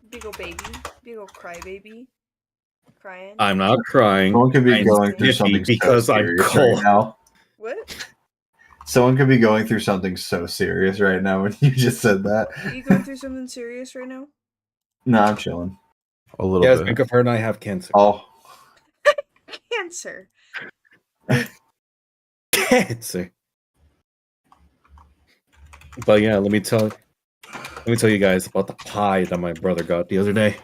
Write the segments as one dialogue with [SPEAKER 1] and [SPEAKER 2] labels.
[SPEAKER 1] Big ol' baby. Big ol' crybaby. Crying.
[SPEAKER 2] I'm not crying.
[SPEAKER 3] Someone could be
[SPEAKER 2] I'm
[SPEAKER 3] going through
[SPEAKER 2] sniffy
[SPEAKER 3] something
[SPEAKER 2] because
[SPEAKER 3] so
[SPEAKER 2] I'm
[SPEAKER 3] serious
[SPEAKER 2] cold.
[SPEAKER 3] right now.
[SPEAKER 1] What?
[SPEAKER 3] Someone could be going through something so serious right now when you just said that.
[SPEAKER 1] Are you going through something serious right now?
[SPEAKER 3] No, I'm chilling.
[SPEAKER 4] A little
[SPEAKER 2] Yes,
[SPEAKER 4] bit.
[SPEAKER 2] Minka and I have cancer.
[SPEAKER 3] Oh,
[SPEAKER 1] Cancer.
[SPEAKER 2] Cancer. But yeah, let me tell you guys about the pie that my brother got the other day.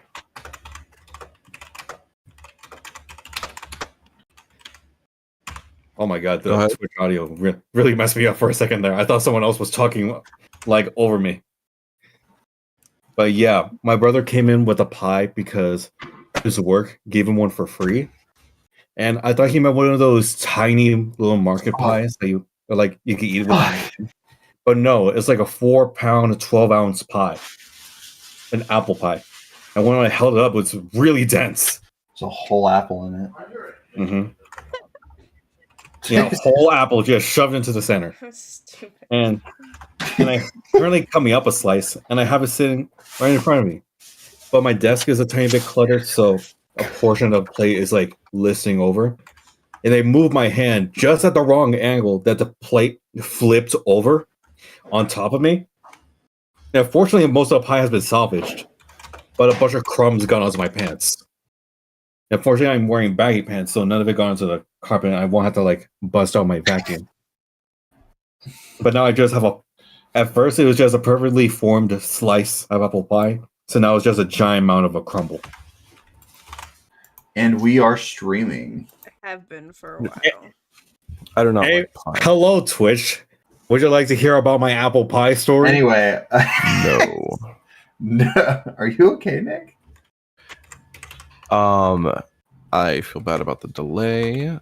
[SPEAKER 2] Oh my god,
[SPEAKER 4] Go
[SPEAKER 2] the
[SPEAKER 4] ahead.
[SPEAKER 2] Twitch audio really messed me up for a second there. I thought someone else was talking like over me. But yeah, my brother came in with a pie because his work gave him one for free. And I thought he meant one of those tiny little market pies that you can eat with. But no, it's like a 4-pound, 12-ounce pie. An apple pie. And when I held it up, it was really dense.
[SPEAKER 3] there's a whole apple in it.
[SPEAKER 2] Mm-hmm. Whole apple just shoved into the center.
[SPEAKER 1] Stupid.
[SPEAKER 2] And I currently coming up a slice, and I have it sitting right in front of me. But my desk is a tiny bit cluttered, so a portion of the plate is like listing over. And I moved my hand just at the wrong angle that the plate flipped over on top of me. And fortunately, most of the pie has been salvaged, but a bunch of crumbs got onto my pants. Unfortunately, I'm wearing baggy pants, so none of it got onto the carpet, and I won't have to like bust out my vacuum. But now I just have at first it was just a perfectly formed slice of apple pie, so now it's just a giant amount of a crumble.
[SPEAKER 3] And we are streaming.
[SPEAKER 1] I have been for a while.
[SPEAKER 4] I do not
[SPEAKER 2] Hey,
[SPEAKER 4] like pie.
[SPEAKER 2] hello, Twitch. Would you like to hear about my apple pie story?
[SPEAKER 3] Anyway.
[SPEAKER 4] No.
[SPEAKER 3] No. Are you okay, Nick?
[SPEAKER 4] I feel bad about the delay.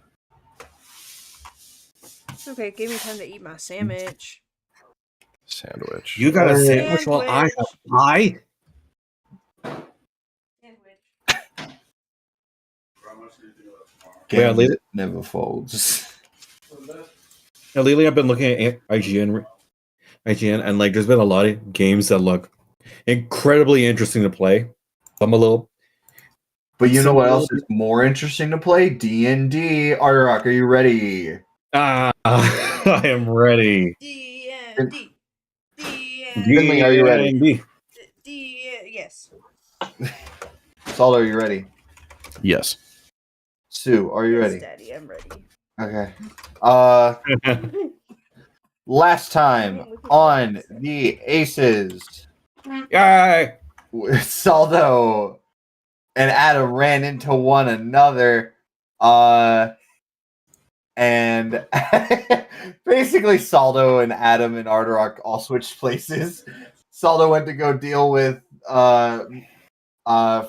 [SPEAKER 1] It's okay. It gave me time to eat my sandwich.
[SPEAKER 4] Sandwich.
[SPEAKER 2] You got a sandwich while I have pie? Yeah,
[SPEAKER 3] Game never folds.
[SPEAKER 2] Now, lately I've been looking at IGN, and like there's been a lot of games that look incredibly interesting to play. I'm a little.
[SPEAKER 3] But you know what else is more interesting to play? D&D. Arrock, are you ready?
[SPEAKER 2] I am ready.
[SPEAKER 1] D&D.
[SPEAKER 3] Finley, are you ready?
[SPEAKER 1] Yes.
[SPEAKER 3] Saldo, are you ready?
[SPEAKER 4] Yes.
[SPEAKER 3] Sue, are you
[SPEAKER 1] Yes,
[SPEAKER 3] ready?
[SPEAKER 1] Daddy, I'm ready.
[SPEAKER 3] Okay. Last time on the Aces,
[SPEAKER 2] Yay!
[SPEAKER 3] Saldo and Adam ran into one another. And basically Saldo and Adam and Ardarok all switched places. Saldo went to go deal with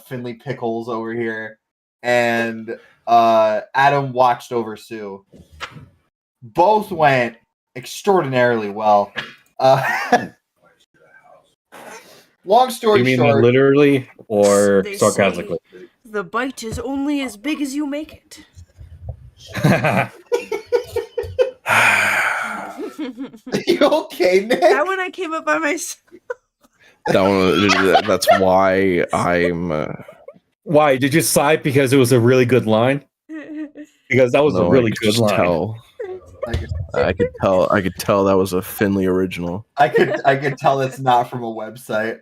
[SPEAKER 3] Finley Pickles over here, and Adam watched over Sue. Both went extraordinarily well. Long story
[SPEAKER 2] You mean
[SPEAKER 3] short,
[SPEAKER 2] literally or
[SPEAKER 1] They
[SPEAKER 2] sarcastically?
[SPEAKER 1] say the bite is only as big as you make it.
[SPEAKER 3] you okay, Nick?
[SPEAKER 1] That one I came up by myself.
[SPEAKER 4] That's why I'm.
[SPEAKER 2] Why did you sigh because it was a really good line? Because that was a really good line.
[SPEAKER 4] Tell. I could tell. I could tell that was a Finley original.
[SPEAKER 3] I could tell it's not from a website.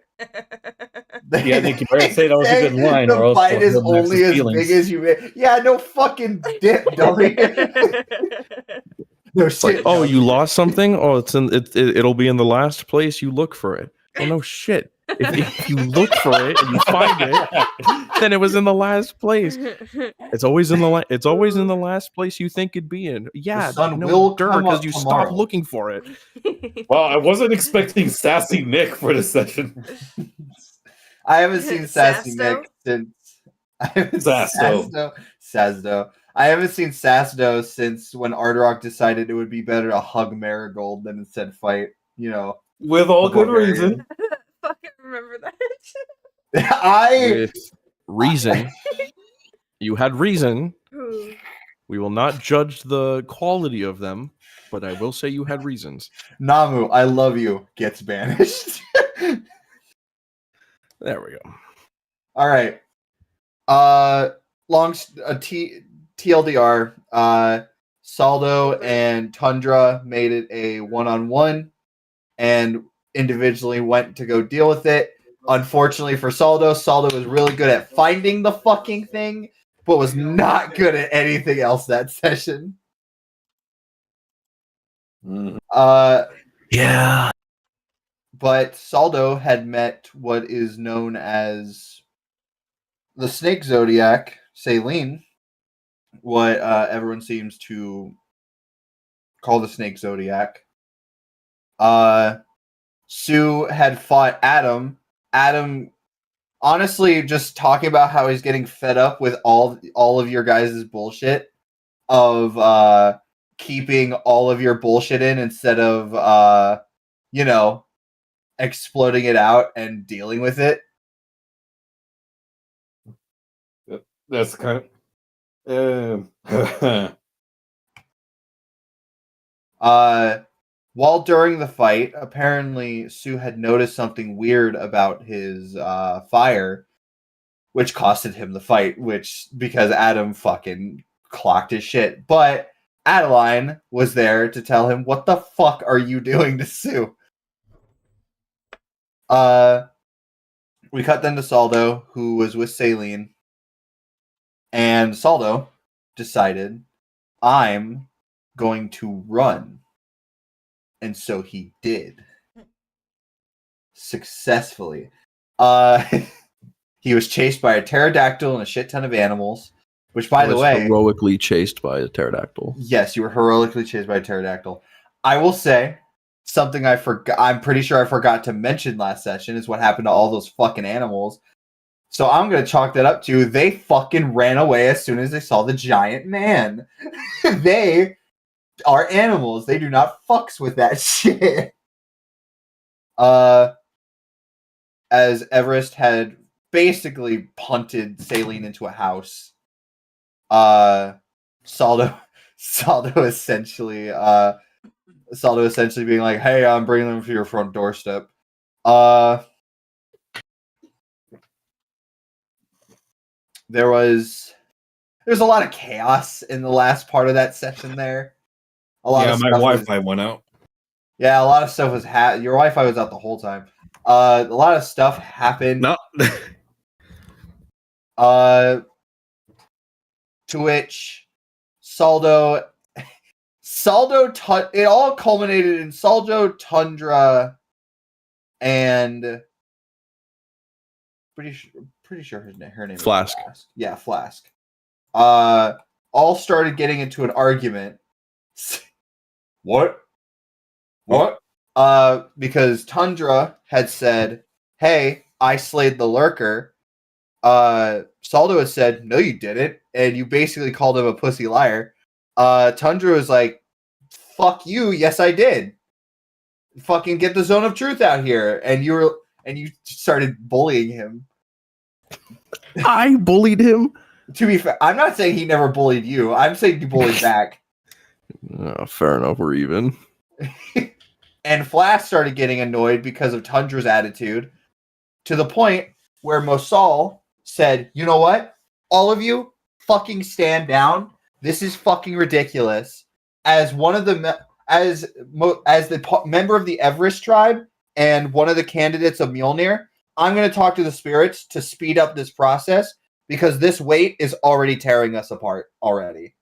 [SPEAKER 2] Yeah, Nick, you better say that was a good line,
[SPEAKER 3] The
[SPEAKER 2] or else
[SPEAKER 3] bite is
[SPEAKER 2] he'll have
[SPEAKER 3] only as
[SPEAKER 2] feelings.
[SPEAKER 3] big as you make. Yeah, no fucking dip, dummy. No
[SPEAKER 4] It's like,
[SPEAKER 3] shit.
[SPEAKER 4] oh,
[SPEAKER 3] dummy.
[SPEAKER 4] you lost something? Oh, it'll be in the last place you look for it. Well, no shit. If you look for it and you find it, then it was in the last place. It's always in the last place you think it'd be in. Yeah,
[SPEAKER 3] The sun will come
[SPEAKER 4] because
[SPEAKER 3] up
[SPEAKER 4] you
[SPEAKER 3] tomorrow.
[SPEAKER 4] stopped looking for it.
[SPEAKER 2] Well, I wasn't expecting sassy Nick for this session.
[SPEAKER 3] I haven't seen Sassy
[SPEAKER 1] Sasto?
[SPEAKER 3] Nick since. I haven't
[SPEAKER 2] Sasto.
[SPEAKER 3] Sasdo. I haven't seen Sasdo since when Ardarok decided it would be better to hug Marigold than instead fight. You know,
[SPEAKER 2] With all good
[SPEAKER 3] Barbarian.
[SPEAKER 2] reason.
[SPEAKER 1] Fucking remember that.
[SPEAKER 4] With reason. You had reason.
[SPEAKER 1] Ooh.
[SPEAKER 4] We will not judge the quality of them, but I will say you had reasons.
[SPEAKER 3] Namu, I love you, gets banished.
[SPEAKER 4] There we go.
[SPEAKER 3] All right. TLDR. Saldo and Tundra made it a 1-on-1, and individually went to go deal with it. Unfortunately for Saldo was really good at finding the fucking thing, but was not good at anything else that session.
[SPEAKER 2] Mhm.
[SPEAKER 4] Yeah.
[SPEAKER 3] But Saldo had met what is known as the Snake Zodiac, Saline, what everyone seems to call the Snake Zodiac. Sue had fought Adam. Adam, honestly, just talking about how he's getting fed up with all of your guys' bullshit of keeping all of your bullshit in instead of exploding it out and dealing with it.
[SPEAKER 2] That's kind of.
[SPEAKER 3] While during the fight, apparently Sue had noticed something weird about his fire, which costed him the fight, because Adam fucking clocked his shit. But Adeline was there to tell him, what the fuck are you doing to Sue? We cut then to Saldo, who was with Saline. And Saldo decided, I'm going to run. And so he did. Successfully. He was chased by a pterodactyl and a shit ton of animals. Which, by the way,
[SPEAKER 4] heroically chased by a pterodactyl.
[SPEAKER 3] Yes, you were heroically chased by a pterodactyl. I will say something I forgot. I'm pretty sure I forgot to mention last session is what happened to all those fucking animals. So I'm gonna chalk that up to they fucking ran away as soon as they saw the giant man. They are animals. They do not fucks with that shit. As Everest had basically punted Saline into a house. Saldo essentially being like, hey, I'm bringing them to your front doorstep. There's a lot of chaos in the last part of that session there.
[SPEAKER 2] My Wi-Fi went out.
[SPEAKER 3] Yeah, a lot of stuff was your Wi-Fi was out the whole time. A lot of stuff happened.
[SPEAKER 2] No.
[SPEAKER 3] To which Saldo, it all culminated in Saldo, Tundra, and pretty sure her name
[SPEAKER 4] Flask.
[SPEAKER 3] was Flask. Yeah, Flask. All started getting into an argument. What? Because Tundra had said, "Hey, I slayed the lurker." Saldo had said, "No, you didn't," and you basically called him a pussy liar. Tundra was like, "Fuck you, yes I did. Fucking get the zone of truth out here," and you started bullying him.
[SPEAKER 4] I bullied him.
[SPEAKER 3] To be fair, I'm not saying he never bullied you. I'm saying you bullied back.
[SPEAKER 4] Oh, fair enough. We're even.
[SPEAKER 3] And Flash started getting annoyed because of Tundra's attitude, to the point where Mosal said, "You know what? All of you, fucking stand down. This is fucking ridiculous." As one of the as the member of the Everest tribe and one of the candidates of Mjolnir, I'm going to talk to the spirits to speed up this process because this weight is already tearing us apart already.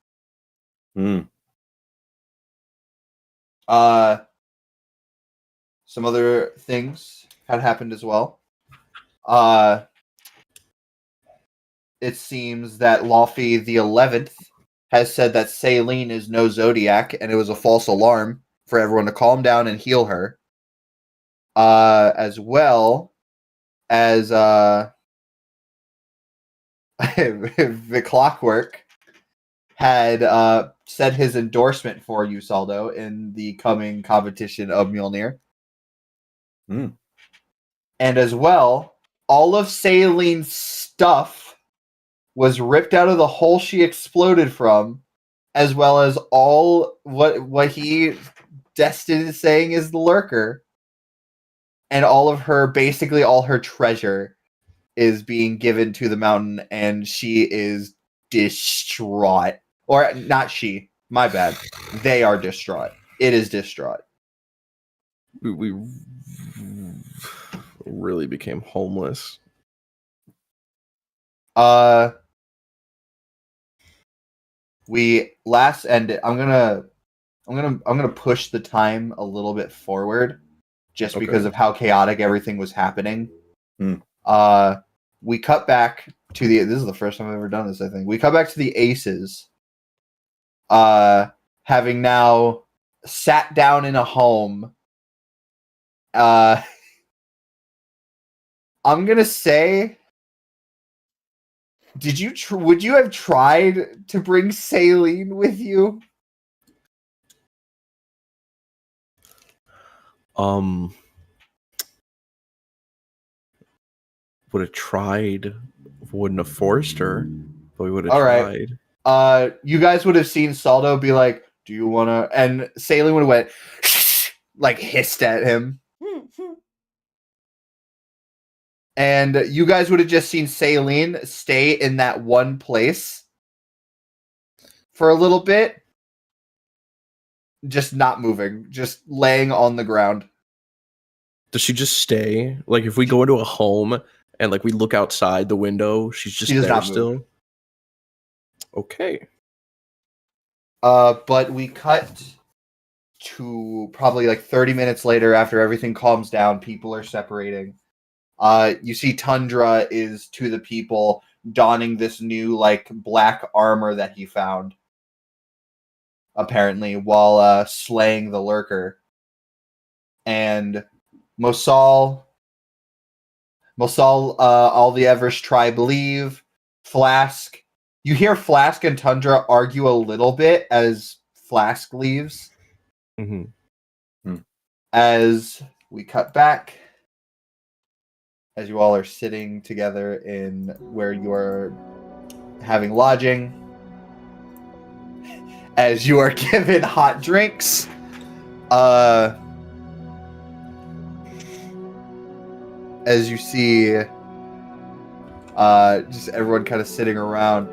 [SPEAKER 3] Some other things had happened as well. It seems that Laufey the 11th has said that Saline is no Zodiac, and it was a false alarm for everyone to calm down and heal her. As well as the Clockwork had said his endorsement for you, Saldo, in the coming competition of Mjolnir. And as well, all of Saline's stuff was ripped out of the hole she exploded from, as well as all what he destined is saying is the lurker. And all her treasure is being given to the mountain, and she is distraught. Or not she. My bad. They are distraught. It is distraught.
[SPEAKER 4] We really became homeless.
[SPEAKER 3] We last ended. I'm gonna push the time a little bit forward, just
[SPEAKER 2] Okay.
[SPEAKER 3] because of how chaotic everything was happening.
[SPEAKER 2] Hmm.
[SPEAKER 3] We cut back to the. This is the first time I've ever done this. I think we cut back to the Aces. Having now sat down in a home. I'm gonna say. Would you have tried to bring Saline with you?
[SPEAKER 4] Would have tried. Wouldn't have forced her, but we would have
[SPEAKER 3] All right.
[SPEAKER 4] tried.
[SPEAKER 3] You guys would have seen Saldo be like, "Do you want to?" And Saline would have went, like hissed at him, and you guys would have just seen Saline stay in that one place for a little bit, just not moving, just laying on the ground.
[SPEAKER 4] Does she just stay? Like, if we go into a home and like we look outside the window, she's just
[SPEAKER 3] She does
[SPEAKER 4] there
[SPEAKER 3] not move.
[SPEAKER 4] still. Okay.
[SPEAKER 3] But we cut to probably like 30 minutes later after everything calms down, people are separating. You see Tundra is to the people donning this new like black armor that he found, apparently, while slaying the lurker. And Mosal, all the Everest tribe leave. Flask. You hear Flask and Tundra argue a little bit as Flask leaves.
[SPEAKER 4] Mm-hmm.
[SPEAKER 3] As we cut back, as you all are sitting together in where you are having lodging, as you are given hot drinks, as you see just everyone kind of sitting around.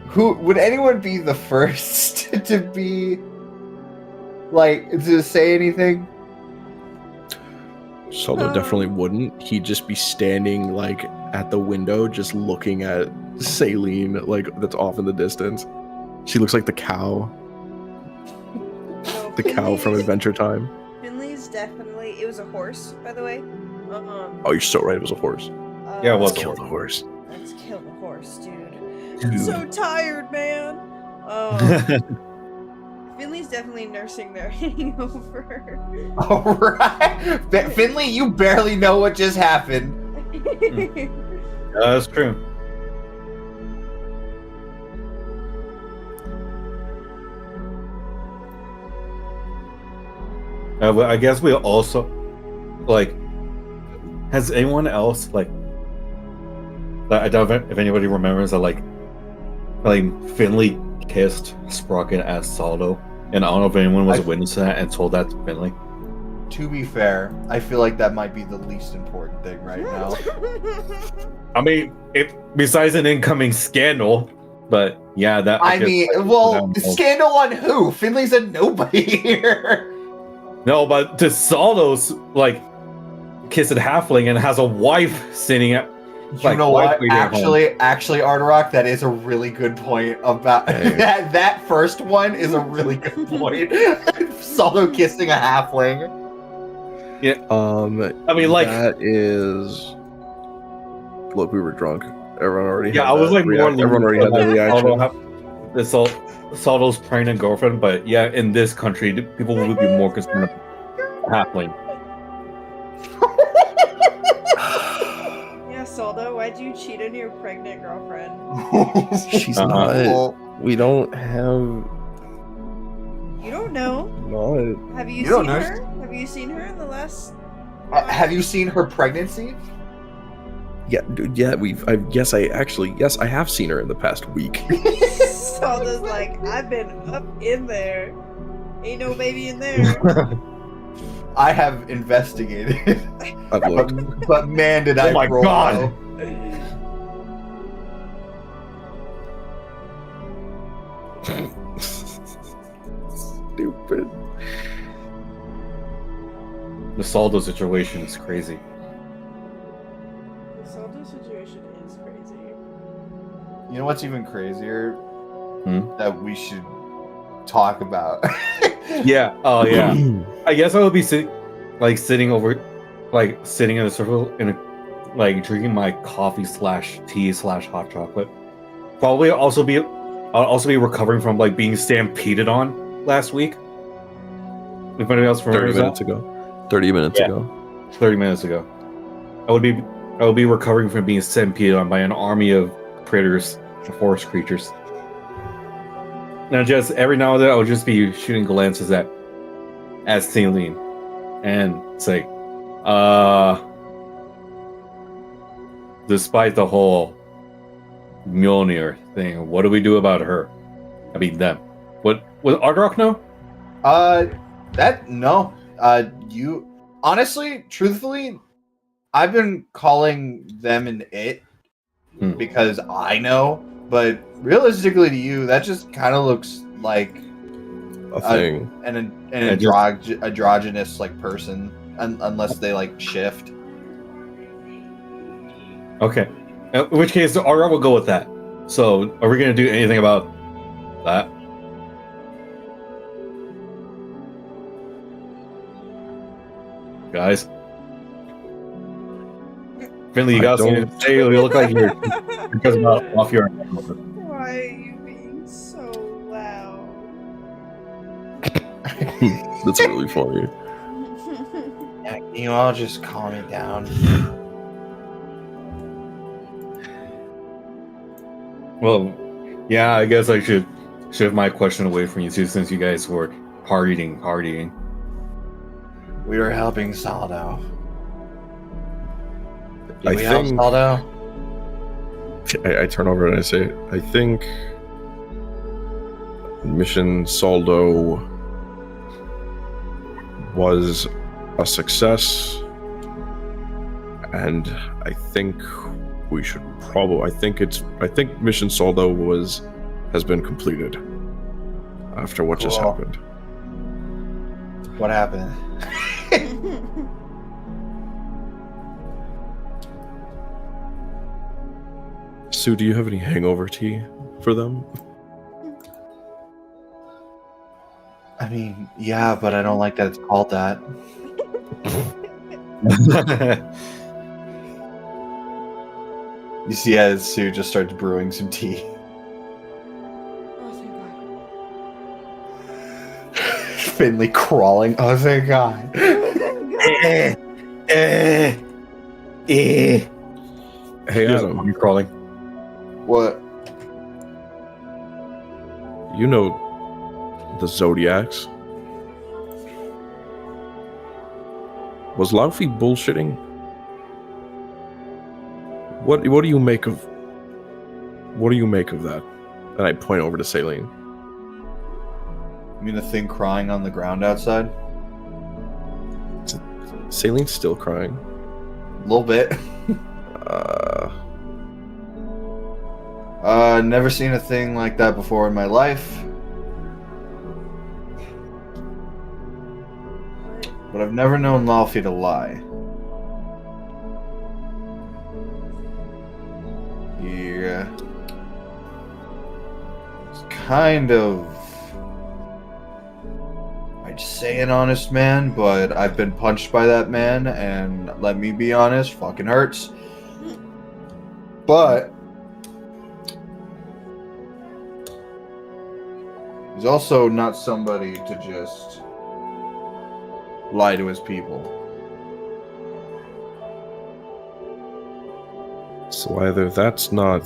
[SPEAKER 3] Who would anyone be the first to be like to say anything?
[SPEAKER 4] Solo definitely wouldn't. He'd just be standing like at the window, just looking at Saline, like that's off in the distance. She looks like the cow,
[SPEAKER 1] No,
[SPEAKER 4] the cow from Adventure Time.
[SPEAKER 1] Finley's definitely. It was a horse, by the way.
[SPEAKER 4] Oh, you're so right. It was a horse.
[SPEAKER 2] Yeah, it was.
[SPEAKER 4] Let's kill the horse.
[SPEAKER 1] Let's kill the horse, dude.
[SPEAKER 4] Dude.
[SPEAKER 1] I'm so tired, man. Finley's definitely nursing their hangover.
[SPEAKER 3] All right, Finley, you barely know what just happened.
[SPEAKER 2] That's true. But I guess we also like. Has anyone else like? I don't know if anybody remembers that like Finley kissed Sprocket as Saldo, and I don't know if anyone was a witness to that and told that to Finley.
[SPEAKER 3] To be fair, I feel like that might be the least important thing right now.
[SPEAKER 2] I mean, besides an incoming scandal, but yeah, that.
[SPEAKER 3] I
[SPEAKER 2] guess,
[SPEAKER 3] mean,
[SPEAKER 2] like,
[SPEAKER 3] well, scandal on who? Finley's a nobody here.
[SPEAKER 2] No, but to Saldo's like kiss at halfling and has a wife sitting at.
[SPEAKER 3] You know what? Actually, Arterock, that is a really good point about that. That first one is a really good point. Saldo kissing a halfling.
[SPEAKER 2] Yeah.
[SPEAKER 4] I
[SPEAKER 2] mean, like
[SPEAKER 4] that is. Look, we were drunk. Everyone already.
[SPEAKER 2] Yeah,
[SPEAKER 4] had
[SPEAKER 2] I was
[SPEAKER 4] that
[SPEAKER 2] like more.
[SPEAKER 4] everyone already had the reaction.
[SPEAKER 2] Saldo's pregnant girlfriend, but yeah, in this country, people will be more concerned about halfling.
[SPEAKER 1] Yeah, Saldo, why'd you cheat on your pregnant girlfriend?
[SPEAKER 4] She's not. We don't have.
[SPEAKER 1] You don't know.
[SPEAKER 4] No.
[SPEAKER 1] Have you
[SPEAKER 3] You
[SPEAKER 1] seen
[SPEAKER 3] don't know.
[SPEAKER 1] her? Have you seen her in the last?
[SPEAKER 3] Have you seen her pregnancy?
[SPEAKER 4] Yeah, dude, yeah. Yes, I have seen her in the past week.
[SPEAKER 1] Saldo's like, I've been up in there. Ain't no baby in there.
[SPEAKER 3] I have investigated.
[SPEAKER 4] I've looked.
[SPEAKER 3] but man, did
[SPEAKER 2] Oh
[SPEAKER 3] I
[SPEAKER 2] my
[SPEAKER 3] roll
[SPEAKER 2] God.
[SPEAKER 3] low.
[SPEAKER 4] Stupid.
[SPEAKER 2] The Saldo situation is crazy.
[SPEAKER 1] The Saldo situation is crazy.
[SPEAKER 3] You know what's even crazier?
[SPEAKER 2] Hmm?
[SPEAKER 3] That we should talk about.
[SPEAKER 2] Yeah. Oh yeah. I guess I would be sitting over, sitting in a circle in a, drinking my coffee / tea / hot chocolate. Probably I'll also be recovering from being stampeded on last week. If anybody else
[SPEAKER 4] 30
[SPEAKER 2] remembers
[SPEAKER 4] minutes
[SPEAKER 2] that,
[SPEAKER 4] ago. 30 minutes
[SPEAKER 2] Yeah.
[SPEAKER 4] ago.
[SPEAKER 2] 30 minutes ago, I would be recovering from being stampeded on by an army of critters, forest creatures. Now, just every now and then, I would just be shooting glances at Celine, and say, despite the whole Mjolnir thing, what do we do about her? I mean, them. What would Ardrock know?
[SPEAKER 3] You honestly, truthfully, I've been calling them an it because I know, but realistically to you, that just kind of looks like
[SPEAKER 4] A thing.
[SPEAKER 3] an
[SPEAKER 2] Yeah, just-
[SPEAKER 3] androgynous person, unless they shift.
[SPEAKER 2] Okay. In which case, Ardrock will go with that. So, are we going to do anything about that? Guys? Finley, you
[SPEAKER 4] I
[SPEAKER 2] got something to say? You look like you're because off your.
[SPEAKER 1] Why are you being so loud?
[SPEAKER 4] That's really funny.
[SPEAKER 3] Yeah, can you all just calm it down?
[SPEAKER 2] Well, yeah, I guess I should shift my question away from you two since you guys were partying.
[SPEAKER 3] We were helping Saldo. Did
[SPEAKER 4] I
[SPEAKER 3] we help
[SPEAKER 4] think-
[SPEAKER 3] Saldo?
[SPEAKER 4] I turn over and I say, I think Mission Saldo was a success, and I think we should I think Mission Saldo has been completed after what just
[SPEAKER 3] Cool.
[SPEAKER 4] happened.
[SPEAKER 3] What happened?
[SPEAKER 4] Sue, do you have any hangover tea for them?
[SPEAKER 3] I mean, yeah, but I don't like that it's called that. You see, as Sue just starts brewing some tea.
[SPEAKER 1] Oh, thank God.
[SPEAKER 3] Finley crawling. Oh, thank God.
[SPEAKER 4] Hey,
[SPEAKER 2] Yeah,
[SPEAKER 4] Adam,
[SPEAKER 2] I'm crawling.
[SPEAKER 3] What?
[SPEAKER 4] you know the Zodiacs? Was Laufey bullshitting? What do you make of that? And I point over to Saline.
[SPEAKER 3] You mean the thing crying on the ground outside?
[SPEAKER 4] Saline's still crying.
[SPEAKER 3] A little bit. Never seen a thing like that before in my life. But I've never known Laufey to lie. Yeah. It's kind of... I'd say an honest man, but I've been punched by that man, and let me be honest, fucking hurts. But... he's also not somebody to just lie to his people.
[SPEAKER 4] So either that's not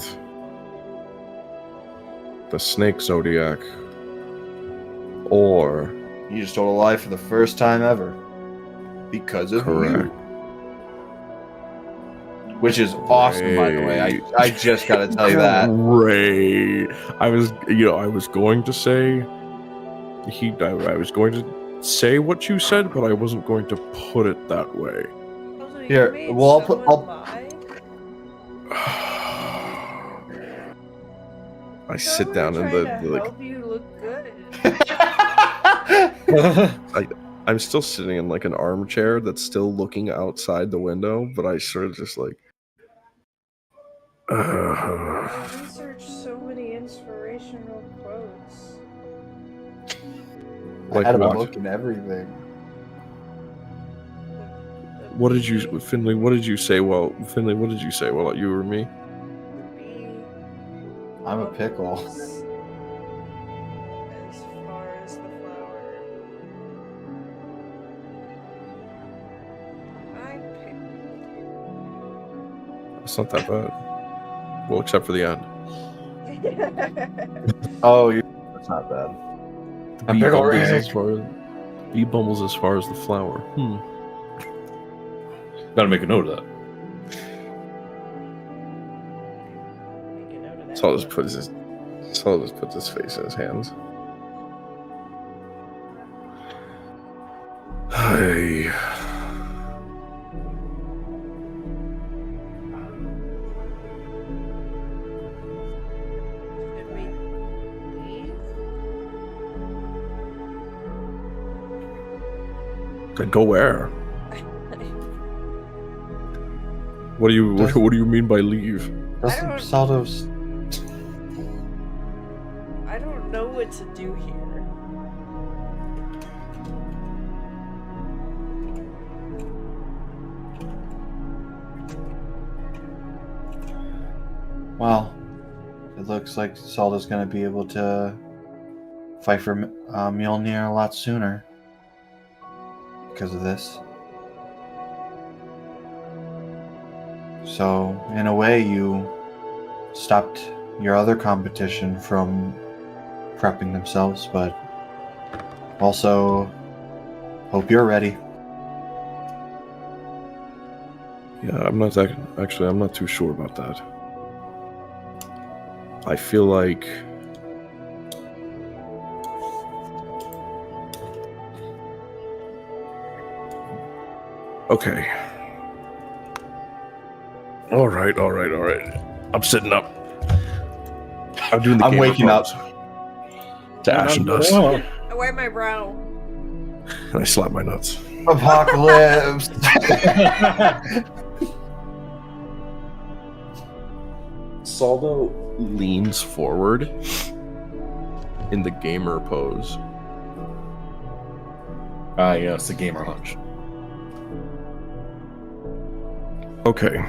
[SPEAKER 4] the Snake Zodiac, or
[SPEAKER 3] He just told a lie for the first time ever. Because of
[SPEAKER 4] correct.
[SPEAKER 3] you. Which is awesome, by the way. I just gotta tell you that.
[SPEAKER 4] Great. I was going to say I was going to say what you said, but I wasn't going to put it that way.
[SPEAKER 1] Also, you
[SPEAKER 3] Here,
[SPEAKER 1] made
[SPEAKER 3] well,
[SPEAKER 1] someone lie?
[SPEAKER 4] I sit down in
[SPEAKER 1] Trying
[SPEAKER 4] the
[SPEAKER 1] to
[SPEAKER 4] like.
[SPEAKER 1] help you look good.
[SPEAKER 4] I'm still sitting in like an armchair that's still looking outside the window, but I sort of just like.
[SPEAKER 1] I researched so many inspirational quotes.
[SPEAKER 4] Like
[SPEAKER 3] I had a
[SPEAKER 4] what?
[SPEAKER 3] book and everything.
[SPEAKER 4] What did you, Finley? What did you say? Well, Finley, what did you say? Well, you or me?
[SPEAKER 1] The bee
[SPEAKER 3] I'm a pickle.
[SPEAKER 1] bubbles as far as the flower. I
[SPEAKER 4] It's not that bad. Well, except for the end.
[SPEAKER 1] picked.
[SPEAKER 3] Oh, that's not bad.
[SPEAKER 4] The
[SPEAKER 3] A
[SPEAKER 4] bee
[SPEAKER 3] pickle
[SPEAKER 4] bumbles
[SPEAKER 3] rig.
[SPEAKER 4] as far as bee bumbles as far as the flower.
[SPEAKER 2] Gotta make a note of that.
[SPEAKER 4] Saul just puts his face in his hands. Hey.
[SPEAKER 1] Did we leave?
[SPEAKER 4] Then go where? What do you mean by leave?
[SPEAKER 3] Doesn't
[SPEAKER 1] don't-
[SPEAKER 3] Saldo's
[SPEAKER 1] I don't know what to do here.
[SPEAKER 3] Well, it looks like Saldo's going to be able to fight for Mjolnir a lot sooner because of this. So, in a way, you stopped your other competition from prepping themselves, but also hope you're ready.
[SPEAKER 4] Yeah, I'm not too sure about that. I feel like okay. All right. I'm sitting up. I'm doing the
[SPEAKER 3] I'm
[SPEAKER 4] gamer
[SPEAKER 3] waking up.
[SPEAKER 4] pose. To ash and dust.
[SPEAKER 1] I wipe my brow.
[SPEAKER 4] And I slap my nuts.
[SPEAKER 3] Apocalypse!
[SPEAKER 4] Saldo leans forward in the gamer pose.
[SPEAKER 2] Ah, yeah, it's the gamer hunch.
[SPEAKER 4] Okay.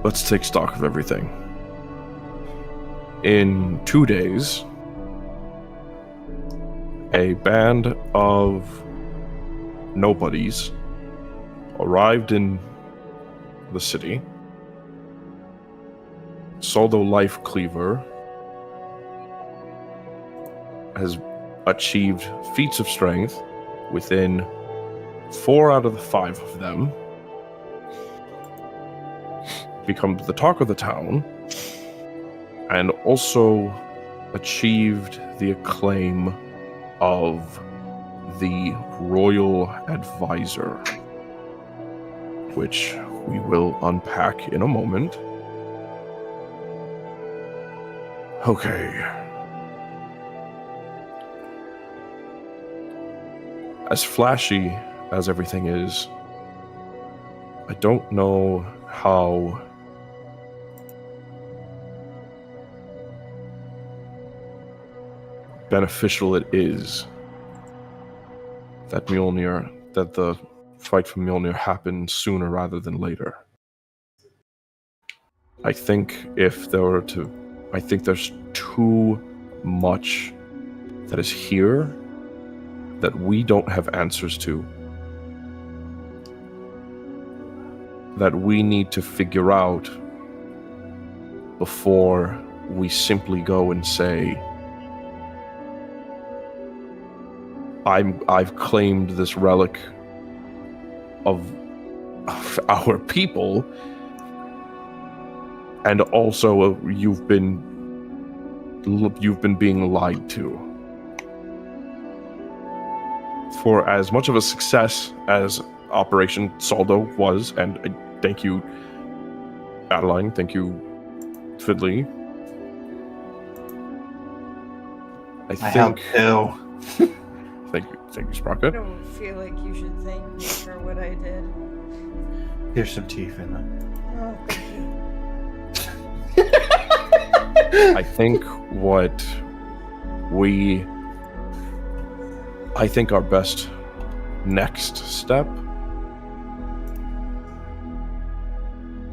[SPEAKER 4] Let's take stock of everything. In 2 days, a band of nobodies arrived in the city. Saldo Life Cleaver has achieved feats of strength within 4 out of the 5 of them, become the talk of the town, and also achieved the acclaim of the Royal Advisor, which we will unpack in a moment. Okay. As flashy as everything is, I don't know how beneficial it is that the fight for Mjolnir happened sooner rather than later. I think there's too much that is here that we don't have answers to, that we need to figure out before we simply go and say, I've claimed this relic of our people, and also you've been being lied to. for as much of a success as Operation Saldo was, and thank you, Adeline, thank you, Fiddly. I
[SPEAKER 3] helped
[SPEAKER 4] think.
[SPEAKER 3] too.
[SPEAKER 4] Thank you,
[SPEAKER 1] I
[SPEAKER 4] Sprocket.
[SPEAKER 1] don't feel like you should thank me for what I did.
[SPEAKER 3] Here's some tea, Finland.
[SPEAKER 1] Oh, thank you.
[SPEAKER 4] I think I think our best next step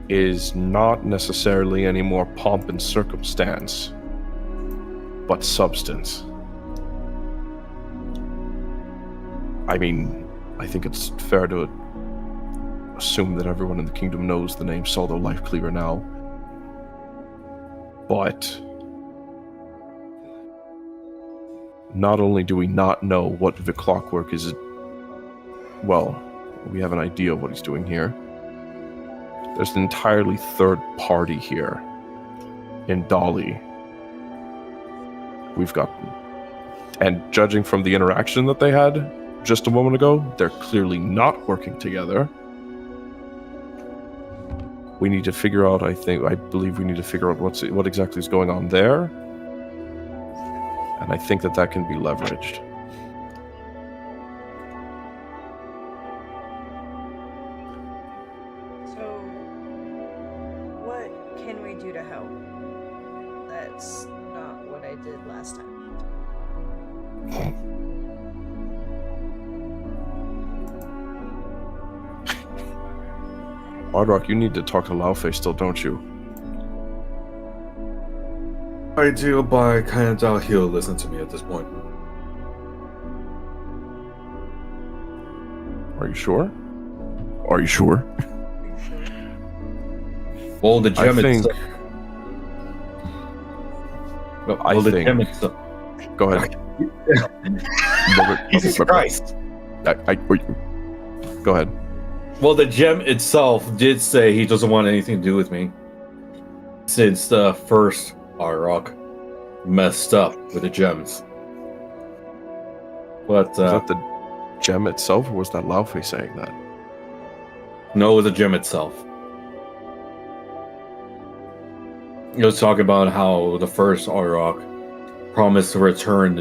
[SPEAKER 4] is not necessarily any more pomp and circumstance, but substance. I mean, I think it's fair to assume that everyone in the kingdom knows the name Saldo Lifecleaver now. But not only do we not know what the clockwork is, well, we have an idea of what he's doing here. There's an entirely third party here in Dolly. We've got, and judging from the interaction that they had just a moment ago, they're clearly not working together. We need to figure out, I believe we need to figure out what exactly is going on there. And I think that can be leveraged.
[SPEAKER 1] So, what can we do to help? That's not what I did last time.
[SPEAKER 4] Ardrock, you need to talk to Laofe still, don't you?
[SPEAKER 2] I do, but I kind of doubt he'll listen to me at this point.
[SPEAKER 4] Are you sure? Are you sure?
[SPEAKER 2] Well, the gem
[SPEAKER 4] I think.
[SPEAKER 2] itself. Well, the gem itself.
[SPEAKER 4] Go ahead.
[SPEAKER 2] Jesus Christ.
[SPEAKER 4] Go ahead.
[SPEAKER 2] Well, the gem itself did say he doesn't want anything to do with me since the first Arok messed up with the gems. But
[SPEAKER 4] Was that the gem itself, or was that Laofe saying that?
[SPEAKER 2] no, it was the gem itself. It was talking about how the first Arok promised to return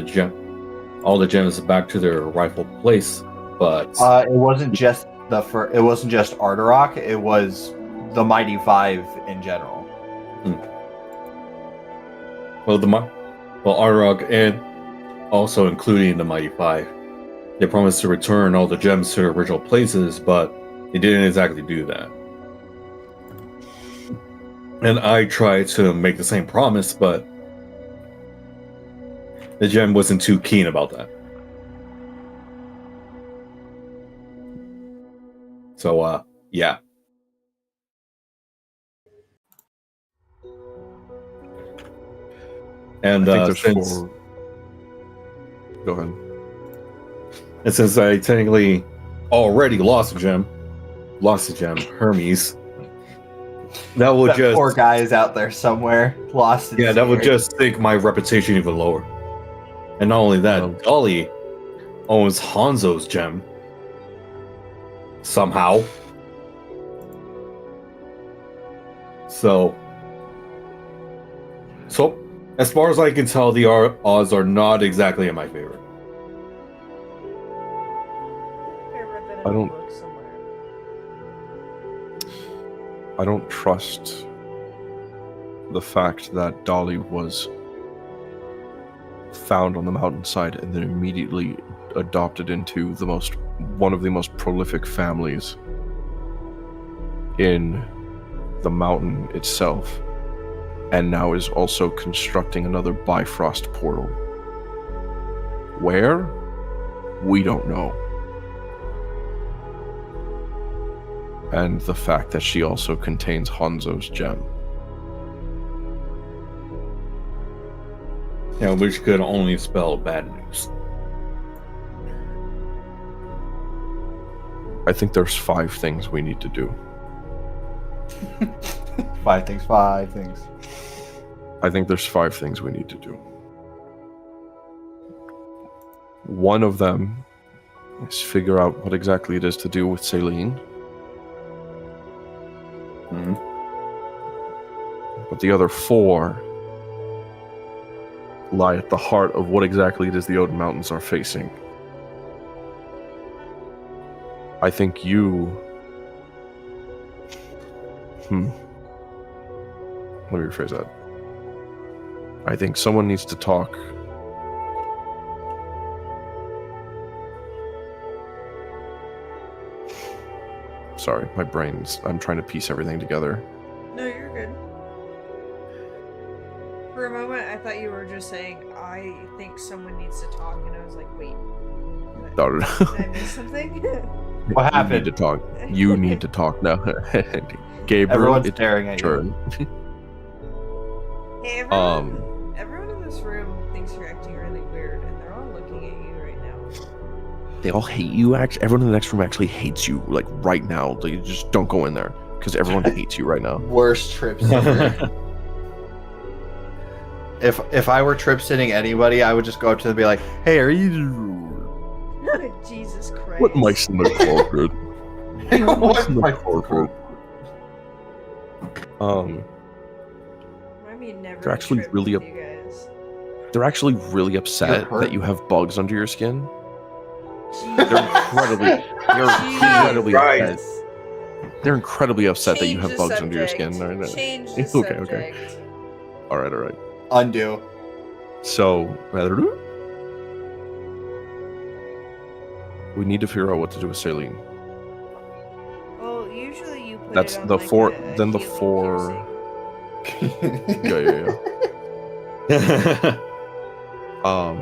[SPEAKER 2] all the gems back to their rightful place, but
[SPEAKER 3] It wasn't just it wasn't just Ardarok, it was the Mighty Five in general.
[SPEAKER 2] Well, Arok and also including the Mighty Five, they promised to return all the gems to their original places, but they didn't exactly do that. And I tried to make the same promise, but the gem wasn't too keen about that. So, yeah. And
[SPEAKER 4] I think there's
[SPEAKER 2] since,
[SPEAKER 4] 4. Go ahead.
[SPEAKER 2] and since I technically already lost a gem, Hermes, that would
[SPEAKER 3] That
[SPEAKER 2] just
[SPEAKER 3] poor guy is out there somewhere, lost.
[SPEAKER 2] yeah, that would just make my reputation even lower. And not only that,
[SPEAKER 4] Oh.
[SPEAKER 2] Dolly owns Hanzo's gem somehow. So as far as I can tell, the odds are not exactly in my favor.
[SPEAKER 1] I read that in
[SPEAKER 4] I
[SPEAKER 1] a
[SPEAKER 4] don't-
[SPEAKER 1] book somewhere.
[SPEAKER 4] I don't trust the fact that Dolly was found on the mountainside and then immediately adopted into one of the most prolific families in the mountain itself, and now is also constructing another Bifrost portal. Where? We don't know. And the fact that she also contains Hanzo's gem.
[SPEAKER 2] Yeah, which could only spell bad news.
[SPEAKER 4] I think there's 5 things we need to do.
[SPEAKER 3] Five things.
[SPEAKER 4] I think there's 5 things we need to do. One of them is figure out what exactly it is to do with Celine.
[SPEAKER 2] Mhm.
[SPEAKER 4] But the other 4 lie at the heart of what exactly it is the Odin Mountains are facing. I think you... Let me rephrase that. I think someone needs to talk. Sorry, my brain's... I'm trying to piece everything together.
[SPEAKER 1] No, you're good. For a moment, I thought you were just saying, I think someone needs to talk, and I was like, wait. Did I miss something?
[SPEAKER 3] What
[SPEAKER 4] You
[SPEAKER 3] happened?
[SPEAKER 4] need to talk. You need to talk now. Gabriel,
[SPEAKER 3] Everyone's
[SPEAKER 4] it's
[SPEAKER 3] staring
[SPEAKER 4] your
[SPEAKER 3] at
[SPEAKER 4] turn.
[SPEAKER 1] Hey,
[SPEAKER 4] Um,
[SPEAKER 1] everyone in this room thinks you're acting really weird, and they're all looking at you right now.
[SPEAKER 4] They all hate you. Actually, everyone in the next room actually hates you. Like right now, they just don't go in there because everyone hates you right now.
[SPEAKER 3] Worst trips ever. If I were trip sitting anybody, I would just go up to them and be like, "Hey, are you?"
[SPEAKER 1] Jesus Christ.
[SPEAKER 4] What mice in the closet?
[SPEAKER 3] What
[SPEAKER 4] in the
[SPEAKER 3] my
[SPEAKER 4] closet?
[SPEAKER 1] I mean, never
[SPEAKER 4] They're actually
[SPEAKER 1] trip
[SPEAKER 4] really
[SPEAKER 1] with you guys.
[SPEAKER 4] They're actually really upset
[SPEAKER 3] hurt.
[SPEAKER 4] that you have bugs under your skin.
[SPEAKER 1] Jesus.
[SPEAKER 4] They're incredibly
[SPEAKER 2] Right.
[SPEAKER 4] upset. They're incredibly upset that you
[SPEAKER 1] Change
[SPEAKER 4] have
[SPEAKER 1] the
[SPEAKER 4] bugs under your skin.
[SPEAKER 1] subject.
[SPEAKER 4] Right now.
[SPEAKER 1] Change the
[SPEAKER 4] Okay,
[SPEAKER 1] subject.
[SPEAKER 4] okay. All right.
[SPEAKER 3] Undo.
[SPEAKER 4] So, we need to figure out what to do with Celine.
[SPEAKER 1] Well, usually you put
[SPEAKER 4] That's
[SPEAKER 1] it on
[SPEAKER 4] the
[SPEAKER 1] like
[SPEAKER 4] four-
[SPEAKER 1] a
[SPEAKER 4] then the
[SPEAKER 1] healing
[SPEAKER 4] four-
[SPEAKER 1] piercing.
[SPEAKER 4] Yeah.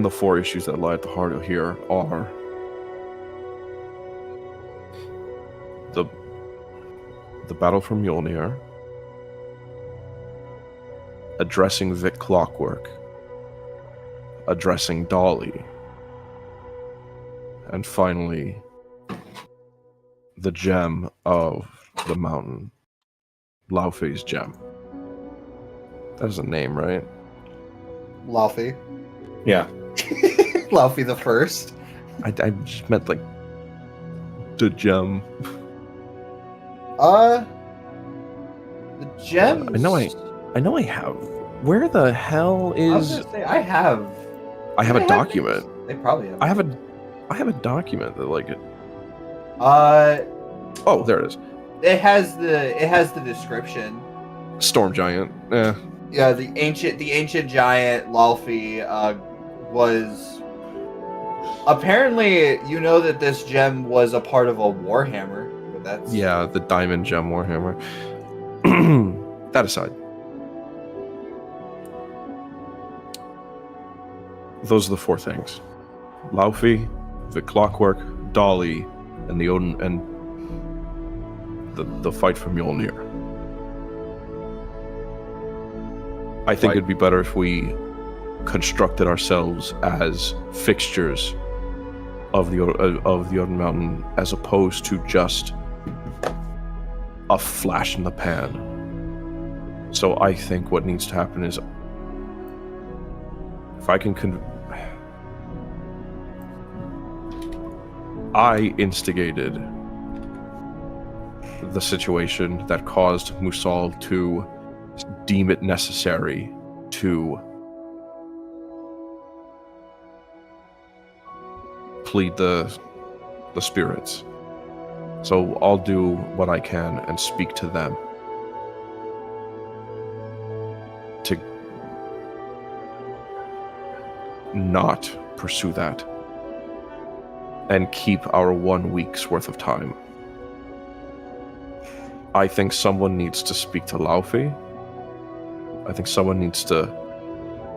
[SPEAKER 4] The 4 issues that lie at the heart of here are the battle for Mjolnir, addressing Vic Clockwork, addressing Dolly, and finally the gem of the mountain, Laufey's gem. That is a name, right?
[SPEAKER 3] Laufey.
[SPEAKER 2] Yeah.
[SPEAKER 3] Laufey the first.
[SPEAKER 4] I just meant like the gem.
[SPEAKER 3] The gems.
[SPEAKER 4] I know I have. Where the hell
[SPEAKER 3] I was
[SPEAKER 4] is?
[SPEAKER 3] gonna say I have.
[SPEAKER 4] I have
[SPEAKER 3] They
[SPEAKER 4] a document.
[SPEAKER 3] They probably have.
[SPEAKER 4] I have a document that like it.
[SPEAKER 3] Oh,
[SPEAKER 4] there it is.
[SPEAKER 3] it has the description.
[SPEAKER 4] Storm giant.
[SPEAKER 3] Yeah, the ancient giant Laufey was apparently, you know, that this gem was a part of a Warhammer, but that's
[SPEAKER 4] Yeah, the diamond gem warhammer. That aside, those are the 4 things: Laufey, the Clockwork, Dolly, and the Odin, and the fight for Mjolnir. I think
[SPEAKER 3] Right.
[SPEAKER 4] it'd be better if we constructed ourselves as fixtures of the Odin Mountain, as opposed to just a flash in the pan. So I think what needs to happen is, if I can I instigated the situation that caused Musal to deem it necessary to plead the spirits. So I'll do what I can and speak to them to not pursue that and keep our 1 week's worth of time. I think someone needs to speak to Laufey. I think someone needs to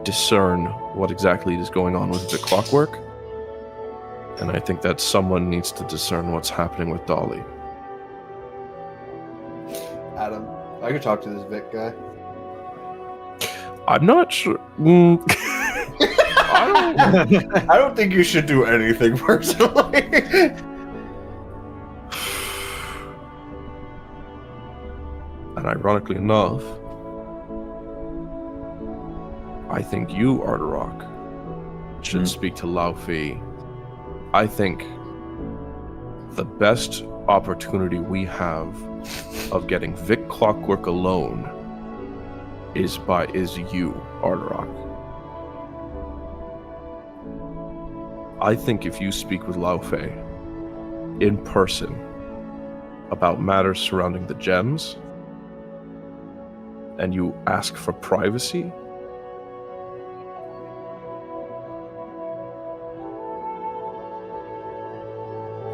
[SPEAKER 4] discern what exactly is going on with the Clockwork. And I think that someone needs to discern what's happening with Dolly.
[SPEAKER 3] Adam. I could talk to this Vic guy.
[SPEAKER 4] I'm not sure.
[SPEAKER 3] I don't think you should do anything personally.
[SPEAKER 4] And ironically enough, I think you, Arturok, should speak to Lao Fi. I think the best opportunity we have of getting Vic Clockwork alone is you, Arterock. I think if you speak with Lao Fei in person about matters surrounding the gems, and you ask for privacy,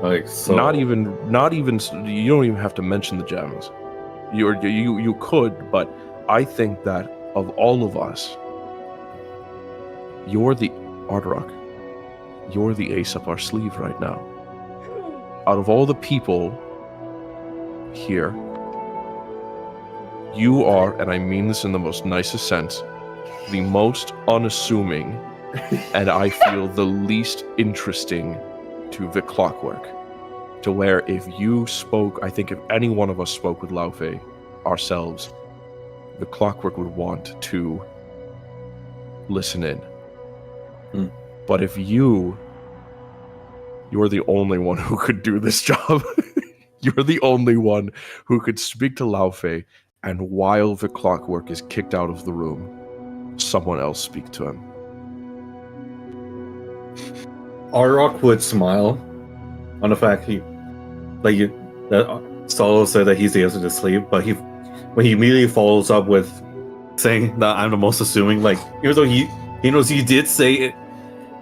[SPEAKER 2] Like, so
[SPEAKER 4] not even you don't even have to mention the gems. You could, but I think that of all of us, you're the Arterock. You're the ace up our sleeve right now. Out of all the people here, you are, and I mean this in the most nicest sense, the most unassuming, and I feel the least interesting to Vic Clockwork. To where if you spoke, I think if any one of us spoke with Lao Fei ourselves, the Clockwork would want to listen in. But if you're the only one who could do this job. You're the only one who could speak to Lao Fei, and while the Clockwork is kicked out of the room, someone else speak to him.
[SPEAKER 2] Arterock would smile on the fact that Solo said that he's the answer to sleep, but when he immediately follows up with saying that I'm the most assuming, like, even though he knows he did say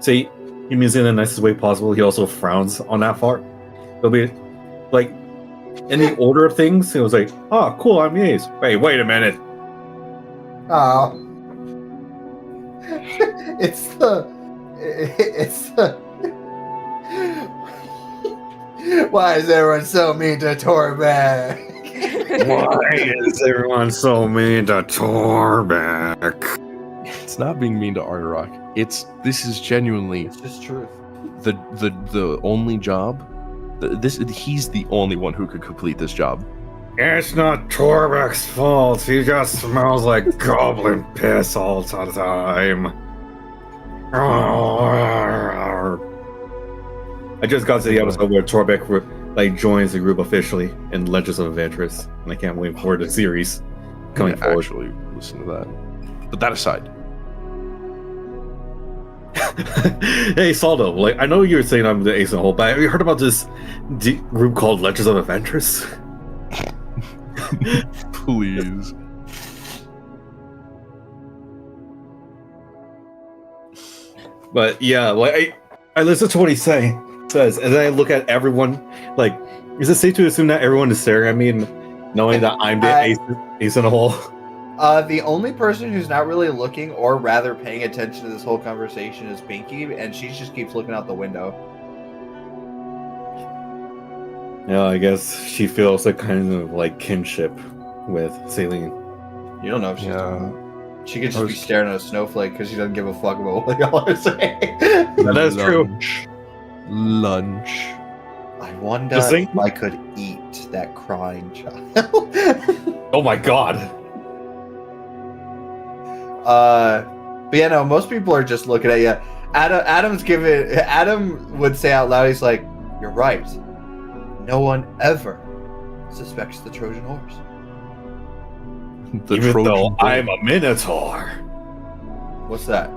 [SPEAKER 2] he means it in the nicest way possible, he also frowns on that part. It'll be like, in the order of things, it was like, oh, cool, I'm the ace. Wait a minute.
[SPEAKER 3] Oh. It's the why is everyone so mean to Torbeck?
[SPEAKER 2] Why is everyone so mean to Torbeck?
[SPEAKER 4] It's not being mean to Arterock. This is genuinely
[SPEAKER 3] It's just truth.
[SPEAKER 4] the only job. He's the only one who could complete this job.
[SPEAKER 2] It's not Torbeck's fault. He just smells like goblin piss all the time. I just got to the episode where Torbeck joins the group officially in Legends of Adventurous, and I can't wait for the series coming forward.
[SPEAKER 4] Actually, listen to that. But that aside,
[SPEAKER 2] hey Saldo, I know you were saying I'm the ace in the hole, but have you heard about this group called Legends of Adventurous?
[SPEAKER 4] please.
[SPEAKER 2] But yeah, I listen to what he says, and then I look at everyone. Is it safe to assume that everyone is staring at me and knowing that I'm the ace in the hole?
[SPEAKER 3] The only person who's not really looking, or rather paying attention to this whole conversation, is Pinky, and she just keeps looking out the window.
[SPEAKER 2] Yeah, I guess she feels a kind of kinship with Celine.
[SPEAKER 3] You don't know if she's doing that. She could just be staring at a snowflake because she doesn't give a fuck about what y'all are saying.
[SPEAKER 2] That is true.
[SPEAKER 4] Lunch.
[SPEAKER 3] I wonder if I could eat that crying child.
[SPEAKER 2] Oh my god.
[SPEAKER 3] But yeah, no, most people are just looking at you. Adam would say out loud, he's like, "You're right. No one ever suspects the Trojan horse."
[SPEAKER 2] Even though I'm a Minotaur.
[SPEAKER 3] What's that?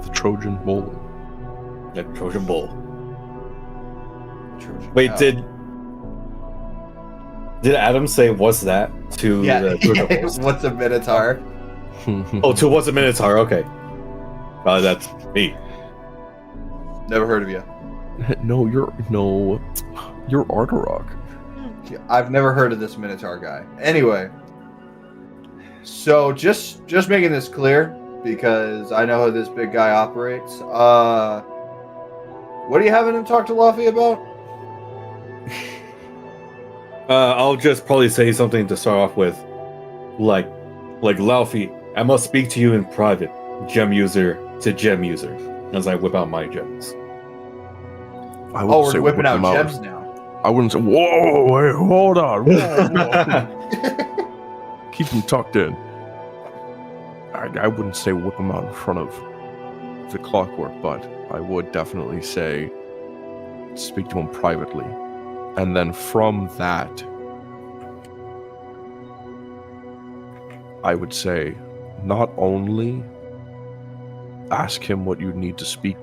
[SPEAKER 4] The Trojan Bull.
[SPEAKER 2] The Trojan Bull.
[SPEAKER 3] Trojan
[SPEAKER 2] Wait,
[SPEAKER 3] cow.
[SPEAKER 2] did Adam say what's that to the Trojan horse?
[SPEAKER 3] What's a Minotaur?
[SPEAKER 2] Oh, to what's a Minotaur? Okay. That's me.
[SPEAKER 3] Never heard of you.
[SPEAKER 4] No, you're Arterock.
[SPEAKER 3] I've never heard of this Minotaur guy. Anyway, so just making this clear because I know how this big guy operates. What are you having him talk to Luffy about?
[SPEAKER 2] I'll just probably say something to start off with, like Luffy. I must speak to you in private, gem user to gem user, as I whip out my gems.
[SPEAKER 3] We're whipping out gems now.
[SPEAKER 4] I wouldn't say, whoa, wait, hold on. Whoa. Keep them tucked in. I wouldn't say whip them out in front of the Clockwork, but I would definitely say speak to him privately. And then from that, I would say not only ask him what you need to speak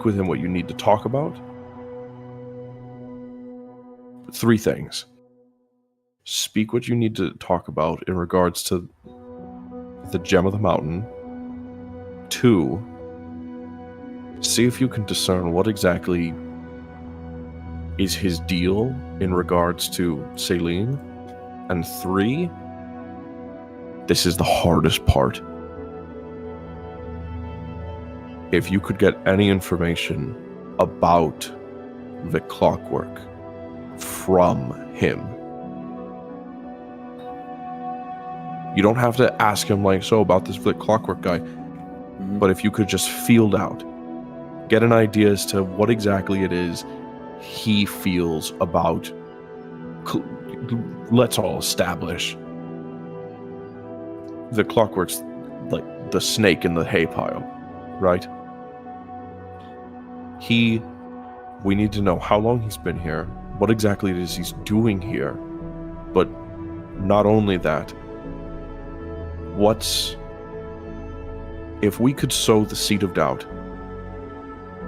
[SPEAKER 4] with him what you need to talk about. 3 things. Speak what you need to talk about in regards to the Gem of the Mountain. 2, see if you can discern what exactly is his deal in regards to Celine. And 3, this is the hardest part. If you could get any information about the Clockwork from him. You don't have to ask him like, so about this Vic Clockwork guy, but if you could just field out, get an idea as to what exactly it is he feels about, let's all establish the Clockwork's like the snake in the hay pile, right? We need to know how long he's been here, what exactly it is he's doing here, but not only that, if we could sow the seed of doubt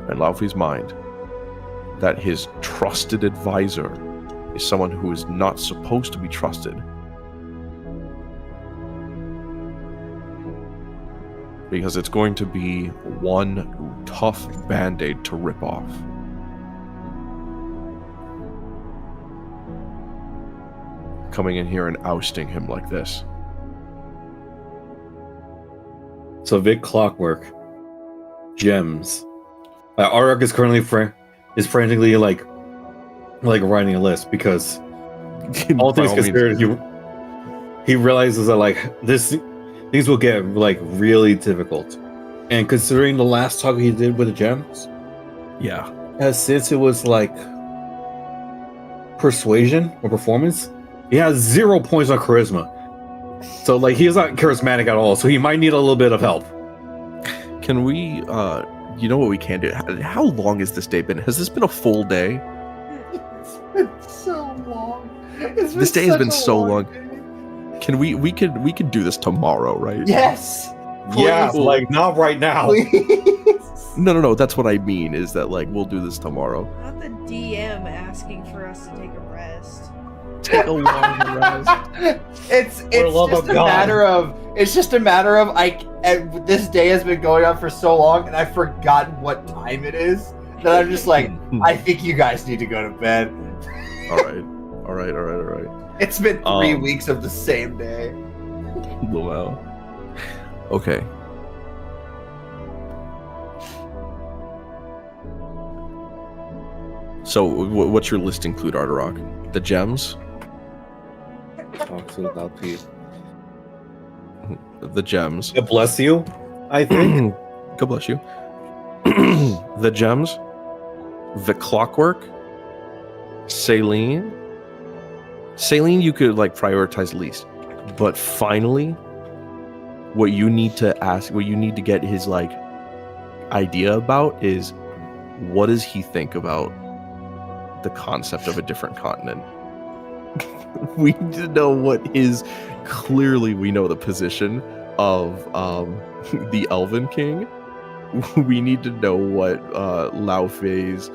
[SPEAKER 4] in Laufey's mind that his trusted advisor is someone who is not supposed to be trusted, because it's going to be one tough band-aid to rip off. Coming in here and ousting him like this.
[SPEAKER 2] So Vic Clockwork, gems. Arak is currently frantically like writing a list because all things considered, he realizes that like things will get like really difficult, and considering the last talk he did with the gems, since it was like persuasion or performance, he has 0 points on charisma. So, like, he's not charismatic at all, so he might need a little bit of help.
[SPEAKER 4] Can we, you know what we can do? How long has this day been? Has this been a full day?
[SPEAKER 3] It's been so long.
[SPEAKER 4] This day has been so long. Can we could do this tomorrow, right?
[SPEAKER 3] Yes!
[SPEAKER 2] Yeah, like, not right now.
[SPEAKER 3] Please.
[SPEAKER 4] No, that's what I mean, is that, like, we'll do this tomorrow.
[SPEAKER 1] Not the DM asking for us to take a rest.
[SPEAKER 4] Take a long rest.
[SPEAKER 3] It's just a matter of this day has been going on for so long and I've forgotten what time it is that I'm just like, I think you guys need to go to bed.
[SPEAKER 4] All right.
[SPEAKER 3] It's been 3 weeks of the same day.
[SPEAKER 4] Wow. Okay. So, what's your list include, Arterock? The gems?
[SPEAKER 2] Talks without P.
[SPEAKER 4] The gems.
[SPEAKER 2] God bless you, I think.
[SPEAKER 4] God bless you. The gems. The Clockwork. Celine. Celine, you could like prioritize least. But finally, what you need to get his like idea about is, what does he think about the concept of a different continent? We need to know what his, clearly we know the position of the Elven King. We need to know what Laufey's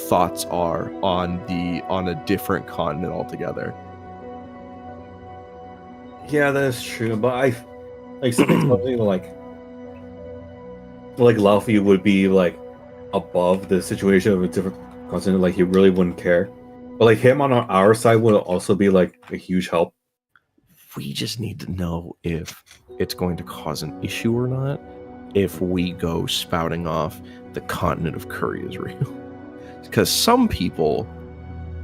[SPEAKER 4] thoughts are on a different continent altogether.
[SPEAKER 2] Yeah, that's true, but I like something like Laufey would be like above the situation of a different continent, like he really wouldn't care. But like him on our side would also be like a huge help.
[SPEAKER 4] We just need to know if it's going to cause an issue or not if we go spouting off the continent of Curry is real. Because some people,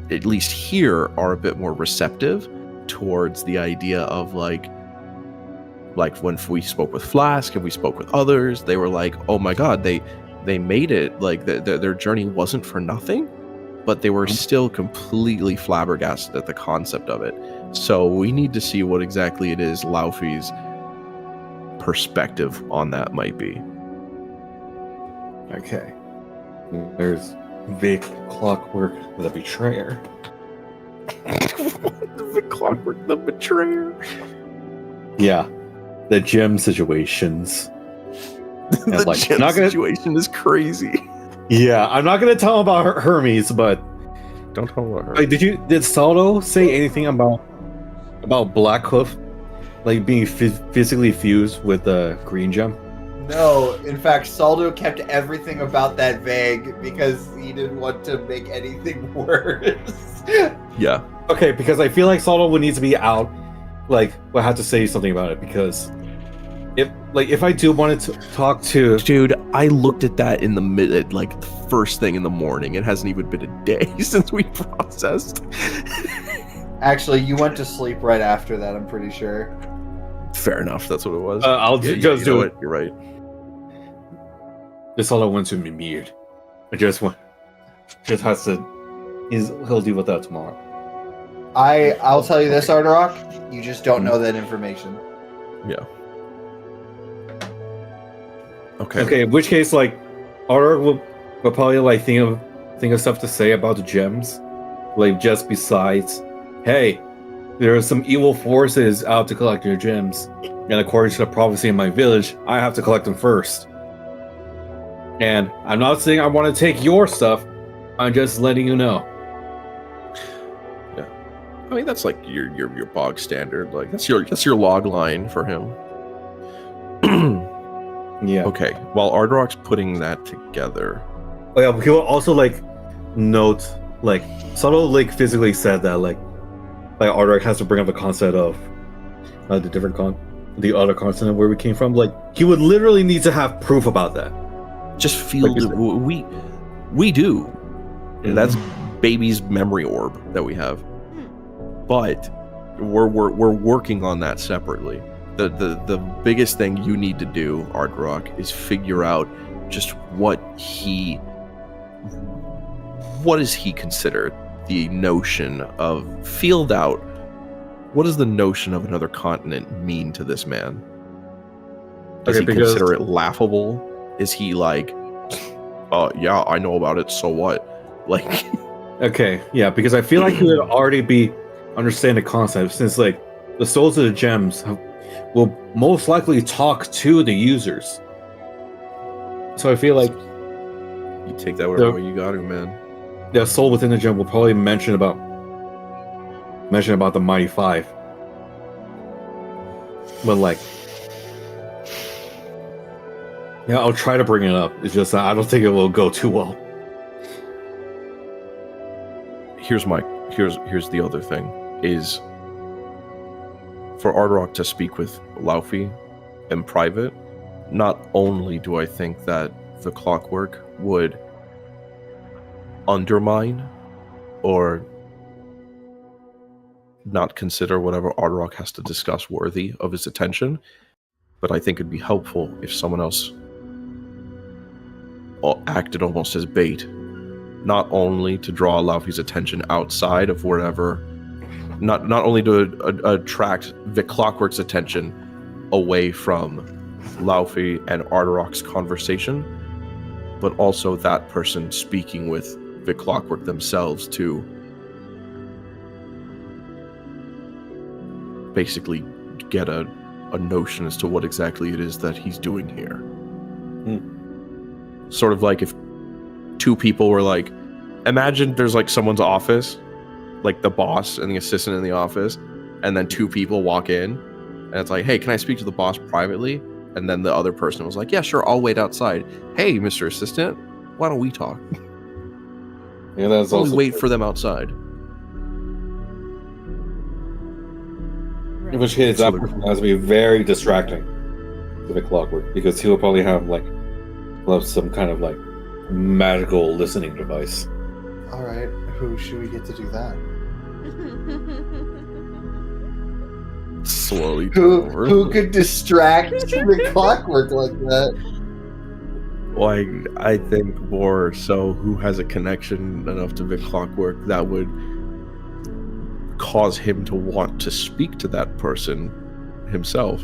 [SPEAKER 4] at least here, are a bit more receptive towards the idea of like when we spoke with Flask and we spoke with others, they were like, oh my god, they made it, like their journey wasn't for nothing, but they were still completely flabbergasted at the concept of it. So we need to see what exactly it is Laufey's perspective on that might be.
[SPEAKER 2] Okay. There's Vic Clockwork, the Betrayer.
[SPEAKER 4] The Clockwork, the Betrayer.
[SPEAKER 2] Yeah. The gem situations.
[SPEAKER 4] The
[SPEAKER 2] like,
[SPEAKER 4] gem
[SPEAKER 2] not gonna-
[SPEAKER 4] situation is crazy.
[SPEAKER 2] Yeah, I'm not gonna tell about Hermes, but
[SPEAKER 4] Don't tell about her.
[SPEAKER 2] like, did Saldo say anything about Blackhoof, like being physically fused with the green gem?
[SPEAKER 3] No, in fact, Saldo kept everything about that vague because he didn't want to make anything worse.
[SPEAKER 4] Yeah.
[SPEAKER 2] Okay, because I feel like Saldo would need to be out. Like, we'll have to say something about it because if I do want to talk to,
[SPEAKER 4] Dude, I looked at that in the mid, like the first thing in the morning. It hasn't even been a day since we processed.
[SPEAKER 3] Actually, you went to sleep right after that, I'm pretty sure.
[SPEAKER 4] Fair enough. That's what it was.
[SPEAKER 2] I'll
[SPEAKER 4] Yeah,
[SPEAKER 2] just
[SPEAKER 4] you know
[SPEAKER 2] do it.
[SPEAKER 4] You're right.
[SPEAKER 2] This Saldo wants to be mute. I just has to. He'll deal with that tomorrow.
[SPEAKER 3] I'll tell you this, Ardarok, you just don't know that information.
[SPEAKER 4] Yeah. Okay.
[SPEAKER 2] Okay, in which case, like, Arthur will probably like think of stuff to say about the gems, like just besides, hey, there are some evil forces out to collect your gems, and according to the prophecy in my village, I have to collect them first. And I'm not saying I want to take your stuff. I'm just letting you know.
[SPEAKER 4] I mean, that's like your bog standard. Like that's your log line for him.
[SPEAKER 2] Yeah.
[SPEAKER 4] Okay. While Ardarok's putting that together,
[SPEAKER 2] Oh yeah, but he will also like note like Subtle like physically said that like Ardarok has to bring up the concept of the other continent where we came from. Like he would literally need to have proof about that.
[SPEAKER 4] just feel
[SPEAKER 2] Like you
[SPEAKER 4] that we do. That's baby's memory orb that we have, but we're working on that separately. The biggest thing you need to do, Ardarok, is figure out just what is he considered the notion of field out. What does the notion of another continent mean to this man? Does
[SPEAKER 2] Okay,
[SPEAKER 4] he
[SPEAKER 2] because-
[SPEAKER 4] consider it laughable? Is he like, yeah, I know about it, so what? Like,
[SPEAKER 2] Okay, yeah, because I feel like he would already be understand the concept since like the souls of the gems will most likely talk to the users. So I feel like
[SPEAKER 4] you take that whatever way you got to, man.
[SPEAKER 2] the soul within the gem will probably mention about the Mighty Five. But like, yeah, I'll try to bring it up. It's just I don't think it will go too well.
[SPEAKER 4] Here's the other thing is for Ardarok to speak with Laufey in private. Not only do I think that the Clockwork would undermine or not consider whatever Ardarok has to discuss worthy of his attention, but I think it'd be helpful if someone else acted almost as bait, not only to draw Laufey's attention outside of wherever, not only to attract the Clockwork's attention away from Laufey and Ardarok's conversation, but also that person speaking with the Clockwork themselves to basically get a notion as to what exactly it is that he's doing here. Sort of like if two people were like, imagine there's like someone's office, like the boss and the assistant in the office, and then two people walk in, and it's like, hey, can I speak to the boss privately? And then the other person was like, yeah, sure, I'll wait outside. Hey, Mr. Assistant, why don't we talk?
[SPEAKER 2] Yeah, that's
[SPEAKER 4] Only wait for them outside.
[SPEAKER 2] In which case, that person has to be very distracting to the Clockwork because he'll probably have some kind of like magical listening device.
[SPEAKER 3] All right, who should we get to do that?
[SPEAKER 4] Slowly.
[SPEAKER 3] Who could distract the Clockwork like that?
[SPEAKER 4] Like, I think more so who has a connection enough to the Clockwork that would cause him to want to speak to that person himself.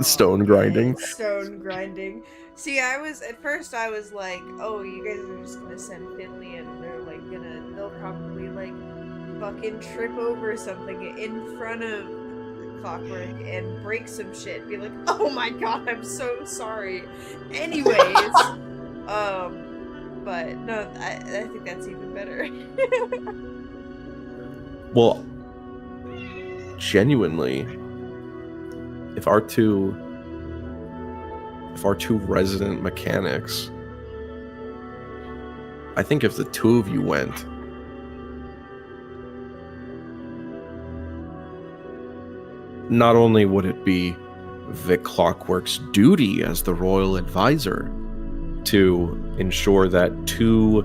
[SPEAKER 4] Stone grinding.
[SPEAKER 1] Stone grinding. See, at first I was like, oh, you guys are just gonna send Finley and they'll probably like fucking trip over something in front of Clockwork and break some shit. Be like, oh my god, I'm so sorry. Anyways, but no, I think that's even better.
[SPEAKER 4] Well, genuinely, if our two resident mechanics, I think if the two of you went, not only would it be Vic Clockwork's duty as the royal advisor to ensure that two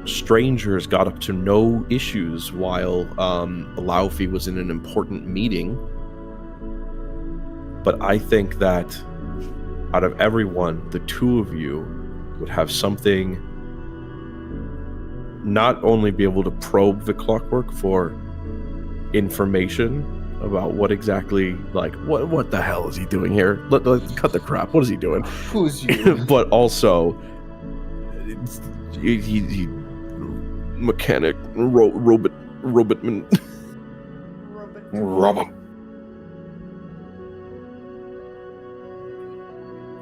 [SPEAKER 4] strangers got up to no issues while Laufey was in an important meeting, but I think that out of everyone, the two of you would have something, not only be able to probe the Clockwork for information about what exactly, like, what the hell is he doing here? Let's cut the crap. What is he doing?
[SPEAKER 3] Who's you?
[SPEAKER 4] But also, he mechanic, robotman.
[SPEAKER 3] Robot.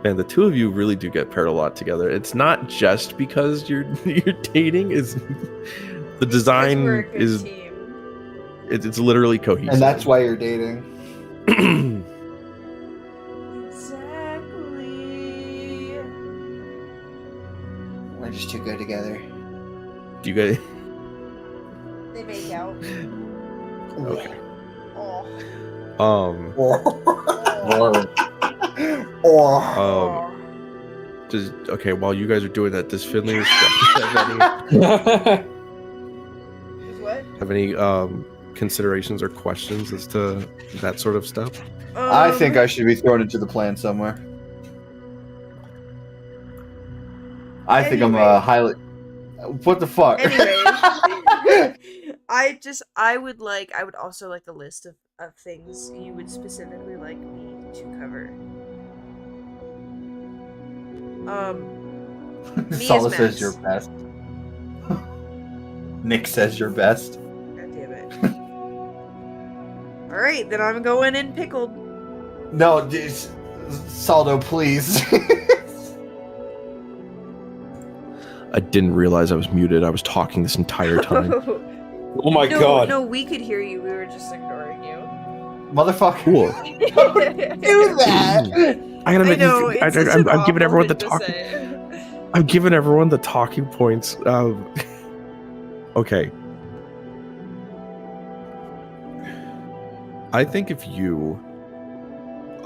[SPEAKER 4] And the two of you really do get paired a lot together. It's not just because you're dating. Is the design
[SPEAKER 1] We're a good
[SPEAKER 4] is
[SPEAKER 1] team.
[SPEAKER 4] it's literally cohesive.
[SPEAKER 3] And that's why you're dating.
[SPEAKER 1] Exactly.
[SPEAKER 3] We're just too good together.
[SPEAKER 4] Do you guys?
[SPEAKER 1] They make out.
[SPEAKER 4] Okay.
[SPEAKER 1] Oh.
[SPEAKER 3] Or
[SPEAKER 4] Does okay? While you guys are doing that, does Finley have any considerations or questions as to that sort of stuff?
[SPEAKER 3] I think I should be thrown into the plan somewhere. I think I'm
[SPEAKER 1] Anyway.
[SPEAKER 3] highly. What the fuck?
[SPEAKER 1] Anyway, I would also like a list of things you would specifically like me to cover. Me
[SPEAKER 3] Sala
[SPEAKER 1] as
[SPEAKER 3] says
[SPEAKER 1] Max.
[SPEAKER 3] you're best. Nick says you're best.
[SPEAKER 1] God damn it. Alright, then I'm going in pickled.
[SPEAKER 3] No, Saldo, please.
[SPEAKER 4] I didn't realize I was muted. I was talking this entire time.
[SPEAKER 2] Oh my
[SPEAKER 1] no,
[SPEAKER 2] god.
[SPEAKER 1] No, we could hear you. We were just ignoring you.
[SPEAKER 3] Motherfucker.
[SPEAKER 4] Cool.
[SPEAKER 3] Do that.
[SPEAKER 4] I gotta
[SPEAKER 1] I
[SPEAKER 4] make
[SPEAKER 1] know,
[SPEAKER 4] these,
[SPEAKER 1] it's such an
[SPEAKER 4] I'm giving
[SPEAKER 1] awful
[SPEAKER 4] everyone the
[SPEAKER 1] thing to
[SPEAKER 4] talking.
[SPEAKER 1] say.
[SPEAKER 4] I'm giving everyone the talking points. Okay. I think you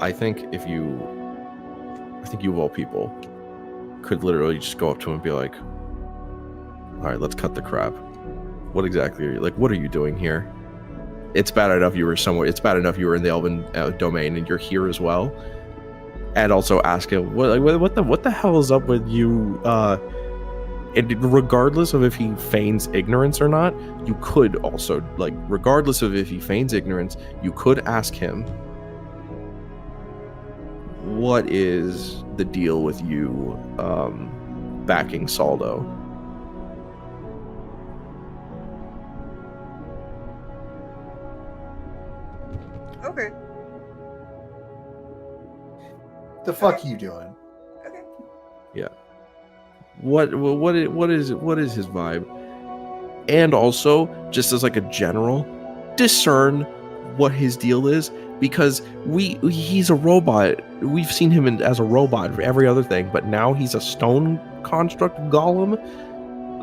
[SPEAKER 4] of all people could literally just go up to him and be like, all right, let's cut the crap. What exactly are you, like, what are you doing here? It's bad enough you were somewhere. It's bad enough you were in the Elven domain and you're here as well. And also ask him, what the hell is up with you? And regardless of if he feigns ignorance or not, you could also, like, regardless of if he feigns ignorance, you could ask him, what is the deal with you backing Saldo?
[SPEAKER 1] Okay.
[SPEAKER 3] The fuck you doing?
[SPEAKER 1] Okay.
[SPEAKER 4] What is his vibe? And also, just as like a general, discern what his deal is, because he's a robot. We've seen him as a robot for every other thing, but now he's a stone construct golem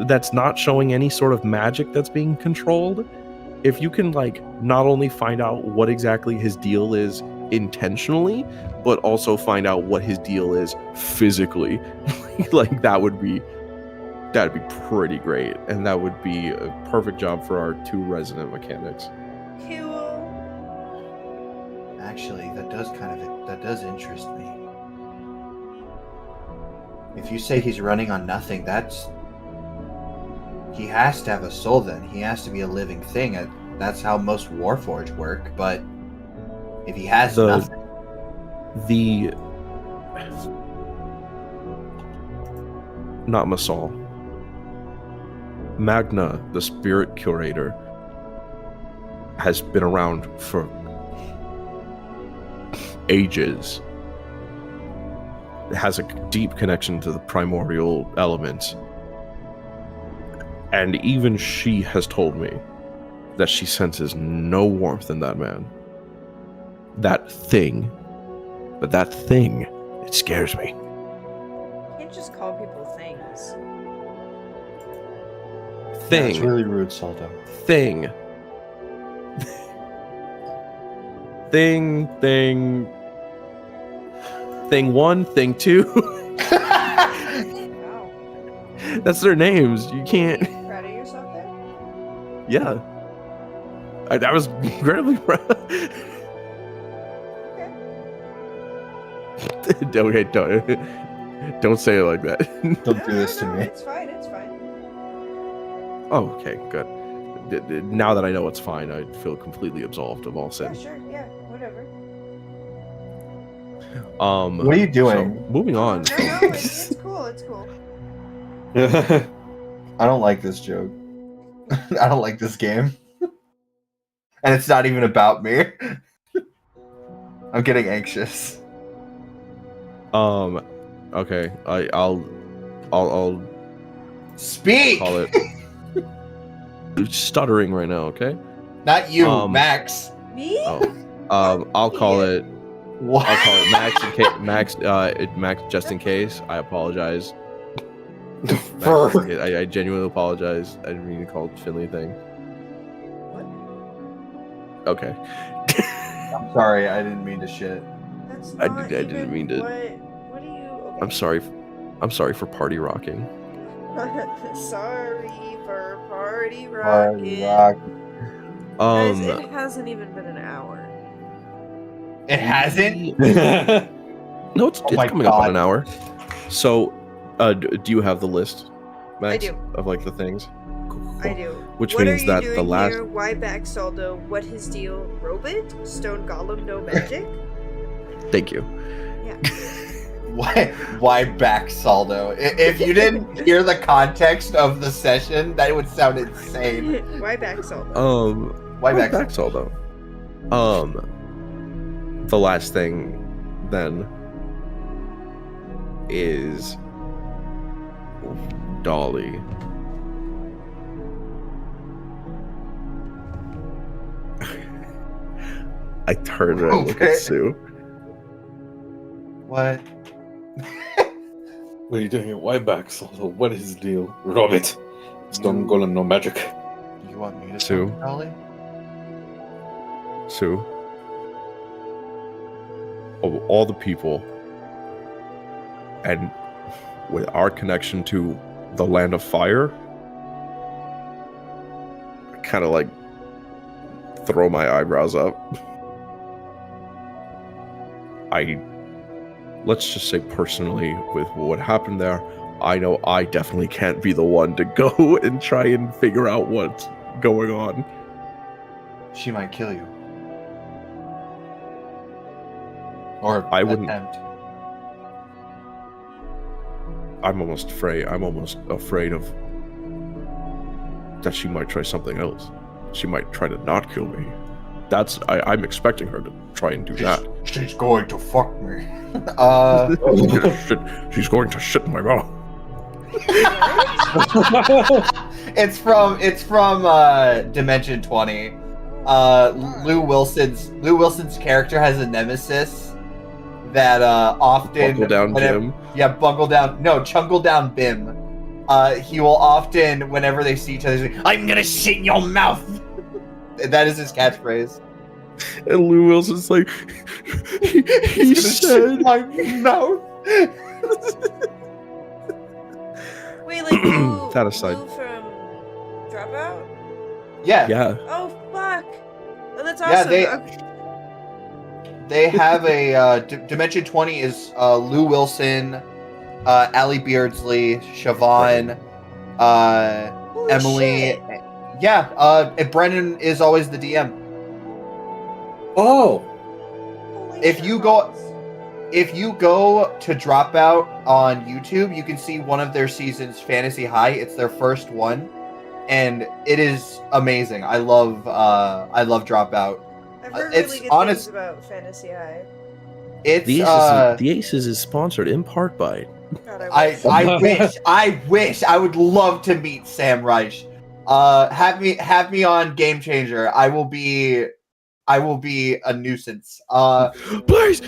[SPEAKER 4] that's not showing any sort of magic that's being controlled. If you can, like, not only find out what exactly his deal is intentionally, but also find out what his deal is physically, like, that'd be pretty great, and that would be a perfect job for our two resident mechanics.
[SPEAKER 1] Cool.
[SPEAKER 3] Actually, that does interest me. If you say he's running on nothing, he has to have a soul then. He has to be a living thing. That's how most Warforged work, but if he has nothing,
[SPEAKER 4] The not Masal. Magna, the spirit curator, has been around for ages. It has a deep connection to the primordial elements. And even she has told me that she senses no warmth in that man. That thing. But that thing, it scares me.
[SPEAKER 1] You can't just call people things.
[SPEAKER 4] Thing.
[SPEAKER 3] That's really rude, Saldo.
[SPEAKER 4] Thing. Thing 1, thing 2.
[SPEAKER 1] Wow.
[SPEAKER 4] That's their names. You
[SPEAKER 1] Are
[SPEAKER 4] can't.
[SPEAKER 1] you proud of yourself there?
[SPEAKER 4] Yeah. I was incredibly proud. Okay, don't say it like that.
[SPEAKER 3] Don't do this to me.
[SPEAKER 1] It's fine. It's fine.
[SPEAKER 4] Oh, okay, good. Now that I know it's fine, I feel completely absolved of all
[SPEAKER 1] Yeah,
[SPEAKER 4] sin.
[SPEAKER 1] sure. Yeah, whatever.
[SPEAKER 3] What are you doing?
[SPEAKER 4] So, moving on.
[SPEAKER 1] No, it's cool. It's cool.
[SPEAKER 3] I don't like this joke. I don't like this game. And it's not even about me. I'm getting anxious.
[SPEAKER 4] Okay, I'll
[SPEAKER 3] Speak!
[SPEAKER 4] call it stuttering right now. Okay.
[SPEAKER 3] Not you,
[SPEAKER 4] Max.
[SPEAKER 3] Max.
[SPEAKER 1] Me?
[SPEAKER 4] I'll call it.
[SPEAKER 3] What?
[SPEAKER 4] I'll call it Max. Max. Just in case. I apologize. Max, I genuinely apologize. I didn't mean to call it Finley thing.
[SPEAKER 1] What?
[SPEAKER 4] Okay.
[SPEAKER 3] I'm sorry, I didn't mean to shit.
[SPEAKER 1] That's
[SPEAKER 4] I
[SPEAKER 1] not
[SPEAKER 4] didn't
[SPEAKER 1] even
[SPEAKER 4] mean to-
[SPEAKER 1] What are you? Okay.
[SPEAKER 4] I'm sorry. I'm sorry for party rocking.
[SPEAKER 1] Sorry for party
[SPEAKER 3] Party
[SPEAKER 1] rocking.
[SPEAKER 3] rock.
[SPEAKER 1] Guys, it hasn't even been an hour.
[SPEAKER 3] It hasn't?
[SPEAKER 4] No, it's
[SPEAKER 3] Oh my
[SPEAKER 4] coming up on
[SPEAKER 3] God.
[SPEAKER 4] an hour. So, do you have the list, Max?
[SPEAKER 1] I do.
[SPEAKER 4] Of like the things.
[SPEAKER 1] I do.
[SPEAKER 4] Which
[SPEAKER 1] what
[SPEAKER 4] means
[SPEAKER 1] are you
[SPEAKER 4] that
[SPEAKER 1] doing
[SPEAKER 4] the last.
[SPEAKER 1] here? Why back Saldo? What his deal? Robot? Stone Golem? No magic?
[SPEAKER 4] Thank you.
[SPEAKER 1] Yeah.
[SPEAKER 3] Why back Saldo? If you didn't hear the context of the session, that would sound insane.
[SPEAKER 1] Why back Saldo?
[SPEAKER 3] Why back?
[SPEAKER 4] Baxall though? The last thing then is Dolly. I turned and I look
[SPEAKER 3] Okay.
[SPEAKER 4] at Sue.
[SPEAKER 3] What?
[SPEAKER 2] What are you doing here? Why back, Solo? What is the deal? Robert. Stone Golem, no magic.
[SPEAKER 3] You want me to
[SPEAKER 4] Sue.
[SPEAKER 3] talk, Dolly?
[SPEAKER 4] Sue. Of all the people, and with our connection to the land of fire, I kind of like throw my eyebrows up. Let's just say personally, with what happened there, I know I definitely can't be the one to go and try and figure out what's going on.
[SPEAKER 3] She might kill you. Or
[SPEAKER 4] I wouldn't-
[SPEAKER 3] attempt.
[SPEAKER 4] I'm almost afraid of that she might try something else. She might try to not kill me. I'm expecting her to try and do that.
[SPEAKER 3] She's going to fuck me.
[SPEAKER 4] She's going to shit in my mouth.
[SPEAKER 3] It's from Dimension 20. Lou Wilson's character has a nemesis that often
[SPEAKER 4] Buckle down,
[SPEAKER 3] whenever-
[SPEAKER 4] Jim.
[SPEAKER 3] Yeah, Chungle Down Bim. He will often, whenever they see each other, say, "I'm gonna shit in your mouth." That is his catchphrase.
[SPEAKER 4] And Lou Wilson's like, he
[SPEAKER 3] He's gonna shit in
[SPEAKER 4] said,
[SPEAKER 3] my mouth.
[SPEAKER 1] Wait, like Lou,
[SPEAKER 4] That aside.
[SPEAKER 1] Lou from Dropout?
[SPEAKER 3] Yeah,
[SPEAKER 4] yeah,
[SPEAKER 1] Oh fuck! Oh, that's
[SPEAKER 3] Yeah,
[SPEAKER 1] awesome.
[SPEAKER 3] they-
[SPEAKER 1] Okay.
[SPEAKER 3] they have a Dimension 20 is Lou Wilson, Allie Beardsley, Siobhan,
[SPEAKER 1] Holy
[SPEAKER 3] Emily.
[SPEAKER 1] shit.
[SPEAKER 3] Yeah, and Brennan is always the DM.
[SPEAKER 2] Oh!
[SPEAKER 1] Holy
[SPEAKER 3] If you go-
[SPEAKER 1] shit.
[SPEAKER 3] if you go to Dropout on YouTube, you can see one of their seasons, Fantasy High. It's their first one, and it is amazing. I love Dropout.
[SPEAKER 1] I've heard
[SPEAKER 3] It's
[SPEAKER 1] really good
[SPEAKER 3] honest-
[SPEAKER 1] things about Fantasy Eye.
[SPEAKER 3] It's
[SPEAKER 4] The Aces is sponsored in part by.
[SPEAKER 1] God, I
[SPEAKER 3] I wish I would love to meet Sam Reich. Have me on Game Changer. I will be a nuisance.
[SPEAKER 4] Please.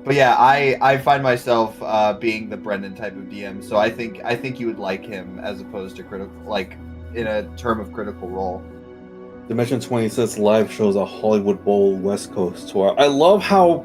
[SPEAKER 3] But yeah, I find myself being the Brendan type of DM, so I think you would like him as opposed to critical, like in a term of critical role.
[SPEAKER 2] Dimension 26 live shows a Hollywood Bowl West Coast tour. I love how,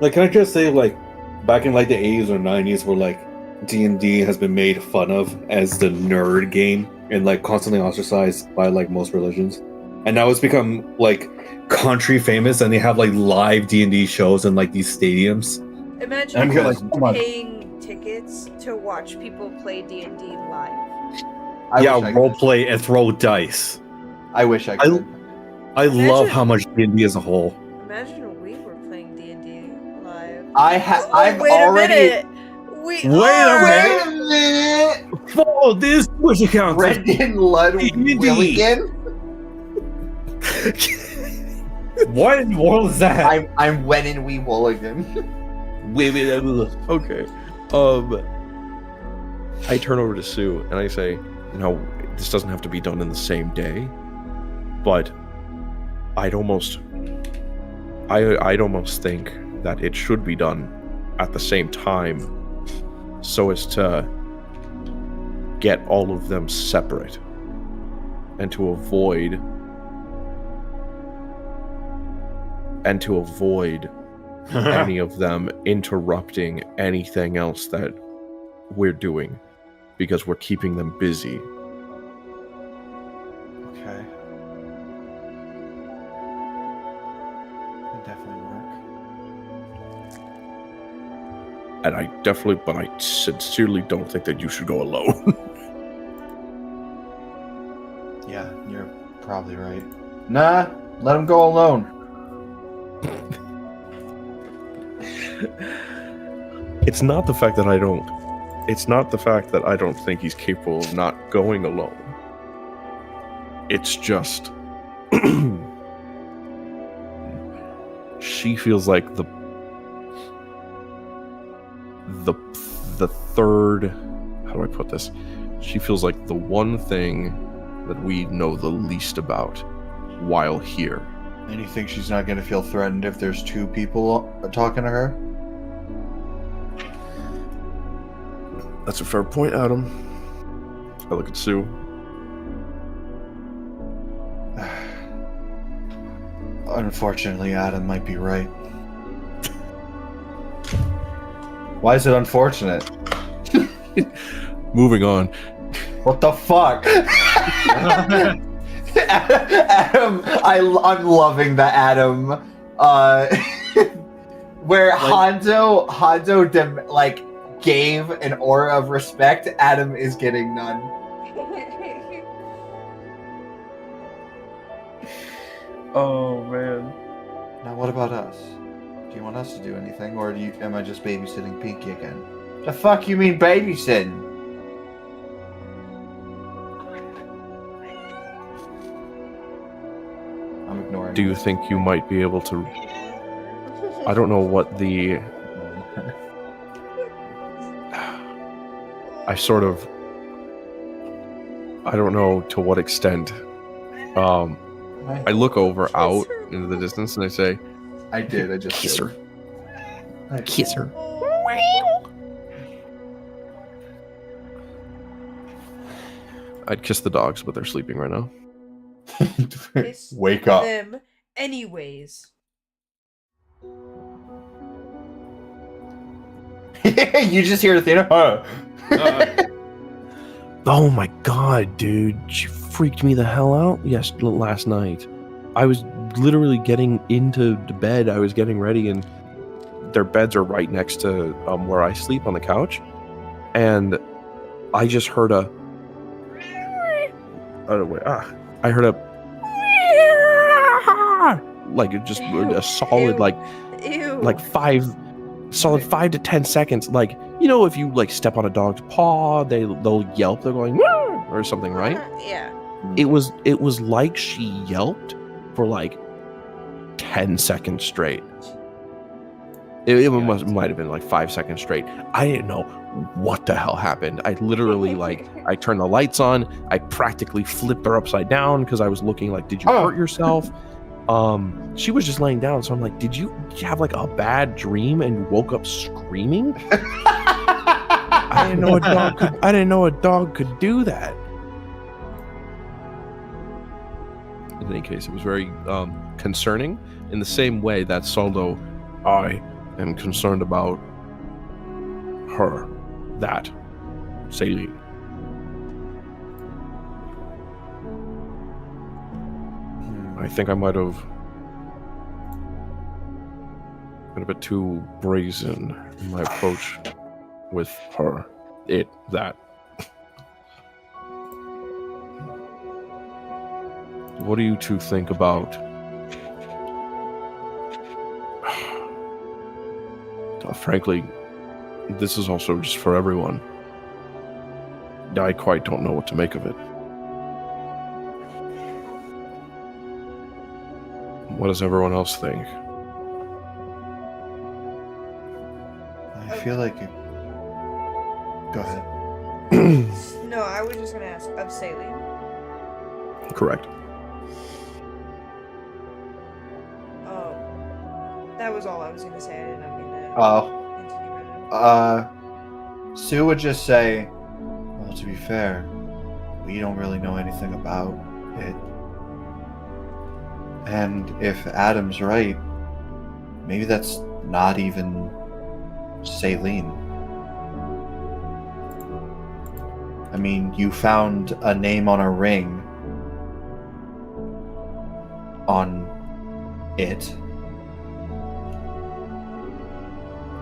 [SPEAKER 2] like, can I just say, like, back in like the 80s or 90s, where like D&D has been made fun of as the nerd game and like constantly ostracized by like most religions, and now it's become like country famous, and they have like live D&D shows in like these stadiums.
[SPEAKER 1] Imagine
[SPEAKER 2] I'm here like, come on.
[SPEAKER 1] paying tickets to watch people play D&D live.
[SPEAKER 2] Yeah,
[SPEAKER 3] wish I
[SPEAKER 2] role
[SPEAKER 3] could.
[SPEAKER 2] play and throw dice.
[SPEAKER 3] I wish I could.
[SPEAKER 2] I love
[SPEAKER 1] Imagine-
[SPEAKER 2] how much D&D as a whole.
[SPEAKER 1] Imagine we were playing D&D live.
[SPEAKER 3] I've
[SPEAKER 1] wait
[SPEAKER 3] already.
[SPEAKER 1] a minute.
[SPEAKER 2] Wait a minute. Follow this Twitch account.
[SPEAKER 3] Brendan Ludwig.
[SPEAKER 2] What in the world is that?
[SPEAKER 3] I'm Wenin Wee Wooligan.
[SPEAKER 4] Okay. I turn over to Sue and I say, "No, this doesn't have to be done in the same day, but I'd almost think that it should be done at the same time, so as to get all of them separate and to avoid any of them interrupting anything else that we're doing, because we're keeping them busy."
[SPEAKER 3] Okay. Could definitely work.
[SPEAKER 4] And I sincerely don't think that you should go alone.
[SPEAKER 3] Yeah, you're probably right. Nah, let him go alone.
[SPEAKER 4] It's not the fact that I don't think he's capable of not going alone. It's just she feels like the third, how do I put this? She feels like the one thing that we know the least about while here.
[SPEAKER 3] And you think she's not going to feel threatened if there's two people talking to her?
[SPEAKER 4] That's a fair point, Adam. I look at Sue.
[SPEAKER 3] Unfortunately, Adam might be right. Why is it unfortunate?
[SPEAKER 4] Moving on.
[SPEAKER 3] What the fuck? Adam, I'm loving the Adam, where Hanzo gave an aura of respect. Adam is getting none.
[SPEAKER 4] Oh man.
[SPEAKER 3] Now, what about us? Do you want us to do anything, or am I just babysitting Pinky again? The fuck you mean babysitting? I'm ignoring.
[SPEAKER 4] Do you think you might be able to? I don't know what the. I don't know to what extent. I look over out into the distance and I say,
[SPEAKER 3] I did. I just
[SPEAKER 4] "Kiss
[SPEAKER 3] did.
[SPEAKER 4] her,
[SPEAKER 3] I
[SPEAKER 4] kiss her." I'd kiss the dogs, but they're sleeping right now.
[SPEAKER 1] Kiss
[SPEAKER 3] Wake up.
[SPEAKER 1] them anyways.
[SPEAKER 3] You just hear the thing.
[SPEAKER 4] Oh my god, dude. She freaked me the hell out last night. I was literally getting into the bed. I was getting ready, and their beds are right next to where I sleep on the couch. And I just heard a... Oh, wait. I heard a... Like, just a solid, like...
[SPEAKER 1] Ew.
[SPEAKER 4] Like 5 to 10 seconds. Like, you know, if you like step on a dog's paw, they'll yelp. They're going "Wah!" or something, right?
[SPEAKER 1] Yeah.
[SPEAKER 4] It was like she yelped for like 10 seconds straight. It might have been like 5 seconds straight. I didn't know what the hell happened. I literally I turned the lights on. I practically flipped her upside down because I was looking like, did you hurt yourself? She was just laying down, so I'm like, did you have like a bad dream and woke up screaming? I didn't know a dog could do that. In any case, it was very concerning in the same way that Soldo, I am concerned about her, that Celine. I think I might have been a bit too brazen in my approach with her, that. What do you two think about frankly, this is also just for everyone. I quite don't know what to make of it. What does everyone else think?
[SPEAKER 3] I feel like it... Go ahead.
[SPEAKER 1] No, I was just gonna ask of Celine.
[SPEAKER 4] Correct.
[SPEAKER 1] That was all I was gonna say. I did not mean to continue right
[SPEAKER 3] Sue would just say, well, to be fair, we don't really know anything about it. And if Adam's right, maybe that's not even Celine. I mean, you found a name on a ring on it.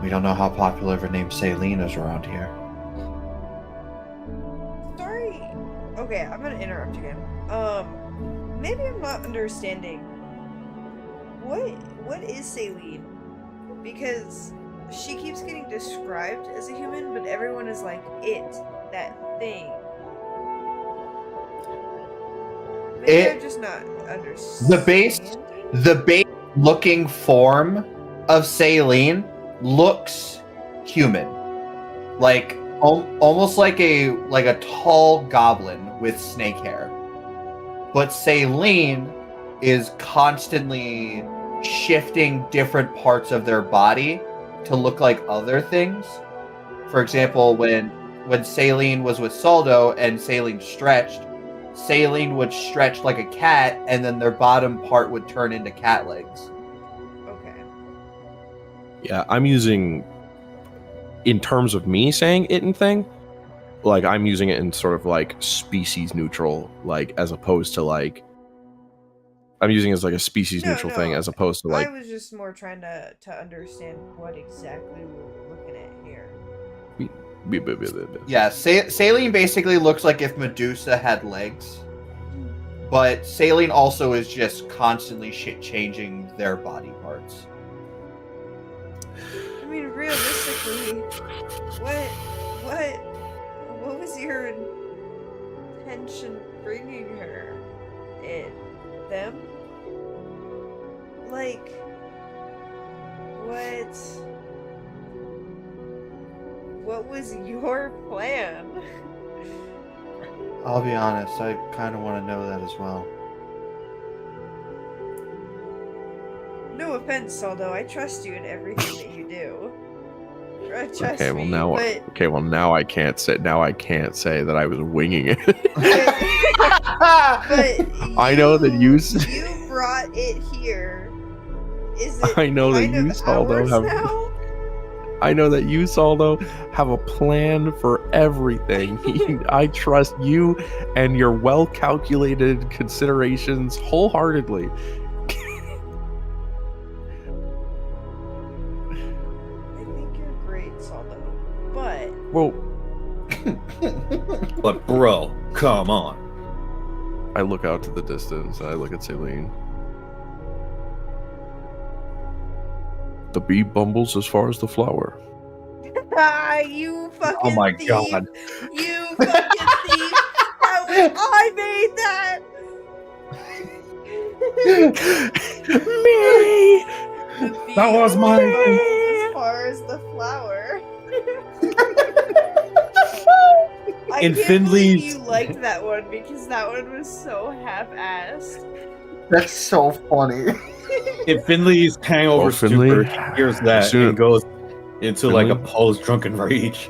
[SPEAKER 3] We don't know how popular of a name Celine is around here.
[SPEAKER 1] Sorry. Okay, I'm gonna interrupt again. Maybe I'm not understanding. What is Celine? Because she keeps getting described as a human, but everyone is like that thing. Maybe I'm just not understanding.
[SPEAKER 3] The base looking form of Celine looks human, like almost like a tall goblin with snake hair. But Celine is constantly shifting different parts of their body to look like other things. For example, when Celine was with Soldo and Celine stretched, Celine would stretch like a cat, and then their bottom part would turn into cat legs.
[SPEAKER 4] Yeah, I'm using, in terms of me saying it and thing, like I'm using it in sort of like species neutral, like as opposed to like, I'm using it as like a species neutral thing as opposed to like.
[SPEAKER 1] I was just more trying to understand what exactly we were looking at here.
[SPEAKER 3] Yeah, Celine basically looks like if Medusa had legs, but Celine also is just constantly changing their body parts.
[SPEAKER 1] I mean, realistically, what was your intention bringing her? Them? Like, what was your plan?
[SPEAKER 3] I'll be honest, I kind of want to know that as well.
[SPEAKER 1] No offense, Soldo. I trust you in everything that you do. Trust
[SPEAKER 4] okay, well
[SPEAKER 1] me,
[SPEAKER 4] now,
[SPEAKER 1] but...
[SPEAKER 4] okay, well now I can't say that I was winging it.
[SPEAKER 1] But
[SPEAKER 4] I know that you
[SPEAKER 1] brought it here. Is it
[SPEAKER 4] I know that you, Soldo, have.
[SPEAKER 1] Now?
[SPEAKER 4] I know that you, Soldo, have a plan for everything. I trust you and your well-calculated considerations wholeheartedly.
[SPEAKER 1] I think you're great, Soldo. But...
[SPEAKER 4] Well...
[SPEAKER 2] But bro, come on.
[SPEAKER 4] I look out to the distance and I look at Celine. The bee bumbles as far as the flower.
[SPEAKER 1] Ah, you fucking
[SPEAKER 2] Oh my
[SPEAKER 1] thief.
[SPEAKER 2] God.
[SPEAKER 1] You fucking thief. I made that.
[SPEAKER 4] Me!
[SPEAKER 1] The bee
[SPEAKER 2] That was my-
[SPEAKER 1] bubbles as far as the flower. I
[SPEAKER 2] In
[SPEAKER 1] can't believe
[SPEAKER 2] Finley's-
[SPEAKER 1] you liked that one because that one was so half-assed.
[SPEAKER 3] That's so funny.
[SPEAKER 2] If Finley's hangover
[SPEAKER 4] Well, Finley,
[SPEAKER 2] stupor hears that
[SPEAKER 4] soon-
[SPEAKER 2] and goes into like a
[SPEAKER 4] Finley?
[SPEAKER 2] Paul's drunken rage.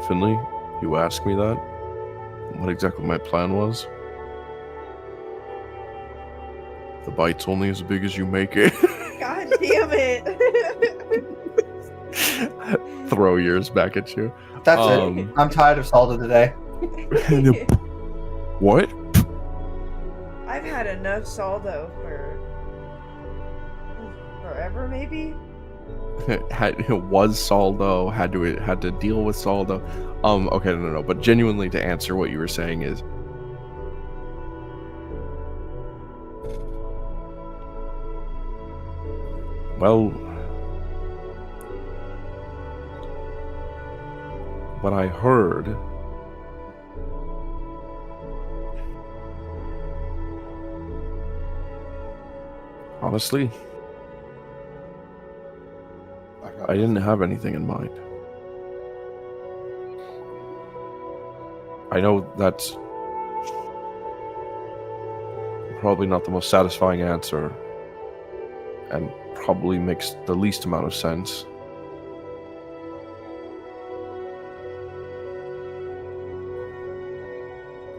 [SPEAKER 4] Finley, you asked me that. What exactly my plan was? The bite's only as big as you make it.
[SPEAKER 1] God damn it.
[SPEAKER 4] Throw yours back at you.
[SPEAKER 3] That's
[SPEAKER 4] Um,
[SPEAKER 3] it. I'm tired of Saldo today.
[SPEAKER 4] What?
[SPEAKER 1] I've had enough Saldo for forever, maybe.
[SPEAKER 4] It was Saldo. Had to deal with Saldo. Okay, no. But genuinely, to answer what you were saying is, well, what I heard. Honestly, I didn't have anything in mind. I know that's probably not the most satisfying answer and probably makes the least amount of sense.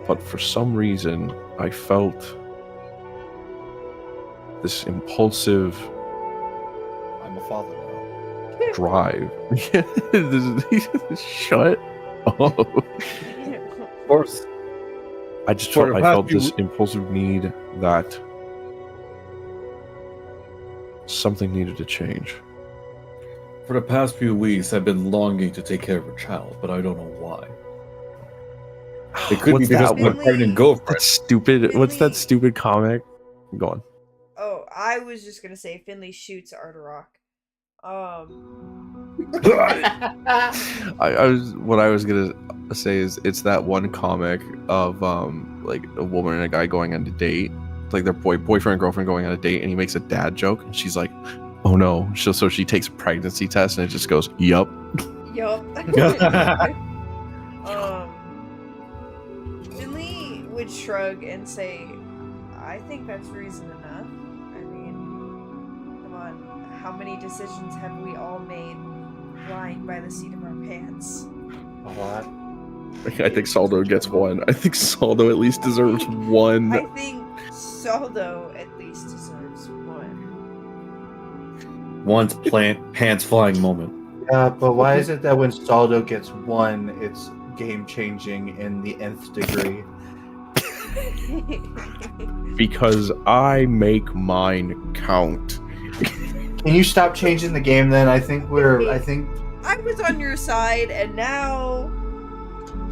[SPEAKER 4] But for some reason, I felt this impulsive
[SPEAKER 3] I'm a father now.
[SPEAKER 4] drive. Shut up.
[SPEAKER 2] Of course.
[SPEAKER 4] I just
[SPEAKER 2] For
[SPEAKER 4] felt,
[SPEAKER 2] the
[SPEAKER 4] I
[SPEAKER 2] past
[SPEAKER 4] felt
[SPEAKER 2] few
[SPEAKER 4] this impulsive need that something needed to change.
[SPEAKER 2] For the past few weeks, I've been longing to take care of a child, but I don't know why. It could
[SPEAKER 4] What's
[SPEAKER 2] be because
[SPEAKER 4] that?
[SPEAKER 2] of my
[SPEAKER 1] Finley-
[SPEAKER 2] pregnant girlfriend.
[SPEAKER 4] That's stupid. What's that
[SPEAKER 1] Finley-
[SPEAKER 4] stupid comic? Go on.
[SPEAKER 1] Oh, I was just gonna say Finley shoots Arterock.
[SPEAKER 4] What I was gonna say is it's that one comic of like a woman and a guy going on a date. It's like their boyfriend and girlfriend going on a date, and he makes a dad joke, and she's like, "Oh no!" So she takes a pregnancy test, and it just goes, "Yup."
[SPEAKER 1] Yup. Finley would shrug and say, I think that's reason enough. I mean, come on. How many decisions have we all made lying by the seat of our pants?
[SPEAKER 3] A lot.
[SPEAKER 4] I think Saldo gets one. I think Saldo at least deserves one.
[SPEAKER 1] I think Saldo at least deserves one.
[SPEAKER 2] One's pants flying moment.
[SPEAKER 3] Yeah, but why is it that when Saldo gets one, it's game changing in the nth degree?
[SPEAKER 4] Because I make mine count.
[SPEAKER 3] Can you stop changing the game then? I think
[SPEAKER 1] I was on your side, and now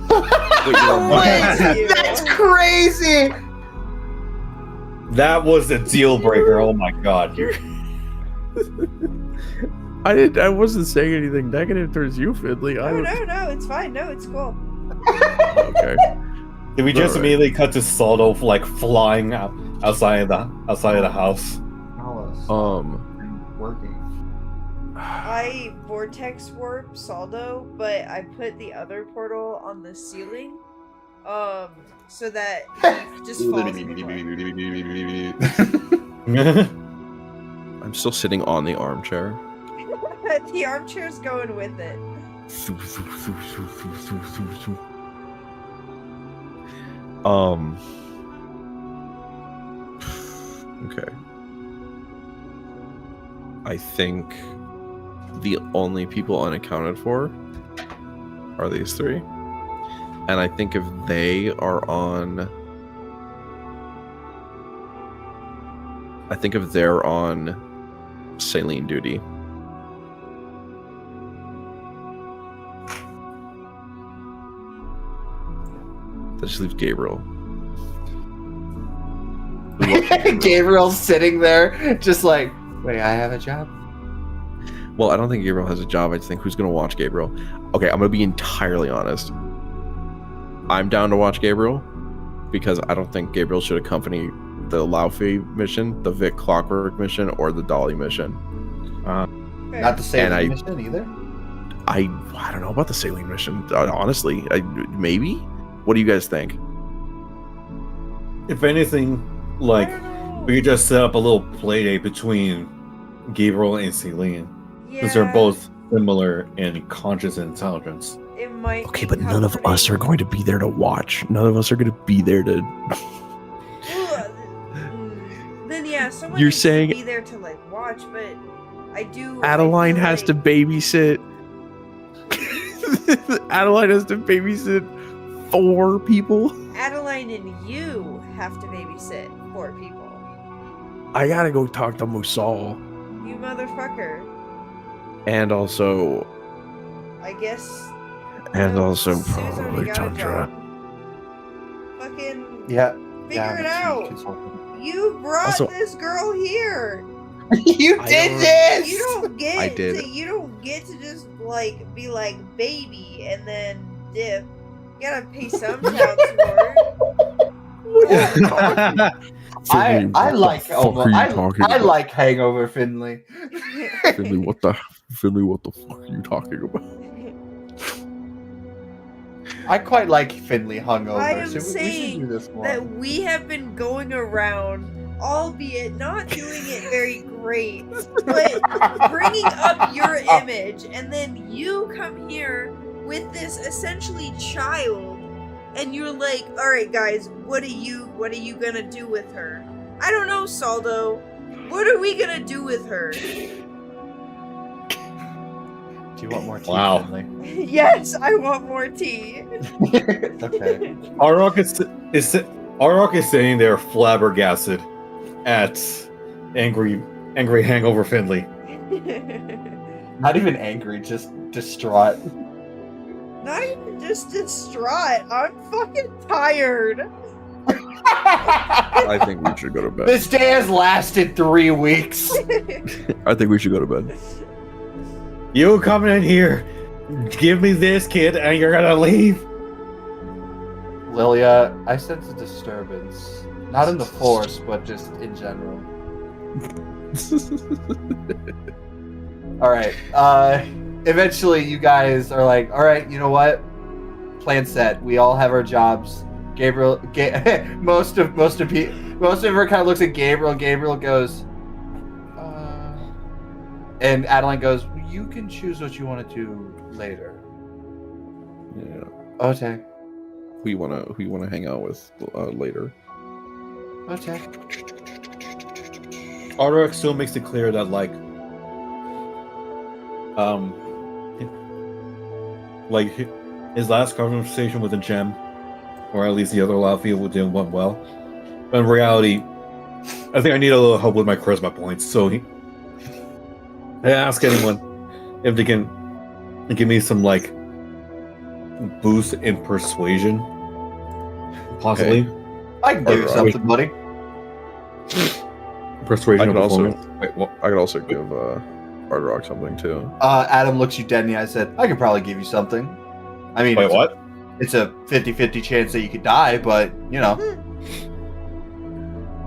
[SPEAKER 3] That's crazy!
[SPEAKER 2] That was a deal breaker. Oh my god.
[SPEAKER 4] I wasn't saying anything negative towards you, Finley.
[SPEAKER 1] no, it's fine. No, it's cool.
[SPEAKER 4] Okay.
[SPEAKER 2] Did we just
[SPEAKER 4] Alright.
[SPEAKER 2] immediately cut to Saldo like flying outside of the house?
[SPEAKER 3] Working.
[SPEAKER 1] I vortex warp Saldo, but I put the other portal on the ceiling, so that he just falls in the floor.
[SPEAKER 4] I'm still sitting on the armchair.
[SPEAKER 1] The armchair's going with it.
[SPEAKER 4] Okay. I think the only people unaccounted for are these three. And I think if they are on... I think if they're on saline duty, that just leaves Gabriel.
[SPEAKER 3] Gabriel's sitting there, just like, wait, I have a job.
[SPEAKER 4] Well, I don't think Gabriel has a job. I just think who's going to watch Gabriel? Okay, I'm going to be entirely honest. I'm down to watch Gabriel because I don't think Gabriel should accompany the Laufey mission, the Vic Clockwork mission, or the Dolly mission.
[SPEAKER 1] Fair.
[SPEAKER 3] Not the same
[SPEAKER 4] And
[SPEAKER 3] mission either.
[SPEAKER 4] I don't know about the saline mission. Honestly, maybe. What do you guys think?
[SPEAKER 2] If anything, like,
[SPEAKER 1] I don't know.
[SPEAKER 2] we could just set up a little play date between Gabriel and Celine, because
[SPEAKER 1] Yeah,
[SPEAKER 2] they're both similar in conscious intelligence.
[SPEAKER 1] it might
[SPEAKER 4] Okay,
[SPEAKER 1] be
[SPEAKER 4] but none of us are
[SPEAKER 1] comforting.
[SPEAKER 4] going to be there to watch. None of us are going to be there to.
[SPEAKER 1] Then yeah, someone
[SPEAKER 4] You're
[SPEAKER 1] needs to
[SPEAKER 4] saying-
[SPEAKER 1] be there to like watch, but I do.
[SPEAKER 4] Adeline
[SPEAKER 1] I feel
[SPEAKER 4] has to
[SPEAKER 1] like-
[SPEAKER 4] babysit. Adeline has to babysit 4 people.
[SPEAKER 1] Adeline and you have to babysit 4 people.
[SPEAKER 4] I gotta go talk to Musal.
[SPEAKER 1] You motherfucker.
[SPEAKER 4] And also,
[SPEAKER 1] I guess.
[SPEAKER 4] and
[SPEAKER 1] you know,
[SPEAKER 4] also
[SPEAKER 1] Sue's already
[SPEAKER 4] probably
[SPEAKER 1] got a
[SPEAKER 4] Tundra.
[SPEAKER 1] job. Fucking
[SPEAKER 3] Yeah.
[SPEAKER 1] figure it out.
[SPEAKER 3] Consultant.
[SPEAKER 1] You brought
[SPEAKER 4] Also-
[SPEAKER 1] this girl here.
[SPEAKER 3] You
[SPEAKER 4] I
[SPEAKER 3] did
[SPEAKER 4] don't-
[SPEAKER 3] this.
[SPEAKER 1] You don't get
[SPEAKER 4] I did.
[SPEAKER 1] to. You don't get to just like be like baby and then dip. You gotta pay some child support.
[SPEAKER 4] Finley,
[SPEAKER 3] I
[SPEAKER 4] what the
[SPEAKER 3] like
[SPEAKER 4] fuck are you talking
[SPEAKER 3] I
[SPEAKER 4] about?
[SPEAKER 3] like Hangover Finley.
[SPEAKER 4] Finley, what the fuck are you talking about?
[SPEAKER 3] I quite like Finley hungover.
[SPEAKER 1] I am
[SPEAKER 3] so we should
[SPEAKER 1] saying
[SPEAKER 3] do this more.
[SPEAKER 1] that we have been going around, albeit not doing it very great, but bringing up your image, and then you come here with this essentially child, and you're like, "All right, guys, what are you gonna do with her?" I don't know, Saldo. What are we gonna do with her?
[SPEAKER 3] Do you want more tea,
[SPEAKER 2] Wow.
[SPEAKER 3] Finley?
[SPEAKER 1] Yes, I want more tea.
[SPEAKER 3] Okay.
[SPEAKER 2] Arok is saying they're flabbergasted at angry hangover Finley.
[SPEAKER 3] Not even angry, just distraught.
[SPEAKER 1] Not even just distraught. I'm fucking tired.
[SPEAKER 4] I think we should go to bed.
[SPEAKER 3] This day has lasted 3 weeks.
[SPEAKER 4] I think we should go to bed.
[SPEAKER 2] You coming in here, give me this kid, and you're gonna leave.
[SPEAKER 3] Lilia, I sense a disturbance. Not in the force, but just in general. Alright. Eventually you guys are like, alright, you know what? Plan set. We all have our jobs. Gabriel most of her kind of looks at Gabriel. Gabriel goes, and Adeline goes, well, you can choose what you want to do later.
[SPEAKER 4] Yeah.
[SPEAKER 3] Okay.
[SPEAKER 4] Who you wanna hang out with later?
[SPEAKER 3] Okay.
[SPEAKER 2] Arok still makes it clear that like his last conversation with the gem, or at least the other Laufey, didn't went well. But in reality, I think I need a little help with my charisma points. So I ask anyone if they can give me some like boost in persuasion, possibly.
[SPEAKER 3] I can give you
[SPEAKER 4] Alright.
[SPEAKER 3] something, buddy.
[SPEAKER 2] Persuasion
[SPEAKER 4] I
[SPEAKER 2] of
[SPEAKER 4] could also-
[SPEAKER 2] performance. Wait, what?
[SPEAKER 4] I could also give Artrock something too.
[SPEAKER 3] Adam looks you dead in the eye and said, I could probably give you something. I mean,
[SPEAKER 2] Wait, what?
[SPEAKER 3] it's a 50-50 chance that you could die, but, you know.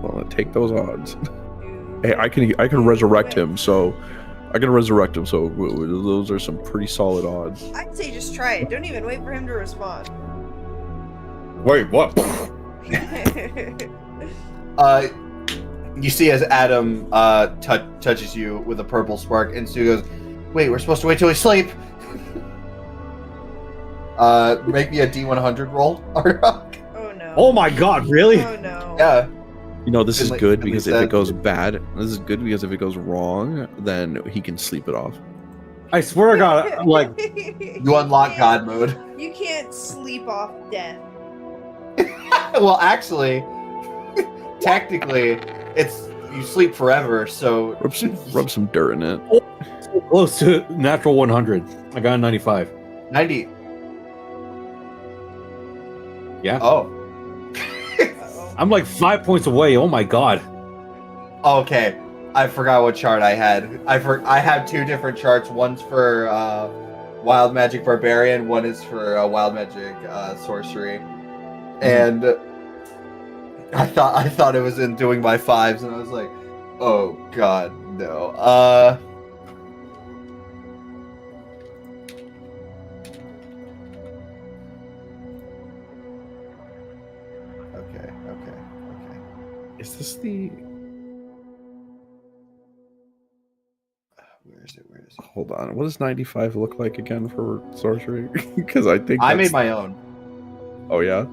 [SPEAKER 4] Well, take those odds. Hey, I can resurrect him. So those are some pretty solid odds.
[SPEAKER 1] I'd say just try it. Don't even wait for him to respond.
[SPEAKER 2] Wait, what?
[SPEAKER 3] You see as Adam touches you with a purple spark, and Sue goes, wait, we're supposed to wait till we sleep. Make me a D100 roll, Artok.
[SPEAKER 1] Oh no.
[SPEAKER 2] Oh my god, really?
[SPEAKER 1] Oh no.
[SPEAKER 3] Yeah.
[SPEAKER 4] You know, this is
[SPEAKER 3] Finley-
[SPEAKER 4] good
[SPEAKER 3] Finley
[SPEAKER 4] because if
[SPEAKER 3] said-
[SPEAKER 4] it goes bad, this is good because if it goes wrong, then he can sleep it off.
[SPEAKER 2] I swear to God, like,
[SPEAKER 3] You unlock God mode.
[SPEAKER 1] You can't sleep off death.
[SPEAKER 3] Well, actually, technically, it's you sleep forever, so
[SPEAKER 4] Rub some dirt in it.
[SPEAKER 2] so close to natural 100. I got a 95.
[SPEAKER 3] 90.
[SPEAKER 2] Yeah.
[SPEAKER 3] Oh.
[SPEAKER 1] Uh-oh.
[SPEAKER 2] I'm like 5 points away. Oh my god.
[SPEAKER 3] Okay. I forgot what chart I had. I have two different charts. One's for Wild Magic Barbarian. One is for Wild Magic Sorcery. And I thought it was in doing my 5s, and I was like, oh god, no. Okay.
[SPEAKER 4] Is this the?
[SPEAKER 3] Where is it?
[SPEAKER 4] Hold on. What does 95 look like again for sorcery? Because I think
[SPEAKER 3] I
[SPEAKER 4] that's-
[SPEAKER 3] made my own.
[SPEAKER 4] Oh yeah.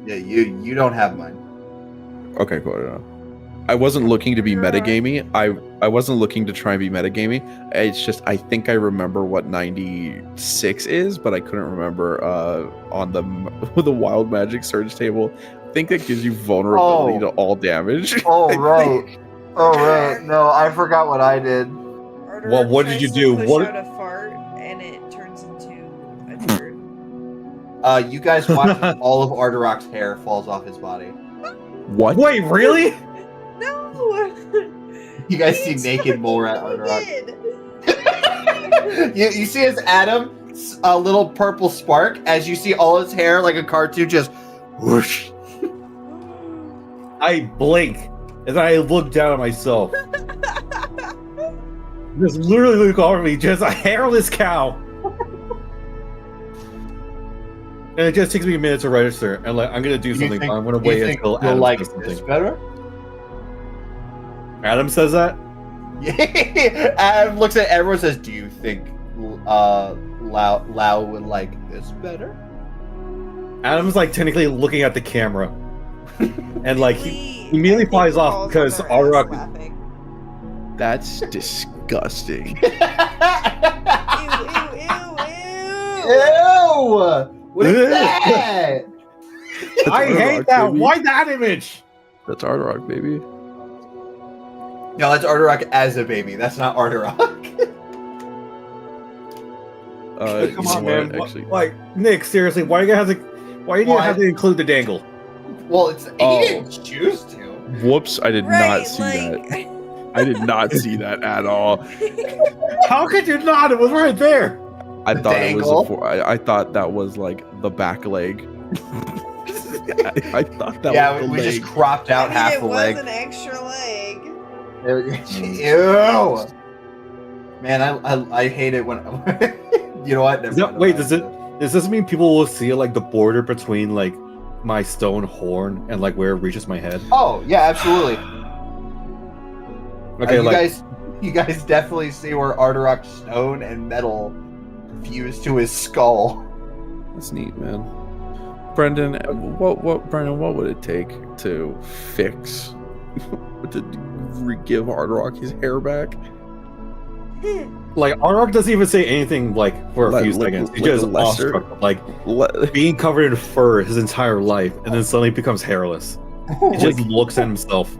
[SPEAKER 3] Yeah, you don't have mine.
[SPEAKER 4] Okay, cool. Yeah. I wasn't looking to be metagamey. I wasn't looking to try and be metagamey. It's just I think I remember what 96 is, but I couldn't remember on the Wild Magic Surge table. I think it gives you vulnerability to all damage.
[SPEAKER 3] Oh right. Oh right. No, I forgot what I did.
[SPEAKER 2] Well, what did you do?
[SPEAKER 1] Push
[SPEAKER 2] What-
[SPEAKER 1] out a fart and it turns into a turd.
[SPEAKER 3] You guys watch all of Ardarok's hair falls off his body.
[SPEAKER 4] What?
[SPEAKER 2] Wait, really?
[SPEAKER 1] No.
[SPEAKER 3] You guys see
[SPEAKER 1] He
[SPEAKER 3] naked mole rat
[SPEAKER 1] totally
[SPEAKER 3] Ardarok.
[SPEAKER 1] did.
[SPEAKER 3] You see as Adam, a little purple spark, as you see all his hair like a cartoon just whoosh.
[SPEAKER 2] I blink and then I look down at myself. Just literally look over me, just a hairless cow. And it just takes me a minute to register, and like I'm gonna do something. But I'm gonna wait until Adam
[SPEAKER 3] like
[SPEAKER 2] says
[SPEAKER 3] this
[SPEAKER 2] something.
[SPEAKER 3] better?
[SPEAKER 2] Adam says that.
[SPEAKER 3] Yeah. Adam looks at everyone and says, "Do you think Lau would like this better?"
[SPEAKER 2] Adam's like technically looking at the camera, and like he
[SPEAKER 1] Lee,
[SPEAKER 2] immediately
[SPEAKER 1] I think
[SPEAKER 2] flies off
[SPEAKER 1] falls
[SPEAKER 2] because
[SPEAKER 1] on our ass
[SPEAKER 2] Ardarok-
[SPEAKER 1] laughing.
[SPEAKER 4] That's disgusting.
[SPEAKER 1] Ew, ew, ew, ew.
[SPEAKER 3] Ew! What is that?
[SPEAKER 4] That's
[SPEAKER 2] I hate
[SPEAKER 4] Ardarok,
[SPEAKER 2] that.
[SPEAKER 4] baby.
[SPEAKER 2] Why that image?
[SPEAKER 4] That's Ardarok, baby.
[SPEAKER 3] No, that's Ardarok as a baby. That's not Ardarok.
[SPEAKER 4] You
[SPEAKER 2] Come
[SPEAKER 4] know
[SPEAKER 2] on,
[SPEAKER 4] what,
[SPEAKER 2] man.
[SPEAKER 4] Actually,
[SPEAKER 2] Like Nick, seriously, why you gonna have to? Why you
[SPEAKER 3] Why?
[SPEAKER 2] have to include the dangle?
[SPEAKER 3] Well, he
[SPEAKER 4] Oh.
[SPEAKER 3] didn't choose to.
[SPEAKER 4] whoops! I did
[SPEAKER 1] Right,
[SPEAKER 4] not see
[SPEAKER 1] like,
[SPEAKER 4] that. I did not see that at all.
[SPEAKER 2] How could you not? It was right there.
[SPEAKER 4] I
[SPEAKER 3] The
[SPEAKER 4] thought
[SPEAKER 3] dangle?
[SPEAKER 4] it was I thought that was like the back leg. I thought that
[SPEAKER 3] Yeah,
[SPEAKER 4] was the
[SPEAKER 3] we
[SPEAKER 4] leg.
[SPEAKER 3] just cropped out
[SPEAKER 1] I mean,
[SPEAKER 3] half
[SPEAKER 1] it
[SPEAKER 3] the
[SPEAKER 1] was
[SPEAKER 3] leg.
[SPEAKER 1] an extra leg.
[SPEAKER 3] Ew. Man, I hate it when. You know what? Never mind.
[SPEAKER 2] Wait, does this mean people will see like the border between like my stone horn and like where it reaches my head?
[SPEAKER 3] Oh yeah, absolutely.
[SPEAKER 2] Okay,
[SPEAKER 3] you guys definitely see where Ardarok's stone and metal fused to his skull.
[SPEAKER 4] That's neat, man. Brendan, what would it take to fix to give Ardarok his hair back?
[SPEAKER 2] like Ardarok doesn't even say anything like for a few seconds. He's just
[SPEAKER 4] lesser-
[SPEAKER 2] awestruck, like being covered in fur his entire life, and then suddenly becomes hairless. He just looks at himself.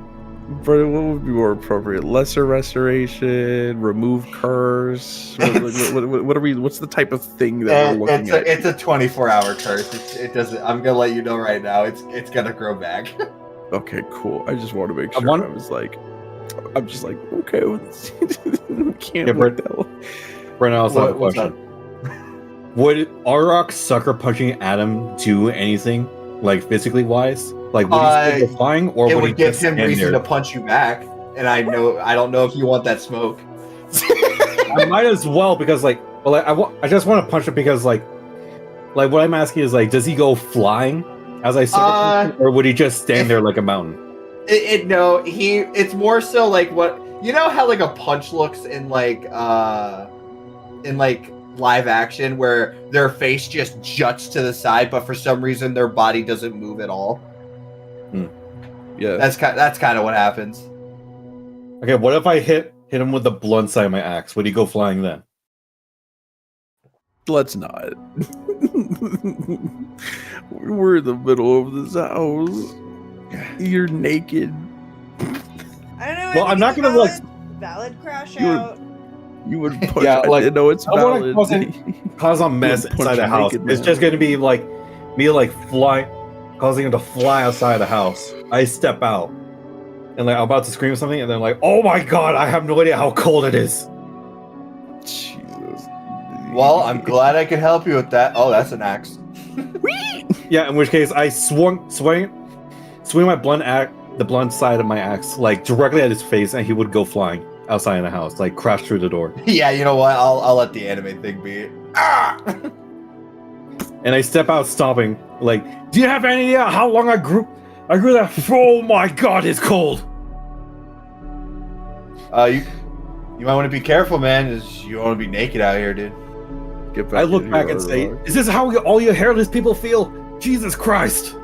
[SPEAKER 4] Brendan, what would be more appropriate? Lesser restoration, remove curse. What are we? What's the type of thing that we're looking at?
[SPEAKER 3] It's a 24-hour curse. It doesn't. I'm gonna let you know right now. It's gonna grow back.
[SPEAKER 4] Okay, cool. I just want to make
[SPEAKER 2] I
[SPEAKER 4] sure.
[SPEAKER 2] want-
[SPEAKER 4] I'm just like, okay, can't
[SPEAKER 2] Yeah,
[SPEAKER 4] work that well.
[SPEAKER 2] Brennan, I also have a
[SPEAKER 3] What's
[SPEAKER 2] question. Would Ardarok sucker punching Adam do anything, like physically wise? Like, would he still go flying, or
[SPEAKER 3] It
[SPEAKER 2] would he
[SPEAKER 3] would give
[SPEAKER 2] just
[SPEAKER 3] him
[SPEAKER 2] stand
[SPEAKER 3] reason
[SPEAKER 2] there?
[SPEAKER 3] to punch you back, and I don't know if you want that smoke.
[SPEAKER 2] I might as well because, like, well, I just want to punch him because, like what I'm asking is, like, does he go flying as I sucker punch him, or would he just stand there like a mountain?
[SPEAKER 3] It's more so like what you know how like a punch looks in like live action where their face just juts to the side, but for some reason their body doesn't move at all.
[SPEAKER 4] Yeah,
[SPEAKER 3] That's kind of what happens.
[SPEAKER 2] Okay, what if I hit him with the blunt side of my axe? Would he go flying then?
[SPEAKER 4] let's not. We're in the middle of this house. You're naked.
[SPEAKER 1] I don't know.
[SPEAKER 2] Well,
[SPEAKER 1] I
[SPEAKER 2] I'm
[SPEAKER 1] think
[SPEAKER 2] not
[SPEAKER 1] it's
[SPEAKER 2] gonna, like-
[SPEAKER 1] valid crash
[SPEAKER 4] You would-
[SPEAKER 1] out.
[SPEAKER 4] You would punch.
[SPEAKER 2] Yeah, like,
[SPEAKER 4] I know it's
[SPEAKER 2] I wanna
[SPEAKER 4] valid.
[SPEAKER 2] Cause a mess
[SPEAKER 4] Punch
[SPEAKER 2] inside
[SPEAKER 4] a
[SPEAKER 2] the house.
[SPEAKER 4] naked
[SPEAKER 2] It's
[SPEAKER 4] man.
[SPEAKER 2] just gonna be like me, like fly, causing him to fly outside the house. I step out, and like I'm about to scream something, and then like, oh my god, I have no idea how cold it is.
[SPEAKER 4] Jesus.
[SPEAKER 3] Well, I'm glad I could help you with that. Oh, that's an axe.
[SPEAKER 2] Yeah, in which case I swing my the blunt side of my axe like directly at his face, and he would go flying outside of the house, like crash through the door.
[SPEAKER 3] Yeah, you know what? I'll let the anime thing be. Ah!
[SPEAKER 2] And I step out stomping, like, do you have any idea how long I grew that? Oh my god, it's cold.
[SPEAKER 3] You might want to be careful, man. You don't want to be naked out here, dude.
[SPEAKER 4] Get back
[SPEAKER 2] I look
[SPEAKER 4] in
[SPEAKER 2] back
[SPEAKER 4] here,
[SPEAKER 2] and say,
[SPEAKER 4] Ardrock.
[SPEAKER 2] is this how all you hairless people feel? Jesus Christ.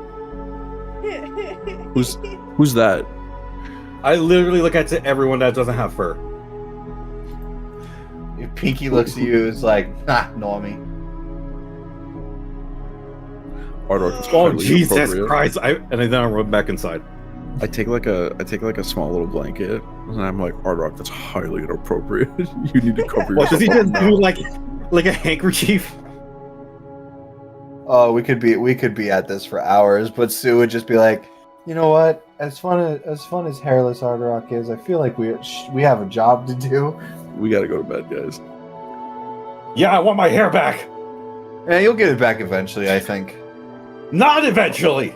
[SPEAKER 4] Who's that?
[SPEAKER 2] I literally look at everyone that doesn't have fur.
[SPEAKER 3] If Pinky looks at you, it's like, normie.
[SPEAKER 4] Ardrock is
[SPEAKER 2] Oh
[SPEAKER 4] highly
[SPEAKER 2] Jesus
[SPEAKER 4] appropriate.
[SPEAKER 2] Christ! And then I run back inside.
[SPEAKER 4] I take like a small little blanket, and I'm like, Ardrock, that's highly inappropriate. You need to cover
[SPEAKER 2] What does he
[SPEAKER 4] yourself
[SPEAKER 2] just
[SPEAKER 4] up
[SPEAKER 2] do?
[SPEAKER 4] now.
[SPEAKER 2] Like a handkerchief?
[SPEAKER 3] Oh, we could be at this for hours, but Sue would just be like, you know what? As fun as hairless Ardrock is, I feel like we have a job to do.
[SPEAKER 4] We gotta go to bed, guys.
[SPEAKER 2] Yeah, I want my hair back.
[SPEAKER 3] Yeah, you'll get it back eventually, I think.
[SPEAKER 2] Not eventually.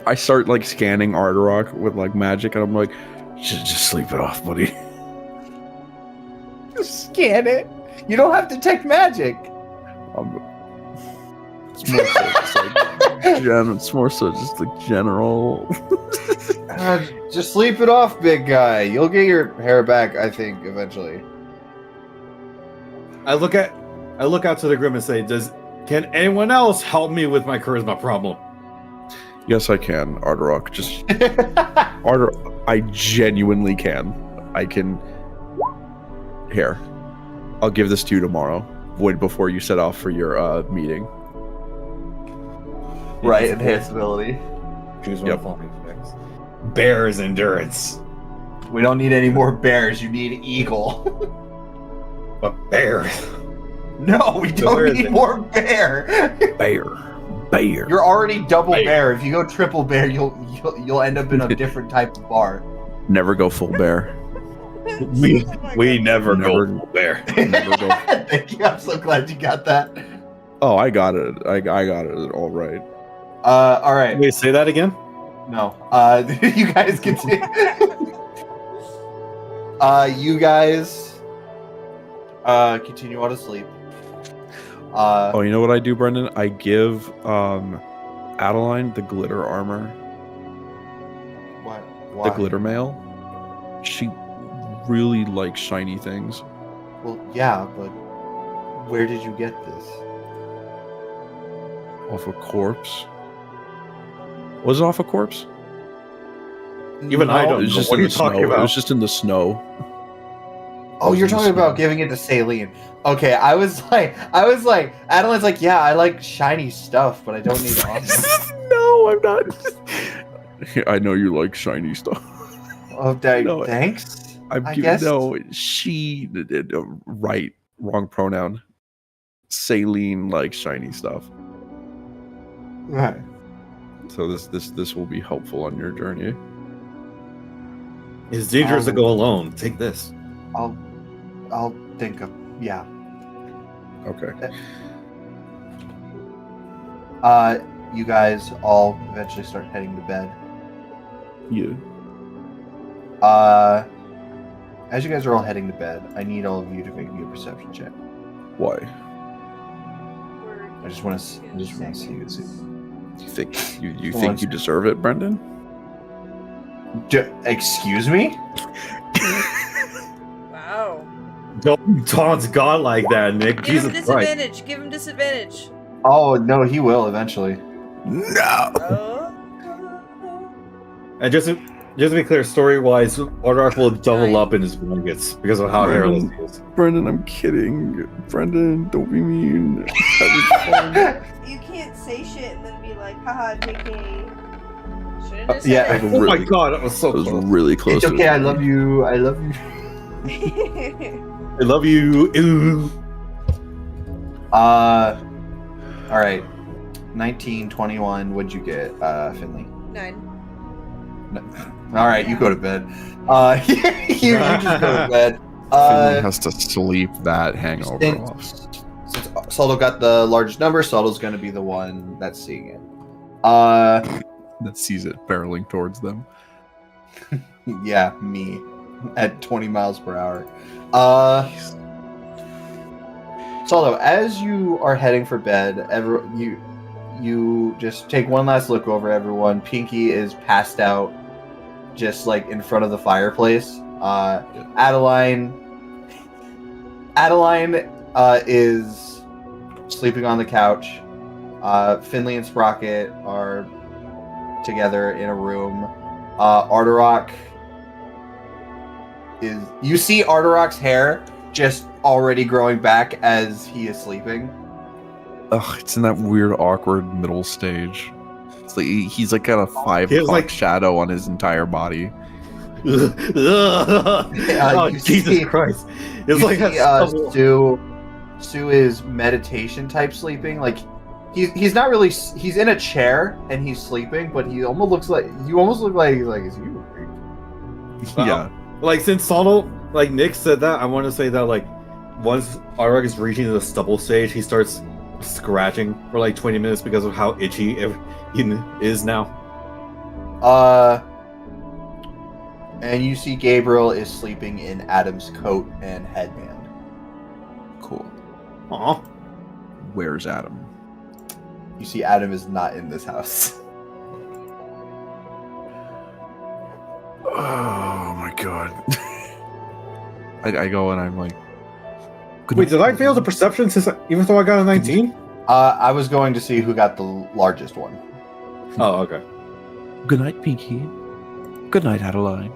[SPEAKER 4] I start like scanning Ardrock with like magic, and I'm like, just sleep it off, buddy.
[SPEAKER 3] Just scan it. You don't have to detect magic.
[SPEAKER 4] It's more so just like it's more so just like general.
[SPEAKER 3] Just sleep it off, big guy. You'll get your hair back, I think, eventually.
[SPEAKER 2] I look out to the grim and say, can anyone else help me with my charisma problem?
[SPEAKER 4] Yes, I can, Ardrock. Just Ardrock, I genuinely can. I can. Here, I'll give this to you tomorrow. Wait before you set off for your meeting.
[SPEAKER 3] Right, enhanced ability.
[SPEAKER 2] Choose one
[SPEAKER 4] Yep.
[SPEAKER 2] of the following things. Bear's endurance.
[SPEAKER 3] We don't need any more bears. You need eagle.
[SPEAKER 2] But bear.
[SPEAKER 3] No, we
[SPEAKER 2] So
[SPEAKER 3] don't
[SPEAKER 2] where is
[SPEAKER 3] need
[SPEAKER 2] it?
[SPEAKER 3] more bear.
[SPEAKER 4] Bear.
[SPEAKER 3] You're already double
[SPEAKER 2] Bear.
[SPEAKER 3] bear. If you go triple bear, you'll end up in a different type of bar.
[SPEAKER 4] Never go full bear.
[SPEAKER 2] We
[SPEAKER 1] Oh my
[SPEAKER 2] we
[SPEAKER 1] God.
[SPEAKER 2] never
[SPEAKER 4] Never-
[SPEAKER 2] go bear.
[SPEAKER 4] Never go.
[SPEAKER 3] Thank you. I'm so glad you got that.
[SPEAKER 4] Oh, I got it. I got it all right.
[SPEAKER 3] All right.
[SPEAKER 2] Wait, say that again?
[SPEAKER 3] No. You guys continue. You guys continue on to sleep.
[SPEAKER 4] Oh, you know what I do, Brendan? I give Adeline the glitter armor,
[SPEAKER 3] What? Why?
[SPEAKER 4] the glitter mail. She really likes shiny things.
[SPEAKER 3] Well, yeah, but where did you get this?
[SPEAKER 4] Off a corpse. Was it off a corpse?
[SPEAKER 2] Even I
[SPEAKER 3] No.
[SPEAKER 2] don't
[SPEAKER 4] It was
[SPEAKER 2] know.
[SPEAKER 4] just
[SPEAKER 2] What
[SPEAKER 4] in
[SPEAKER 2] are
[SPEAKER 4] the
[SPEAKER 2] you talking
[SPEAKER 4] snow. It
[SPEAKER 2] about?
[SPEAKER 4] was just in the snow.
[SPEAKER 3] Oh, you're
[SPEAKER 4] in the
[SPEAKER 3] talking about
[SPEAKER 4] snow.
[SPEAKER 3] giving it to Saline. Okay, I was like, Adeline's like, yeah, I like shiny stuff, but I don't need armor.
[SPEAKER 4] No, I'm not. I know you like shiny stuff.
[SPEAKER 3] Oh,
[SPEAKER 4] No,
[SPEAKER 3] thanks.
[SPEAKER 4] I'm
[SPEAKER 3] I
[SPEAKER 4] giving,
[SPEAKER 3] guess-
[SPEAKER 4] no. She right, wrong pronoun. Saline likes shiny stuff.
[SPEAKER 3] Right.
[SPEAKER 4] So this will be helpful on your journey.
[SPEAKER 2] It's dangerous to go alone. Take this.
[SPEAKER 3] I'll think of yeah.
[SPEAKER 4] Okay.
[SPEAKER 3] You guys all eventually start heading to bed.
[SPEAKER 4] Yeah.
[SPEAKER 3] As you guys are all heading to bed, I need all of you to make me a perception check.
[SPEAKER 4] Why?
[SPEAKER 3] I just want to see you.
[SPEAKER 4] You think you
[SPEAKER 3] Hold
[SPEAKER 4] think
[SPEAKER 3] on.
[SPEAKER 4] you deserve it, Brendan?
[SPEAKER 3] Excuse me?
[SPEAKER 1] Wow.
[SPEAKER 2] Don't taunt God like that, Nick.
[SPEAKER 1] Give
[SPEAKER 2] Jesus
[SPEAKER 1] him
[SPEAKER 2] Christ.
[SPEAKER 1] disadvantage. Give him disadvantage.
[SPEAKER 3] Oh no, he will eventually.
[SPEAKER 4] No.
[SPEAKER 1] Oh.
[SPEAKER 2] And just to be clear, story-wise, Ardrock will double up in his blankets because of how hairless he is.
[SPEAKER 4] Brendan, I'm kidding. Brendan, don't be mean.
[SPEAKER 1] You can't say shit and then be like, haha, JK. Shouldn't have
[SPEAKER 3] yeah.
[SPEAKER 1] said
[SPEAKER 2] Oh my
[SPEAKER 4] Really-
[SPEAKER 2] god, that was so
[SPEAKER 4] That was
[SPEAKER 2] close.
[SPEAKER 4] really close.
[SPEAKER 3] It's
[SPEAKER 4] to
[SPEAKER 3] okay,
[SPEAKER 4] it.
[SPEAKER 3] I love you. I love you.
[SPEAKER 1] it.
[SPEAKER 2] I love you. Ooh.
[SPEAKER 3] All right. 19, 21, what'd you get, Finley?
[SPEAKER 1] 9.
[SPEAKER 3] All right, you go to bed. You just go to bed.
[SPEAKER 4] Finley has to sleep that hangover
[SPEAKER 3] Since,
[SPEAKER 4] off.
[SPEAKER 3] since Saldo got the largest number, Saldo's going to be the one that's seeing it. Uh,
[SPEAKER 4] That sees it barreling towards them.
[SPEAKER 3] yeah, me at 20 miles per hour. Saldo, as you are heading for bed, you just take one last look over everyone. Pinky is passed out, just like in front of the fireplace. Adeline is sleeping on the couch. Finley and Sprocket are together in a room. Arterock is... You see Arterock's hair just already growing back as he is sleeping.
[SPEAKER 4] Ugh, it's in that weird, awkward middle stage. It's like he's like got a 5
[SPEAKER 2] He has,
[SPEAKER 4] o'clock
[SPEAKER 2] like-
[SPEAKER 4] shadow on his entire body.
[SPEAKER 2] Oh,
[SPEAKER 3] you
[SPEAKER 2] Jesus
[SPEAKER 3] see-
[SPEAKER 2] Christ. It's
[SPEAKER 3] You
[SPEAKER 2] like
[SPEAKER 3] see,
[SPEAKER 2] a
[SPEAKER 3] Sue is meditation type sleeping. Like he's not really. He's in a chair and he's sleeping, but he almost looks like you. Almost look like he's like, is you awake?
[SPEAKER 2] Wow.
[SPEAKER 4] Yeah.
[SPEAKER 2] Like, since Sonal, like Nick said that, I want to say that, like, once Arag is reaching the stubble stage, he starts scratching for like 20 minutes because of how itchy he is now.
[SPEAKER 3] And you see Gabriel is sleeping in Adam's coat and headband.
[SPEAKER 4] Cool.
[SPEAKER 2] Aw.
[SPEAKER 4] Where's Adam?
[SPEAKER 3] You see Adam is not in this house.
[SPEAKER 4] Oh my god. I go and I'm like, good
[SPEAKER 2] Wait,
[SPEAKER 4] night.
[SPEAKER 2] did I fail the perception even though I got a 19?
[SPEAKER 3] I was going to see who got the largest one.
[SPEAKER 2] Oh, okay.
[SPEAKER 4] Good night, Pinky. Good night, Adeline.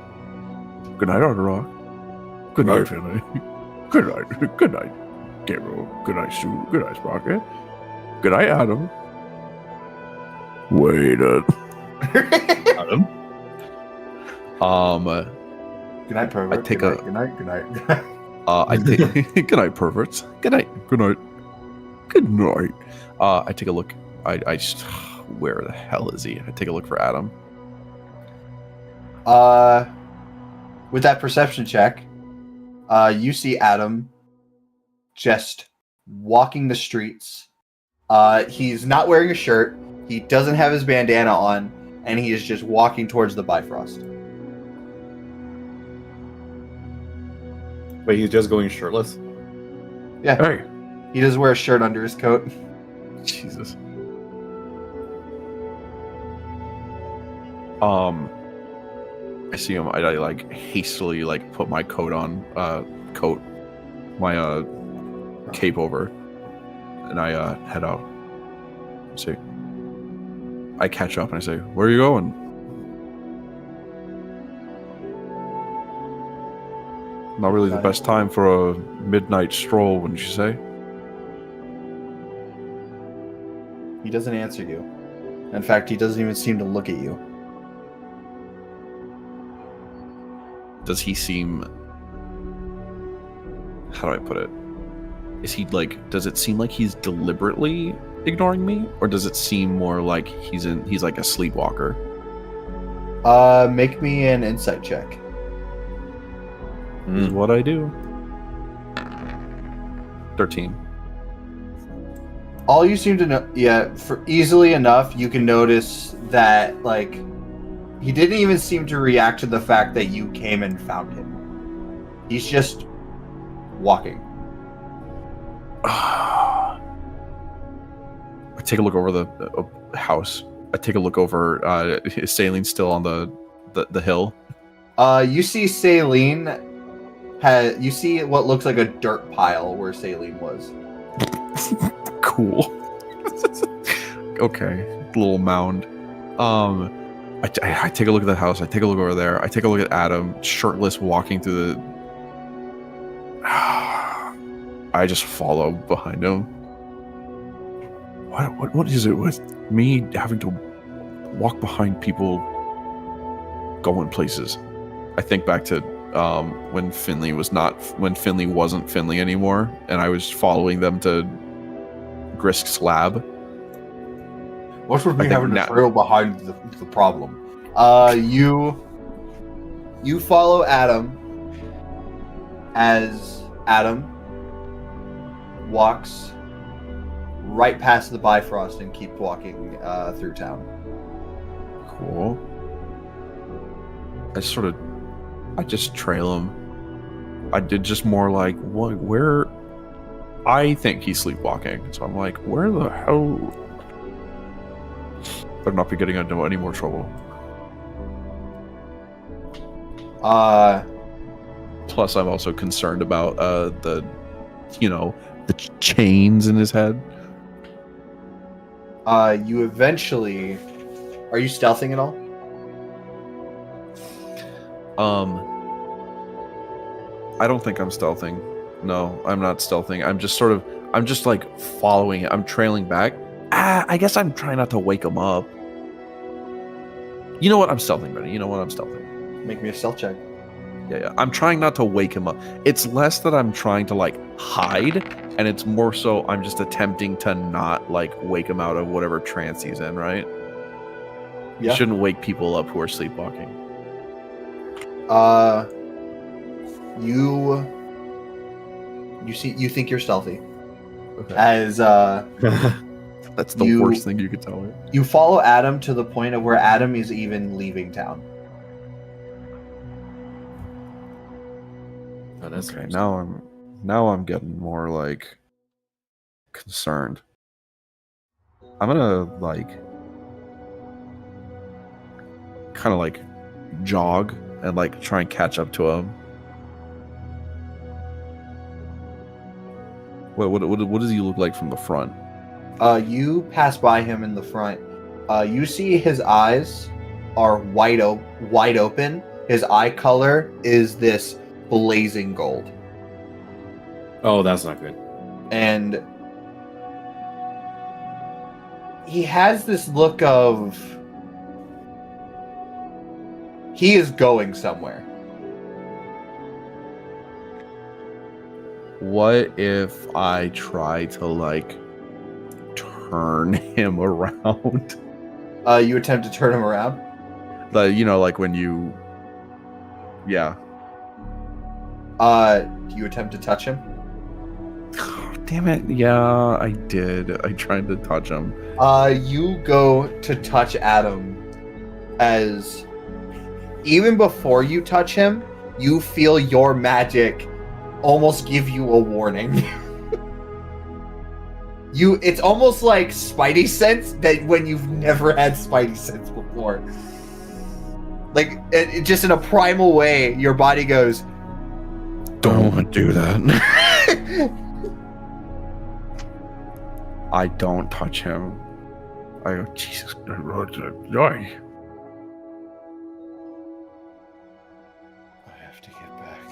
[SPEAKER 4] Good night, Arterock. Good night, Finley. Good night. Good night, Gabriel. Good night, Sue. Good night, Sprocket. Good night, Adam. Wait a...
[SPEAKER 2] Adam?
[SPEAKER 3] Good night, pervert.
[SPEAKER 4] I take
[SPEAKER 3] good
[SPEAKER 4] a-
[SPEAKER 3] night. Good night. Good night.
[SPEAKER 4] I take... Good night, perverts. Good night. Good night. Good night. I take a look. I just... Where the hell is he? I take a look for Adam.
[SPEAKER 3] With that perception check, you see Adam just walking the streets. He's not wearing a shirt. He doesn't have his bandana on, and he is just walking towards the Bifrost.
[SPEAKER 2] Wait, he's just going shirtless?
[SPEAKER 3] Yeah,
[SPEAKER 4] Hey.
[SPEAKER 3] he doesn't wear a shirt under his coat.
[SPEAKER 4] Jesus. I see him. I like hastily like put my coat on, my cape over, and I head out. See, I catch up and I say, "Where are you going?" Not really the best time for a midnight stroll, wouldn't you say?
[SPEAKER 3] He doesn't answer you. In fact, he doesn't even seem to look at you.
[SPEAKER 4] Does he seem... How do I put it? Is he like... Does it seem like he's deliberately ignoring me? Or does it seem more like he's like a sleepwalker?
[SPEAKER 3] Make me an insight check.
[SPEAKER 4] Is what I do. 13.
[SPEAKER 3] All you seem to know, yeah, for easily enough, you can notice that, like, he didn't even seem to react to the fact that you came and found him. He's just walking.
[SPEAKER 4] I take a look over the house. I take a look over. Is Saline still on the hill?
[SPEAKER 3] You see Saline you see what looks like a dirt pile where Saline was.
[SPEAKER 4] Cool. Okay, little mound. I take a look at the house. I take a look over there. I take a look at Adam, shirtless, walking through the. I just follow behind him. What is it with me having to walk behind people going places? I think back to when Finley wasn't Finley anymore, and I was following them to Grisk's lab.
[SPEAKER 3] What's with
[SPEAKER 4] I
[SPEAKER 3] me
[SPEAKER 4] think
[SPEAKER 3] having
[SPEAKER 4] now-
[SPEAKER 3] to trail behind the problem? You You follow Adam as Adam walks right past the Bifrost and keeps walking through town.
[SPEAKER 4] Cool. I just trail him. I did just more like, what? Where? I think he's sleepwalking, so I'm like, where the hell? Better not be getting into any more trouble. Plus, I'm also concerned about the chains in his head.
[SPEAKER 3] You eventually, are you stealthing at all?
[SPEAKER 4] I don't think I'm stealthing. No, I'm not stealthing. I'm just like following it. I'm trailing back. I guess I'm trying not to wake him up. You know what? I'm stealthing, Benny. You know what? I'm stealthing.
[SPEAKER 3] Make me a stealth check.
[SPEAKER 4] Yeah. I'm trying not to wake him up. It's less that I'm trying to like hide, and it's more so I'm just attempting to not like wake him out of whatever trance he's in, right?
[SPEAKER 3] Yeah.
[SPEAKER 4] You shouldn't wake people up who are sleepwalking.
[SPEAKER 3] You think you're stealthy.
[SPEAKER 4] Okay.
[SPEAKER 3] As
[SPEAKER 4] That's the worst thing you could tell me.
[SPEAKER 3] you follow Adam to the point of where Adam is even leaving town.
[SPEAKER 2] Oh, that's
[SPEAKER 4] Okay, now I'm getting more like concerned. I'm gonna like kind of like jog and like try and catch up to him. What does he look like from the front?
[SPEAKER 3] You pass by him in the front. You see his eyes are wide open. His eye color is this blazing gold.
[SPEAKER 2] Oh, that's not good.
[SPEAKER 3] And he has this look of he is going somewhere.
[SPEAKER 4] What if I try to like turn him around?
[SPEAKER 3] You attempt to turn him around.
[SPEAKER 4] Like when you, yeah.
[SPEAKER 3] You attempt to touch him.
[SPEAKER 4] Damn it! Yeah, I did. I tried to touch him.
[SPEAKER 3] You go to touch Adam as even before you touch him, you feel your magic almost give you a warning. It's almost like Spidey sense that when you've never had Spidey sense before. Like, it just in a primal way, your body goes,
[SPEAKER 4] Don't do that. I don't touch him. I go, Jesus Christ.
[SPEAKER 3] I have to get back.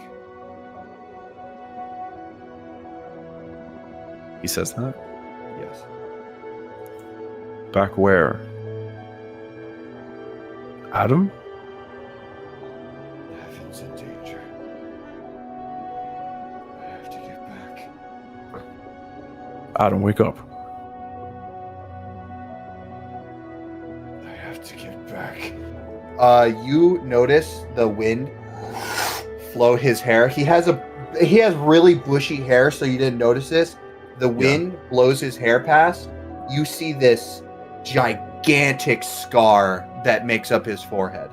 [SPEAKER 4] He says that?
[SPEAKER 3] Yes.
[SPEAKER 4] Back where? Adam?
[SPEAKER 3] Heaven's in danger. I have to get back.
[SPEAKER 4] Adam, wake up.
[SPEAKER 3] I have to get back. You notice the wind flow his hair. He has really bushy hair, so you didn't notice this. The wind blows his hair past. You see this gigantic scar that makes up his forehead.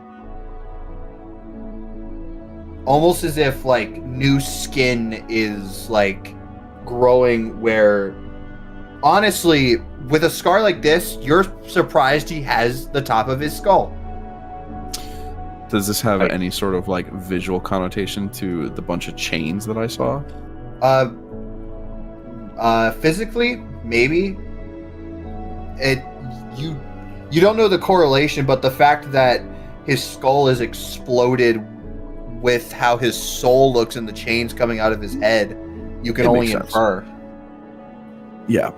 [SPEAKER 3] Almost as if like new skin is like growing where honestly, with a scar like this, you're surprised he has the top of his skull.
[SPEAKER 4] Does this have any sort of like visual connotation to the bunch of chains that I saw?
[SPEAKER 3] Physically, maybe. You don't know the correlation, but the fact that his skull is exploded with how his soul looks and the chains coming out of his head, you can only infer.
[SPEAKER 4] Yeah.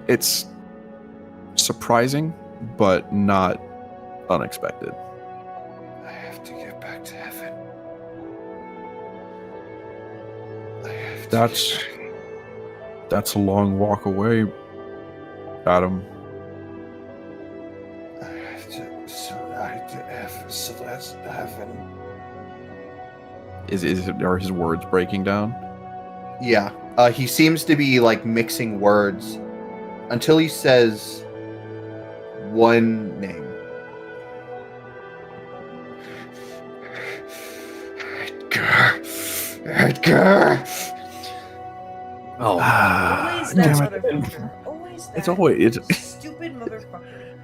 [SPEAKER 4] It's surprising, but not unexpected.
[SPEAKER 3] I have to get back to heaven.
[SPEAKER 4] That's a long walk away, Adam.
[SPEAKER 3] I have to heaven.
[SPEAKER 4] Are his words breaking down?
[SPEAKER 3] Yeah. He seems to be like mixing words until he says one name. Edgar.
[SPEAKER 2] Oh,
[SPEAKER 1] Always that
[SPEAKER 4] damn it.
[SPEAKER 1] motherfucker. Always that.
[SPEAKER 4] It's always
[SPEAKER 1] Stupid motherfucker.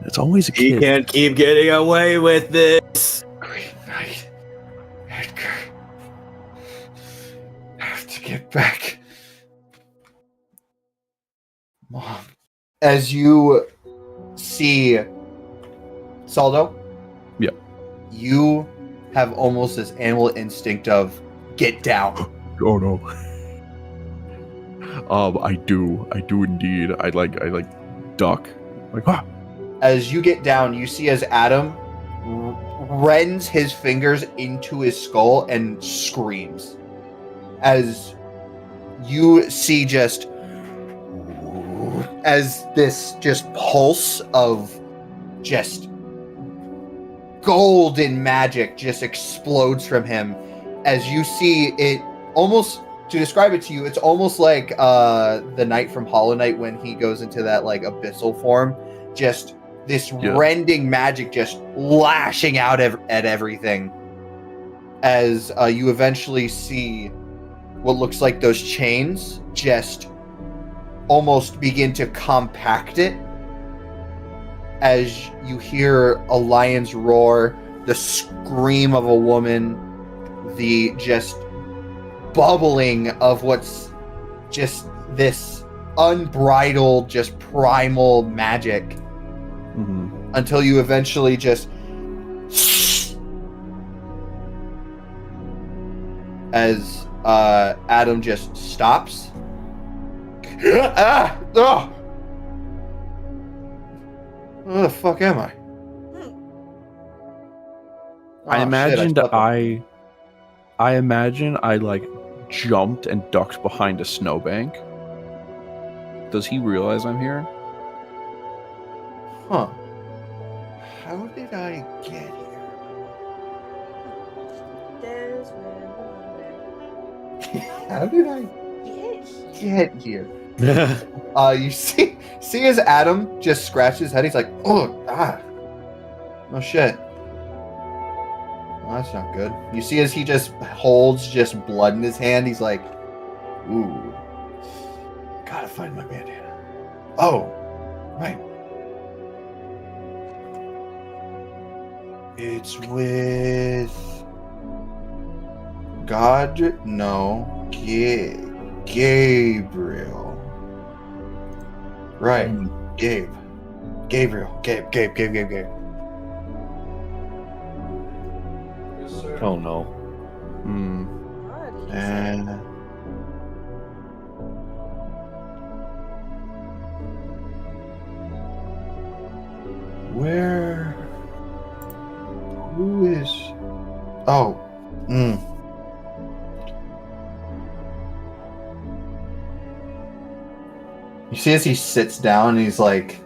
[SPEAKER 4] it's always a
[SPEAKER 2] he
[SPEAKER 4] kid.
[SPEAKER 2] can't keep getting away with this.
[SPEAKER 3] Green Knight. Edgar. I have to get back. Mom. As you see Saldo.
[SPEAKER 4] Yeah.
[SPEAKER 3] You have almost this animal instinct of get down.
[SPEAKER 4] Oh no. I do indeed. I like duck. Like ah.
[SPEAKER 3] As you get down, you see as Adam rends his fingers into his skull and screams. As you see just as this just pulse of just golden magic just explodes from him. As you see it almost, to describe it to you, it's almost like the knight from Hollow Knight when he goes into that like abyssal form. Just this rending magic just lashing out at everything. As you eventually see what looks like those chains just almost begin to compact it. As you hear a lion's roar, the scream of a woman, the just bubbling of what's just this unbridled, just primal magic, until you eventually just as Adam just stops. Where the fuck am I?
[SPEAKER 4] I
[SPEAKER 3] Oh,
[SPEAKER 4] imagined
[SPEAKER 3] shit,
[SPEAKER 4] I imagine I like jumped and ducked behind a snowbank. Does he realize I'm here?
[SPEAKER 3] Huh. How did I get here? How did I get here? You see as Adam just scratches his head, he's like, oh shit. Well, that's not good. You see as he just holds just blood in his hand, he's like, ooh, gotta find my bandana. Oh, right. It's with God, no, Gabriel. Right, Gabriel.
[SPEAKER 2] Oh no.
[SPEAKER 3] And where? Who is? Oh, You see as he sits down, he's like,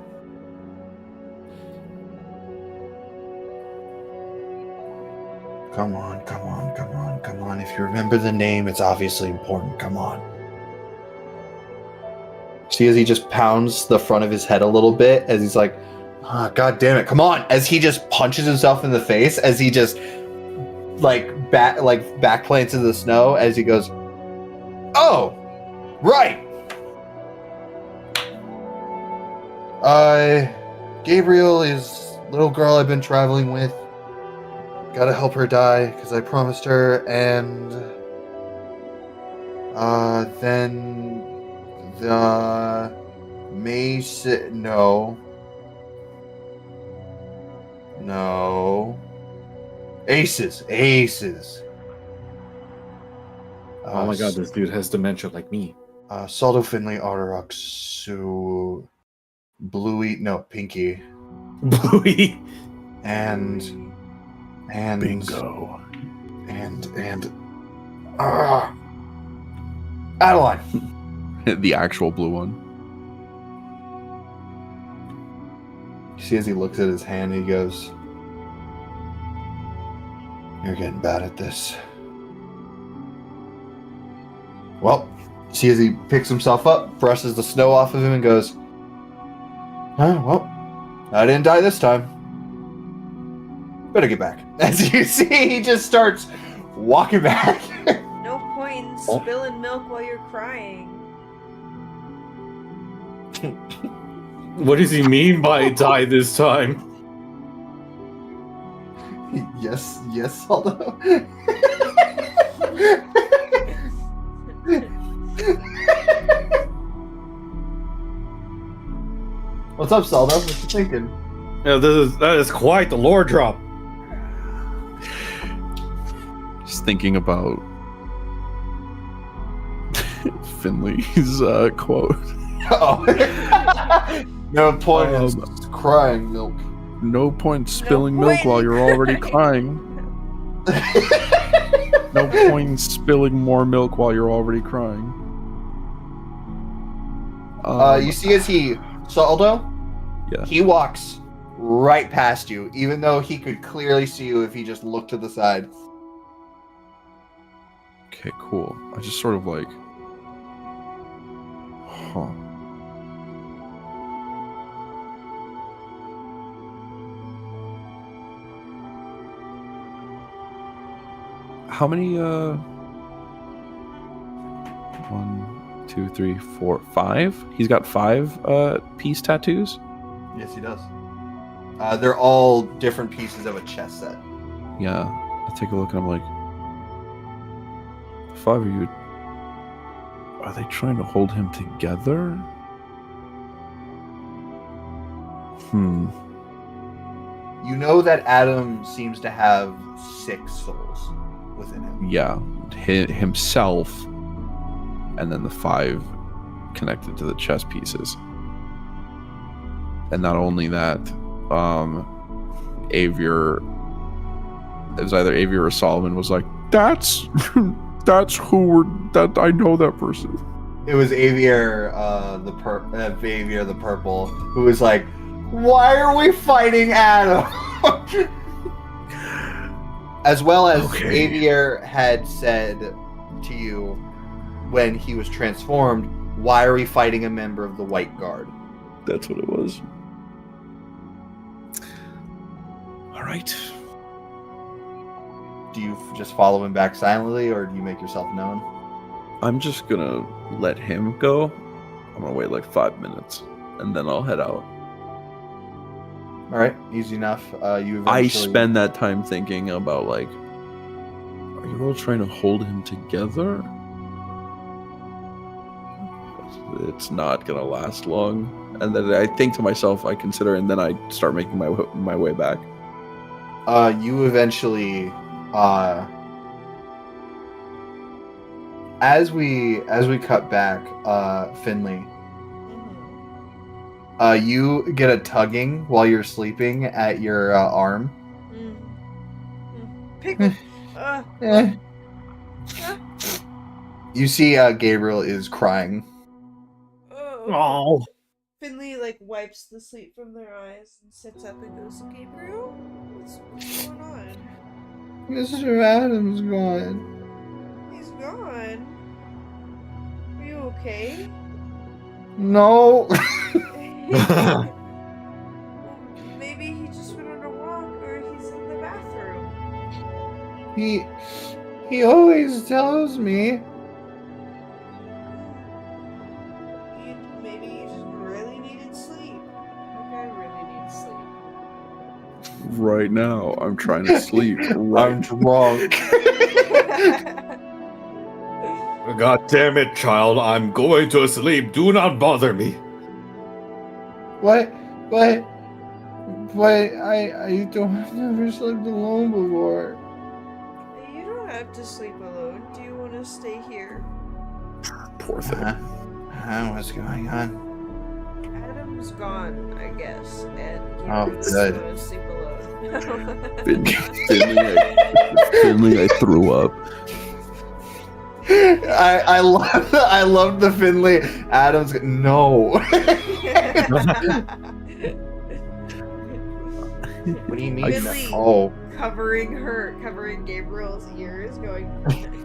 [SPEAKER 3] come on. If you remember the name, it's obviously important. Come on. See as he just pounds the front of his head a little bit, as he's like, God damn it, come on. As he just punches himself in the face, as he just back plants in the snow, as he goes, oh, right. Gabriel is little girl I've been traveling with. Gotta help her die, because I promised her, and then the Mason, no. Aces.
[SPEAKER 2] Oh my god, this dude has dementia like me.
[SPEAKER 3] Saldo Finley, Otterox, Sue, Bluey, no, Pinky,
[SPEAKER 2] Bluey.
[SPEAKER 3] and
[SPEAKER 4] Bingo.
[SPEAKER 3] and Adeline.
[SPEAKER 4] The actual blue one.
[SPEAKER 3] You see as he looks at his hand, he goes, you're getting bad at this. Well, see as he picks himself up, brushes the snow off of him, and goes, well, I didn't die this time. Better get back. As you see, he just starts walking back.
[SPEAKER 1] No point in spilling milk while you're crying.
[SPEAKER 2] What does he mean by die this time?
[SPEAKER 3] Yes, Saldo. What's up, Saldo? What you thinking?
[SPEAKER 2] Yeah, that is quite the lore drop.
[SPEAKER 4] Just thinking about Finley's quote.
[SPEAKER 3] Oh. No point in crying milk.
[SPEAKER 4] No point spilling
[SPEAKER 1] No
[SPEAKER 4] milk
[SPEAKER 1] point
[SPEAKER 4] while
[SPEAKER 1] in
[SPEAKER 4] you're already
[SPEAKER 1] crying.
[SPEAKER 4] crying. No point in spilling more milk while you're already crying.
[SPEAKER 3] You see as Saldo?
[SPEAKER 4] Yeah.
[SPEAKER 3] He walks right past you, even though he could clearly see you if he just looked to the side.
[SPEAKER 4] Okay, cool. I just sort of like, huh. How many, 1, 2, 3, 4, 5? He's got 5, piece tattoos?
[SPEAKER 3] Yes, he does. They're all different pieces of a chess set.
[SPEAKER 4] Yeah. I take a look and I'm like, 5 of you, are they trying to hold him together?
[SPEAKER 3] You know that Adam seems to have 6 souls within him.
[SPEAKER 4] Yeah. Himself, and then the 5 connected to the chess pieces. And not only that, Avier, it was either Avier or Solomon, was like, that's that I know that person.
[SPEAKER 3] It was Avier, Avier the Purple, who was like, "Why are we fighting Adam?" As well as
[SPEAKER 4] Okay.
[SPEAKER 3] Avier had said to you when he was transformed, "Why are we fighting a member of the White Guard?"
[SPEAKER 4] That's what it was. All right.
[SPEAKER 3] Do you just follow him back silently, or do you make yourself known?
[SPEAKER 4] I'm just gonna let him go. I'm gonna wait like 5 minutes, and then I'll head out.
[SPEAKER 3] All right, easy enough. You
[SPEAKER 4] I
[SPEAKER 3] eventually-
[SPEAKER 4] spend that time thinking about like, are you all trying to hold him together? It's not gonna last long. And then I think to myself, I consider, and then I start making my way back.
[SPEAKER 3] You eventually, as we cut back, Finley, you get a tugging while you're sleeping at your arm.
[SPEAKER 1] Pickle.
[SPEAKER 3] You see, Gabriel is crying.
[SPEAKER 2] Oh.
[SPEAKER 1] Finley wipes the sleep from their eyes and sits up and goes, "Gabriel, what's going on?
[SPEAKER 3] Mr. Adams gone.
[SPEAKER 1] He's gone. Are you okay?"
[SPEAKER 3] No.
[SPEAKER 1] Maybe he just went on a walk, or he's in the bathroom.
[SPEAKER 3] He always tells me.
[SPEAKER 1] Maybe you just really needed sleep. Like I really need sleep.
[SPEAKER 4] Right now, I'm trying to sleep.
[SPEAKER 3] I'm drunk.
[SPEAKER 2] God damn it, child. I'm going to sleep. Do not bother me.
[SPEAKER 3] What? I don't. I've never slept alone before.
[SPEAKER 1] You don't have to sleep alone. Do you want to stay here?
[SPEAKER 4] Poor thing.
[SPEAKER 3] What's going on?
[SPEAKER 1] Adam's gone, I guess, and
[SPEAKER 3] Oh,
[SPEAKER 1] Gabriel's
[SPEAKER 3] good.
[SPEAKER 1] gonna sleep alone.
[SPEAKER 4] Finley, I threw up.
[SPEAKER 3] I love the Finley Adams. No. What do you mean?
[SPEAKER 1] Finley
[SPEAKER 3] Oh.
[SPEAKER 1] covering Gabriel's ears, going,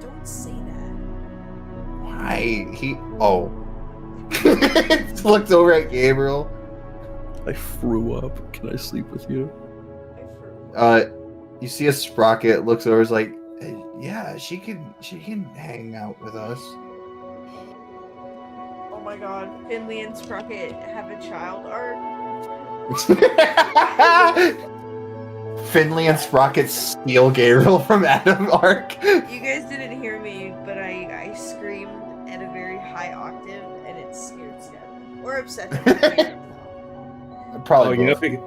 [SPEAKER 1] "Don't say that."
[SPEAKER 3] Looks over at Gabriel.
[SPEAKER 4] I threw up. Can I sleep with you?
[SPEAKER 3] You see a Sprocket looks over, is like, yeah, she can hang out with us.
[SPEAKER 1] Oh my god, Finley and Sprocket have a child arc.
[SPEAKER 3] Finley and Sprocket steal Gabriel from Adam Arc.
[SPEAKER 1] You guys didn't hear me, but I screamed at a very high octave, and it scared Stan. Or upset him.
[SPEAKER 3] Probably.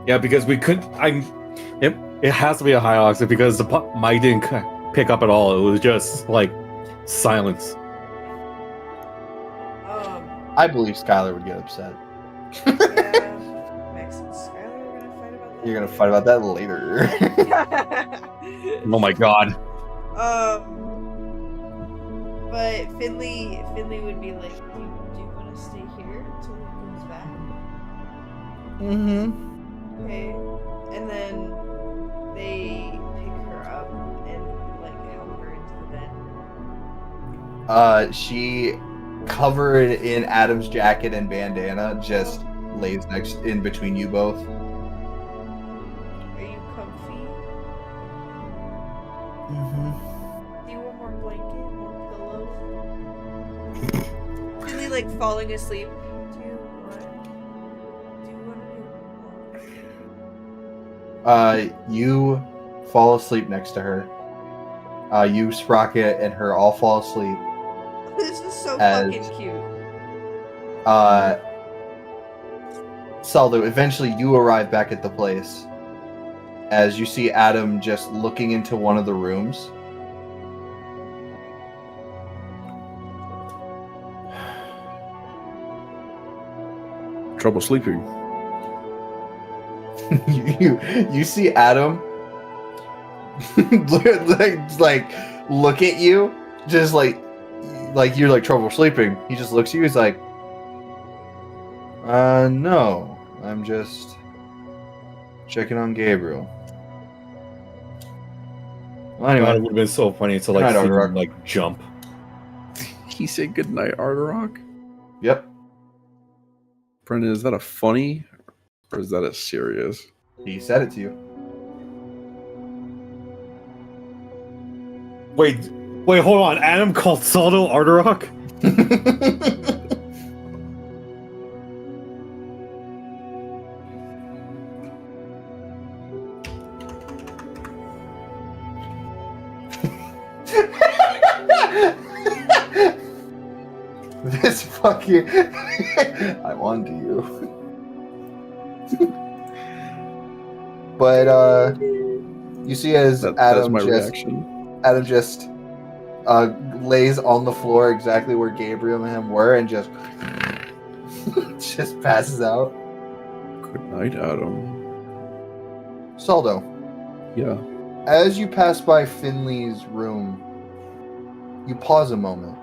[SPEAKER 2] Yeah, because we couldn't. It has to be a high octave because the mic didn't pick up at all. It was just like silence.
[SPEAKER 3] I believe Skylar would get upset.
[SPEAKER 1] Yeah, Max and Skylar are gonna fight about that.
[SPEAKER 3] You're gonna fight about that later.
[SPEAKER 2] Oh my god.
[SPEAKER 1] But Finley would be like, do you want to stay here until he comes back?
[SPEAKER 3] Mm-hmm.
[SPEAKER 1] Okay. And then they pick her up and like help her into the bed.
[SPEAKER 3] She, covered in Adam's jacket and bandana, just lays in between you both.
[SPEAKER 1] Are you comfy?
[SPEAKER 3] Mm-hmm.
[SPEAKER 1] Do you want more blanket, more pillow? Finley like falling asleep. Do you want to
[SPEAKER 3] You fall asleep next to her. You, Sprocket, and her all fall asleep.
[SPEAKER 1] This is so
[SPEAKER 3] As-
[SPEAKER 1] fucking cute.
[SPEAKER 3] Saldo, eventually you arrive back at the place as you see Adam just looking into one of the rooms.
[SPEAKER 4] Trouble sleeping.
[SPEAKER 3] you see Adam like look at you, just like you're like trouble sleeping. He just looks at you. He's like, no, I'm just checking on Gabriel. Well,
[SPEAKER 2] God, it
[SPEAKER 3] anyway,
[SPEAKER 2] would have been so funny to like
[SPEAKER 3] Good night,
[SPEAKER 2] see
[SPEAKER 3] Ardorak.
[SPEAKER 2] him, like jump.
[SPEAKER 4] He said goodnight, Arterock.
[SPEAKER 3] yep,
[SPEAKER 4] Brendan, is that a funny or is that a serious?
[SPEAKER 3] he said it to you.
[SPEAKER 2] Wait, hold on. Adam called Saldo Ardorak?
[SPEAKER 3] This fucking I'm on to you. But you see as
[SPEAKER 4] That's
[SPEAKER 3] Adam
[SPEAKER 4] my
[SPEAKER 3] just
[SPEAKER 4] reaction.
[SPEAKER 3] Adam just lays on the floor exactly where Gabriel and him were and just just passes out.
[SPEAKER 4] Good night, Adam.
[SPEAKER 3] Saldo,
[SPEAKER 4] Yeah.
[SPEAKER 3] as you pass by Finley's room, you pause a moment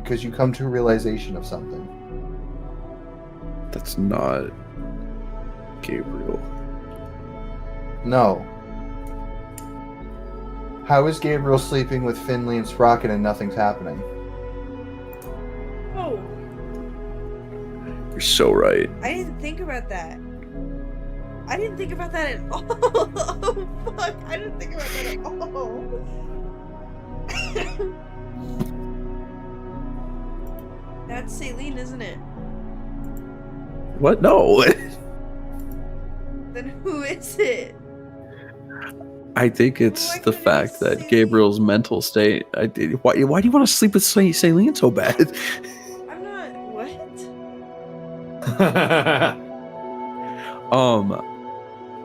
[SPEAKER 3] because you come to a realization of something.
[SPEAKER 4] That's not Gabriel.
[SPEAKER 3] No. How is Gabriel sleeping with Finley and Sprocket and nothing's happening?
[SPEAKER 1] Oh,
[SPEAKER 4] You're so right.
[SPEAKER 1] I didn't think about that. I didn't think about that at all. Oh fuck, I didn't think about that at all. That's Celine, isn't it?
[SPEAKER 4] What? No.
[SPEAKER 1] Then who is it?
[SPEAKER 4] I think it's
[SPEAKER 1] Why
[SPEAKER 4] the
[SPEAKER 1] couldn't
[SPEAKER 4] fact
[SPEAKER 1] you
[SPEAKER 4] that
[SPEAKER 1] say-
[SPEAKER 4] Gabriel's mental state. Why do you want to sleep with Celine so bad?
[SPEAKER 1] I'm not. What?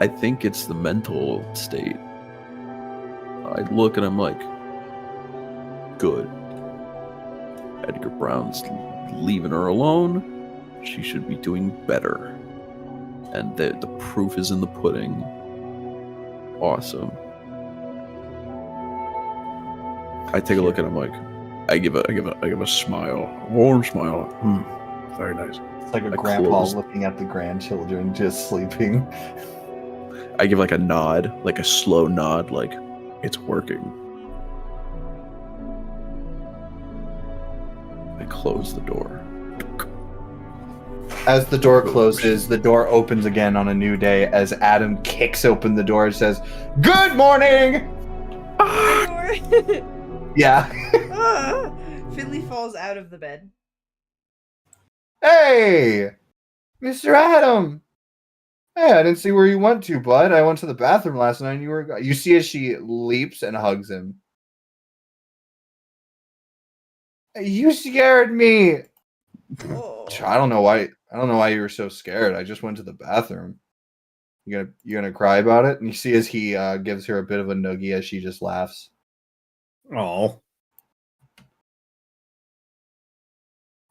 [SPEAKER 4] I think it's the mental state. I look and I'm like, good. Edgar Brown's leaving her alone. She should be doing better. And the proof is in the pudding. Awesome. I take a look and I'm like, I give a smile, a warm smile. Very nice.
[SPEAKER 3] It's like a
[SPEAKER 4] I
[SPEAKER 3] grandpa
[SPEAKER 4] closed.
[SPEAKER 3] looking at the grandchildren just sleeping.
[SPEAKER 4] I give like a nod, like a slow nod, like it's working. I close the door.
[SPEAKER 3] As the door closes, the door opens again on a new day as Adam kicks open the door and says, "Good morning!" Yeah.
[SPEAKER 1] Ah, Finley falls out of the bed.
[SPEAKER 3] Hey! Mr. Adam! Hey, I didn't see where you went to, bud. I went to the bathroom last night and you were gone. You see as she leaps and hugs him. You scared me!
[SPEAKER 1] Oh.
[SPEAKER 3] I don't know why you were so scared. I just went to the bathroom. You gonna cry about it? And you see as he gives her a bit of a noogie as she just laughs.
[SPEAKER 2] Oh,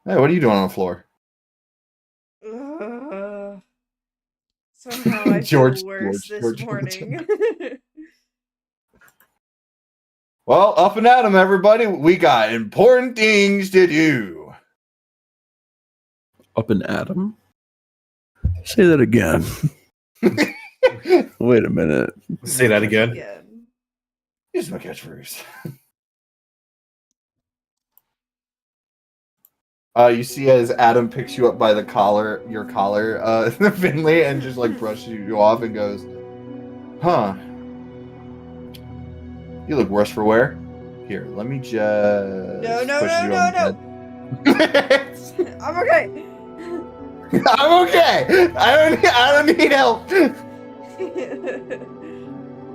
[SPEAKER 3] Hey, what are you doing on the floor?
[SPEAKER 1] Somehow I
[SPEAKER 3] George,
[SPEAKER 1] feel worse
[SPEAKER 3] George,
[SPEAKER 1] this
[SPEAKER 3] George.
[SPEAKER 1] morning.
[SPEAKER 3] Well, up and at 'em, everybody. We got important things to do.
[SPEAKER 4] Up and Adam? Say that again. Wait a minute.
[SPEAKER 2] say that again.
[SPEAKER 1] Again.
[SPEAKER 3] Here's my catchphrase. You see as Adam picks you up by the collar, your collar, Finley, and just like brushes you off and goes, "Huh? You look worse for wear. Here, let me just
[SPEAKER 1] No.
[SPEAKER 3] push you on the bed."
[SPEAKER 1] I'm okay.
[SPEAKER 3] I'm okay. I don't need help.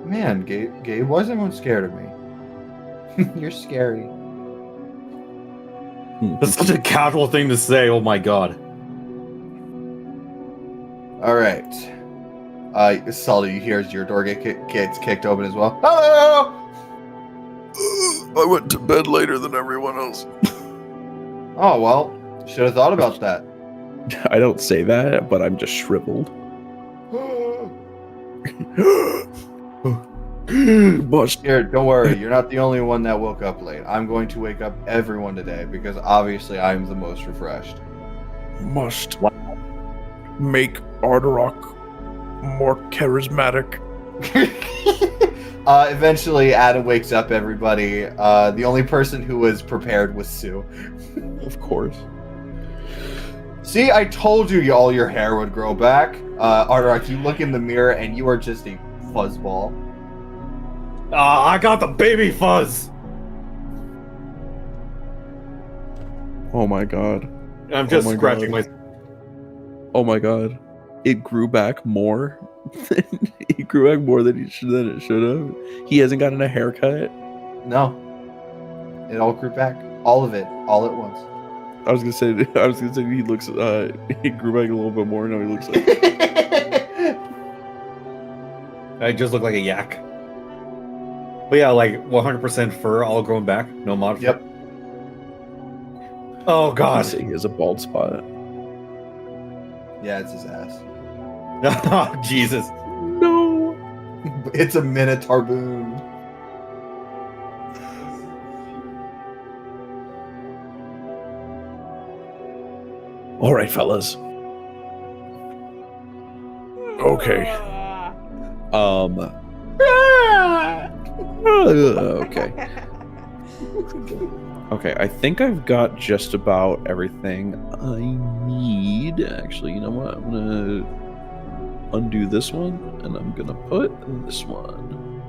[SPEAKER 3] Man, Gabe, why is everyone scared of me? You're scary.
[SPEAKER 2] That's such a casual thing to say. Oh my god.
[SPEAKER 3] All right. Sully, you hear as your door gets kicked open as well. Hello.
[SPEAKER 4] I went to bed later than everyone else.
[SPEAKER 3] Oh well, should have thought about that.
[SPEAKER 4] I don't say that, but I'm just shriveled. Bust.
[SPEAKER 3] Here, don't worry. You're not the only one that woke up late. I'm going to wake up everyone today because obviously I'm the most refreshed.
[SPEAKER 4] Must make Ardarok more charismatic.
[SPEAKER 3] Eventually, Adam wakes up everybody. The only person who was prepared was Sue.
[SPEAKER 4] Of course.
[SPEAKER 3] See, I told you all your hair would grow back. Ardarok, you look in the mirror and you are just a fuzzball.
[SPEAKER 2] I got the baby fuzz.
[SPEAKER 4] Oh my god.
[SPEAKER 2] I'm just
[SPEAKER 4] my
[SPEAKER 2] scratching
[SPEAKER 4] God.
[SPEAKER 2] my.
[SPEAKER 4] Oh my god. It grew back more. It grew back more than it should have. He hasn't gotten a haircut.
[SPEAKER 3] No. It all grew back. All of it. All at once.
[SPEAKER 4] I was gonna say he looks he grew back a little bit more. Now he looks like
[SPEAKER 2] I just look like a yak. But yeah, like 100% fur, all grown back, no mod.
[SPEAKER 3] Yep.
[SPEAKER 2] Oh god.
[SPEAKER 4] he has a bald spot.
[SPEAKER 3] Yeah, it's his ass.
[SPEAKER 2] Oh Jesus.
[SPEAKER 4] No.
[SPEAKER 3] It's a Minotaur boon.
[SPEAKER 4] All right, fellas. Okay. Okay. Okay, I think I've got just about everything I need. Actually, you know what? I'm gonna undo this one, and I'm gonna put this one.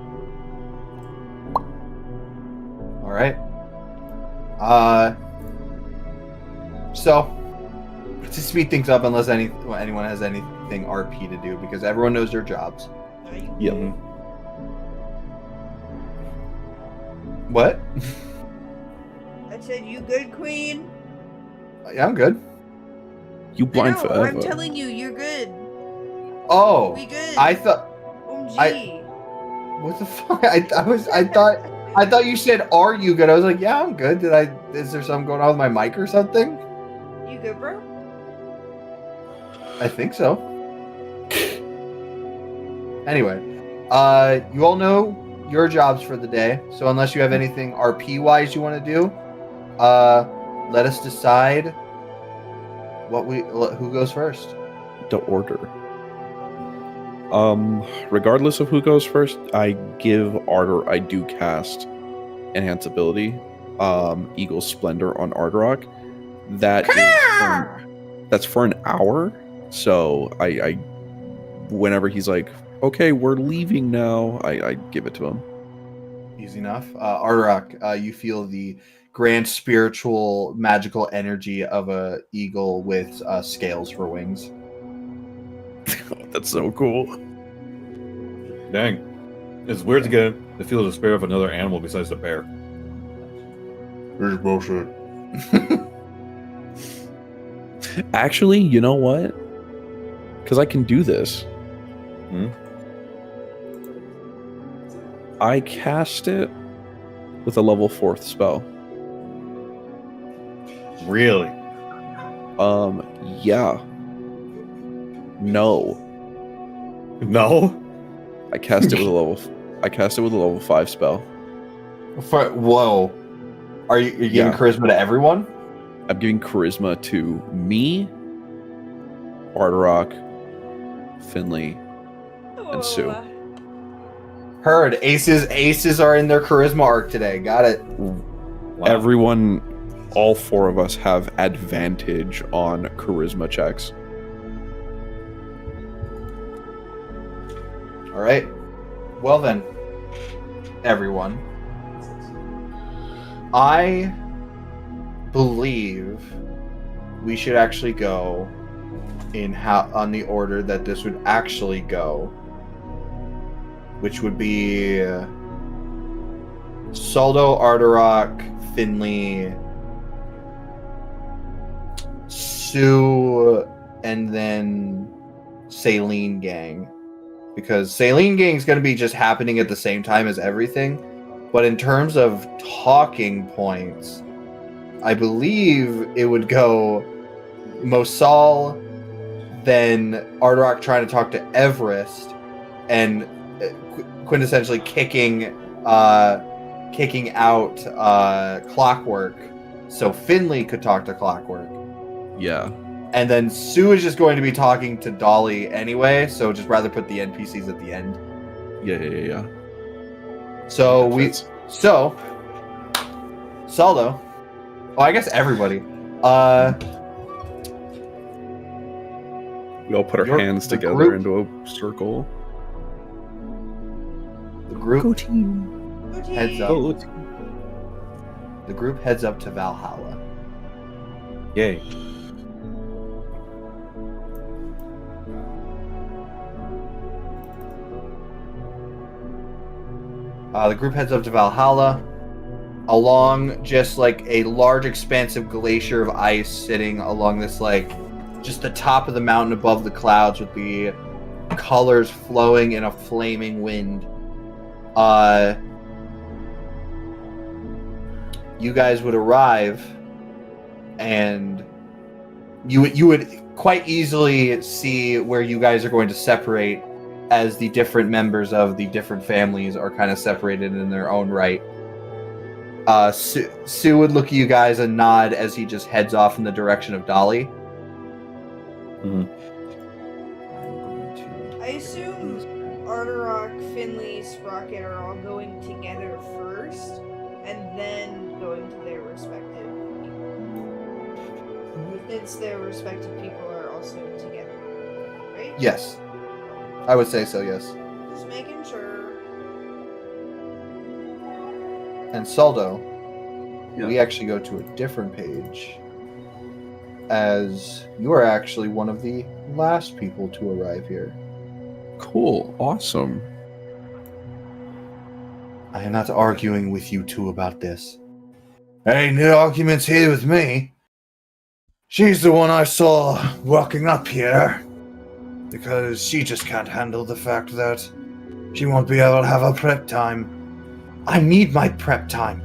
[SPEAKER 3] All right. So to speed things up, unless anyone has anything RP to do, because everyone knows their jobs.
[SPEAKER 4] Yep.
[SPEAKER 3] What?
[SPEAKER 1] I said, you good, Queen?
[SPEAKER 3] Yeah, I'm good.
[SPEAKER 4] You blind
[SPEAKER 1] I know,
[SPEAKER 4] forever.
[SPEAKER 1] I'm telling you, you're good.
[SPEAKER 3] Oh,
[SPEAKER 1] We good.
[SPEAKER 3] I thought.
[SPEAKER 1] OMG.
[SPEAKER 3] What the fuck? I thought you said, "Are you good?" I was like, "Yeah, I'm good." Is there something going on with my mic or something?
[SPEAKER 1] You good, bro?
[SPEAKER 3] I think so. Anyway, you all know your jobs for the day. So unless you have anything RP wise you want to do, let us decide who goes first.
[SPEAKER 4] The order. Regardless of who goes first, I do cast Enhance ability, Eagle Splendor on Ardarok. That that's for an hour. So I whenever he's like, okay, we're leaving now, I give it to him.
[SPEAKER 3] Easy enough. Ardorak, you feel the grand spiritual magical energy of a eagle with scales for wings.
[SPEAKER 4] That's so cool.
[SPEAKER 2] Dang. It's weird to get the feel the spirit of another animal besides the bear.
[SPEAKER 3] Here's bullshit.
[SPEAKER 4] Actually, you know what? Because I can do this.
[SPEAKER 2] Hmm?
[SPEAKER 4] I cast it with a level 4th spell.
[SPEAKER 2] Really?
[SPEAKER 4] Yeah. No.
[SPEAKER 2] No?
[SPEAKER 4] I cast it with a level 5 spell.
[SPEAKER 3] Whoa. Are you giving
[SPEAKER 4] Yeah.
[SPEAKER 3] charisma to everyone?
[SPEAKER 4] I'm giving charisma to me, Ardorak, Finley, and Sue.
[SPEAKER 3] Heard. Aces are in their charisma arc today. Got it.
[SPEAKER 2] Wow.
[SPEAKER 4] Everyone, all 4 of us have advantage on charisma checks.
[SPEAKER 3] All right. Well then, everyone. I believe we should actually go on the order that this would actually go, which would be Soldo, Ardorak, Finley, Sue, and then Saline Gang. Because Saline Gang is going to be just happening at the same time as everything. But in terms of talking points, I believe it would go Mosal, then Ardorak trying to talk to Everest, and quintessentially kicking out Clockwork, so Finley could talk to Clockwork.
[SPEAKER 4] Yeah.
[SPEAKER 3] And then Sue is just going to be talking to Dolly anyway, so just rather put the NPCs at the end.
[SPEAKER 4] Yeah.
[SPEAKER 3] So
[SPEAKER 4] That fits.
[SPEAKER 3] Saldo. Oh, I guess everybody.
[SPEAKER 4] We all put our hands
[SPEAKER 3] the
[SPEAKER 4] together
[SPEAKER 3] group-
[SPEAKER 4] into a circle.
[SPEAKER 3] The group
[SPEAKER 4] team.
[SPEAKER 3] heads up.
[SPEAKER 2] Oh,
[SPEAKER 3] The group heads up to Valhalla.
[SPEAKER 2] yay.
[SPEAKER 3] The group heads up to Valhalla along just like a large expansive glacier of ice sitting along this like just the top of the mountain above the clouds with the colors flowing in a flaming wind. You guys would arrive and you would quite easily see where you guys are going to separate as the different members of the different families are kind of separated in their own right. Sue would look at you guys and nod as he just heads off in the direction of Dolly.
[SPEAKER 2] Mhm.
[SPEAKER 1] I assume Ardorak, Finley, Sprocket are all going together first, and then going to their respective people. Since their respective people are also together, right?
[SPEAKER 3] Yes, I would say so, yes.
[SPEAKER 1] Just making sure.
[SPEAKER 3] And Saldo,
[SPEAKER 4] Yeah.
[SPEAKER 3] we actually go to a different page, as you are actually one of the last people to arrive here.
[SPEAKER 4] Cool. Awesome.
[SPEAKER 3] I am not arguing with you two about this. Ain't no arguments here with me. She's the one I saw walking up here, because she just can't handle the fact that she won't be able to have her prep time. I need my prep time.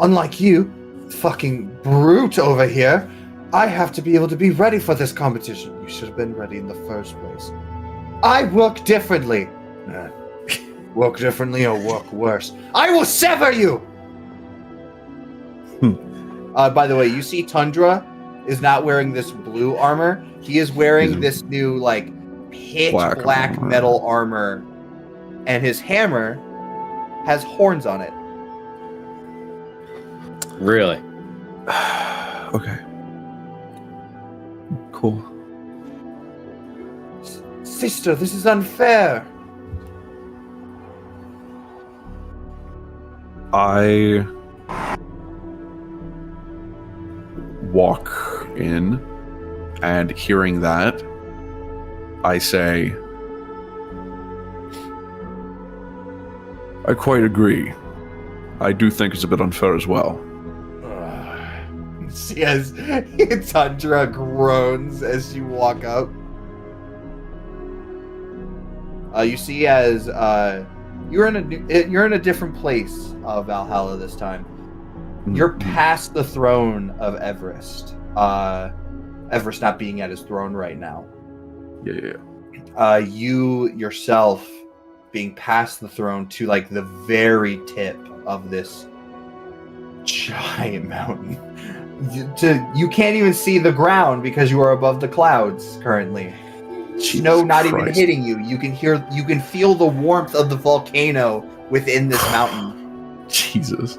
[SPEAKER 3] Unlike you, fucking brute over here, I have to be able to be ready for this competition. You should have been ready in the first place. I work differently. Work differently or work worse. I will sever you! By the way, you see Tundra is not wearing this blue armor. He is wearing
[SPEAKER 4] He's
[SPEAKER 3] this new, like, pitch
[SPEAKER 4] black
[SPEAKER 3] black
[SPEAKER 4] armor.
[SPEAKER 3] metal armor. And his hammer has horns on it.
[SPEAKER 2] Really?
[SPEAKER 4] Okay. Cool.
[SPEAKER 3] Sister, this is unfair.
[SPEAKER 4] I walk in, and hearing that, I say, I quite agree. I do think it's a bit unfair as well.
[SPEAKER 3] She has Tundra groans as you walk up. You see, as you're in a different place of Valhalla this time. You're past the throne of Everest. Everest not being at his throne right now.
[SPEAKER 4] Yeah.
[SPEAKER 3] You yourself being past the throne to like the very tip of this giant mountain. You can't even see the ground because you are above the clouds currently. Snow not even hitting you. You can feel the warmth of the volcano within this mountain.
[SPEAKER 4] Jesus.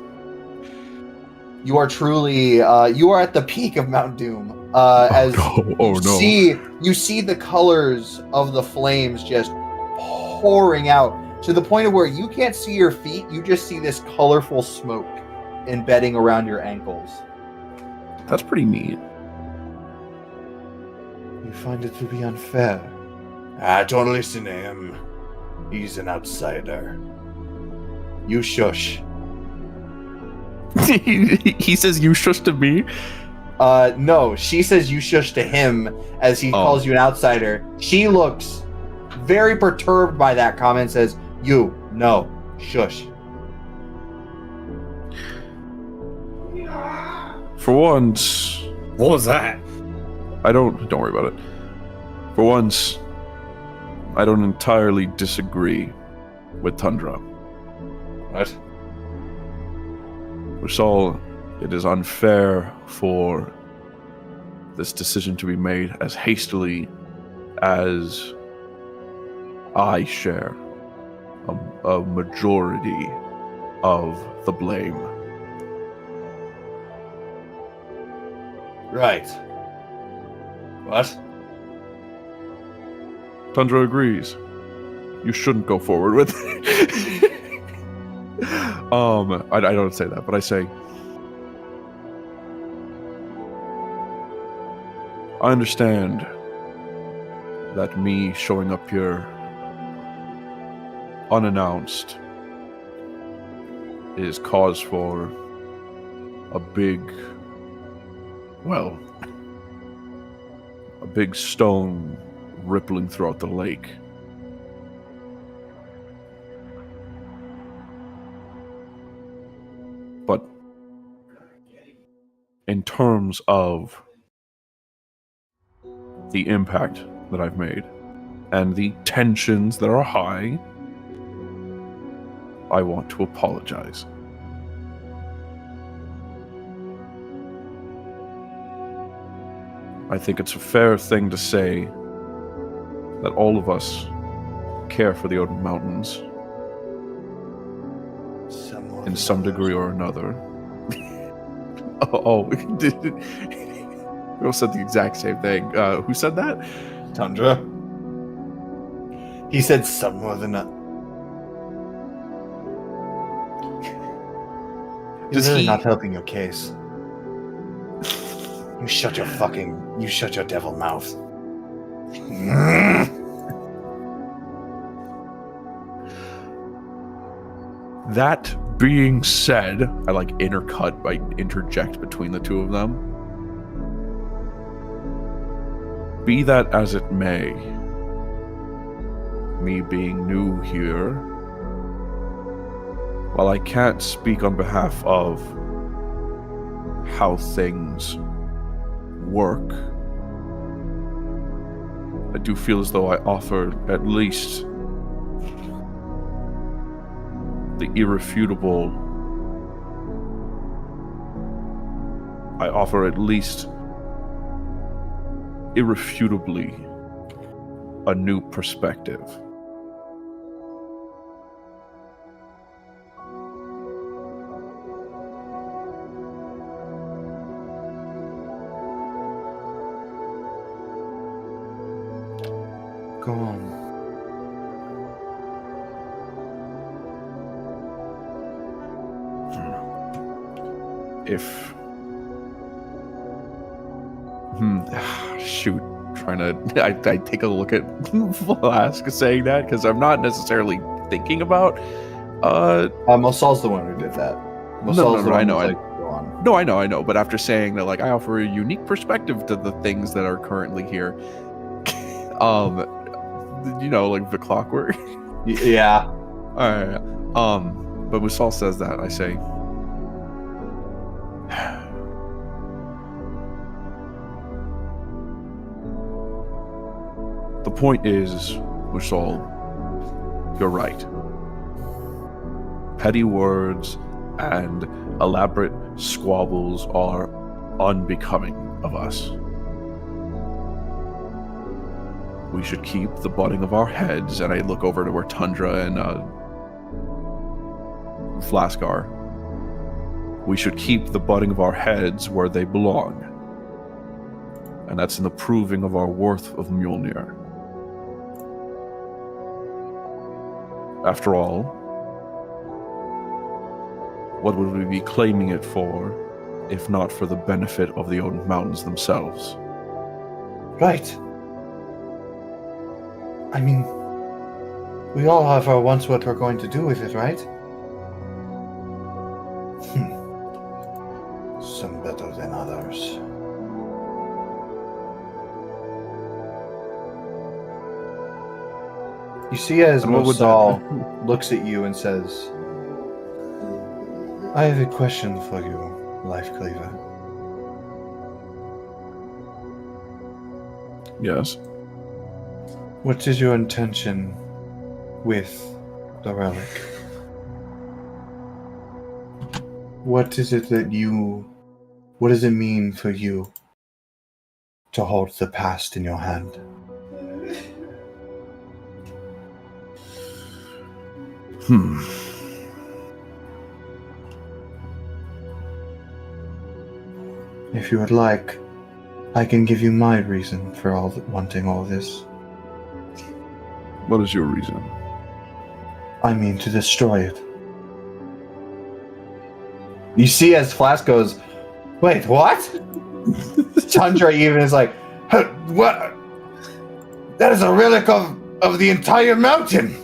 [SPEAKER 3] You are truly you are at the peak of Mount Doom. You see the colors of the flames just pouring out to the point of where you can't see your feet. You just see this colorful smoke embedding around your ankles.
[SPEAKER 4] That's pretty neat.
[SPEAKER 3] You find it to be unfair. Don't listen to him. He's an outsider. You shush.
[SPEAKER 4] He says you shush to me?
[SPEAKER 3] No, she says you shush to him as he calls you an outsider. She looks very perturbed by that comment and says, no, shush.
[SPEAKER 4] For once...
[SPEAKER 2] What was that?
[SPEAKER 4] Don't worry about it. For once, I don't entirely disagree with Tundra.
[SPEAKER 3] What?
[SPEAKER 4] Rusal, it is unfair for this decision to be made as hastily as I share a majority of the blame.
[SPEAKER 3] Right. What?
[SPEAKER 4] Tundra agrees. You shouldn't go forward with it. I don't say that, but I say I understand that me showing up here unannounced is cause for a big stone rippling throughout the lake. But in terms of the impact that I've made and the tensions that are high, I want to apologize. I think it's a fair thing to say that all of us care for the Odin Mountains in some degree or another. We all said the exact same thing. Who said that?
[SPEAKER 3] Tundra. He said some more than that. You're really not helping your case. You shut your devil mouth.
[SPEAKER 4] That being said, I interject between the two of them. Be that as it may, me being new here, while I can't speak on behalf of how things work, I do feel as though I offer at least the irrefutable. I offer at least irrefutably a new perspective.
[SPEAKER 3] Go on.
[SPEAKER 4] If shoot, trying to I take a look at Flask saying that because I'm not necessarily thinking about
[SPEAKER 3] Mosal's the one who did that. Mosal's the
[SPEAKER 4] I
[SPEAKER 3] one
[SPEAKER 4] know,
[SPEAKER 3] who's like, go on.
[SPEAKER 4] no, I know, but after saying that, like, I offer a unique perspective to the things that are currently here, like the clockwork.
[SPEAKER 3] Yeah.
[SPEAKER 4] Alright, but when Saul says that, I say, the point is, Musal, you're right. Petty words and elaborate squabbles are unbecoming of us. We should keep the butting of our heads, and I look over to where Tundra and Flask are. We should keep the butting of our heads where they belong. And that's in the proving of our worth of Mjolnir. After all, what would we be claiming it for, if not for the benefit of the Odin Mountains themselves?
[SPEAKER 3] Right. I mean, we all have our wants what we're going to do with it, right? Some better than others. You see as
[SPEAKER 4] And what would
[SPEAKER 3] Mosal looks at you and says, I have a question for you, Life Cleaver.
[SPEAKER 4] Yes.
[SPEAKER 3] What is your intention with the relic? What is it that what does it mean for you to hold the past in your hand? If you would like, I can give you my reason for wanting all this.
[SPEAKER 4] What is your reason?
[SPEAKER 3] I mean to destroy it. You see as Flask goes, wait, what? Tundra even is like, what? That is a relic of the entire mountain!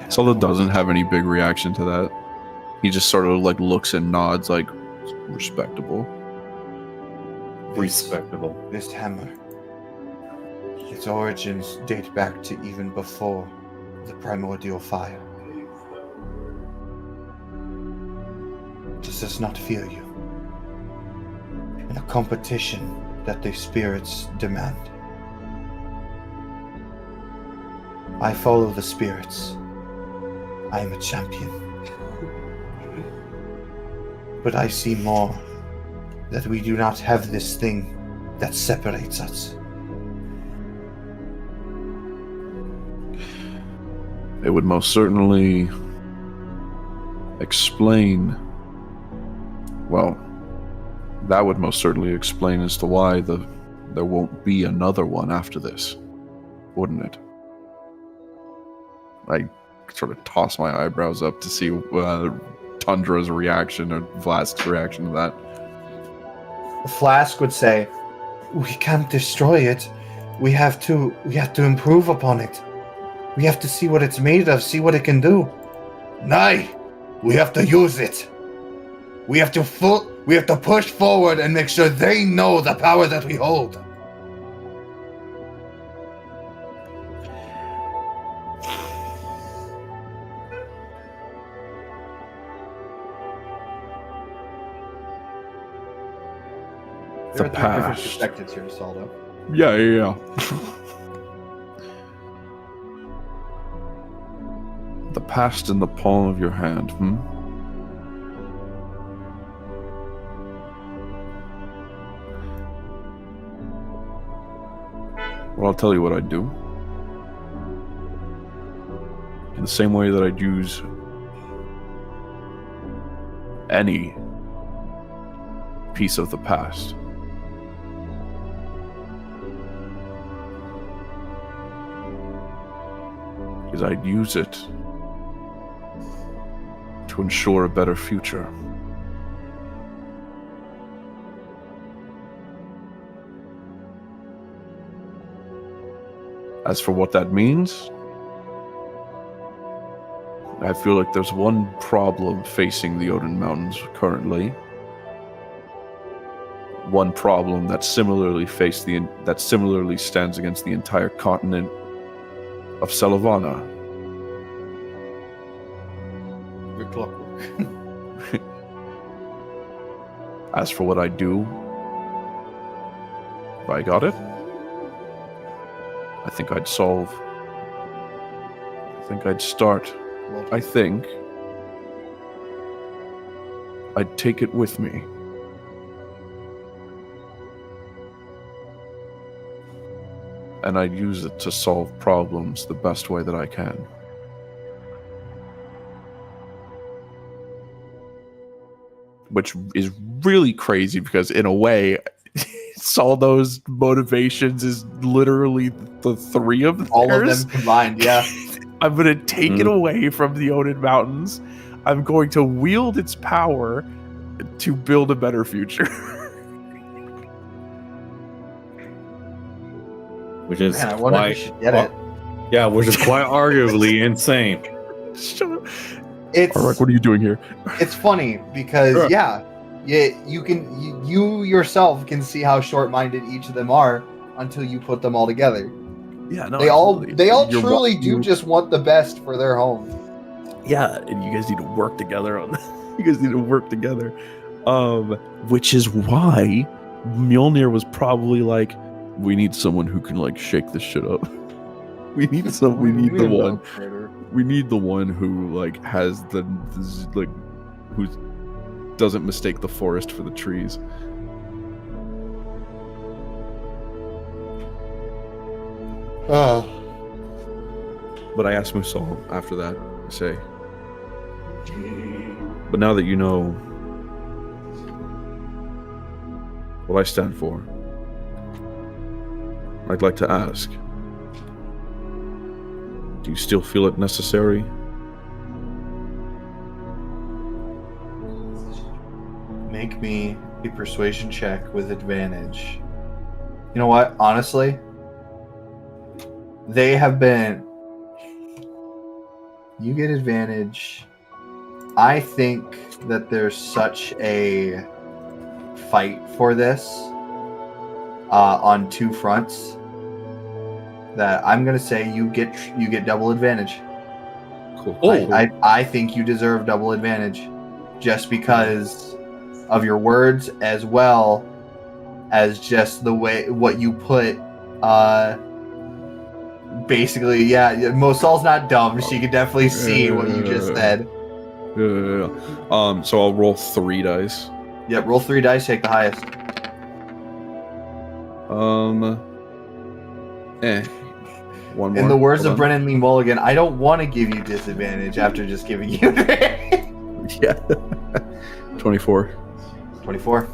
[SPEAKER 4] Solo doesn't have any big reaction to that. He just sort of like looks and nods like, respectable.
[SPEAKER 2] Respectable.
[SPEAKER 3] This hammer, its origins date back to even before the primordial fire. Does this not feel you? In a competition that the spirits demand. I follow the spirits. I am a champion. But I see more, that we do not have this thing that separates us.
[SPEAKER 4] It would most certainly explain, well, that would most certainly explain as to why there won't be another one after this, wouldn't it? I sort of toss my eyebrows up to see Tundra's reaction or Flask's reaction to that.
[SPEAKER 3] Flask would say, we can't destroy it. We have to improve upon it. We have to see what it's made of, see what it can do. Nay, we have to use it. We have to push forward and make sure they know the power that we hold.
[SPEAKER 4] The past.
[SPEAKER 3] Perspectives here, Saldo.
[SPEAKER 4] Yeah. The past in the palm of your hand, Well, I'll tell you what I'd do. In the same way that I'd use any piece of the past. is I'd use it to ensure a better future. As for what that means, I feel like there's one problem facing the Odin Mountains currently. One problem that similarly stands against the entire continent of Selavana.
[SPEAKER 3] Your clockwork.
[SPEAKER 4] As for what I do, if I got it, I think I'd solve. I think I'd start. I think I'd take it with me. And I'd use it to solve problems the best way that I can. Which is really crazy because in a way, all those motivations is literally the three of theirs.
[SPEAKER 3] All of them combined, yeah.
[SPEAKER 4] I'm going to take it away from the Odin Mountains. I'm going to wield its power to build a better future.
[SPEAKER 2] Which is
[SPEAKER 3] Man, I wonder if we should get it.
[SPEAKER 2] Yeah, which is quite arguably insane.
[SPEAKER 4] Shut up.
[SPEAKER 3] It's
[SPEAKER 4] Arak, what are you doing here?
[SPEAKER 3] it's funny because
[SPEAKER 2] Sure.
[SPEAKER 3] you yourself can see how short-minded each of them are until you put them all together.
[SPEAKER 4] Yeah, no,
[SPEAKER 3] They all
[SPEAKER 4] You're
[SPEAKER 3] truly
[SPEAKER 4] wa-
[SPEAKER 3] do
[SPEAKER 4] you-
[SPEAKER 3] just want the best for their home.
[SPEAKER 4] Yeah, and you guys need to work together on that. You guys need to work together. Which is why Mjolnir was probably like, we need someone who can like shake this shit up. We need the one. We need the one who like has like who doesn't mistake the forest for the trees.
[SPEAKER 3] Oh.
[SPEAKER 4] But I asked Musal after that, I say, but now that you know what I stand for, I'd like to ask, do you still feel it necessary?
[SPEAKER 3] Make me a persuasion check with advantage. You know what? Honestly, they have been. You get advantage. I think that there's such a fight for this on two fronts that I'm gonna say you get double advantage.
[SPEAKER 4] Cool.
[SPEAKER 3] I think you deserve double advantage just because of your words as well as just the way what you put basically, yeah, Mosal's not dumb. She could definitely see what you just said.
[SPEAKER 4] Yeah. So I'll roll 3 dice.
[SPEAKER 3] Yep, roll 3 dice, take the highest.
[SPEAKER 4] One more.
[SPEAKER 3] In the words
[SPEAKER 4] Hold
[SPEAKER 3] of
[SPEAKER 4] on.
[SPEAKER 3] Brennan Lee Mulligan, I don't want to give you disadvantage after just giving you advantage.
[SPEAKER 4] Yeah. 24.
[SPEAKER 3] 24.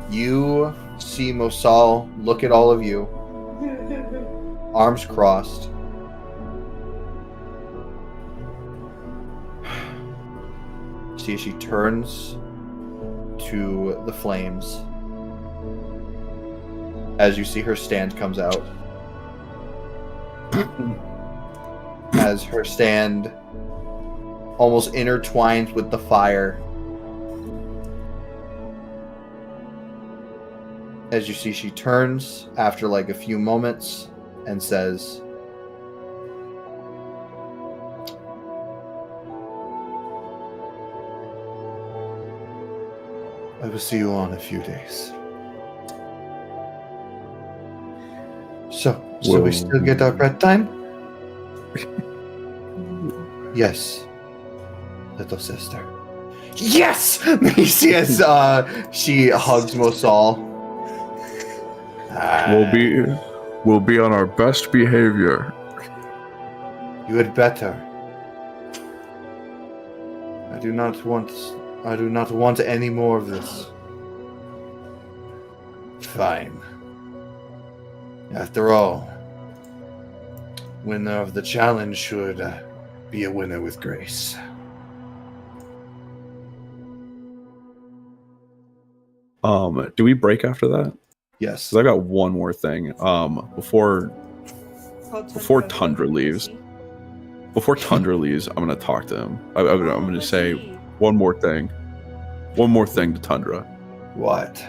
[SPEAKER 3] You see Mosal look at all of you, arms crossed. See, she turns to the flames as you see her stand comes out. As her stand almost intertwines with the fire. As you see, she turns after like a few moments and says, I will see you all in a few days. So
[SPEAKER 4] Well,
[SPEAKER 3] we still get our bread time? Yes, little sister. Yes! You see as she hugs Mosal.
[SPEAKER 4] We'll be on our best behavior.
[SPEAKER 3] You had better. I do not want any more of this. Fine. After all, winner of the challenge should be a winner with grace.
[SPEAKER 4] Do we break after that?
[SPEAKER 3] Yes.
[SPEAKER 4] 'Cause I got one more thing. Before Tundra leaves, I'm gonna talk to him. I'm gonna say one more thing to Tundra.
[SPEAKER 3] What?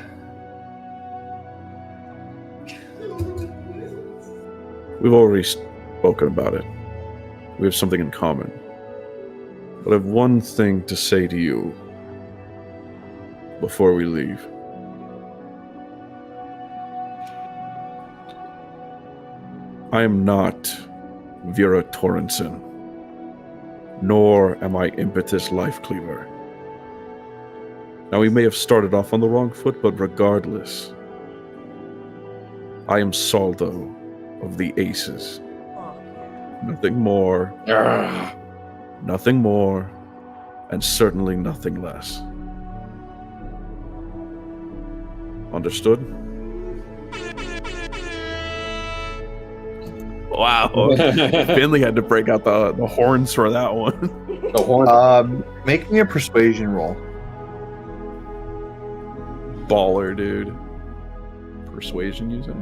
[SPEAKER 4] We've already spoken about it. We have something in common. But I have one thing to say to you before we leave. I am not Vera Torrenson, nor am I Impetus Lifecleaver. Now, we may have started off on the wrong foot, but regardless, I am Saldo of the Aces. Nothing more, and certainly nothing less. Understood? Wow. Finley had to break out the horns for that one.
[SPEAKER 2] The horn.
[SPEAKER 3] Make me a persuasion roll.
[SPEAKER 4] Baller, dude. Persuasion using?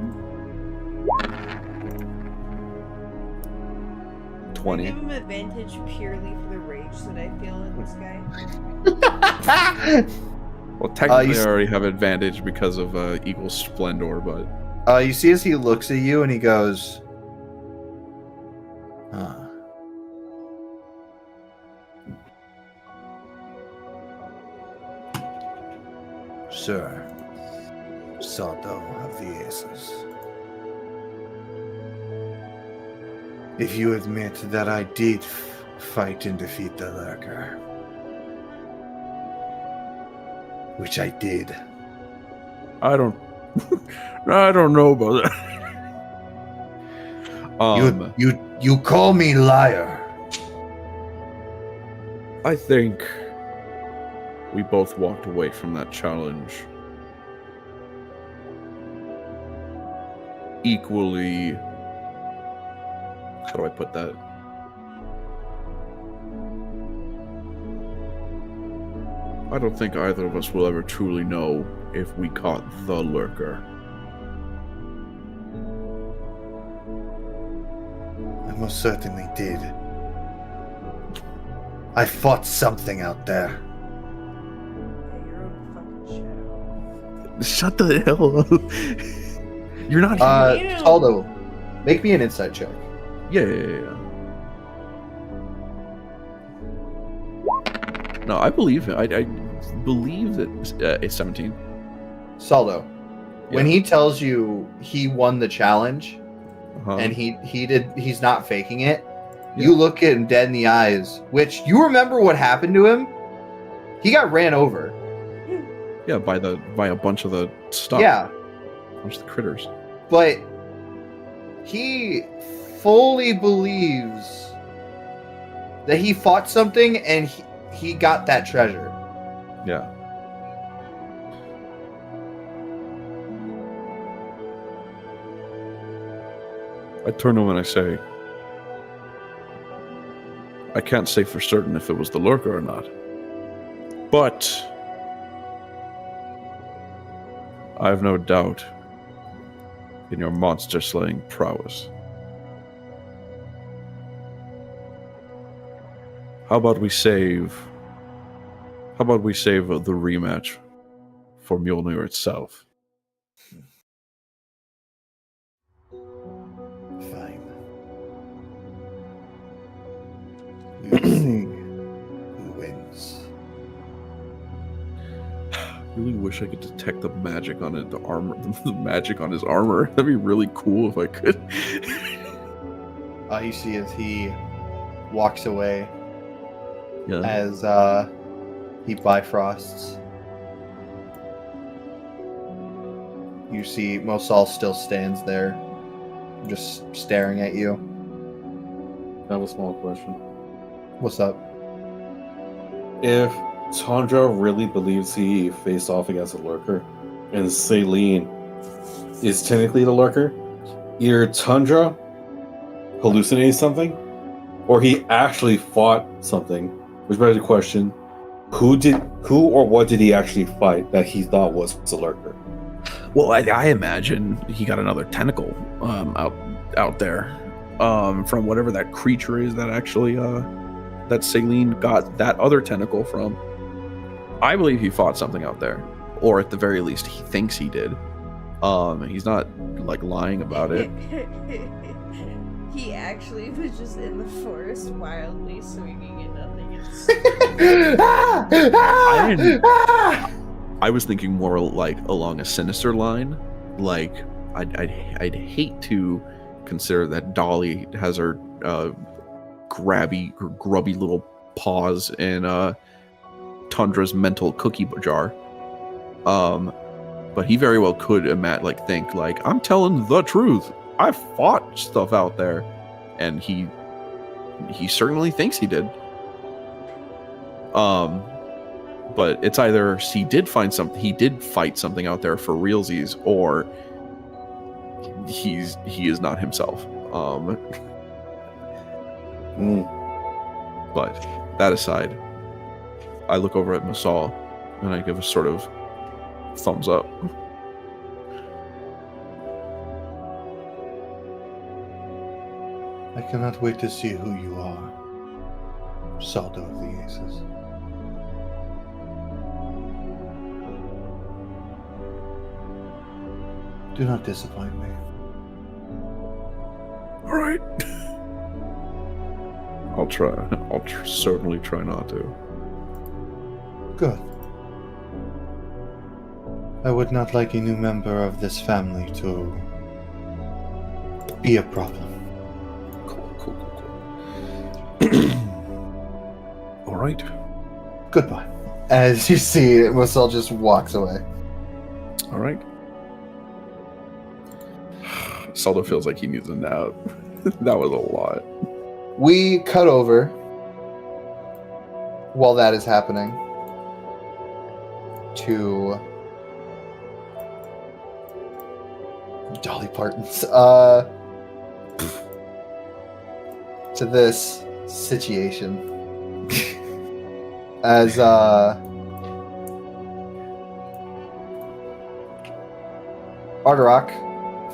[SPEAKER 4] 20.
[SPEAKER 1] Give him advantage purely for the rage that I feel in this guy.
[SPEAKER 4] Well, technically, I already have advantage because of Equal Splendor, but...
[SPEAKER 3] You see as he looks at you and he goes... Sir, Saldo of the Aces. If you admit that I did fight and defeat the Lurker, which I did.
[SPEAKER 4] I don't know about that.
[SPEAKER 3] You call me liar.
[SPEAKER 4] I think we both walked away from that challenge equally. How do I put that? I don't think either of us will ever truly know if we caught the Lurker.
[SPEAKER 3] I most certainly did. I fought something out there.
[SPEAKER 1] Your own fucking shadow.
[SPEAKER 4] Shut the hell up. You're not here.
[SPEAKER 3] Saldo, make me an insight check.
[SPEAKER 4] Yeah. No, I believe it. I believe that it's 17.
[SPEAKER 3] Saldo, when he tells you he won the challenge,
[SPEAKER 4] Uh-huh.
[SPEAKER 3] and he's not faking it, you look at him dead in the eyes, which you remember what happened to him? He got ran over.
[SPEAKER 4] Yeah, by a bunch of the stuff.
[SPEAKER 3] Yeah.
[SPEAKER 4] A bunch of the critters.
[SPEAKER 3] But he fully believes that he fought something and he got that treasure.
[SPEAKER 4] Yeah. I turn to him and I say, I can't say for certain if it was the Lurker or not, but I have no doubt in your monster-slaying prowess. How about we save the rematch for Mjolnir itself?
[SPEAKER 3] Fine. We'll see who wins.
[SPEAKER 4] I really wish I could detect the magic on it, the armor, the magic on his armor. That'd be really cool if I could.
[SPEAKER 3] You see as he walks away,
[SPEAKER 4] Yeah.
[SPEAKER 3] as he bifrosts. You see Mosal still stands there, just staring at you.
[SPEAKER 2] I have a small question.
[SPEAKER 3] What's up?
[SPEAKER 2] If Tundra really believes he faced off against a Lurker, and Celine is technically the Lurker, either Tundra hallucinated something, or he actually fought something. Which begs the question: who or what did he actually fight that he thought was a lurker?
[SPEAKER 4] Well, I imagine he got another tentacle out there from whatever that creature is that actually that Saline got that other tentacle from. I believe he fought something out there, or at the very least, he thinks he did. He's not like lying about it.
[SPEAKER 1] He actually was just in the forest wildly swinging and nothing.
[SPEAKER 4] I was thinking more like along a sinister line. Like I'd hate to consider that Dolly has her grubby little paws in Tundra's mental cookie jar. But he very well could think like, I'm telling the truth. I fought stuff out there, and he certainly thinks he did. But it's either he did fight something out there for realsies, or he is not himself. But that aside, I look over at Masal and I give a sort of thumbs up.
[SPEAKER 3] I cannot wait to see who you are, Saldo of the Aces. Do not disappoint me.
[SPEAKER 4] All right. I'll try. Certainly try not to.
[SPEAKER 3] Good. I would not like a new member of this family to be a problem.
[SPEAKER 4] Cool. All right.
[SPEAKER 3] Goodbye. As you see, Marcel just walks away.
[SPEAKER 4] All right. Saldo feels like he needs a nap. That was a lot.
[SPEAKER 3] We cut over while that is happening to Dolly Parton's to this situation as Arderock,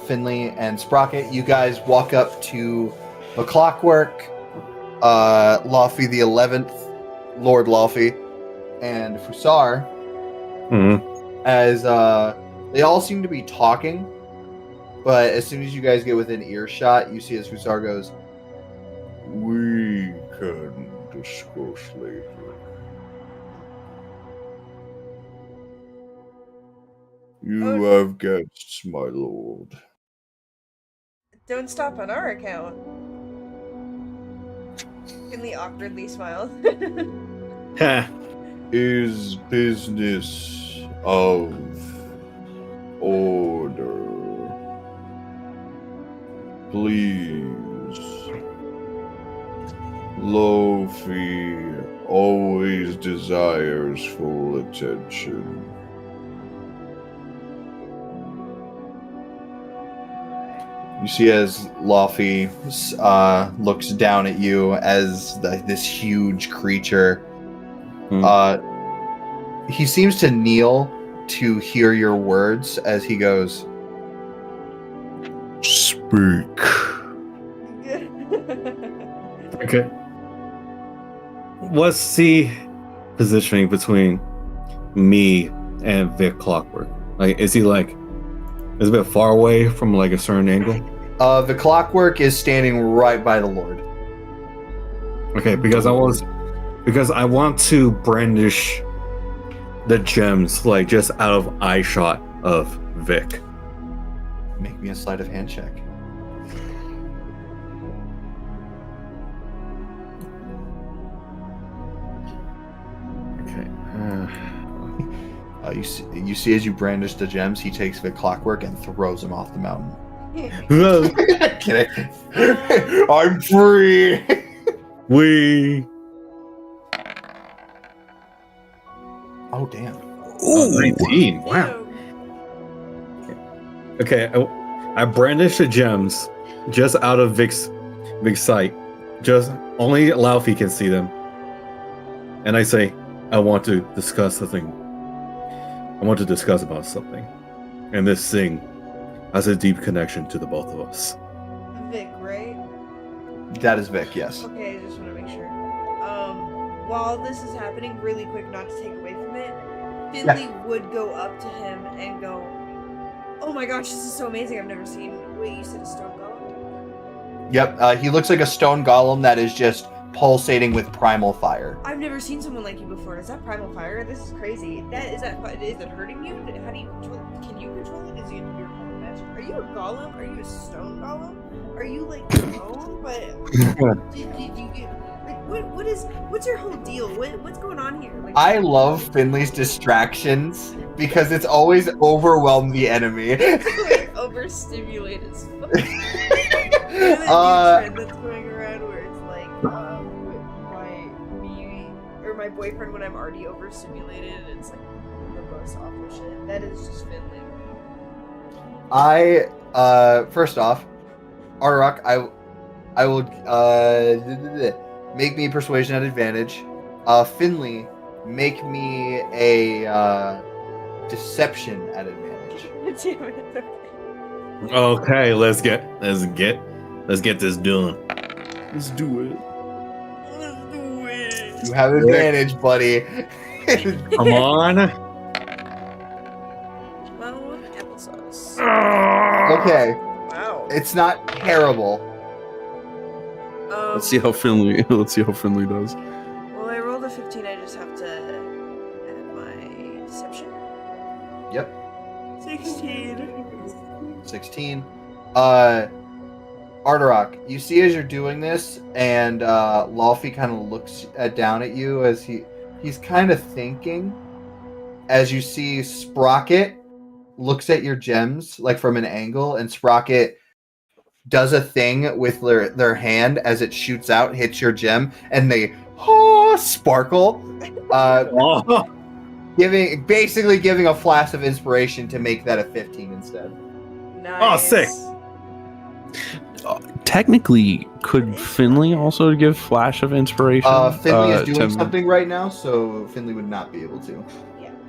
[SPEAKER 3] Finley, and Sprocket, you guys walk up to the Clockwork, Laufey the 11th, Lord Laufey, and Fusar, as they all seem to be talking, but as soon as you guys get within earshot, you see as Fusar goes,
[SPEAKER 5] "We can discuss later." You have guests, my lord.
[SPEAKER 1] Don't stop on our account. Finley awkwardly smiled.
[SPEAKER 2] Ha!
[SPEAKER 5] Is business of order. Please. Laufey always desires full attention.
[SPEAKER 3] you see as Laufey looks down at you as this huge creature. He seems to kneel to hear your words as he goes,
[SPEAKER 5] Speak.
[SPEAKER 2] Okay. What's the positioning between me and Vic Clockwork? Like, is he like, is a bit far away from like a certain angle?
[SPEAKER 3] The Clockwork is standing right by the Lord.
[SPEAKER 2] Okay, because I want to brandish the gems like just out of eye shot of Vic.
[SPEAKER 3] Make me a sleight of hand check.
[SPEAKER 2] Okay.
[SPEAKER 3] You see as you brandish the gems, he takes the Clockwork and throws him off the mountain. Kidding. I'm free.
[SPEAKER 2] We.
[SPEAKER 3] Oh damn.
[SPEAKER 2] Ooh, 19. Wow. Okay, I brandish the gems just out of Vic's big sight. Just only Laufey can see them. And I say, I want to discuss something. I want to discuss about something. And this thing has a deep connection to the both of us.
[SPEAKER 1] Vic, right?
[SPEAKER 3] That is Vic, yes.
[SPEAKER 1] Okay, I just want to make sure. While this is happening, really quick, not to take away from it, Finley would go up to him and go, "Oh my gosh, this is so amazing! I've never seen." Wait, you said a stone golem?
[SPEAKER 3] Yep, he looks like a stone golem that is just pulsating with primal fire.
[SPEAKER 1] I've never seen someone like you before. Is that primal fire? This is crazy. Is it hurting you? How do you control it? Can you control it? Is it your home magic? Are you a golem? Are you a stone golem? Are you like stone? But did you get like what's your whole deal? What's going on here? Like,
[SPEAKER 3] I love Finley's distractions because it's always overwhelm the enemy.
[SPEAKER 1] like overstimulated as fuck. There's a new trend that's going around where it's like my boyfriend when I'm already overstimulated, and it's like the most awful shit. That is just Finley.
[SPEAKER 3] First off, Arok, I will make me persuasion at advantage. Finley, make me a deception at advantage.
[SPEAKER 1] Damn it.
[SPEAKER 2] Okay, let's get this done.
[SPEAKER 4] Let's do it.
[SPEAKER 1] Let's do it.
[SPEAKER 3] You have advantage, buddy.
[SPEAKER 2] Come on.
[SPEAKER 1] 12 applesauce.
[SPEAKER 3] Okay,
[SPEAKER 1] Wow.
[SPEAKER 3] it's not terrible.
[SPEAKER 4] Let's see how Finley. Let's see how Finley does.
[SPEAKER 1] Well, I rolled a 15. I just have to add my deception.
[SPEAKER 3] Yep.
[SPEAKER 1] 16.
[SPEAKER 3] 16. Ardarok, you see as you're doing this, and Laufey kind of looks down at you as he's kind of thinking. As you see Sprocket looks at your gems, like from an angle, and Sprocket does a thing with their hand as it shoots out, hits your gem, and they sparkle. Basically giving a flash of inspiration to make that a 15 instead.
[SPEAKER 1] Nice.
[SPEAKER 2] Oh, sick.
[SPEAKER 4] Technically, could Finley also give flash of inspiration?
[SPEAKER 3] Finley is doing
[SPEAKER 4] to-
[SPEAKER 3] something right now, so Finley would not be able to.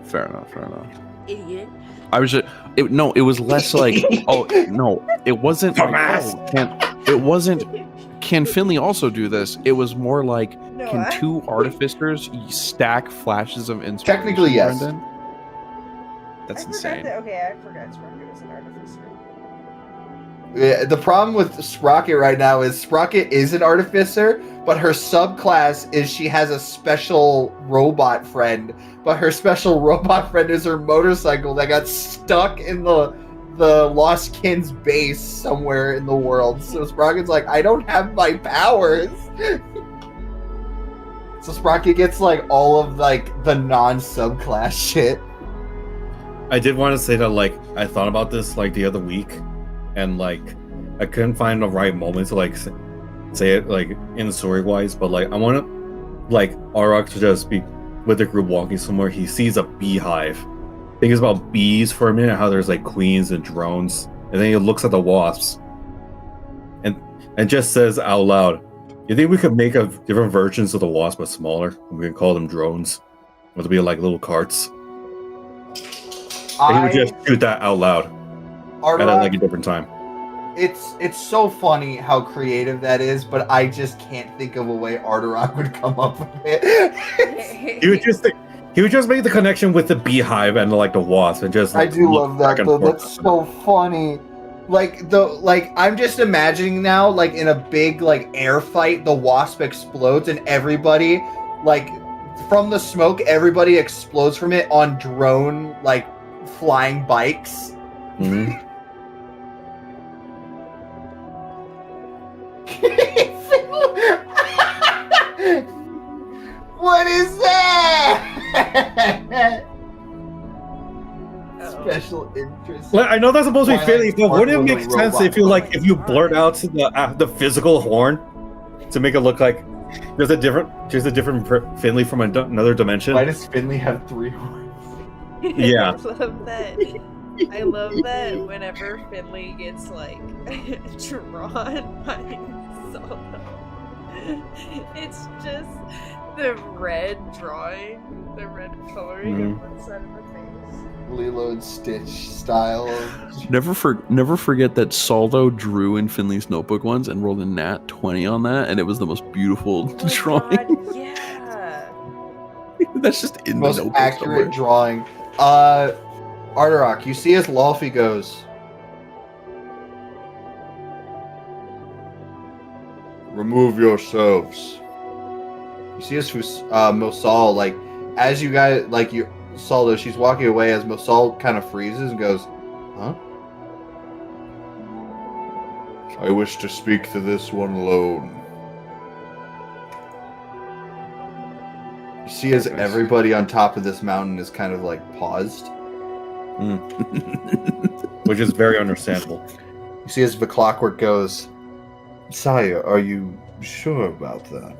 [SPEAKER 4] Fair enough. Fair enough.
[SPEAKER 1] Idiot.
[SPEAKER 4] I was just it was less like it wasn't can Finley also do this? It was more like
[SPEAKER 1] No,
[SPEAKER 4] can two artificers stack flashes of inspiration?
[SPEAKER 3] Technically, yes.
[SPEAKER 4] Brendan? That's insane.
[SPEAKER 1] I forgot Sprocket was an artificer.
[SPEAKER 3] Yeah, the problem with Sprocket right now is Sprocket is an artificer, but her subclass is she has a special robot friend. But her special robot friend is her motorcycle that got stuck in the Lost Kin's base somewhere in the world. So Sprocket's like, I don't have my powers. So Sprocket gets like all of like the non-subclass shit.
[SPEAKER 2] I did want to say that, like, I thought about this like the other week, and like I couldn't find the right moment to like say it like in story wise, but like I want to like Arok to just be with the group walking somewhere. He sees a beehive. Thinks about bees for a minute, how there's like queens and drones, and then he looks at the wasps, and just says out loud, "You think we could make a different versions of the wasp but smaller? We can call them drones. It'll be like little carts." And he would just shoot that out loud at like a different time.
[SPEAKER 3] It's so funny how creative that is, but I just can't think of a way Ardarok would come up with it.
[SPEAKER 2] He would just make the connection with the beehive and like the wasp, and just.
[SPEAKER 3] I
[SPEAKER 2] Like,
[SPEAKER 3] do
[SPEAKER 2] look
[SPEAKER 3] love that
[SPEAKER 2] back and
[SPEAKER 3] though.
[SPEAKER 2] forth.
[SPEAKER 3] That's so funny. I'm just imagining now, like in a big like air fight, the wasp explodes and everybody, like from the smoke, everybody explodes from it on drone like flying bikes.
[SPEAKER 2] Mhm.
[SPEAKER 3] What is that? Special interest.
[SPEAKER 2] Well, I know that's supposed to be
[SPEAKER 3] Twilight
[SPEAKER 2] Finley, but wouldn't it
[SPEAKER 3] Sparkle
[SPEAKER 2] make
[SPEAKER 3] the
[SPEAKER 2] sense
[SPEAKER 3] robot.
[SPEAKER 2] if you blurt out the physical horn to make it look like there's a different Finley from another dimension?
[SPEAKER 3] Why does Finley have 3 horns?
[SPEAKER 2] Yeah.
[SPEAKER 1] I love that. I love that whenever Finley gets like drawn by It's just the red drawing, the red coloring on one side of the face.
[SPEAKER 3] Lilo and Stitch style.
[SPEAKER 4] Never forget that Saldo drew in Finley's notebook once and rolled a nat 20 on that, and it was the most beautiful
[SPEAKER 1] Oh my
[SPEAKER 4] drawing.
[SPEAKER 1] God, yeah.
[SPEAKER 4] That's just in
[SPEAKER 3] Most
[SPEAKER 4] the notebook
[SPEAKER 3] accurate
[SPEAKER 4] somewhere.
[SPEAKER 3] drawing. Arterock, you see as Laufey goes,
[SPEAKER 5] Remove yourselves.
[SPEAKER 3] you see as Mosal, like, as you guys, like, you, Saldo, she's walking away as Mosal kind of freezes and goes, huh?
[SPEAKER 5] I wish to speak to this one alone.
[SPEAKER 3] You see as
[SPEAKER 2] Nice.
[SPEAKER 3] everybody on top of this mountain is kind of, like, paused.
[SPEAKER 2] Which is very understandable.
[SPEAKER 3] You see as the clockwork goes,
[SPEAKER 5] Sire, are you sure about that?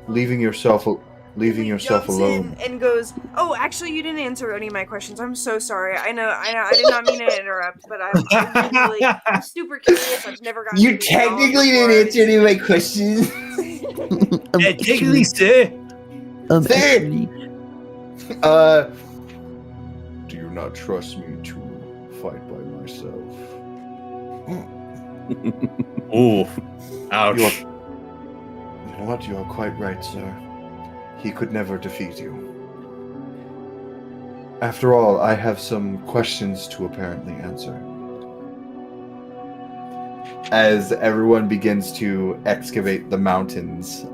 [SPEAKER 3] leaving yourself
[SPEAKER 1] He jumps
[SPEAKER 3] alone.
[SPEAKER 1] in and goes, "Oh, actually, you didn't answer any of my questions. I'm so sorry. I know. I did not mean to interrupt, but I'm super curious. I've never gotten.
[SPEAKER 3] You
[SPEAKER 1] to this
[SPEAKER 3] technically
[SPEAKER 1] before.
[SPEAKER 3] didn't answer any of my questions.
[SPEAKER 2] Technically, sir.
[SPEAKER 3] Say
[SPEAKER 5] Do you not trust me to fight by myself?
[SPEAKER 2] Ooh. Ouch.
[SPEAKER 5] You are, you know what? You are quite right, sir. He could never defeat you.
[SPEAKER 3] After all, I have some questions to apparently answer. As everyone begins to excavate the mountains,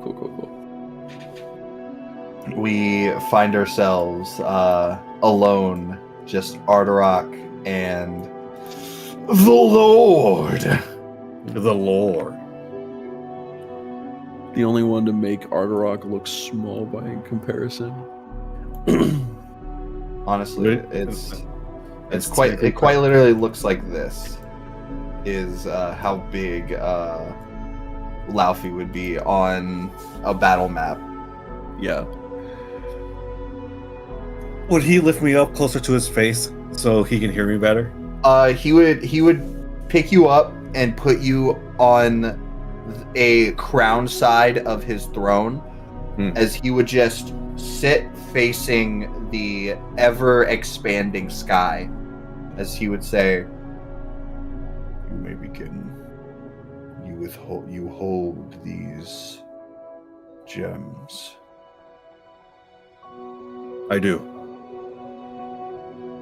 [SPEAKER 4] Cool.
[SPEAKER 3] we find ourselves alone, just Arterock and the Lord.
[SPEAKER 2] The lore.
[SPEAKER 4] The only one to make Arterock look small by comparison.
[SPEAKER 3] Honestly,
[SPEAKER 2] Right.
[SPEAKER 3] it quite literally looks like this. Is how big Laufey would be on a battle map.
[SPEAKER 4] Yeah.
[SPEAKER 2] Would he lift me up closer to his face so he can hear me better?
[SPEAKER 3] He would pick you up and put you on a crown side of his throne, as he would just sit facing the ever expanding sky, as he would say,
[SPEAKER 5] You may begin. You hold these gems.
[SPEAKER 2] I do.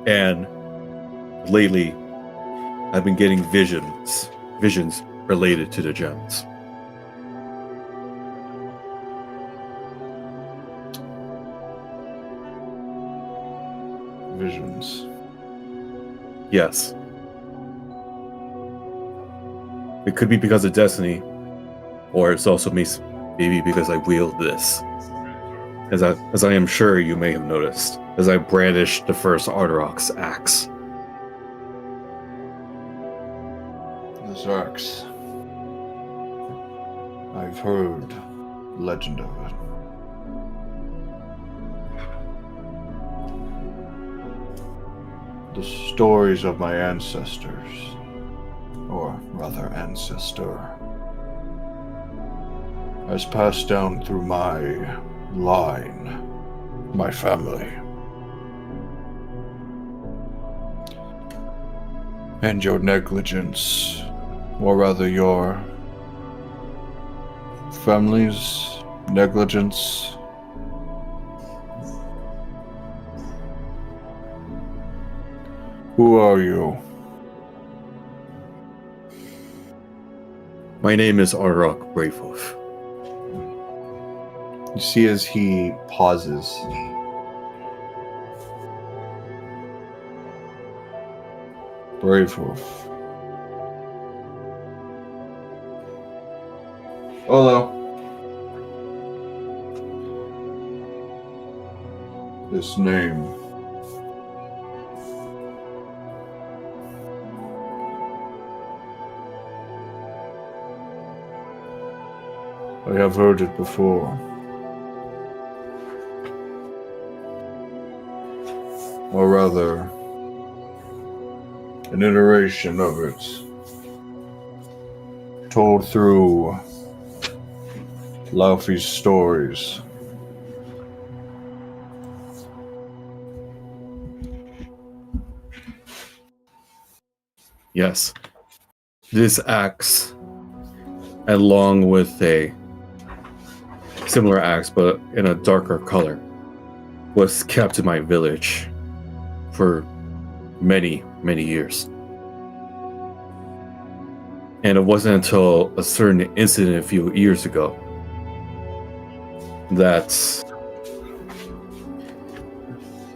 [SPEAKER 2] And lately, I've been getting visions related to the gems.
[SPEAKER 5] Visions.
[SPEAKER 2] Yes. It could be because of destiny, or it's also maybe because I wield this. As I am sure you may have noticed, as I brandish the first Arterock's axe.
[SPEAKER 5] This axe. I've heard legend of it. The stories of my ancestors, or rather ancestor, has passed down through my line, my family. And your negligence, or rather your family's negligence, who are you?
[SPEAKER 2] My name is Arterock Bravewolf.
[SPEAKER 3] you see as he pauses.
[SPEAKER 5] Brave Wolf.
[SPEAKER 3] Hello.
[SPEAKER 5] This name. I have heard it before. Or rather, an iteration of it. told through Laufey's stories.
[SPEAKER 2] Yes. This axe, along with a similar axe but in a darker color, was kept in my village for many, many years. And it wasn't until a certain incident a few years ago that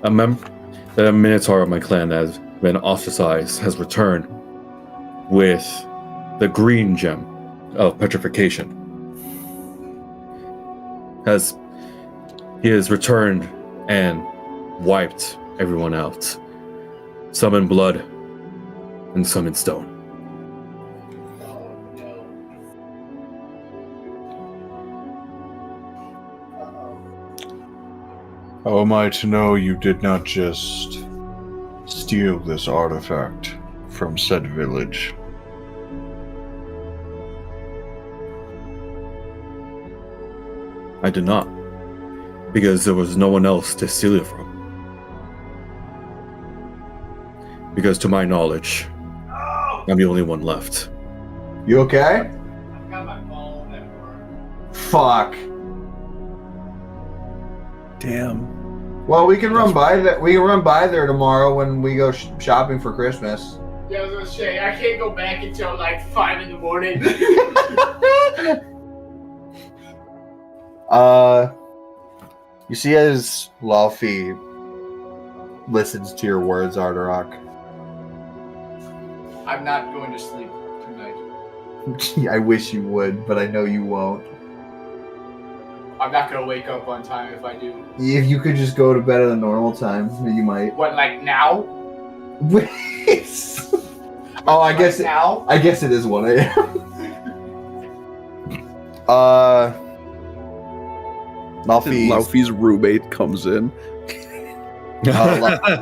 [SPEAKER 2] a minotaur of my clan that has been ostracized has returned with the green gem of petrification. He has returned and wiped everyone out. Some in blood and some in stone.
[SPEAKER 5] How am I to know you did not just steal this artifact from said village?
[SPEAKER 2] I did not, because there was no one else to steal it from. Because to my knowledge, I'm the only one left.
[SPEAKER 3] You okay?
[SPEAKER 6] I've got my phone at work.
[SPEAKER 3] Fuck.
[SPEAKER 4] Damn.
[SPEAKER 3] Well, we can run by that. We can run by there tomorrow when we go shopping for Christmas.
[SPEAKER 6] Yeah, I was gonna say, I can't go back until like 5 in the morning.
[SPEAKER 3] You see as Laufey listens to your words, Arderok.
[SPEAKER 6] I'm not going to sleep tonight.
[SPEAKER 3] I wish you would, but I know you won't.
[SPEAKER 6] I'm not gonna wake up on time if I do.
[SPEAKER 3] If you could just go to bed at a normal time, you might.
[SPEAKER 6] What, like now?
[SPEAKER 3] Wait. Oh, I guess
[SPEAKER 6] Like now?
[SPEAKER 3] I guess it is 1 a.m. Laufey.
[SPEAKER 7] Laufey's roommate comes in.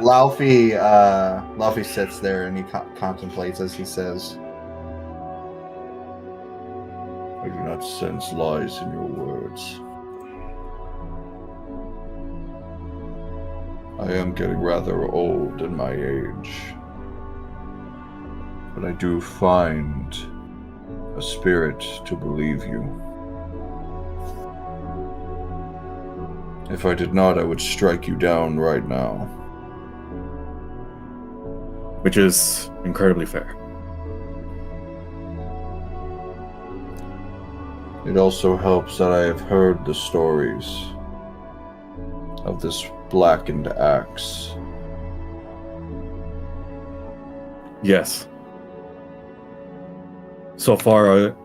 [SPEAKER 3] Laufey sits there and he contemplates as he says,
[SPEAKER 5] I do not sense lies in your words. I am getting rather old in my age, but I do find a spirit to believe you. If I did not, I would strike you down right now.
[SPEAKER 2] Which is incredibly fair.
[SPEAKER 5] It also helps that I have heard the stories of this blackened axe.
[SPEAKER 2] Yes. So far,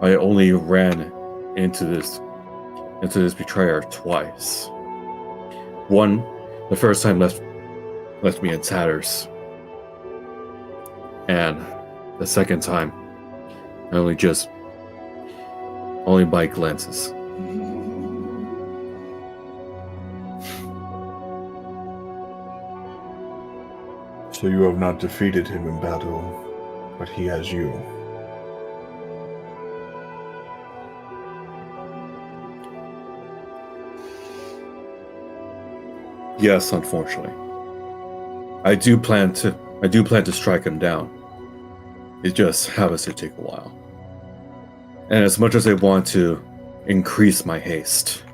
[SPEAKER 2] I only ran into this betrayer twice. One, the first time left me in tatters, and the second time, I only by glances.
[SPEAKER 5] So you have not defeated him in battle, but he has you.
[SPEAKER 2] Yes, unfortunately. I do plan to strike him down. It just happens to take a while. And as much as I want to increase my haste,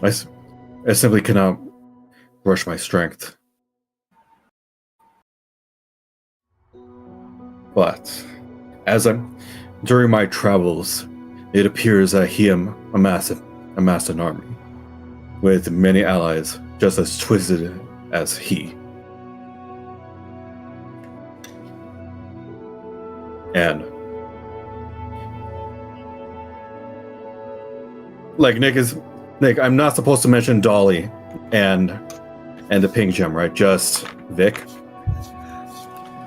[SPEAKER 2] I simply cannot rush my strength. But during my travels, it appears that he amassed an army with many allies just as twisted as he. And like Nick, I'm not supposed to mention Dolly and the pink gem, right? Just Vic.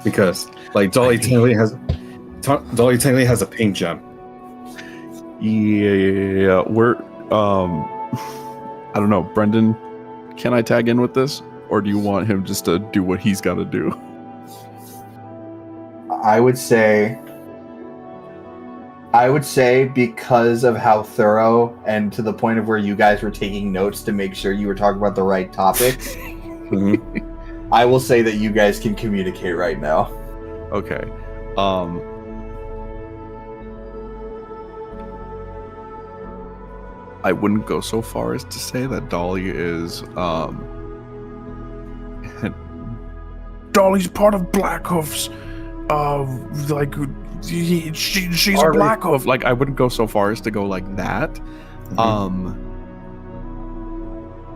[SPEAKER 2] Because like Dolly technically has a pink gem.
[SPEAKER 7] Yeah, we're I don't know, Brendan, can I tag in with this? Or do you want him just to do what he's got to do?
[SPEAKER 3] I would say because of how thorough and to the point of where you guys were taking notes to make sure you were talking about the right topics, I will say that you guys can communicate right now.
[SPEAKER 7] Okay. I wouldn't go so far as to say that Dolly is Dolly's part of Blackhoof's like she's a Blackhoof. Like I wouldn't go so far as to go like that.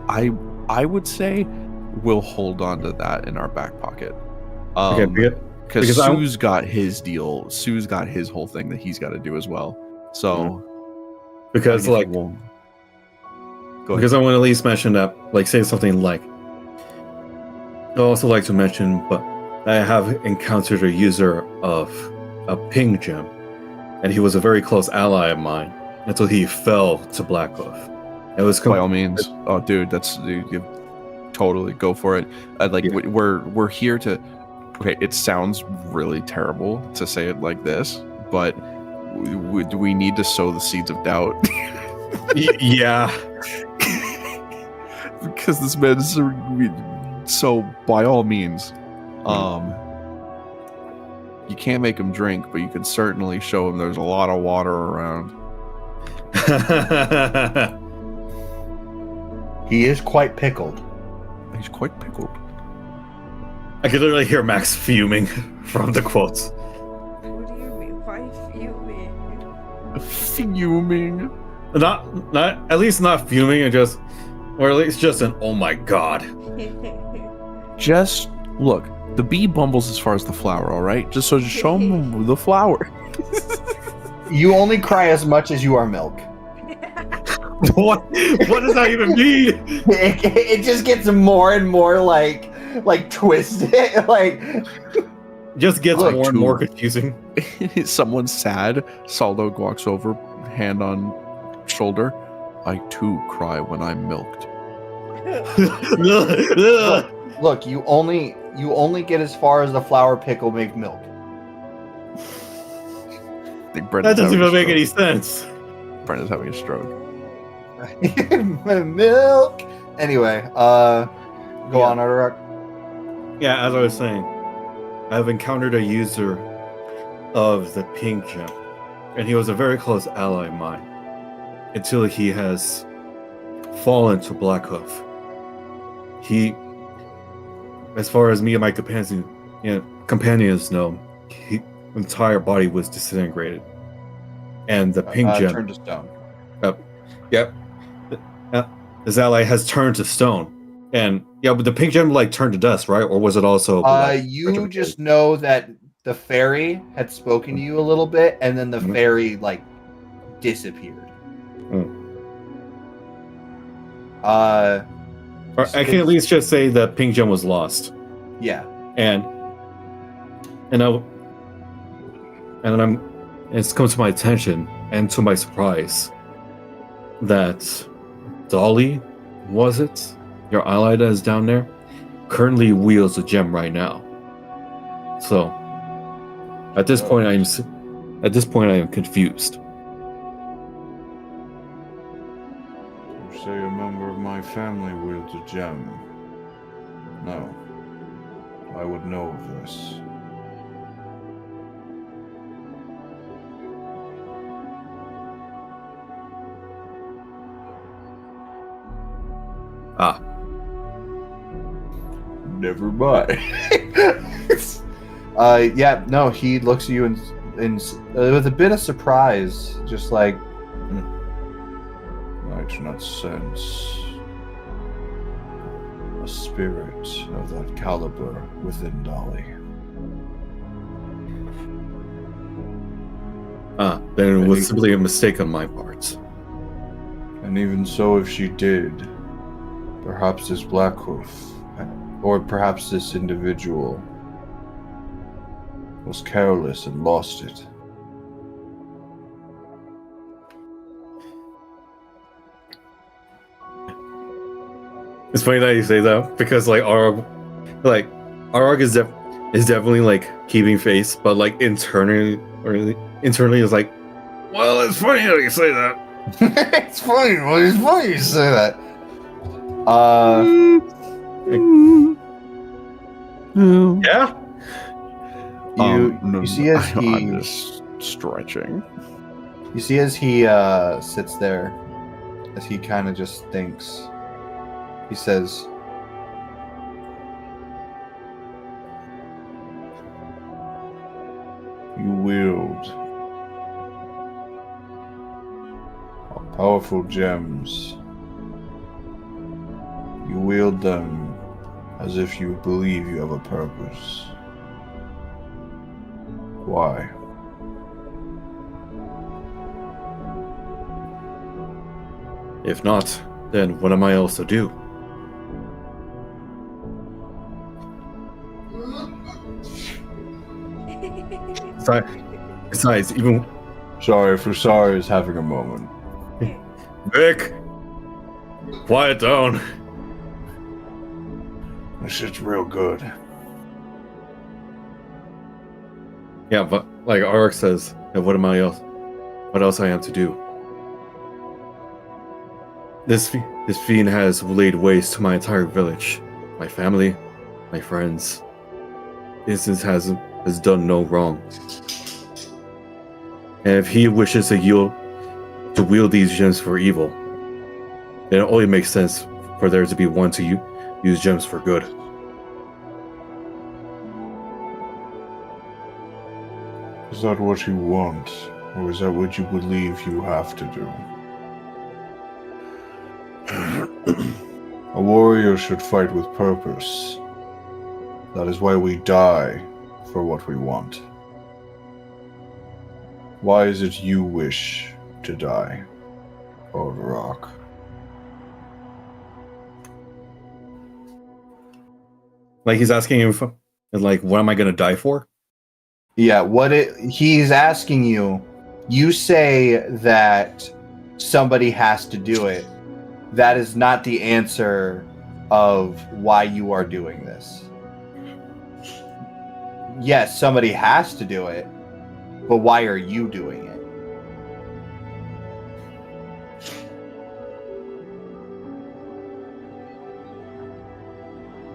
[SPEAKER 7] I would say we'll hold on to that in our back pocket. Because Sue's got his deal. Sue's got his whole thing that he's got to do as well. So
[SPEAKER 2] because like because I want to at least mention that, like, say something like, I'd also like to mention, but I have encountered a user of a ping gem, and he was a very close ally of mine until he fell to Blackhoof. It was
[SPEAKER 7] by all means. Oh, dude, that's you totally go for it. We're here to. Okay, it sounds really terrible to say it like this, but we need to sow the seeds of doubt.
[SPEAKER 2] Yeah.
[SPEAKER 7] Because this man is so by all means, you can't make him drink, but you can certainly show him there's a lot of water around.
[SPEAKER 3] He is quite pickled.
[SPEAKER 7] He's quite pickled.
[SPEAKER 2] I could literally hear Max fuming from the quotes.
[SPEAKER 1] What do you mean? Why fuming?
[SPEAKER 7] Fuming.
[SPEAKER 2] Not at least not fuming, and just, or at least just an oh my god.
[SPEAKER 7] Just look. The bee bumbles as far as the flower. All right. Just show him the flower.
[SPEAKER 3] You only cry as much as you are milk.
[SPEAKER 2] What does that even mean?
[SPEAKER 3] It just gets more and more like twisted. Like
[SPEAKER 2] Just gets
[SPEAKER 3] Look,
[SPEAKER 2] more and more confusing.
[SPEAKER 7] Someone's sad. Saldo walks over, hand on shoulder. I too cry when I'm milked.
[SPEAKER 3] Look, you only get as far as the flour pickle make milk.
[SPEAKER 7] I think Brendan's
[SPEAKER 2] That doesn't even
[SPEAKER 7] having a
[SPEAKER 2] make any
[SPEAKER 7] stroke.
[SPEAKER 2] sense.
[SPEAKER 7] Brendan's having a stroke.
[SPEAKER 3] Milk. Anyway, go on, Arterock.
[SPEAKER 2] Yeah, as I was saying, I've encountered a user of the pink gem, and he was a very close ally of mine until he has fallen to Blackhoof. He, as far as me and my companions know, his entire body was disintegrated, and the pink gem
[SPEAKER 3] turned to stone.
[SPEAKER 2] Yep. His ally has turned to stone. And yeah, but the pink gem like turned to dust, right? Or was it also
[SPEAKER 3] you just know that the fairy had spoken to you a little bit, and then the fairy like disappeared.
[SPEAKER 2] I can at least just say that pink gem was lost.
[SPEAKER 3] Yeah.
[SPEAKER 2] And it's come to my attention and to my surprise that Dolly, was it? Your ally that is down there, currently wields a gem right now. So, at this point, I am confused.
[SPEAKER 5] You say a member of my family wields a gem. No, I would know of this.
[SPEAKER 2] Ah.
[SPEAKER 5] Never mind.
[SPEAKER 3] Yeah, no, he looks at you and with a bit of surprise, just like,
[SPEAKER 5] I do not sense a spirit of that caliber within Dolly.
[SPEAKER 2] Then it was simply a mistake on my part.
[SPEAKER 5] And even so, if she did, perhaps this Blackhoof, or perhaps this individual, was careless and lost it.
[SPEAKER 2] It's funny that you say that because Arog is is definitely like keeping face, but like internally is like, well, it's funny how you say that.
[SPEAKER 3] It's funny. Well, it's funny you say that.
[SPEAKER 2] Yeah.
[SPEAKER 3] You see as he
[SPEAKER 7] I'm just stretching.
[SPEAKER 3] You see as he sits there, as he kind of just thinks, he says,
[SPEAKER 5] You wield powerful gems. You wield them as if you believe you have a purpose. Why?
[SPEAKER 2] If not, then what am I else to do? Besides, even
[SPEAKER 5] Sorry if Rosari is having a moment.
[SPEAKER 2] Vic, quiet down.
[SPEAKER 5] This shit's real good.
[SPEAKER 2] Yeah, but like Arak says, what am I else? What else I am to do? This fiend has laid waste to my entire village, my family, my friends. Business has done no wrong. And if he wishes to wield these gems for evil, then it only makes sense for there to be one to use gems for good.
[SPEAKER 5] Is that what you want? Or is that what you believe you have to do? A warrior should fight with purpose. That is why we die for what we want. Why is it you wish to die, Rock?
[SPEAKER 2] Like he's asking him, like, what am I gonna die for?
[SPEAKER 3] yeah, he's asking you, you say that somebody has to do it. That is not the answer of why you are doing this. Yes, somebody has to do it, but why are you doing it?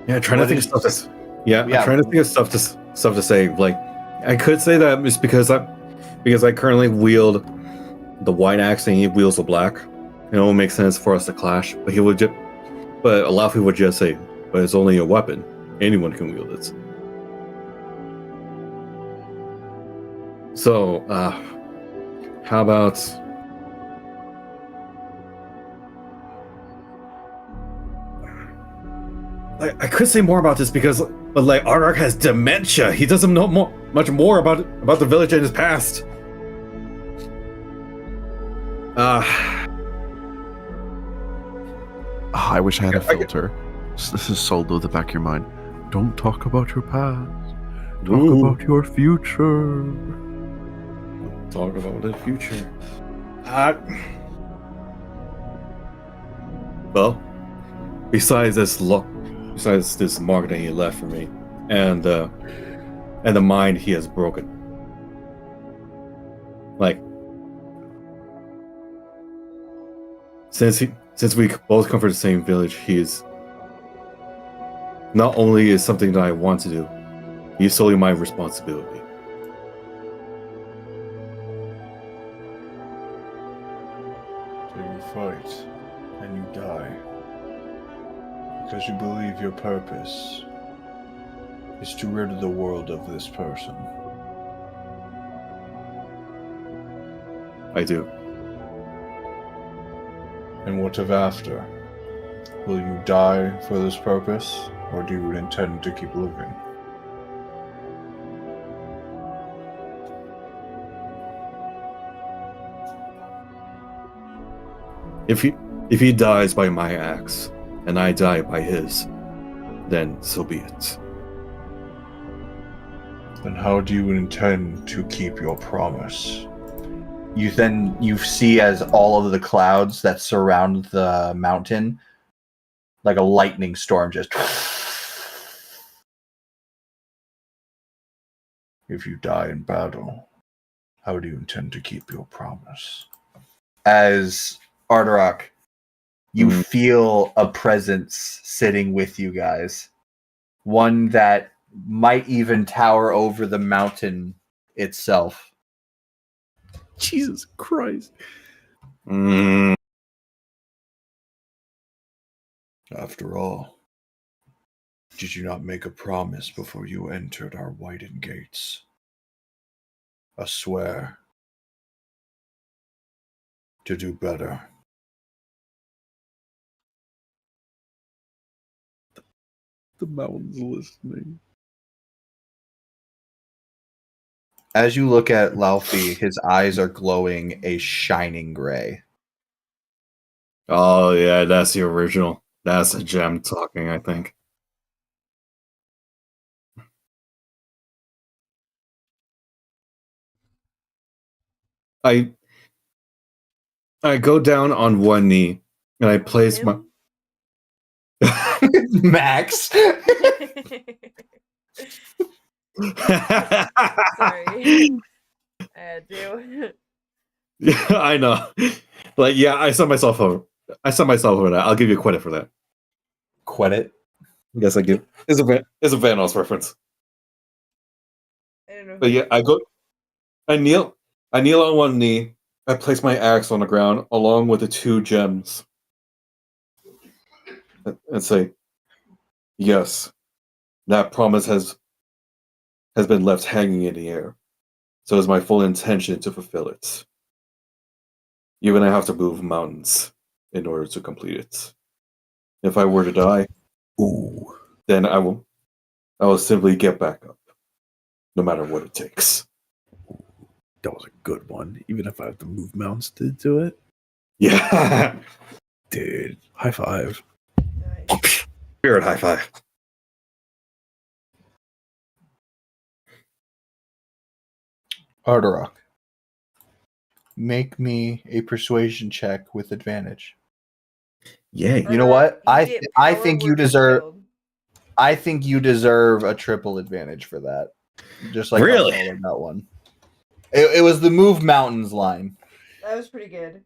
[SPEAKER 2] Yeah, trying to think of stuff to. Yeah,
[SPEAKER 3] Yeah.
[SPEAKER 2] I'm trying to think of stuff to say. Like, I could say that just because I currently wield the white axe and he wields the black. It won't make sense for us to clash. But but a lot of people would just say, "But it's only a weapon. Anyone can wield it." So, how about? I could say more about this but like Arak has dementia. He doesn't know much more about the village in his past.
[SPEAKER 7] I wish I had a filter. This is sold at the back of your mind. Don't talk about your past. Talk about your future.
[SPEAKER 2] Talk about the future. Well, besides this mark that he left for me, and the mind he has broken. Like, since we both come from the same village, he is not only is something that I want to do, he's solely my responsibility.
[SPEAKER 5] So you fight, and you die. Because you believe your purpose is to rid the world of this person.
[SPEAKER 2] I do.
[SPEAKER 5] And what of after? Will you die for this purpose, or do you intend to keep living?
[SPEAKER 2] If he dies by my axe, and I die by his, then so be it.
[SPEAKER 5] Then how do you intend to keep your promise?
[SPEAKER 3] You see as all of the clouds that surround the mountain, like a lightning storm, just
[SPEAKER 5] If you die in battle, how do you intend to keep your promise?
[SPEAKER 3] As Ardarok, you
[SPEAKER 2] Mhm.
[SPEAKER 3] feel a presence sitting with you guys. One that might even tower over the mountain itself.
[SPEAKER 4] Jesus Christ.
[SPEAKER 2] Mm,
[SPEAKER 5] After all, did you not make a promise before you entered our whitened gates? A swear to do better.
[SPEAKER 4] The mountain's listening.
[SPEAKER 3] As you look at Laufey, his eyes are glowing a shining gray.
[SPEAKER 2] oh yeah, that's the original. That's a gem talking, I think. I I go down on one knee and I place my
[SPEAKER 1] Him?
[SPEAKER 3] Max.
[SPEAKER 1] Sorry. I had to.
[SPEAKER 2] Yeah, I know. Like, yeah, I set myself over. I set myself over that. I'll give you credit for that.
[SPEAKER 3] Credit.
[SPEAKER 2] Yes, I give. It's a Vanos reference.
[SPEAKER 1] I don't know.
[SPEAKER 2] But yeah, I kneel on one knee. I place my axe on the ground along with the two gems, and say, "Yes, that promise has been left hanging in the air. So it's my full intention to fulfill it. Even I have to move mountains in order to complete it. If I were to die,
[SPEAKER 4] Ooh.
[SPEAKER 2] then I will simply get back up, no matter what it takes."
[SPEAKER 4] That was a good one. Even if I have to move mountains to do it.
[SPEAKER 2] Yeah.
[SPEAKER 4] Dude, high five.
[SPEAKER 1] Nice.
[SPEAKER 2] Spirit high five.
[SPEAKER 3] Ardarok. Make me a persuasion check with advantage.
[SPEAKER 2] Yay.
[SPEAKER 3] You know what?
[SPEAKER 1] You
[SPEAKER 3] I
[SPEAKER 1] get
[SPEAKER 3] I
[SPEAKER 1] power
[SPEAKER 3] think you
[SPEAKER 1] work
[SPEAKER 3] deserve
[SPEAKER 1] skilled.
[SPEAKER 3] I think you deserve a triple advantage for that. Just like
[SPEAKER 2] Really?
[SPEAKER 3] Ardarok on that one. It was the move mountains line.
[SPEAKER 1] That was pretty good.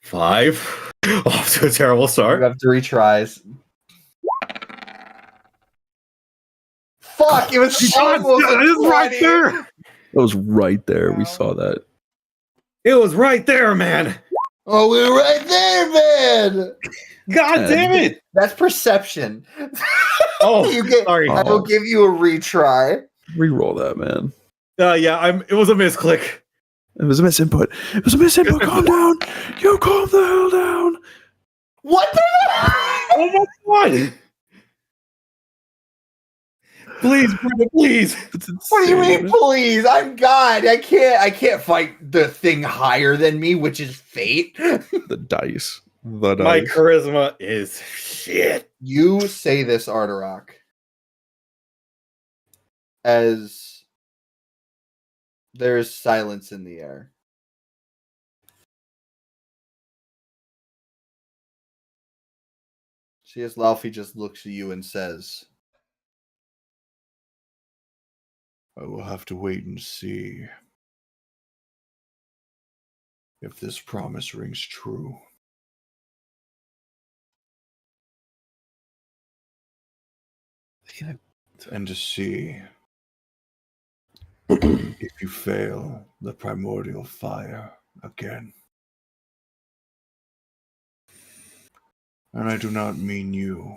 [SPEAKER 2] 5. Off to a terrible
[SPEAKER 3] You
[SPEAKER 2] start.
[SPEAKER 3] have 3 tries. Fuck! It was almost a
[SPEAKER 2] it was right
[SPEAKER 3] 20.
[SPEAKER 2] there.
[SPEAKER 4] That was right there. We
[SPEAKER 1] Wow.
[SPEAKER 4] saw that.
[SPEAKER 2] It was right there, man.
[SPEAKER 3] Oh, we were right there, man.
[SPEAKER 2] God damn it.
[SPEAKER 3] That's perception.
[SPEAKER 2] Oh,
[SPEAKER 3] You get.
[SPEAKER 2] sorry.
[SPEAKER 3] I will give you a retry.
[SPEAKER 4] Reroll that, man.
[SPEAKER 2] Yeah, it was a misclick.
[SPEAKER 4] It was a misinput. It was a misinput. Calm down. You calm the hell down.
[SPEAKER 3] What the?
[SPEAKER 2] Oh my god. Please, brother, please.
[SPEAKER 3] What do you mean, please? I'm God. I can't fight the thing higher than me, which is fate.
[SPEAKER 4] The dice. The dice.
[SPEAKER 2] My charisma is shit.
[SPEAKER 3] You say this, Ardarok, as there is silence in the air. See, as Laufey just looks at you and says,
[SPEAKER 5] I will have to wait and see if this promise rings true. And to see if you fail the primordial fire again. And I do not mean you.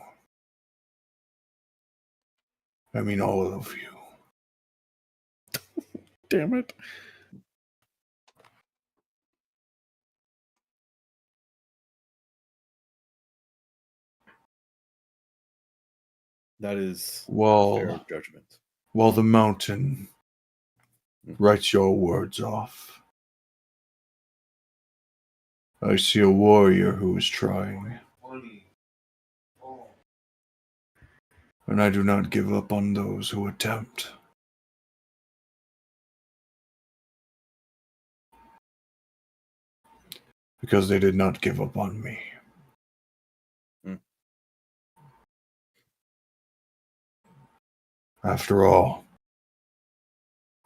[SPEAKER 5] I mean all of you.
[SPEAKER 4] Damn it.
[SPEAKER 2] That is fair
[SPEAKER 5] While
[SPEAKER 2] judgment.
[SPEAKER 5] the mountain writes your words off, I see a warrior who is trying. And I do not give up on those who attempt. Because they did not give up on me. After all,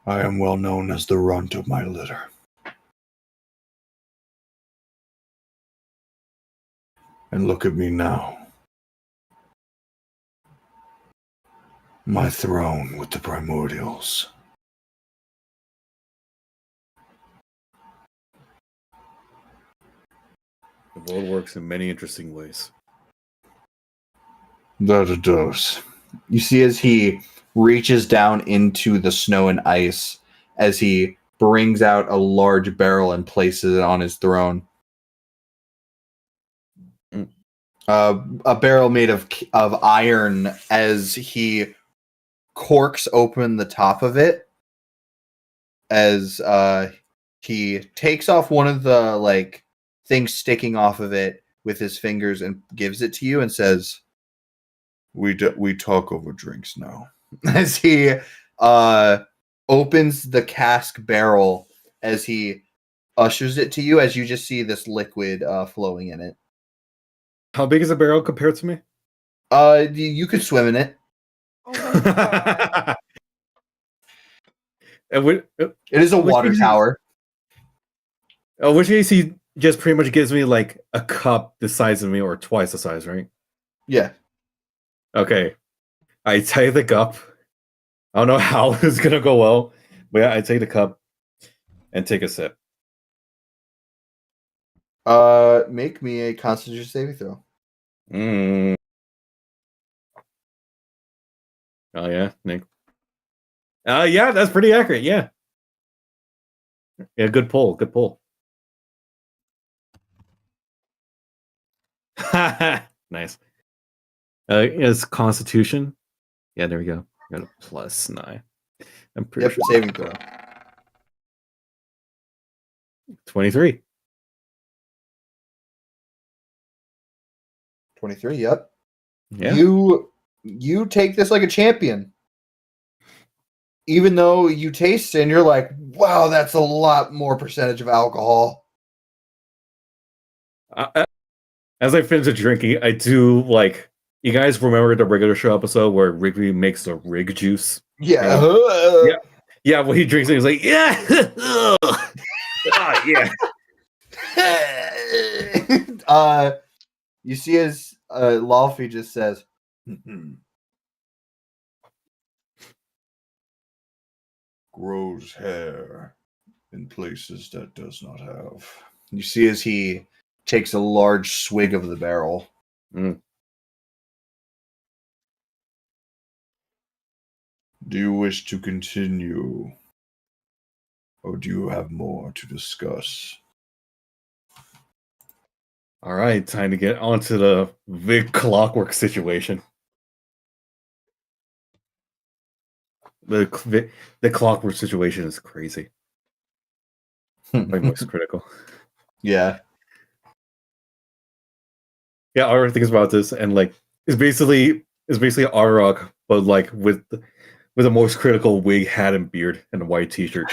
[SPEAKER 5] I am well known as the runt of my litter. And look at me now. My throne with the primordials.
[SPEAKER 2] The world works in many interesting ways.
[SPEAKER 5] That it does.
[SPEAKER 3] You see as he reaches down into the snow and ice, as he brings out a large barrel and places it on his throne.
[SPEAKER 2] Mm.
[SPEAKER 3] A barrel made of iron, as he corks open the top of it, as he takes off one of the like things sticking off of it with his fingers and gives it to you and says,
[SPEAKER 5] We talk over drinks now.
[SPEAKER 3] as he opens the cask barrel, as he ushers it to you, as you just see this liquid flowing in it.
[SPEAKER 2] How big is a barrel compared to me?
[SPEAKER 3] You could swim in it.
[SPEAKER 1] Oh my god.
[SPEAKER 3] It is a water tower.
[SPEAKER 2] Which case he just pretty much gives me like a cup the size of me or twice the size, right?
[SPEAKER 3] Yeah.
[SPEAKER 2] Okay. I take the cup. I don't know how it's gonna go well, but yeah, I take the cup and take a sip.
[SPEAKER 3] Make me a Constitution saving throw.
[SPEAKER 2] Mm. Oh yeah, Nick. Yeah, that's pretty accurate. Yeah. Yeah, good pull. Good pull. Nice. Is Constitution? Yeah, there we go. Got a +9. I'm pretty
[SPEAKER 3] Yep,
[SPEAKER 2] sure.
[SPEAKER 3] saving throw.
[SPEAKER 2] 23.
[SPEAKER 3] 23. Yep.
[SPEAKER 2] Yeah.
[SPEAKER 3] You take this like a champion. Even though you taste it and you're like, wow, that's a lot more percentage of alcohol.
[SPEAKER 2] As I finish the drinking, I do like. You guys remember the regular show episode where Rigby makes the rig juice?
[SPEAKER 3] Yeah.
[SPEAKER 2] Yeah. Yeah, when he drinks it, he's like, yeah. Yeah.
[SPEAKER 3] You see as Laufey just says,
[SPEAKER 5] Grows hair in places that does not have.
[SPEAKER 3] you see as he takes a large swig of the barrel.
[SPEAKER 2] Mm.
[SPEAKER 5] Do you wish to continue? Or do you have more to discuss?
[SPEAKER 2] All right, time to get onto the big clockwork situation. The clockwork situation is crazy. My most critical.
[SPEAKER 3] Yeah.
[SPEAKER 2] Yeah, I think about this, and like it's basically Arok, but like with the most critical wig, hat, and beard, and a white T-shirt.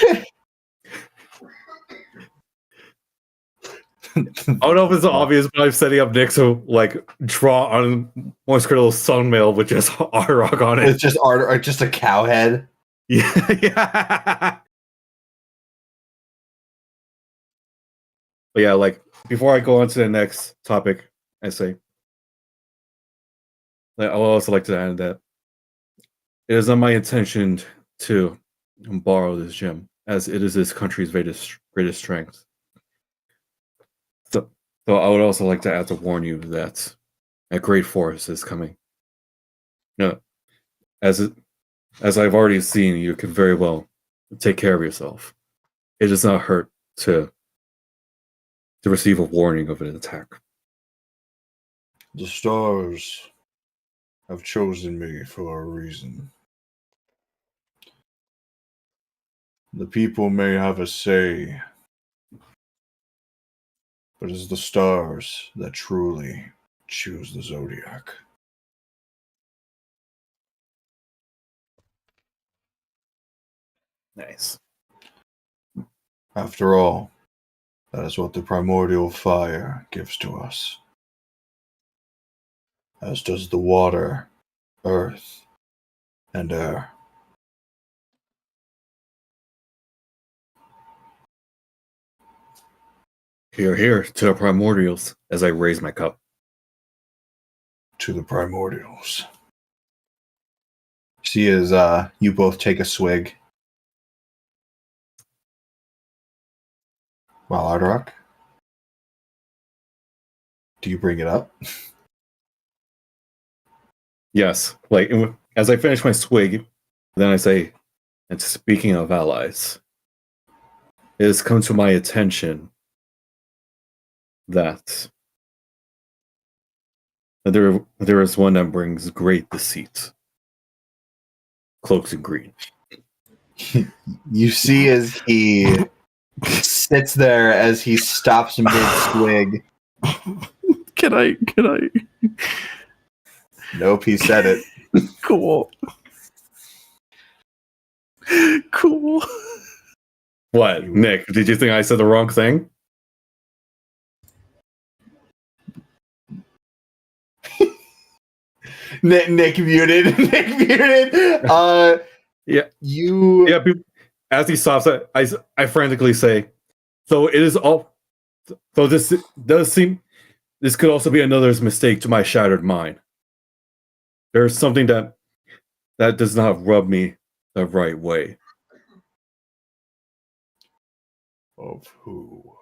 [SPEAKER 2] I don't know if it's obvious, but I'm setting up Nick to like draw on most critical sunmail with just Arok on it.
[SPEAKER 3] It's just art, or just a cow head.
[SPEAKER 2] Yeah, yeah. But yeah, like before I go on to the next topic, I say I would also like to add that it is not my intention to borrow this gem, as it is this country's greatest strength. So I would also like to add to warn you that a great force is coming. No, as I've already seen, you can very well take care of yourself. It does not hurt to receive a warning of an attack.
[SPEAKER 5] The stars have chosen me for a reason. The people may have a say, but it's the stars that truly choose the Zodiac.
[SPEAKER 2] Nice.
[SPEAKER 5] After all, that is what the primordial fire gives to us. As does the water, earth, and air.
[SPEAKER 2] Here, here, to the primordials, as I raise my cup.
[SPEAKER 5] To the primordials. See as you both take a swig. Well, Ardrock, do you bring it up?
[SPEAKER 2] Yes, like as I finish my swig, then I say, and speaking of allies, it has come to my attention that there is one that brings great deceit. Cloaks and green.
[SPEAKER 3] You see as he sits there as he stops mid swig.
[SPEAKER 7] Can I?
[SPEAKER 3] Nope, he said it.
[SPEAKER 7] Cool. Cool.
[SPEAKER 2] What, Nick? Did you think I said the wrong thing?
[SPEAKER 3] Nick muted. Nick muted.
[SPEAKER 2] Yeah.
[SPEAKER 3] You.
[SPEAKER 2] Yeah. As he stops, I frantically say, "So it is all. So this does seem. This could also be another mistake to my shattered mind. There's something that does not rub me the right way."
[SPEAKER 5] Of who?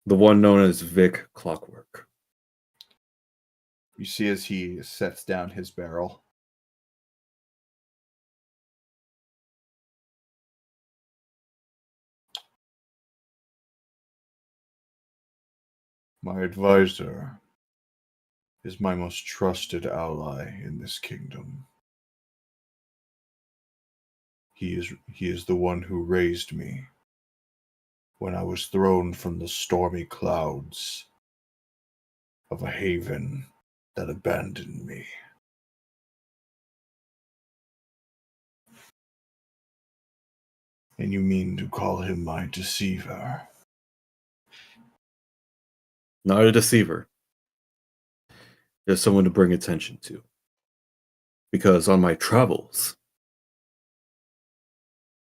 [SPEAKER 2] The one known as Vic Clockwork.
[SPEAKER 3] You see as he sets down his barrel.
[SPEAKER 5] My advisor is my most trusted ally in this kingdom. He is the one who raised me when I was thrown from the stormy clouds of a haven that abandoned me. And you mean to call him my deceiver?
[SPEAKER 2] Not a deceiver. Just someone to bring attention to. Because on my travels,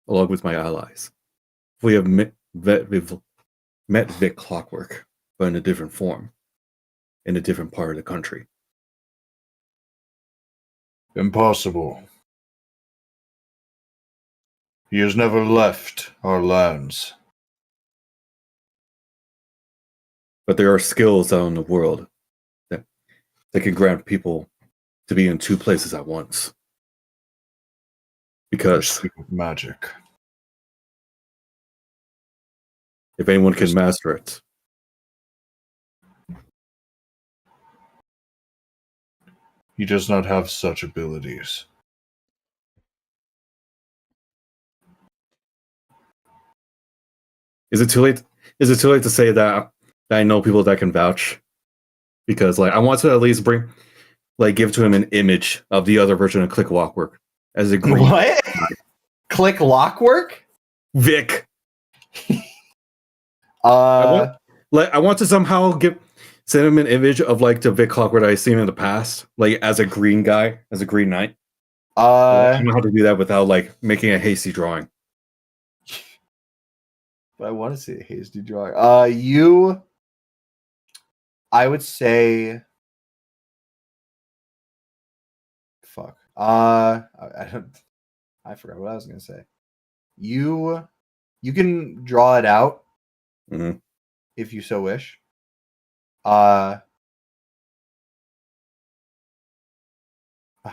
[SPEAKER 2] along with my allies, we have we've met Vic Clockwork, but in a different form, in a different part of the country.
[SPEAKER 5] Impossible. He has never left our lands.
[SPEAKER 2] But there are skills out in the world that can grant people to be in two places at once. Because
[SPEAKER 5] Speak of magic.
[SPEAKER 2] if anyone can master it,
[SPEAKER 5] He does not have such abilities.
[SPEAKER 2] is it too late? Is it too late to say that I know people that can vouch? Because I want to at least give to him an image of the other version of Clockwork as a green.
[SPEAKER 3] What? Click Lockwork?
[SPEAKER 2] Vic.
[SPEAKER 3] Uh,
[SPEAKER 2] I want to somehow send him an image of the Vic Clockwork I've seen in the past, as a green guy, as a green knight. I don't know how to do that without making a hasty drawing.
[SPEAKER 3] But I want to see a hasty drawing. I would say, fuck. I forgot what I was gonna say. You can draw it out if you so wish. I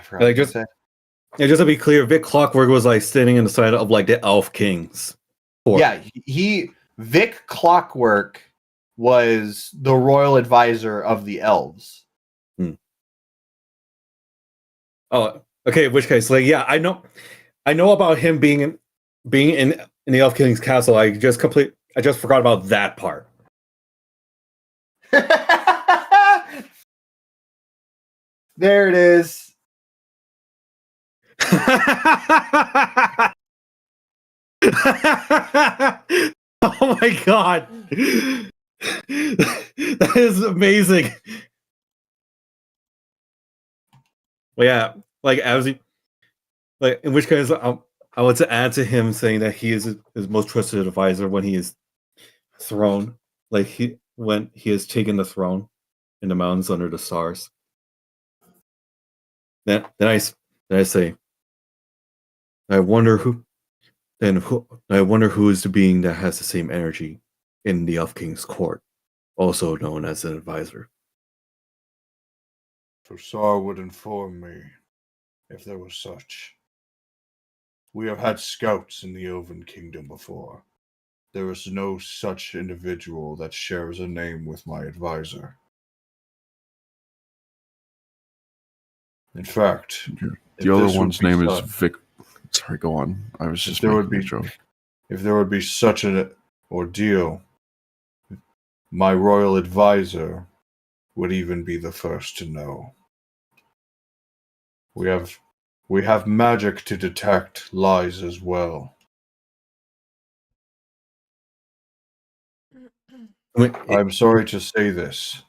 [SPEAKER 3] forgot what to say.
[SPEAKER 2] Yeah, just to be clear, Vic Clockwork was standing in the side of the Elf Kings.
[SPEAKER 3] Yeah, Vic Clockwork was the royal advisor of the elves.
[SPEAKER 2] Oh, okay. In which case, I know about him being in the Elf King's castle. I just forgot about that part.
[SPEAKER 3] There it is.
[SPEAKER 2] Oh my god. That is amazing. Well, yeah, like as he, like in which case I want to add to him saying that he is his most trusted advisor when he is throne, like when he has taken the throne in the mountains under the stars. Then I say, I wonder I wonder who is the being that has the same energy in the Elf King's court, also known as an advisor.
[SPEAKER 5] Thosar would inform me if there was such. We have had scouts in the Elven Kingdom before. There is no such individual that shares a name with my advisor. In fact,
[SPEAKER 7] The
[SPEAKER 5] if
[SPEAKER 7] other
[SPEAKER 5] this would
[SPEAKER 7] one's
[SPEAKER 5] be
[SPEAKER 7] name is
[SPEAKER 5] such-
[SPEAKER 7] Vic. Sorry, go on. I was just
[SPEAKER 5] there would
[SPEAKER 7] making a
[SPEAKER 5] be
[SPEAKER 7] joke.
[SPEAKER 5] if there would be such an ordeal, my royal advisor would even be the first to know. We have magic to detect lies as well. I'm sorry to say this,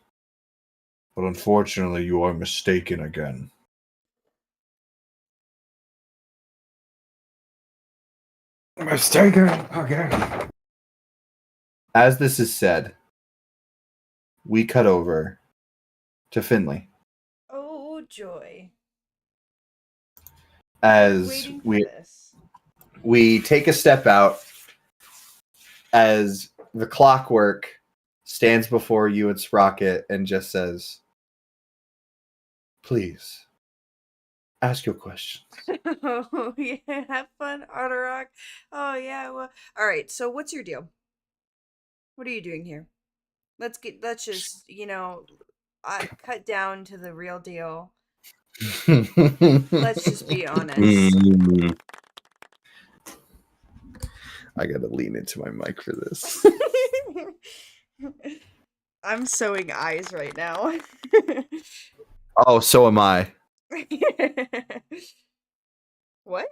[SPEAKER 5] but unfortunately you are mistaken again.
[SPEAKER 2] Mistaken again.
[SPEAKER 3] As this is said, we cut over to Finley
[SPEAKER 1] Oh joy!
[SPEAKER 3] as
[SPEAKER 1] Waiting for
[SPEAKER 3] we
[SPEAKER 1] this.
[SPEAKER 3] we take a step out as the clockwork stands before you and Sprocket and just says, "Please ask your questions."
[SPEAKER 1] Oh yeah, have fun, Arterock. Oh yeah, well, all right. So what's your deal? What are you doing here? Let's just cut down to the real deal. Let's just be honest.
[SPEAKER 2] Mm.
[SPEAKER 3] I gotta lean into my mic for this.
[SPEAKER 1] I'm sewing eyes right now.
[SPEAKER 3] Oh, so am I.
[SPEAKER 1] What?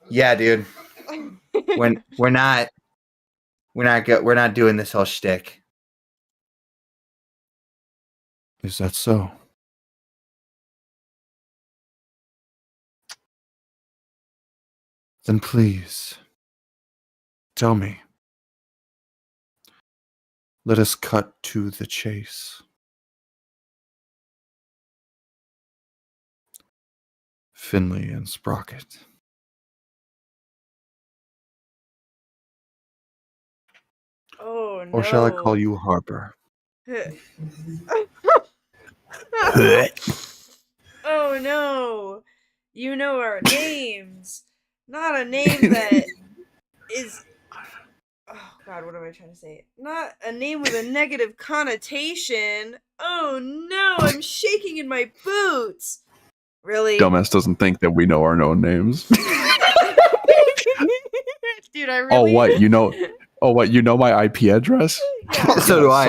[SPEAKER 3] Yeah, dude. We're not doing this whole shtick.
[SPEAKER 5] Is that so? Then please, tell me. Let us cut to the chase. Finley and Sprocket.
[SPEAKER 1] Oh no.
[SPEAKER 5] Or shall I call you Harper?
[SPEAKER 1] Oh no. You know our names. Not a name that is oh god, what am I trying to say? Not a name with a negative connotation. Oh no, I'm shaking in my boots. Really?
[SPEAKER 7] Dumbass doesn't think that we know our own names.
[SPEAKER 1] Dude, I really
[SPEAKER 7] Oh, what? You know my IP address?
[SPEAKER 1] Yeah.
[SPEAKER 3] So do I.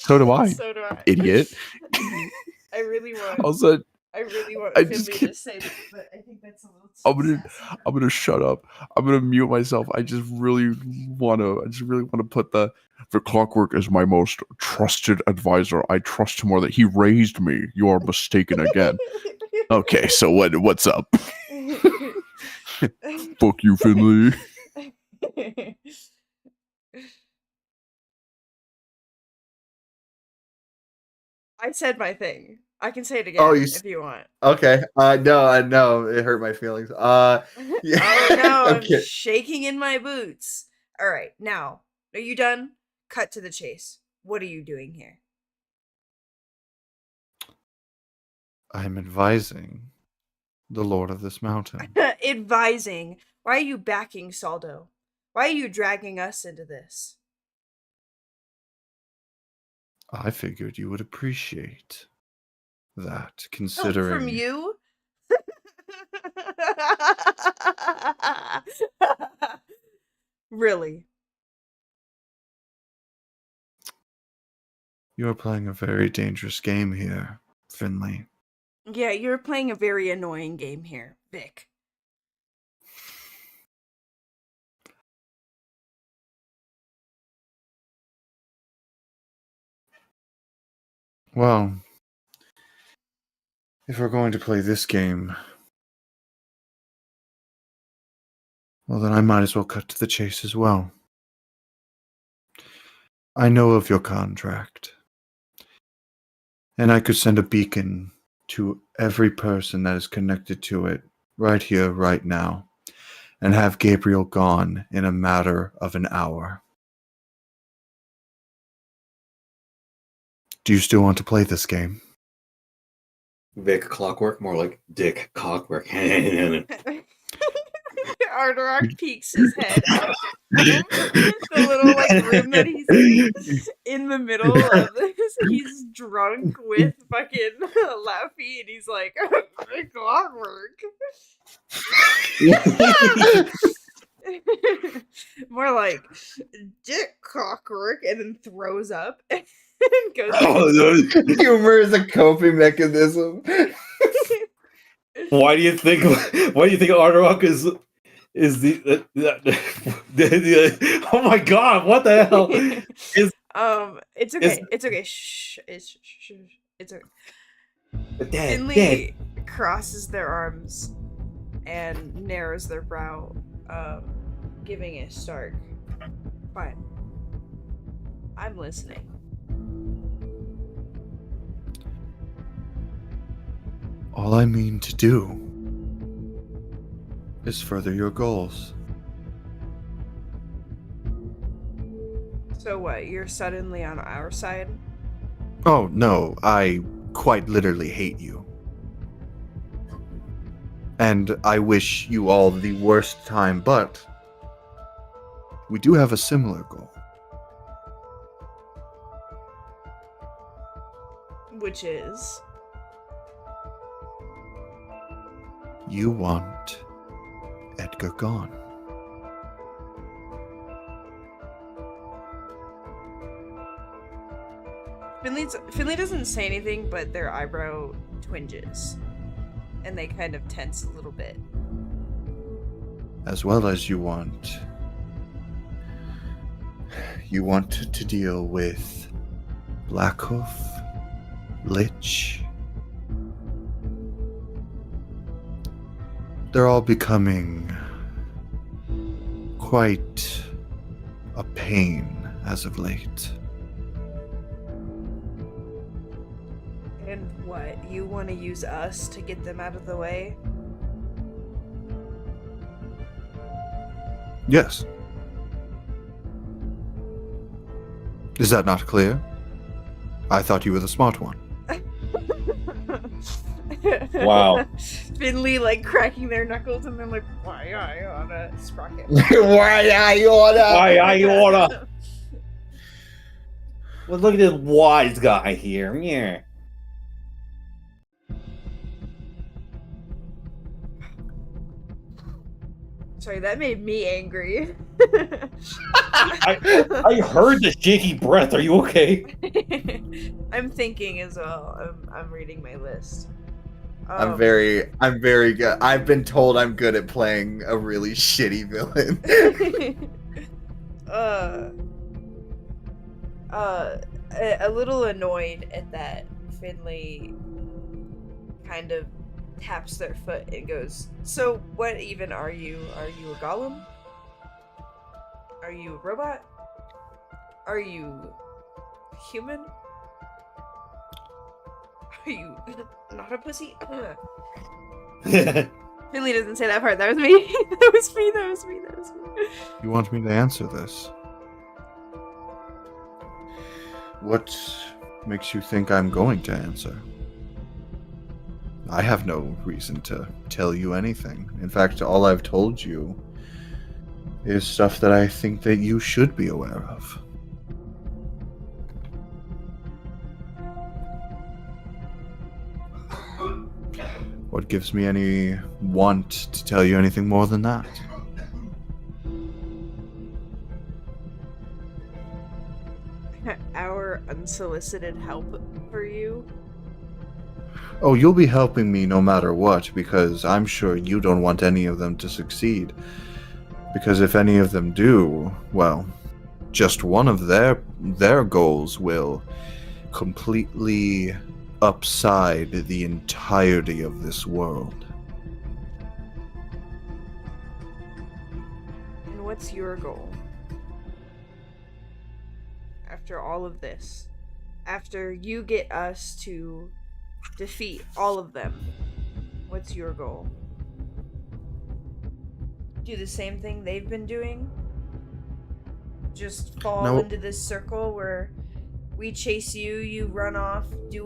[SPEAKER 7] So do I.
[SPEAKER 1] So do I.
[SPEAKER 7] Idiot.
[SPEAKER 1] I really want
[SPEAKER 7] Also, I
[SPEAKER 1] Finley
[SPEAKER 7] just
[SPEAKER 1] to
[SPEAKER 7] can't-
[SPEAKER 1] say that, but I think that's a little too sassy.
[SPEAKER 7] I'm gonna shut up. I'm gonna mute myself. I just really wanna put the clockwork as my most trusted advisor. I trust him more that he raised me. You are mistaken again. Okay, so what's up? Fuck you, Finley.
[SPEAKER 1] I said my thing. I can say it again
[SPEAKER 3] Oh,
[SPEAKER 1] if you want.
[SPEAKER 3] Okay. No, it hurt my feelings. Yeah.
[SPEAKER 1] Oh no, I'm
[SPEAKER 3] Okay.
[SPEAKER 1] shaking in my boots. All right, now, are you done? Cut to the chase. What are you doing here?
[SPEAKER 5] I'm advising the Lord of this mountain.
[SPEAKER 1] Advising. Why are you backing Saldo? Why are you dragging us into this?
[SPEAKER 5] I figured you would appreciate that,
[SPEAKER 1] Help
[SPEAKER 5] considering
[SPEAKER 1] from you? Really?
[SPEAKER 5] you're playing a very dangerous game here, Finley.
[SPEAKER 1] Yeah, you're playing a very annoying game here, Vic.
[SPEAKER 5] Well, if we're going to play this game, well, then I might as well cut to the chase as well. I know of your contract, and I could send a beacon to every person that is connected to it right here, right now, and have Gabriel gone in a matter of an hour. Do you still want to play this game?
[SPEAKER 2] Vic Clockwork, more like Dick Cockwork.
[SPEAKER 1] Ardorak peeks his head out the little like room that he's in the middle of this. He's drunk with fucking Laffy, and he's like, clockwork. More like Dick Cockwork, and then throws up and goes.
[SPEAKER 3] Humor is a coping mechanism.
[SPEAKER 2] Why do you think Ardorak is the oh my god, what the hell is
[SPEAKER 1] it's okay, it's okay, shh, it's okay. Finley
[SPEAKER 2] dead.
[SPEAKER 1] crosses their arms and narrows their brow, giving a stark, fine, I'm listening.
[SPEAKER 5] All I mean to do is further your goals.
[SPEAKER 1] So what, you're suddenly on our side?
[SPEAKER 5] Oh, no, I quite literally hate you. And I wish you all the worst time, but we do have a similar goal.
[SPEAKER 1] Which is?
[SPEAKER 5] You want Edgar gone.
[SPEAKER 1] Finley doesn't say anything, but their eyebrow twinges, and they kind of tense a little bit.
[SPEAKER 5] As well as you want to deal with Blackhoof, Lich. They're all becoming quite a pain as of late.
[SPEAKER 1] And what, you want to use us to get them out of the way?
[SPEAKER 5] Yes. Is that not clear? I thought you were the smart one.
[SPEAKER 2] Wow.
[SPEAKER 1] Finley like cracking their knuckles and then like, why I oughta sprocket.
[SPEAKER 3] Why I order?
[SPEAKER 2] Well, look at this wise guy here. Yeah.
[SPEAKER 1] Sorry, that made me angry.
[SPEAKER 2] I heard the shaky breath. Are you okay?
[SPEAKER 1] I'm thinking as well. I'm reading my list.
[SPEAKER 3] I'm very good. I've been told I'm good at playing a really shitty villain.
[SPEAKER 1] A little annoyed at that, Finley kind of taps their foot and goes, so what even are you? Are you a golem? Are you a robot? Are you human? Are you not a pussy? Finley doesn't say that part. That was me. That was me.
[SPEAKER 5] You want me to answer this? What makes you think I'm going to answer? I have no reason to tell you anything. In fact, all I've told you is stuff that I think that you should be aware of. What gives me any want to tell you anything more than that?
[SPEAKER 1] Our unsolicited help for you.
[SPEAKER 5] Oh, you'll be helping me no matter what, because I'm sure you don't want any of them to succeed. Because if any of them do, well, just one of their goals will completely upside the entirety of this world.
[SPEAKER 1] And what's your goal? After all of this, after you get us to defeat all of them, what's your goal? Do the same thing they've been doing? Just fall
[SPEAKER 5] No.
[SPEAKER 1] into this circle where we chase you, you run off, do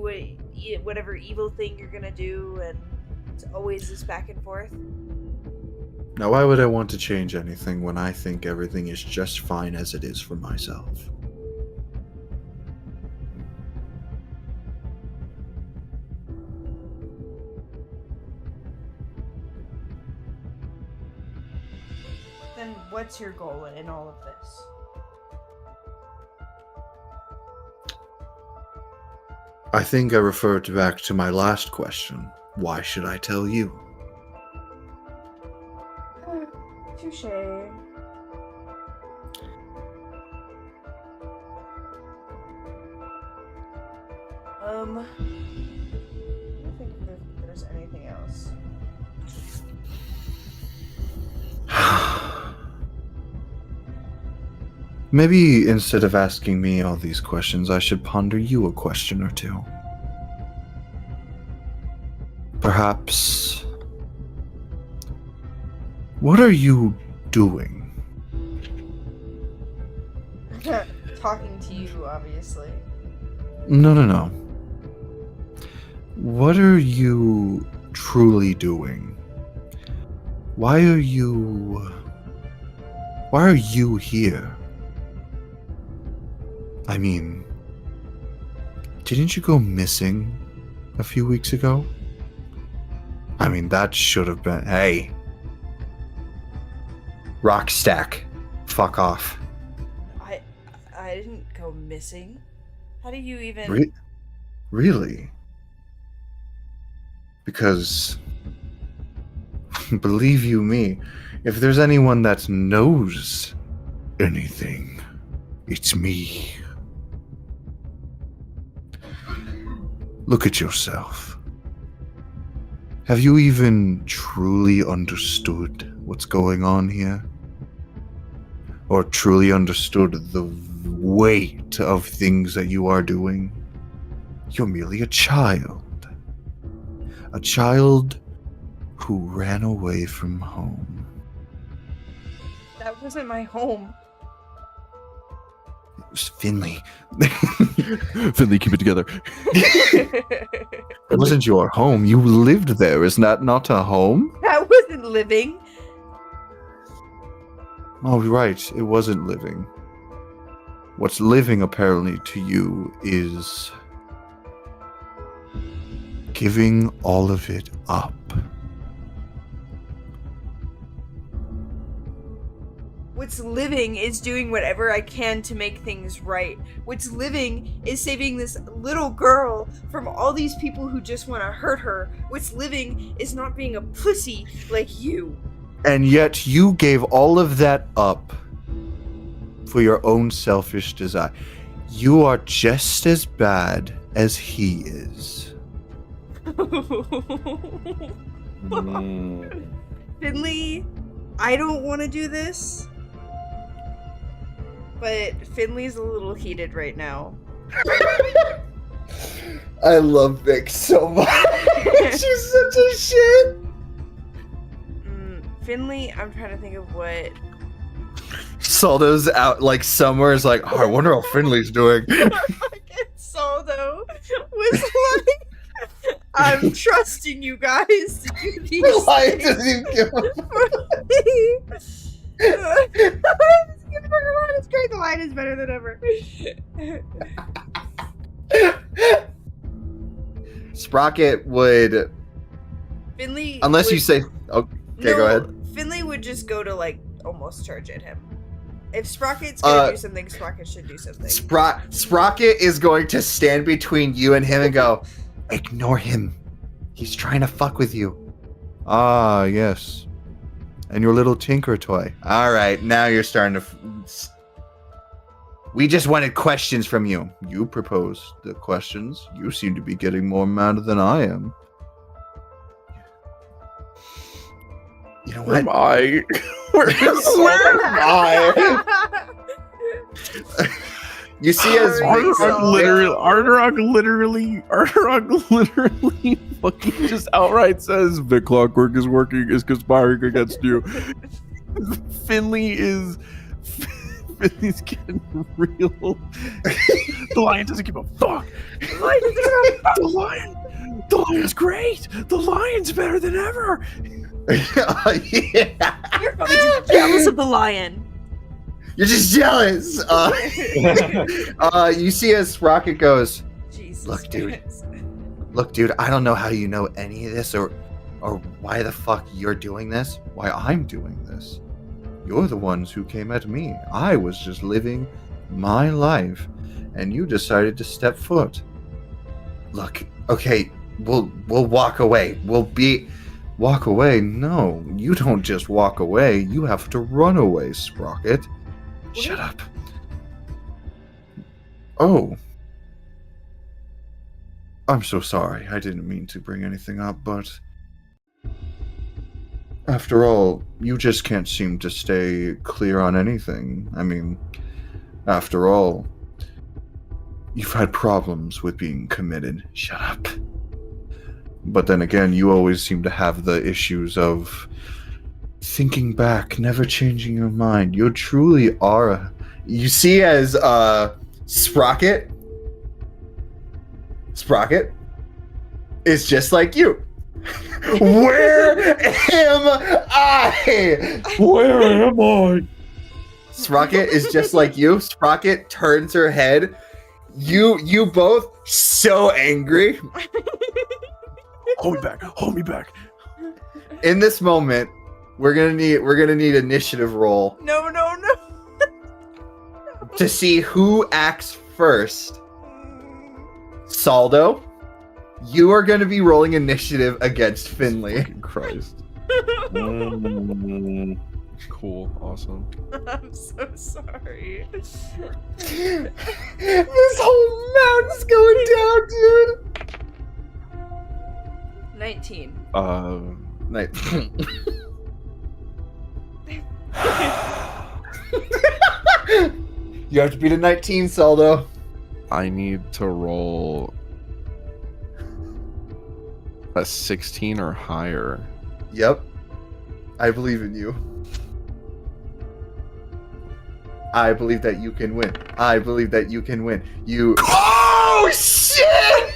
[SPEAKER 1] whatever evil thing you're gonna do, and it's always this back and forth?
[SPEAKER 5] Now, why would I want to change anything when I think everything is just fine as it is for myself?
[SPEAKER 1] Then what's your goal in all of this?
[SPEAKER 5] I think I referred back to my last question. Why should I tell you?
[SPEAKER 1] Touche. I don't think there's anything else.
[SPEAKER 5] Maybe instead of asking me all these questions, I should ponder you a question or two. Perhaps. What are you doing?
[SPEAKER 1] Talking to you, obviously.
[SPEAKER 5] No. What are you truly doing? Why are you here? I mean, didn't you go missing a few weeks ago? I mean, that should have been. Hey. Rock stack. Fuck off.
[SPEAKER 1] I didn't go missing. How do you even...
[SPEAKER 5] Really? Because, believe you me, if there's anyone that knows anything, it's me. Look at yourself. Have you even truly understood what's going on here? Or truly understood the weight of things that you are doing? You're merely a child. A child who ran away from home.
[SPEAKER 1] That wasn't my home.
[SPEAKER 5] It was Finley.
[SPEAKER 7] Finley, keep it together.
[SPEAKER 5] It wasn't your home. You lived there. Isn't that not a home?
[SPEAKER 1] That wasn't living.
[SPEAKER 5] Oh, right. It wasn't living. What's living, apparently, to you is giving all of it up.
[SPEAKER 1] What's living is doing whatever I can to make things right. What's living is saving this little girl from all these people who just want to hurt her. What's living is not being a pussy like you.
[SPEAKER 5] And yet you gave all of that up for your own selfish desire. You are just as bad as he is.
[SPEAKER 1] Finley, I don't want to do this, but Finley's a little heated right now.
[SPEAKER 3] I love Vic so much. She's such a shit.
[SPEAKER 1] Finley, I'm trying to think of what.
[SPEAKER 3] Saldo's out like somewhere is like, oh, I wonder how Finley's doing.
[SPEAKER 1] Fucking Saldo was like, I'm trusting you guys to do these
[SPEAKER 3] Why
[SPEAKER 1] things.
[SPEAKER 3] does he give a
[SPEAKER 1] It's great. The line is better than ever.
[SPEAKER 3] Sprocket would,
[SPEAKER 1] Finley,
[SPEAKER 3] unless you
[SPEAKER 1] would-
[SPEAKER 3] say, okay, go ahead.
[SPEAKER 1] Finley would just go to like almost charge at him. If Sprocket's gonna do something, Sprocket should do something.
[SPEAKER 3] Sprocket is going to stand between you and him and go, ignore him. He's trying to fuck with you.
[SPEAKER 5] Ah, yes. And your little tinker toy.
[SPEAKER 3] All right, now you're starting to. We just wanted questions from you. You proposed the questions. You seem to be getting more mad than I am. You know
[SPEAKER 4] Where
[SPEAKER 3] what?
[SPEAKER 4] am I? Where is
[SPEAKER 3] Where am I? You see, as
[SPEAKER 4] Arturog literally fucking just outright says the clockwork is working, is conspiring against you. Finley's getting real. The lion doesn't give a fuck. The lion's great. The lion's better than ever.
[SPEAKER 3] yeah.
[SPEAKER 1] You're probably just jealous of the lion.
[SPEAKER 3] You're just jealous. You see, as Sprocket goes,
[SPEAKER 1] Jesus.
[SPEAKER 3] Look, dude.
[SPEAKER 1] Christ.
[SPEAKER 3] look, dude, I don't know how you know any of this or why the fuck you're doing this, why I'm doing this. You're the ones who came at me. I was just living my life, and you decided to step foot. Look, okay, we'll walk away. Walk away? No, you don't just walk away. You have to run away, Sprocket. Shut up. Oh. I'm so sorry. I didn't mean to bring anything up, but after all, you just can't seem to stay clear on anything. I mean, after all, you've had problems with being committed. Shut up. But then again, you always seem to have the issues of thinking back, never changing your mind. You truly are. You see, as Sprocket is just like you. Where am I?
[SPEAKER 2] Where am I?
[SPEAKER 3] Sprocket is just like you. Sprocket turns her head. You both so angry.
[SPEAKER 4] Hold me back.
[SPEAKER 3] In this moment, we're gonna need initiative roll
[SPEAKER 1] No.
[SPEAKER 3] to see who acts first. Saldo, you are going to be rolling initiative against Finley.
[SPEAKER 4] Fucking Christ. Cool. Awesome.
[SPEAKER 1] I'm so sorry.
[SPEAKER 3] This whole mountain's going down, dude.
[SPEAKER 1] 19.
[SPEAKER 3] Nice. You have to beat a 19, Saldo.
[SPEAKER 4] I need to roll a 16 or higher.
[SPEAKER 3] Yep. I believe in you. I believe that you can win. I believe that you can win. You. Oh, shit!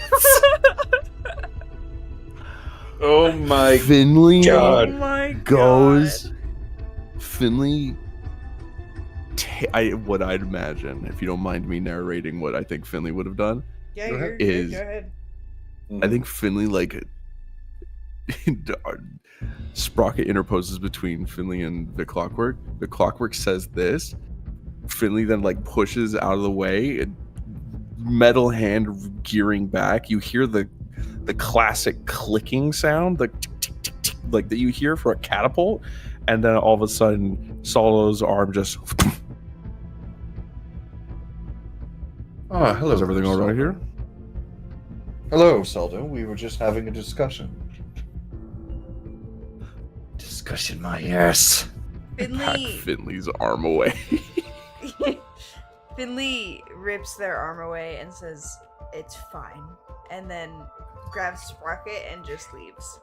[SPEAKER 2] Oh my
[SPEAKER 4] Finley
[SPEAKER 2] God.
[SPEAKER 1] Oh my
[SPEAKER 4] goes.
[SPEAKER 1] God.
[SPEAKER 4] Finley. What I'd imagine, if you don't mind me narrating what I think Finley would have done.
[SPEAKER 1] Yeah,
[SPEAKER 3] Go
[SPEAKER 1] you're
[SPEAKER 3] ahead.
[SPEAKER 1] good. Go ahead.
[SPEAKER 4] I think Finley, like, Sprocket interposes between Finley and the Clockwork. The Clockwork says this. Finley then, like, pushes out of the way, and metal hand gearing back. You hear the classic clicking sound, the tick, tick, tick, tick, like that you hear for a catapult, and then all of a sudden, Solo's arm just.
[SPEAKER 3] Oh, hello.
[SPEAKER 4] Is everything all right here?
[SPEAKER 3] Hello, Saldo. We were just having a discussion. Discussion, my ears.
[SPEAKER 4] Back
[SPEAKER 1] Finley.
[SPEAKER 4] Finley's arm away.
[SPEAKER 1] Finley rips their arm away and says, "It's fine," and then grabs Sprocket and just leaves.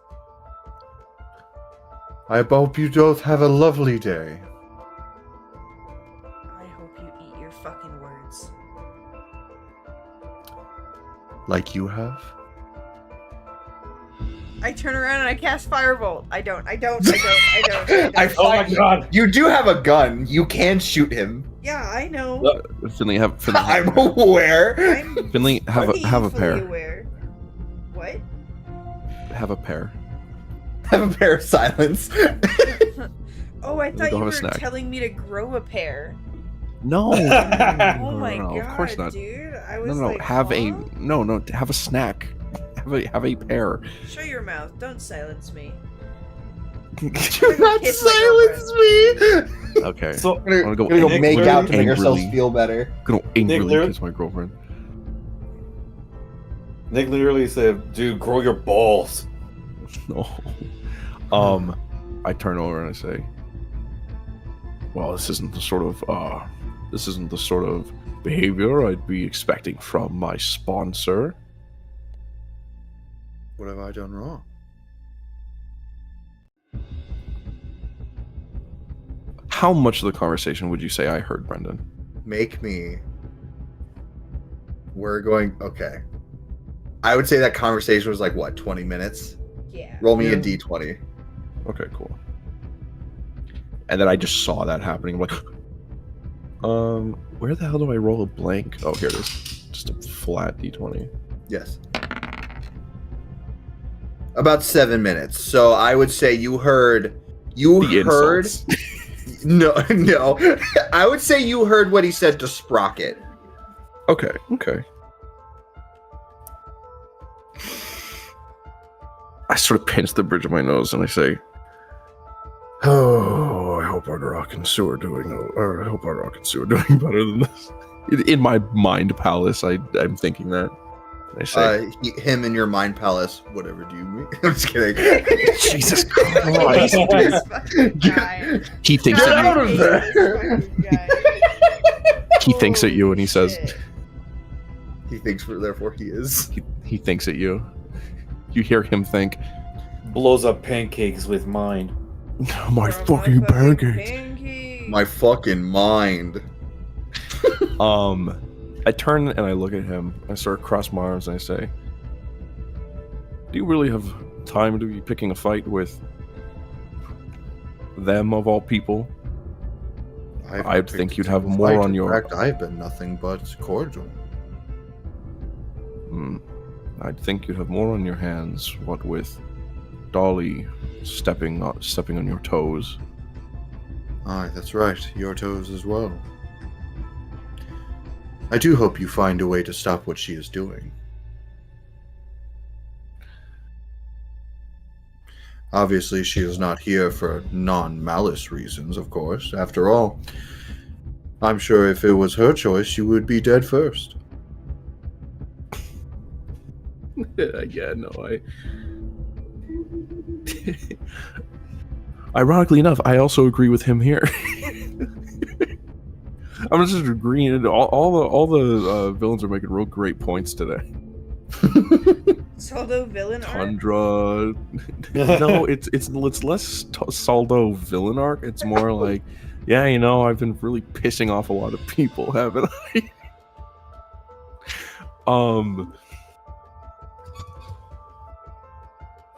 [SPEAKER 3] I hope you both have a lovely day.
[SPEAKER 1] I hope you eat your fucking words.
[SPEAKER 3] Like you have?
[SPEAKER 1] I turn around and I cast Firebolt. I don't.
[SPEAKER 2] Oh my God.
[SPEAKER 3] You do have a gun. You can shoot him.
[SPEAKER 1] Yeah, I know.
[SPEAKER 4] Finley,
[SPEAKER 3] I'm aware.
[SPEAKER 1] I'm
[SPEAKER 4] Finley, have a
[SPEAKER 1] fully
[SPEAKER 4] pair.
[SPEAKER 1] aware. What?
[SPEAKER 4] Have a pair.
[SPEAKER 3] Have a pair of silence.
[SPEAKER 1] Oh, I thought
[SPEAKER 4] Go
[SPEAKER 1] you
[SPEAKER 4] have a
[SPEAKER 1] were
[SPEAKER 4] snack.
[SPEAKER 1] telling me to grow a pair.
[SPEAKER 4] No.
[SPEAKER 1] Oh my god,
[SPEAKER 4] of course not.
[SPEAKER 1] dude. I was
[SPEAKER 4] No,
[SPEAKER 1] like,
[SPEAKER 4] have
[SPEAKER 1] huh?
[SPEAKER 4] have a snack. Have a pair.
[SPEAKER 1] Shut your mouth. Don't silence me.
[SPEAKER 3] Do not
[SPEAKER 1] Kiss my
[SPEAKER 3] silence me.
[SPEAKER 7] Okay.
[SPEAKER 2] So
[SPEAKER 7] I'm gonna go,
[SPEAKER 3] We're gonna go
[SPEAKER 2] Nick
[SPEAKER 3] make out to make
[SPEAKER 2] literally-
[SPEAKER 3] ourselves
[SPEAKER 7] angrily-
[SPEAKER 3] feel better.
[SPEAKER 7] gonna angrily
[SPEAKER 2] literally-
[SPEAKER 7] kiss my girlfriend.
[SPEAKER 2] Nick literally said, "Dude, grow your balls."
[SPEAKER 7] No. I turn over and I say, "Well, this isn't the sort of behavior I'd be expecting from my sponsor."
[SPEAKER 5] What have I done wrong?
[SPEAKER 7] How much of the conversation would you say I heard, Brendan?
[SPEAKER 5] Make me. We're going. Okay. I would say that conversation was like, what, 20 minutes?
[SPEAKER 1] Yeah.
[SPEAKER 5] Roll me
[SPEAKER 2] Yeah.
[SPEAKER 5] a d20.
[SPEAKER 7] Okay, cool. And then I just saw that happening. I'm like, where the hell do I roll a blank? Oh, here it is. Just a flat d20.
[SPEAKER 5] Yes.
[SPEAKER 3] About 7 minutes. So I would say you heard.
[SPEAKER 7] The insults.
[SPEAKER 3] No. I would say you heard what he said to Sprocket.
[SPEAKER 7] Okay. I sort of pinch the bridge of my nose and I say, "Oh, I hope our Rock and Sue are doing better than this." In my mind palace, I'm thinking that. And I say,
[SPEAKER 3] Him in your mind palace. Whatever do you mean? I'm just kidding.
[SPEAKER 7] "Jesus Christ!"
[SPEAKER 1] This fucking guy.
[SPEAKER 7] He thinks
[SPEAKER 3] Get
[SPEAKER 7] at
[SPEAKER 3] out
[SPEAKER 7] you.
[SPEAKER 3] of there!
[SPEAKER 1] This fucking guy.
[SPEAKER 7] He thinks at you and he says,
[SPEAKER 1] Shit.
[SPEAKER 5] He thinks, therefore, he is.
[SPEAKER 7] he thinks at you. You hear him think,
[SPEAKER 2] Blows up pancakes with mine.
[SPEAKER 7] "My
[SPEAKER 1] From
[SPEAKER 7] fucking pancakes."
[SPEAKER 1] pancake.
[SPEAKER 5] My fucking mind.
[SPEAKER 7] I turn and I look at him. I sort of cross my arms and I say, "Do you really have time to be picking a fight with them of all people?" I'd think you'd have more on your-
[SPEAKER 5] In fact, I've been nothing but cordial.
[SPEAKER 7] I'd think you'd have more on your hands. What with Dolly stepping on your toes.
[SPEAKER 5] Aye, that's right. Your toes as well. I do hope you find a way to stop what she is doing. Obviously, she is not here for non-malice reasons, of course. After all, I'm sure if it was her choice, she would be dead first.
[SPEAKER 7] Yeah, no, Ironically enough, I also agree with him here. I'm just agreeing. All the villains are making real great points today.
[SPEAKER 1] Soldo villain arc?
[SPEAKER 7] Tundra. No, it's less Saldo villain arc. It's more like, yeah, I've been really pissing off a lot of people, haven't I?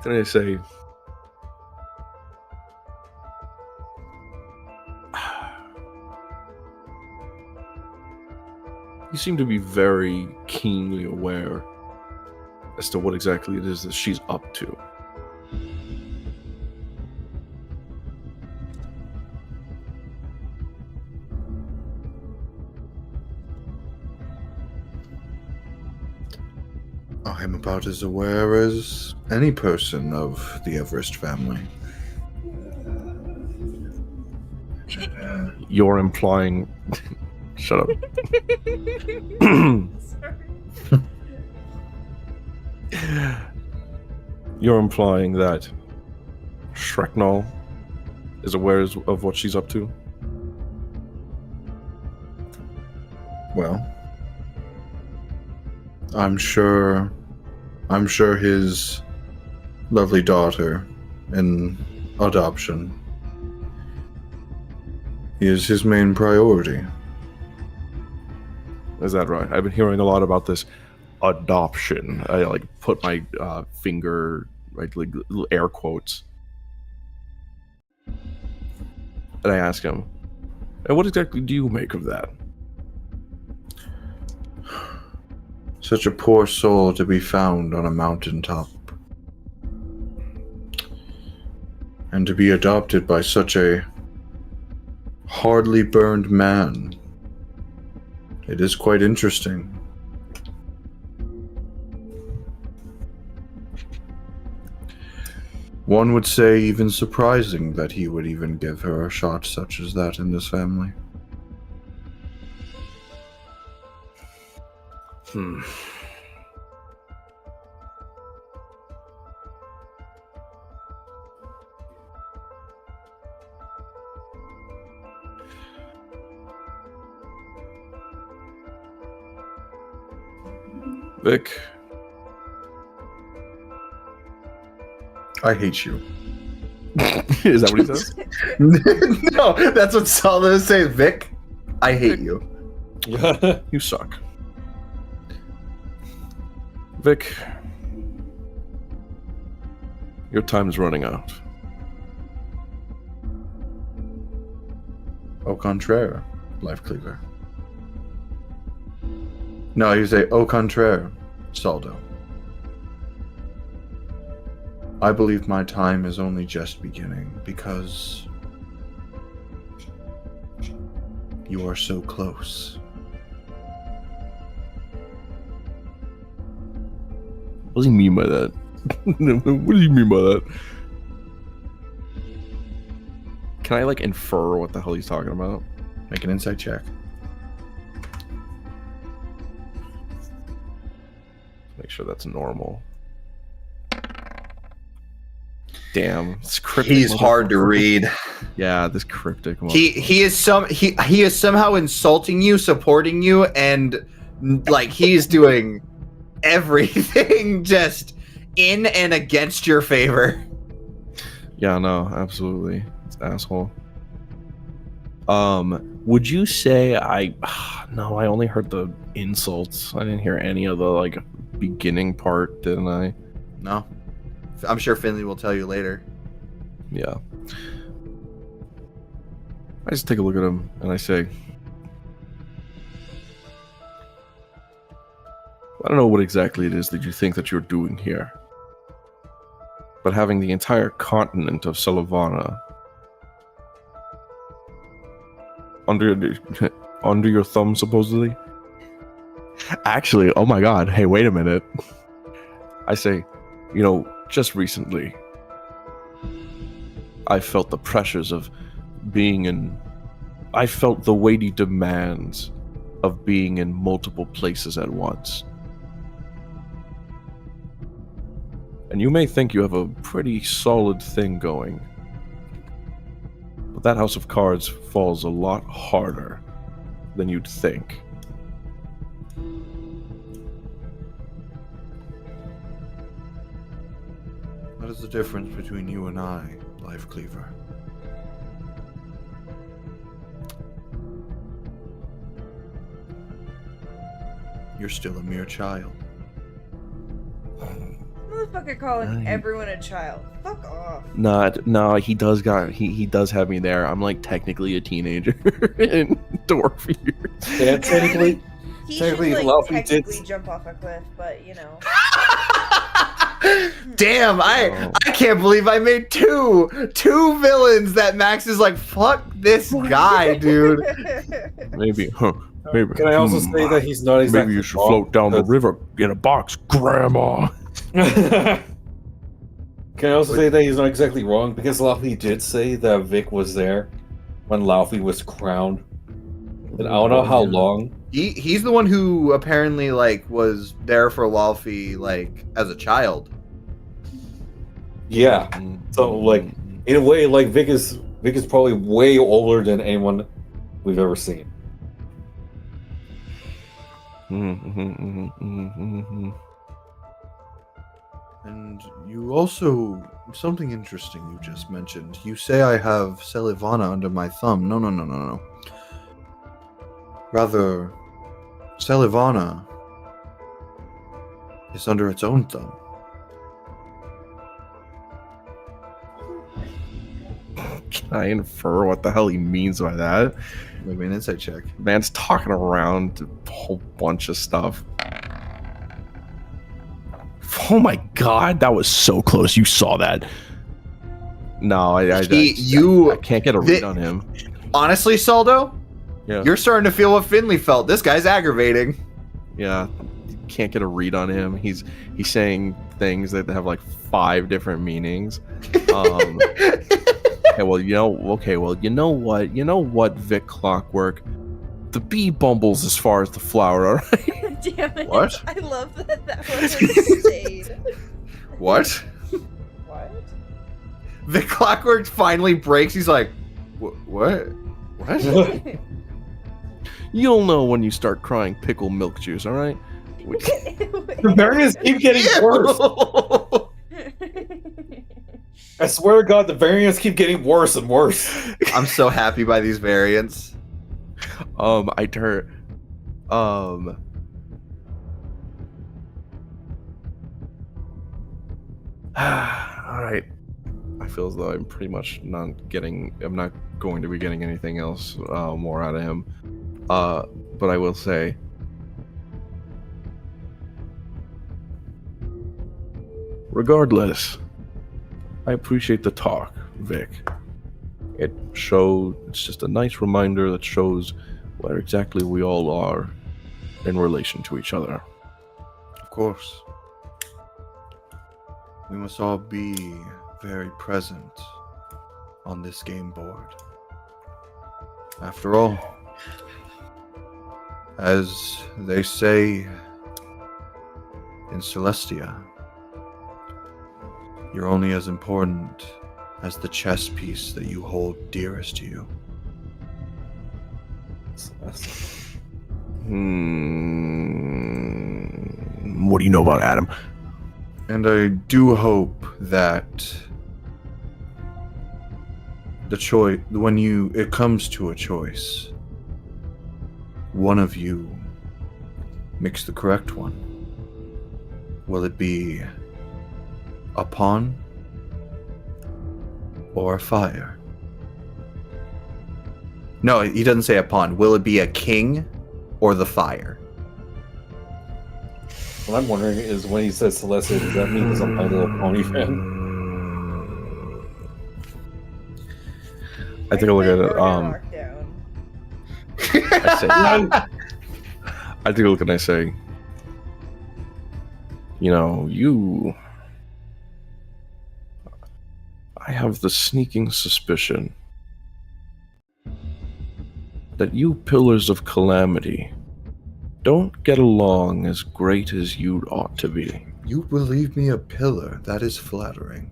[SPEAKER 7] Then I say, you seem to be very keenly aware as to what exactly it is that she's up to.
[SPEAKER 5] I'm about as aware as any person of the Everest family.
[SPEAKER 7] You're implying. Shut up.
[SPEAKER 1] Sorry.
[SPEAKER 7] You're implying that Shreknall is aware of what she's up to?
[SPEAKER 5] Well, I'm sure his lovely daughter in adoption is his main priority.
[SPEAKER 7] Is that right? I've been hearing a lot about this adoption. I put my finger, little air quotes. And I ask him, and what exactly do you make of that?
[SPEAKER 5] Such a poor soul to be found on a mountaintop. And to be adopted by such a hardly burned man. It is quite interesting. One would say even surprising that he would even give her a shot such as that in this family.
[SPEAKER 7] Vic,
[SPEAKER 5] I hate you.
[SPEAKER 7] is that what he says?
[SPEAKER 3] No, that's what Saldo say. Vic, I hate you.
[SPEAKER 7] You suck. Vic, your time's running out.
[SPEAKER 5] Au contraire, Life Cleaver. No, you say au contraire, Saldo. I believe my time is only just beginning because you are so close.
[SPEAKER 7] What does he mean by that? What do you mean by that? Can I like infer what the hell he's talking about?
[SPEAKER 5] Make an insight check.
[SPEAKER 7] Make sure that's normal. Damn, it's cryptic.
[SPEAKER 3] He's hard to read.
[SPEAKER 7] Yeah, this cryptic.
[SPEAKER 3] He is somehow insulting you, supporting you, and like he's doing everything just in and against your favor.
[SPEAKER 7] Yeah, no, absolutely. It's asshole. Would you say no, I only heard the insults. I didn't hear any of the like beginning part, didn't I?
[SPEAKER 3] No. I'm sure Finley will tell you later.
[SPEAKER 7] Yeah. I just take a look at him and I say, I don't know what exactly it is that you think that you're doing here, but having the entire continent of Salavana under your thumb, supposedly. Actually, oh my god, hey, wait a minute. I say, you know, just recently, I felt the pressures of being in... I felt the weighty demands of being in multiple places at once. And you may think you have a pretty solid thing going, but that house of cards falls a lot harder than you'd think.
[SPEAKER 5] What is the difference between you and I, Life Cleaver? You're still a mere child.
[SPEAKER 1] Motherfucker calling everyone a child. Fuck off.
[SPEAKER 7] No, he does have me there. I'm like technically a teenager in dwarf years.
[SPEAKER 2] Yeah, technically,
[SPEAKER 1] He
[SPEAKER 2] Technically,
[SPEAKER 1] should,
[SPEAKER 2] Luffy
[SPEAKER 1] like,
[SPEAKER 2] did-
[SPEAKER 1] technically jump off a cliff, but, you know.
[SPEAKER 3] Damn, I can't believe I made two villains that Max is like, fuck this guy, dude.
[SPEAKER 7] Maybe, maybe.
[SPEAKER 2] Can I also say that he's not exactly
[SPEAKER 7] Maybe you should
[SPEAKER 2] wrong,
[SPEAKER 7] float down the
[SPEAKER 2] because-
[SPEAKER 7] river in a box, Grandma.
[SPEAKER 2] Can I also say that he's not exactly wrong, because Laufey did say that Vic was there when Laufey was crowned. And I don't know how long.
[SPEAKER 3] He's the one who apparently like was there for Laufey like as a child.
[SPEAKER 2] Yeah. So like in a way, like Vic is probably way older than anyone we've ever seen.
[SPEAKER 5] And you also, something interesting you just mentioned. You say I have Selivana under my thumb. No. Rather, Selivana is under its own thumb.
[SPEAKER 7] Can I infer what the hell he means by that?
[SPEAKER 5] Maybe an insight check.
[SPEAKER 7] Man's talking around a whole bunch of stuff. Oh my god, that was so close. You saw that. No, I can't get a read on him.
[SPEAKER 3] Honestly, Saldo,
[SPEAKER 7] Yeah.
[SPEAKER 3] you're starting to feel what Finley felt. This guy's aggravating.
[SPEAKER 7] Yeah, can't get a read on him. He's saying things that have like 5 different meanings. Okay, well, you know what? You know what, Vic Clockwork? The bee bumbles as far as the flower, all right?
[SPEAKER 1] Damn it.
[SPEAKER 3] What?
[SPEAKER 1] I love that that wasn't stayed.
[SPEAKER 3] What?
[SPEAKER 1] What?
[SPEAKER 3] The Clockwork finally breaks. He's like, what? What?
[SPEAKER 7] You'll know when you start crying pickle milk juice, all right?
[SPEAKER 2] The variants keep getting worse. I swear to God, the variants keep getting worse and worse.
[SPEAKER 3] I'm so happy by these variants.
[SPEAKER 7] I turn. All right. I feel as though I'm pretty much not getting. I'm not going to be getting anything else more out of him. But I will say. Regardless, I appreciate the talk, Vic. It's just a nice reminder that shows where exactly we all are in relation to each other.
[SPEAKER 5] Of course. We must all be very present on this game board. After all, as they say in Celestia, you're only as important as the chess piece that you hold dearest to you.
[SPEAKER 7] What do you know about Adam?
[SPEAKER 5] And I do hope that the choice, when it comes to a choice, one of you makes the correct one. Will it be a pawn or a fire?
[SPEAKER 3] No, he doesn't say a pawn. Will it be a king or the fire?
[SPEAKER 2] What I'm wondering is when he says Celestia, does that mean he's a My Little Pony fan?
[SPEAKER 7] I take a look at it. I say, I take a look and I say, I have the sneaking suspicion that you pillars of calamity don't get along as great as you'd ought to be.
[SPEAKER 5] You believe me a pillar? That is flattering.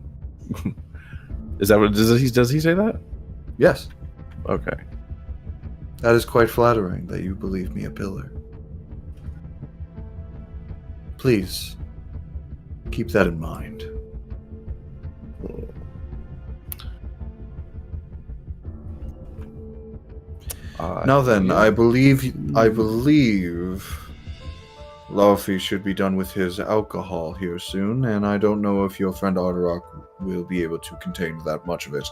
[SPEAKER 7] Is that what does he say that?
[SPEAKER 5] Yes,
[SPEAKER 7] Okay.
[SPEAKER 5] that is quite flattering that you believe me a pillar. Please, keep that in mind. Now then, I believe Laufey should be done with his alcohol here soon, and I don't know if your friend Arderok will be able to contain that much of it.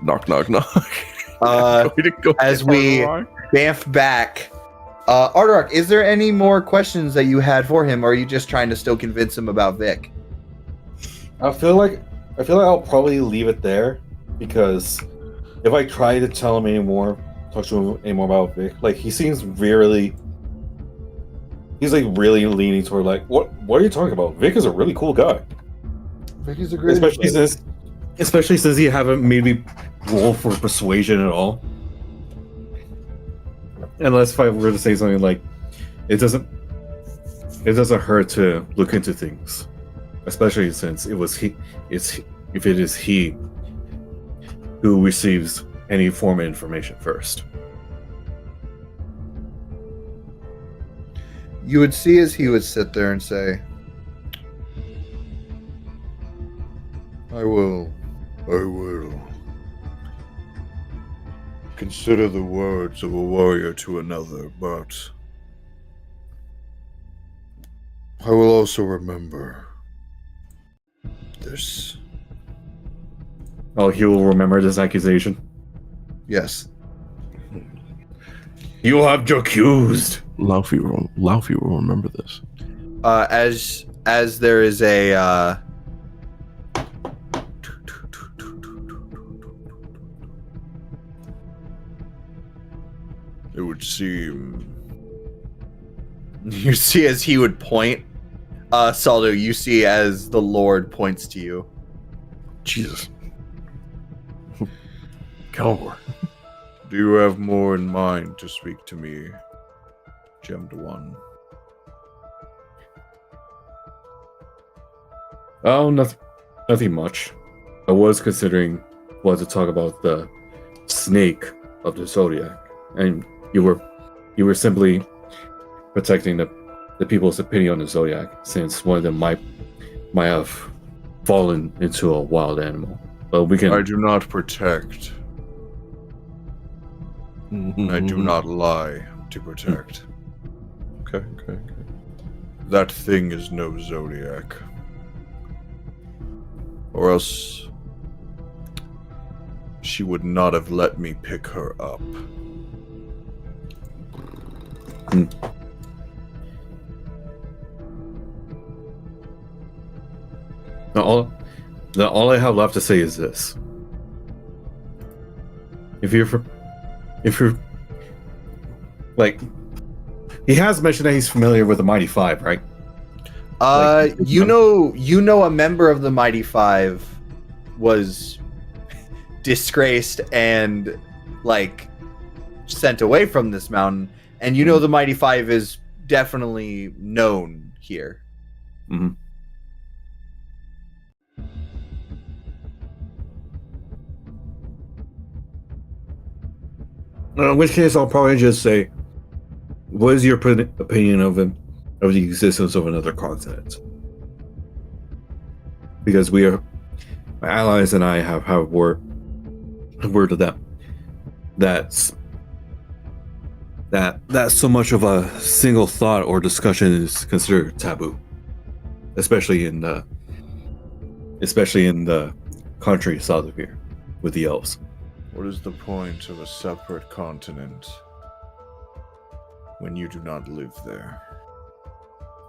[SPEAKER 7] Knock, knock, knock.
[SPEAKER 3] As we bamf back, Arderok, is there any more questions that you had for him, or are you just trying to still convince him about Vic?
[SPEAKER 2] I feel like I'll probably leave it there because if I try to tell him talk to him any more about Vic, like he seems really leaning toward like what are you talking about? Vic is a really cool guy.
[SPEAKER 5] Vic is a great
[SPEAKER 2] Especially since he haven't made me roll for persuasion at all. Unless if I were to say something like it doesn't hurt to look into things. Especially since if it is he who receives any form of information first.
[SPEAKER 5] You would see as he would sit there and say, I will consider the words of a warrior to another, but I will also remember this.
[SPEAKER 2] Oh, he will remember this accusation.
[SPEAKER 5] Yes.
[SPEAKER 2] You have accused.
[SPEAKER 7] Laufey will remember this.
[SPEAKER 3] As there is a
[SPEAKER 5] It would seem
[SPEAKER 3] You see as he would point, Saldo, you see as the Lord points to you.
[SPEAKER 4] Jesus. Calvor.
[SPEAKER 5] Do you have more in mind to speak to me, Gemmed One?
[SPEAKER 2] Oh, nothing much. I was considering what to talk about the snake of the Zodiac, and you were simply protecting the people's opinion on the Zodiac, since one of them might have fallen into a wild animal. But we can.
[SPEAKER 5] I do not protect. I do not lie to protect.
[SPEAKER 4] Okay.
[SPEAKER 5] That thing is no Zodiac. Or else she would not have let me pick her up.
[SPEAKER 2] Now, all I have left to say is this: if you're like, he has mentioned that he's familiar with the Mighty Five, right?
[SPEAKER 3] You know, a member of the Mighty Five was disgraced and like sent away from this mountain, and you know the Mighty Five is definitely known here.
[SPEAKER 2] Mm-hmm. In which case, I'll probably just say, what is your opinion of him, of the existence of another continent? Because my allies and I have word to them. That so much of a single thought or discussion is considered taboo, especially in the country south of here with the elves.
[SPEAKER 5] What is the point of a separate continent when you do not live there?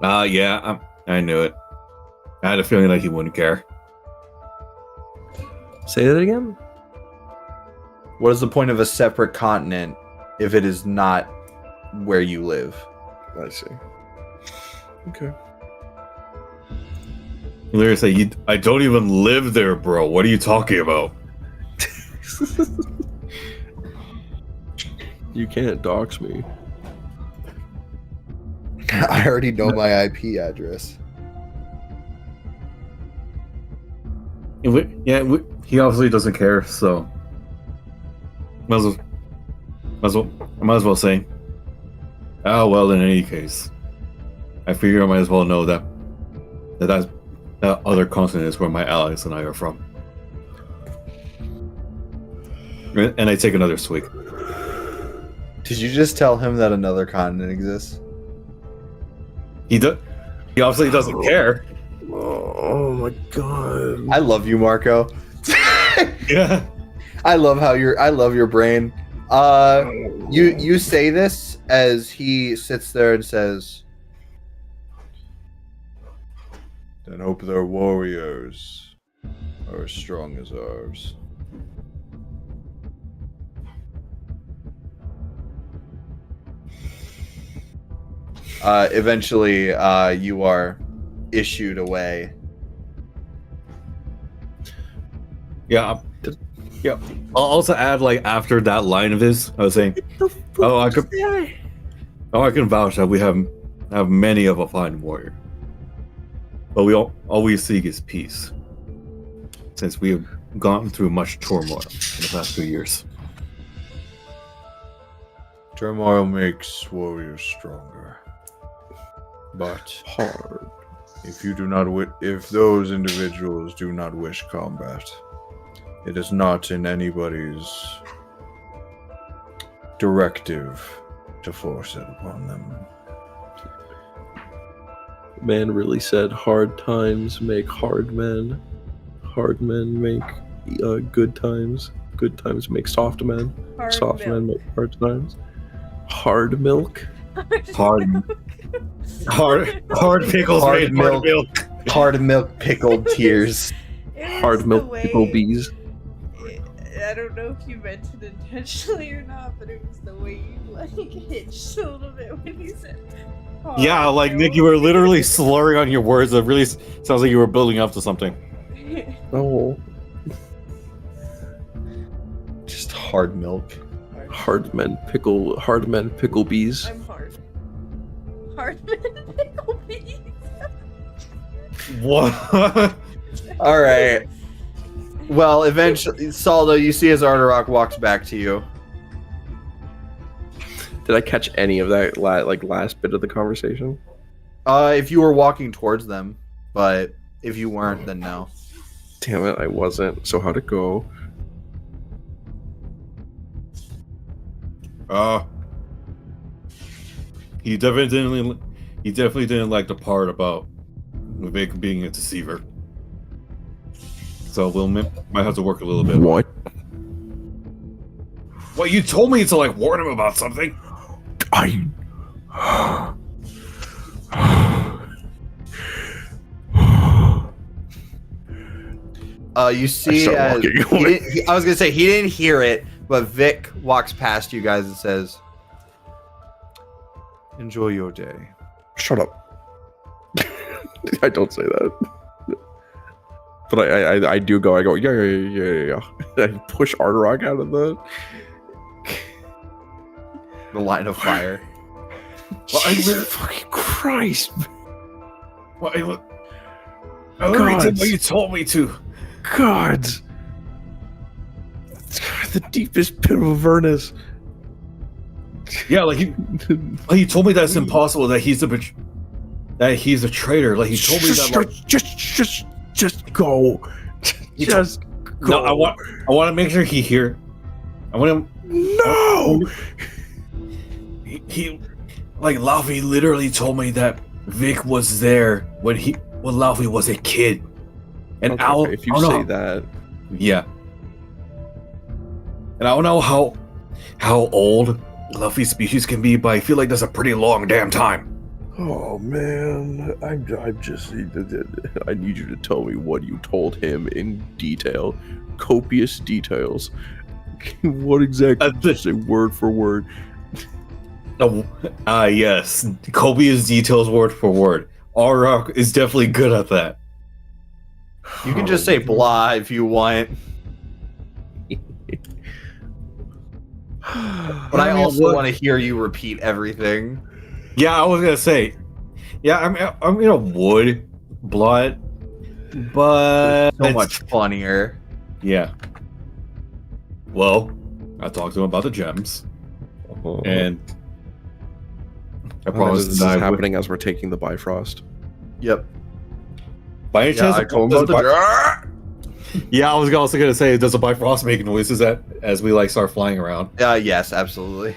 [SPEAKER 2] Yeah, I knew it. I had a feeling like he wouldn't care.
[SPEAKER 4] Say that again?
[SPEAKER 3] What is the point of a separate continent if it is not where you live?
[SPEAKER 4] I see. Okay.
[SPEAKER 2] You literally say, I don't even live there, bro. What are you talking about?
[SPEAKER 4] You can't dox me.
[SPEAKER 3] I already know my IP address.
[SPEAKER 2] He obviously doesn't care, so might as well say. Oh well, in any case, I figure I might as well know that other continent is where my allies and I are from. And I take another swig.
[SPEAKER 3] Did you just tell him that another continent exists?
[SPEAKER 2] He obviously doesn't care.
[SPEAKER 4] Oh my god.
[SPEAKER 3] I love you, Marco.
[SPEAKER 2] Yeah.
[SPEAKER 3] I love your brain. You say this as he sits there and says,
[SPEAKER 5] Then hope their warriors are as strong as ours.
[SPEAKER 3] Eventually, you are issued away.
[SPEAKER 2] Yeah. I'll also add, like, after that line of his, I was saying, I can vouch that we have many of a fine warrior, but we all we seek is peace, since we have gone through much turmoil in the past 2 years.
[SPEAKER 5] Turmoil makes warriors stronger. But
[SPEAKER 4] Hard.
[SPEAKER 5] if those individuals do not wish combat, it is not in anybody's directive to force it upon them.
[SPEAKER 4] Man really said hard times make hard men. Hard men make good times. Good times make soft men. Soft men make hard times. Hard milk.
[SPEAKER 2] Hard pickles
[SPEAKER 3] Hard
[SPEAKER 2] made
[SPEAKER 3] milk.
[SPEAKER 2] hard milk.
[SPEAKER 3] Hard milk pickled tears.
[SPEAKER 4] Hard milk pickle bees.
[SPEAKER 1] I don't know if you meant it intentionally or not, but it was the way you like hitched a little bit when you said
[SPEAKER 2] Yeah, like Nick, you were literally slurring on your words. It really sounds like you were building up to something.
[SPEAKER 4] Oh,
[SPEAKER 3] Just hard milk.
[SPEAKER 4] hard men pickle bees.
[SPEAKER 1] I'm hard. Hard pickle bees.
[SPEAKER 2] What?
[SPEAKER 3] All right. Well, eventually, Saldo, you see as Arterock walks back to you.
[SPEAKER 4] Did I catch any of that last bit of the conversation?
[SPEAKER 3] If you were walking towards them, but if you weren't, then no.
[SPEAKER 4] Damn it, I wasn't. So how'd it go?
[SPEAKER 2] He definitely didn't like the part about Vic being a deceiver. So we'll might have to work a little bit.
[SPEAKER 4] What?
[SPEAKER 2] Well, you told me to like warn him about something.
[SPEAKER 4] I.
[SPEAKER 3] You see,
[SPEAKER 4] start
[SPEAKER 3] as
[SPEAKER 4] walking
[SPEAKER 3] he
[SPEAKER 4] away.
[SPEAKER 3] didn't, I was gonna say he didn't hear it, but Vic walks past you guys and says, "Enjoy your day."
[SPEAKER 4] Shut up. I don't say that. But I do go. I go. Yeah. I push Arterock out of the
[SPEAKER 3] line of fire.
[SPEAKER 2] Well,
[SPEAKER 4] Jesus fucking Christ!
[SPEAKER 2] Well, I literally did
[SPEAKER 4] God.
[SPEAKER 2] what you told me to.
[SPEAKER 4] God, the deepest pit of Avernus.
[SPEAKER 2] Yeah, like he told me that it's impossible that he's a traitor. Like he told me that. Like,
[SPEAKER 4] Just go.
[SPEAKER 2] He
[SPEAKER 4] Just go.
[SPEAKER 2] no, I want to make sure he hear. I want him.
[SPEAKER 4] No.
[SPEAKER 2] He like Laufey literally told me that Vic was there when Laufey was a kid. And
[SPEAKER 4] Okay, if you say that,
[SPEAKER 2] yeah. And I don't know how old Laufey's species can be, but I feel like that's a pretty long damn time.
[SPEAKER 4] oh man, I'm just. I need you to tell me what you told him in detail, copious details. What exactly? Did you say word for word?
[SPEAKER 2] Oh, yes. Copious details word for word. Arterock is definitely good at that.
[SPEAKER 3] You can just say blah if you want. But I also want to hear you repeat everything.
[SPEAKER 2] Yeah, I was gonna say. Yeah, I'm wood, blood, but
[SPEAKER 3] So much funnier.
[SPEAKER 2] Yeah. Well, I talked to him about the gems, and I promised
[SPEAKER 4] this is
[SPEAKER 2] that I would.
[SPEAKER 4] happening as we're taking the Bifrost.
[SPEAKER 3] Yep.
[SPEAKER 2] By any chance,
[SPEAKER 3] I told him about the.
[SPEAKER 2] yeah, I was also gonna say, does a Bifrost make noises as we like start flying around?
[SPEAKER 3] Yes, absolutely.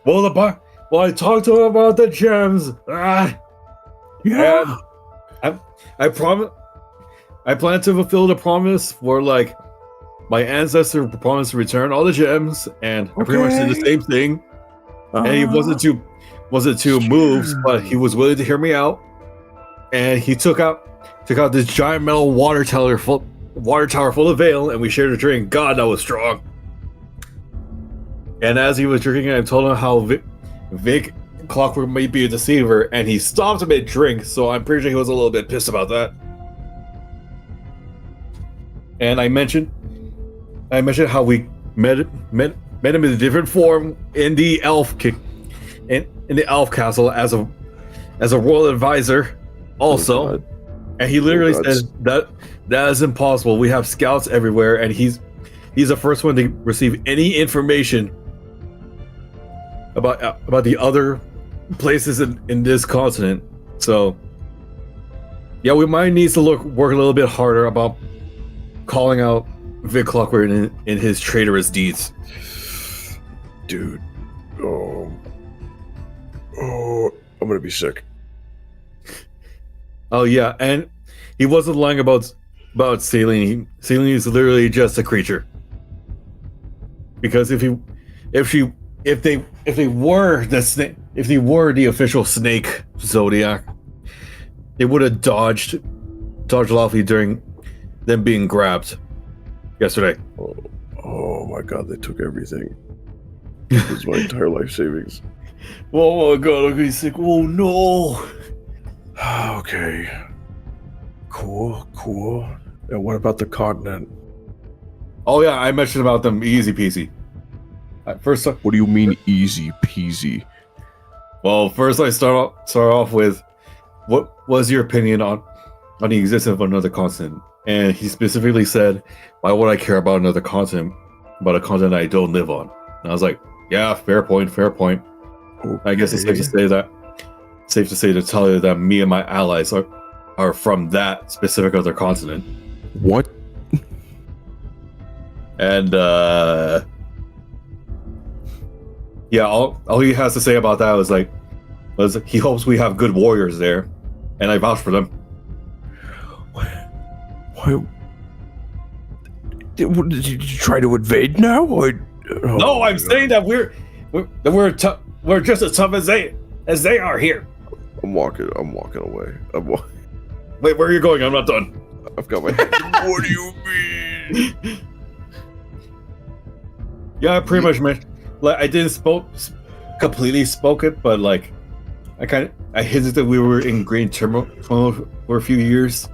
[SPEAKER 2] Well, I talked to him about the gems.
[SPEAKER 4] Yeah.
[SPEAKER 2] And I promise. I plan to fulfill the promise for like my ancestor promised to return all the gems, and I pretty much did the same thing. And he wasn't too moved, but he was willing to hear me out. And he took out this giant metal water tower full of ale, and we shared a drink. God, that was strong. And as he was drinking, I told him how Vic Clockwork might be a deceiver, and he stopped mid-drink, so I'm pretty sure he was a little bit pissed about that. And I mentioned how we met him in a different form in the elf castle as a royal advisor, also.
[SPEAKER 4] God.
[SPEAKER 2] And he literally
[SPEAKER 4] God.
[SPEAKER 2] says that is impossible. We have scouts everywhere, and he's the first one to receive any information about the other places in this continent. So, yeah, we might need to work a little bit harder about calling out Vic Clockwork in his traitorous deeds.
[SPEAKER 4] Dude. Oh, I'm gonna be sick.
[SPEAKER 2] Oh yeah, and he wasn't lying about Celine. Celine is literally just a creature. Because if they were the official snake zodiac, they would have dodged Laufey during them being grabbed yesterday.
[SPEAKER 4] Oh my God, they took everything. It was my entire life savings.
[SPEAKER 2] Oh my god, he's sick. Oh no.
[SPEAKER 5] Okay. Cool. And what about the continent?
[SPEAKER 2] Oh yeah, I mentioned about them easy peasy. First,
[SPEAKER 7] What do you mean easy peasy?
[SPEAKER 2] well, first I start off with, what was your opinion on the existence of another continent? And he specifically said, why would I care about another continent, about a continent I don't live on? And I was like, yeah, fair point. I guess it's safe to say to tell you that me and my allies are from that specific other continent.
[SPEAKER 7] What?
[SPEAKER 2] And yeah, all he has to say about that was he hopes we have good warriors there, and I vouch for them.
[SPEAKER 5] Why? Did you try to invade now?
[SPEAKER 2] No, I'm saying that we're just as tough as they are here.
[SPEAKER 7] I'm walking away.
[SPEAKER 2] Wait, where are you going? I'm not done.
[SPEAKER 7] I've got my What do you mean?
[SPEAKER 2] Yeah, I pretty much mentioned, like, I didn't completely spoke it, but like I hinted that we were in green turmoil for a few years,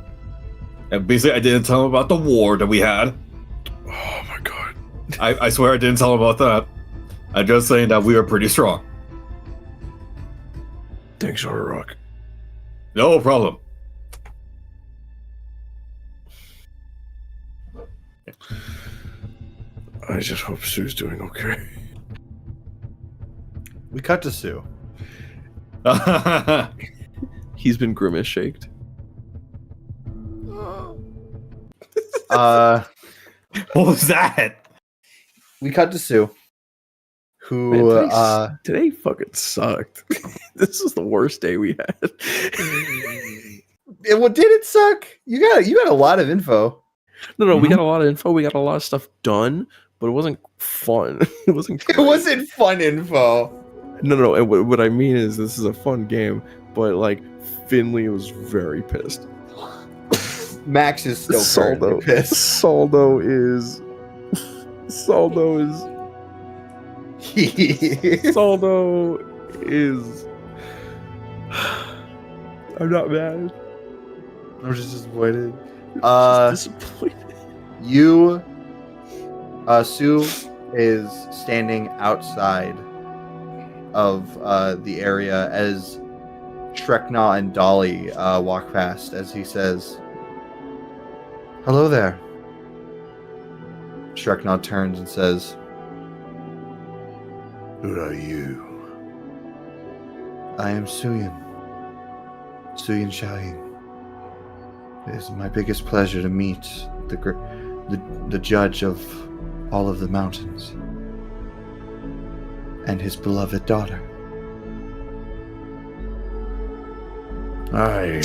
[SPEAKER 2] and basically I didn't tell him about the war that we had.
[SPEAKER 5] Oh my god.
[SPEAKER 2] I swear I didn't tell him about that. I'm just saying that we are pretty strong.
[SPEAKER 5] Thanks, Rock.
[SPEAKER 2] No problem.
[SPEAKER 5] I just hope Sue's doing okay.
[SPEAKER 3] We cut to Sue.
[SPEAKER 7] He's been grimace shaked.
[SPEAKER 2] What was that?
[SPEAKER 3] We cut to Sue, who
[SPEAKER 7] Man, today fucking sucked. This is the worst day we had.
[SPEAKER 3] well, did it suck? You got a lot of info.
[SPEAKER 7] No, we got a lot of info. We got a lot of stuff done, but it wasn't fun. It wasn't.
[SPEAKER 3] It wasn't fun info.
[SPEAKER 7] No. And what I mean is, this is a fun game, but like Finley was very pissed.
[SPEAKER 3] Max is still currently pissed.
[SPEAKER 7] Saldo is. I'm not mad.
[SPEAKER 3] I'm just disappointed.
[SPEAKER 7] Just disappointed.
[SPEAKER 3] Sue is standing outside of the area as Shreknaw and Dolly walk past, as he says, "Hello there." Shreknaw turns and says,
[SPEAKER 5] Who are you?
[SPEAKER 3] "I am Suyin Shahin. It is my biggest pleasure to meet the judge of all of the mountains and his beloved daughter."
[SPEAKER 5] Aye.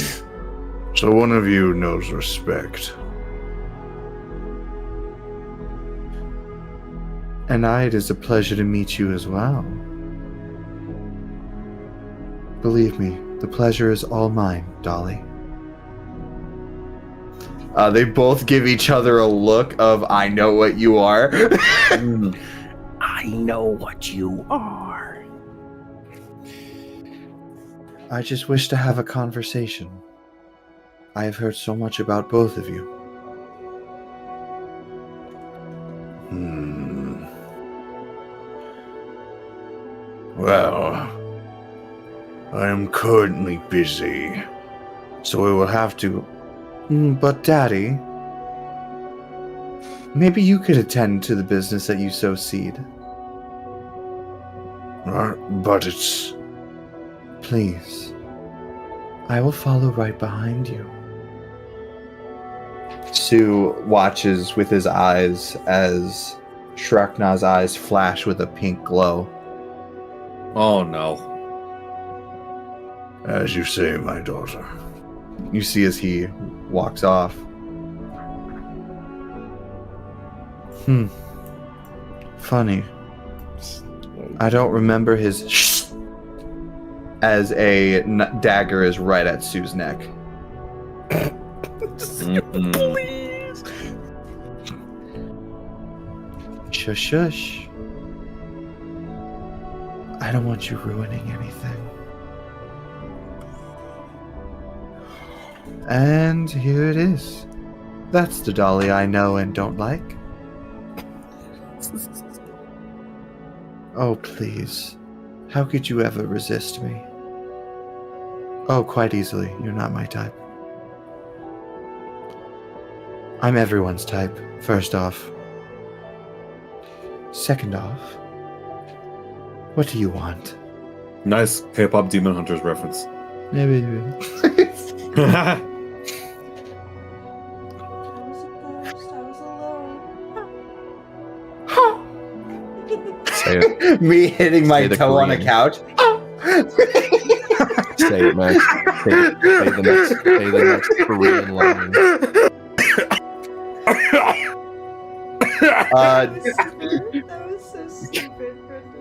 [SPEAKER 5] So one of you knows respect.
[SPEAKER 3] "And it is a pleasure to meet you as well. Believe me, the pleasure is all mine, Dolly." They both give each other a look of, "I know what you are."
[SPEAKER 4] I know what you are.
[SPEAKER 3] "I just wish to have a conversation. I have heard so much about both of you."
[SPEAKER 5] Well, I am currently busy,
[SPEAKER 3] So we will have to... But Daddy, maybe you could attend to the business that you sow seed.
[SPEAKER 5] but it's...
[SPEAKER 3] Please. I will follow right behind you. Sue watches with his eyes as Shreknaw's eyes flash with a pink glow.
[SPEAKER 2] Oh no.
[SPEAKER 5] As you say, my daughter.
[SPEAKER 3] You see as he walks off. Funny. I don't remember his as a dagger is right at Sue's neck.
[SPEAKER 7] Please.
[SPEAKER 3] Shush, shush. I don't want you ruining anything. And here it is. That's the Dolly I know and don't like. Oh, please. How could you ever resist me? Oh, quite easily. You're not my type. I'm everyone's type, first off. Second off, what do you want?
[SPEAKER 2] Nice K-pop Demon Hunters reference.
[SPEAKER 3] Maybe.
[SPEAKER 1] I was a ghost. I was alone.
[SPEAKER 7] Say it.
[SPEAKER 3] Me hitting my
[SPEAKER 7] Say the
[SPEAKER 3] toe on a
[SPEAKER 7] Korean.
[SPEAKER 3] couch.
[SPEAKER 7] Say it, Max. Say the next Korean line.
[SPEAKER 3] Uh,
[SPEAKER 1] That was so stupid, Brendan.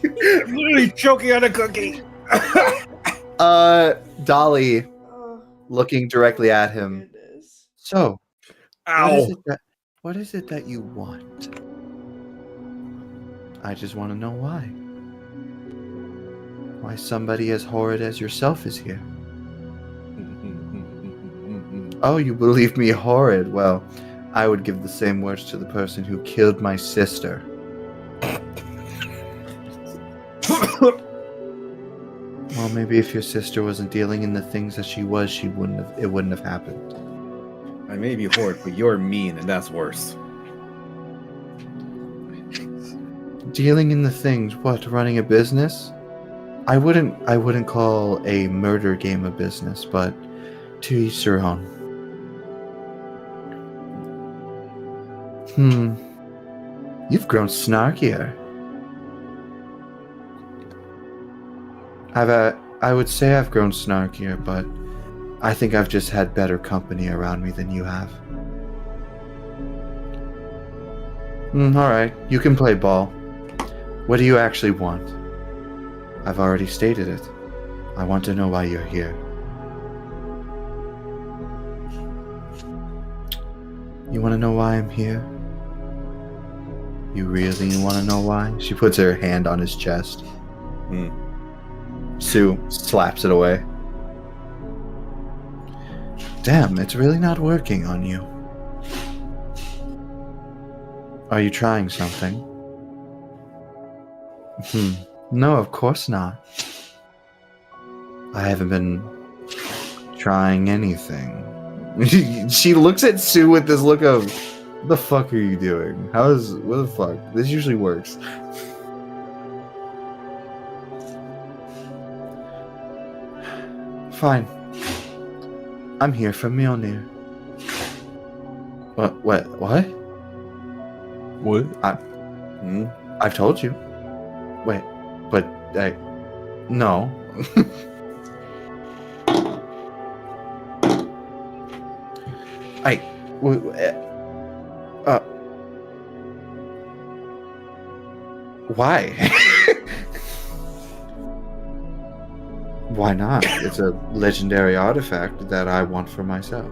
[SPEAKER 2] I'm literally choking on a cookie.
[SPEAKER 3] Dolly,
[SPEAKER 1] Oh,
[SPEAKER 3] looking directly at him.
[SPEAKER 1] goodness.
[SPEAKER 3] So,
[SPEAKER 2] Ow.
[SPEAKER 3] what is it that you want? I just want to know why. Why somebody as horrid as yourself is here. Oh, you believe me horrid? Well, I would give the same words to the person who killed my sister. Well, maybe if your sister wasn't dealing in the things that she was, it wouldn't have happened.
[SPEAKER 2] I may be horrid, but you're mean, and that's worse.
[SPEAKER 3] Dealing in the things, what, running a business? I wouldn't call a murder game a business, but to each their own. You've grown snarkier. I would say I've grown snarkier, but I think I've just had better company around me than you have. Alright, you can play ball. What do you actually want? I've already stated it. I want to know why you're here. You want to know why I'm here? You really want to know why? She puts her hand on his chest. Sue slaps it away. Damn, it's really not working on you. Are you trying something? No, of course not. I haven't been trying anything. She looks at Sue with this look of, what the fuck are you doing? What the fuck? This usually works. Fine. I'm here for Mjolnir. What?
[SPEAKER 7] What?
[SPEAKER 3] I've told you. Wait, but no. Why? Why not? It's a legendary artifact that I want for myself.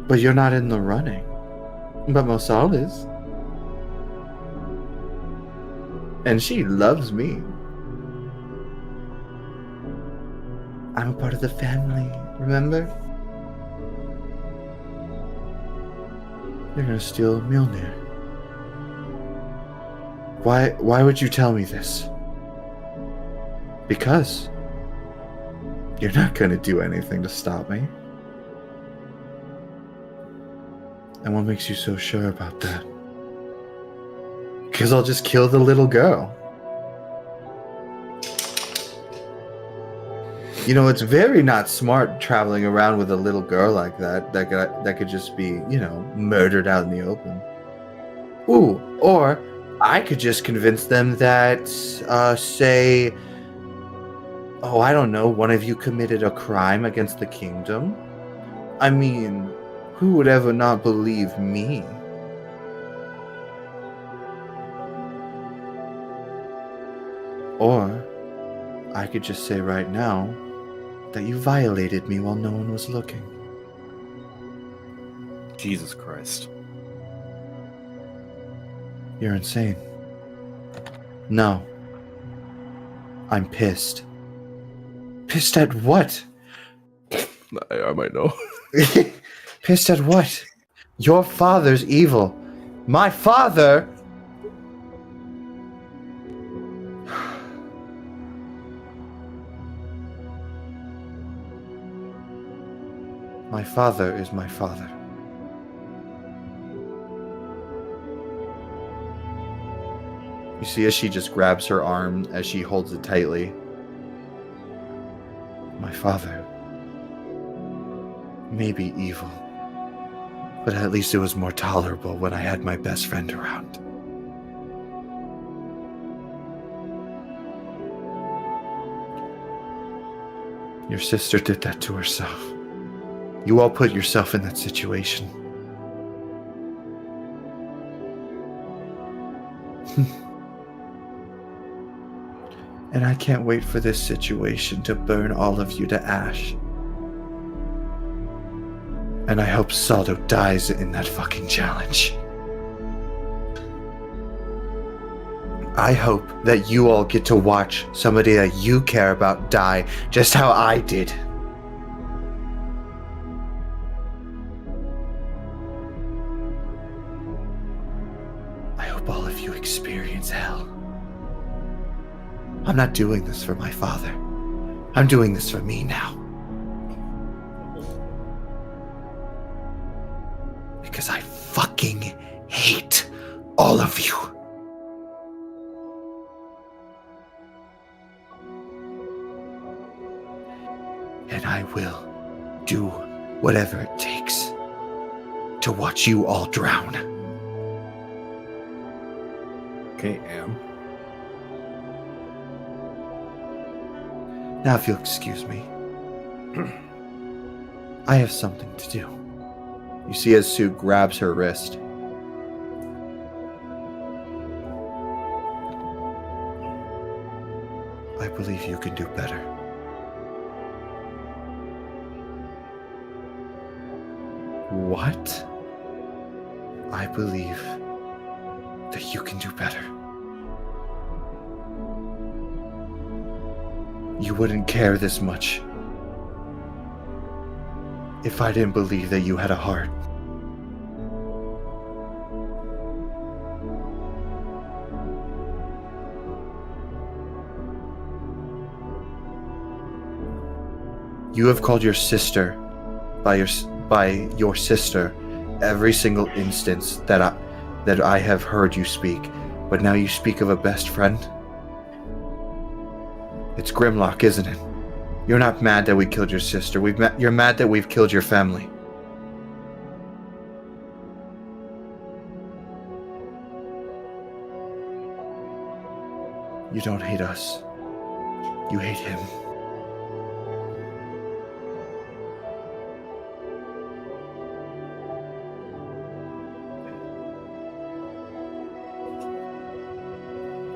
[SPEAKER 3] But you're not in the running. But Mosal is. And she loves me. I'm a part of the family, remember? You're gonna steal Mjolnir. Why would you tell me this? Because you're not gonna do anything to stop me. And what makes you so sure about that? Because I'll just kill the little girl. You know, it's very not smart traveling around with a little girl like that could just be, murdered out in the open. Ooh, or I could just convince them that, say, I don't know, one of you committed a crime against the kingdom. I mean, who would ever not believe me? Or I could just say right now that you violated me while no one was looking.
[SPEAKER 2] Jesus Christ.
[SPEAKER 3] You're insane. No. I'm pissed. Pissed at what?
[SPEAKER 4] I might know.
[SPEAKER 3] Pissed at what? Your father's evil. My father... My father is my father. You see as she just grabs her arm as she holds it tightly. My father may be evil, but at least it was more tolerable when I had my best friend around. Your sister did that to herself. You all put yourself in that situation. And I can't wait for this situation to burn all of you to ash. And I hope Saldo dies in that fucking challenge. I hope that you all get to watch somebody that you care about die just how I did. I hope all of you experience hell. I'm not doing this for my father. I'm doing this for me now. Because I fucking hate all of you. And I will do whatever it takes to watch you all drown.
[SPEAKER 2] Okay, Am.
[SPEAKER 3] Now, if you'll excuse me, I have something to do. You see as Sue grabs her wrist. I believe you can do better. What? I believe that you can do better. You wouldn't care this much if I didn't believe that you had a heart. You have called your sister by your sister every single instance that I have heard you speak, but now you speak of a best friend? It's Grimlock, isn't it? You're not mad that we killed your sister. You're mad that we've killed your family. You don't hate us. You hate him.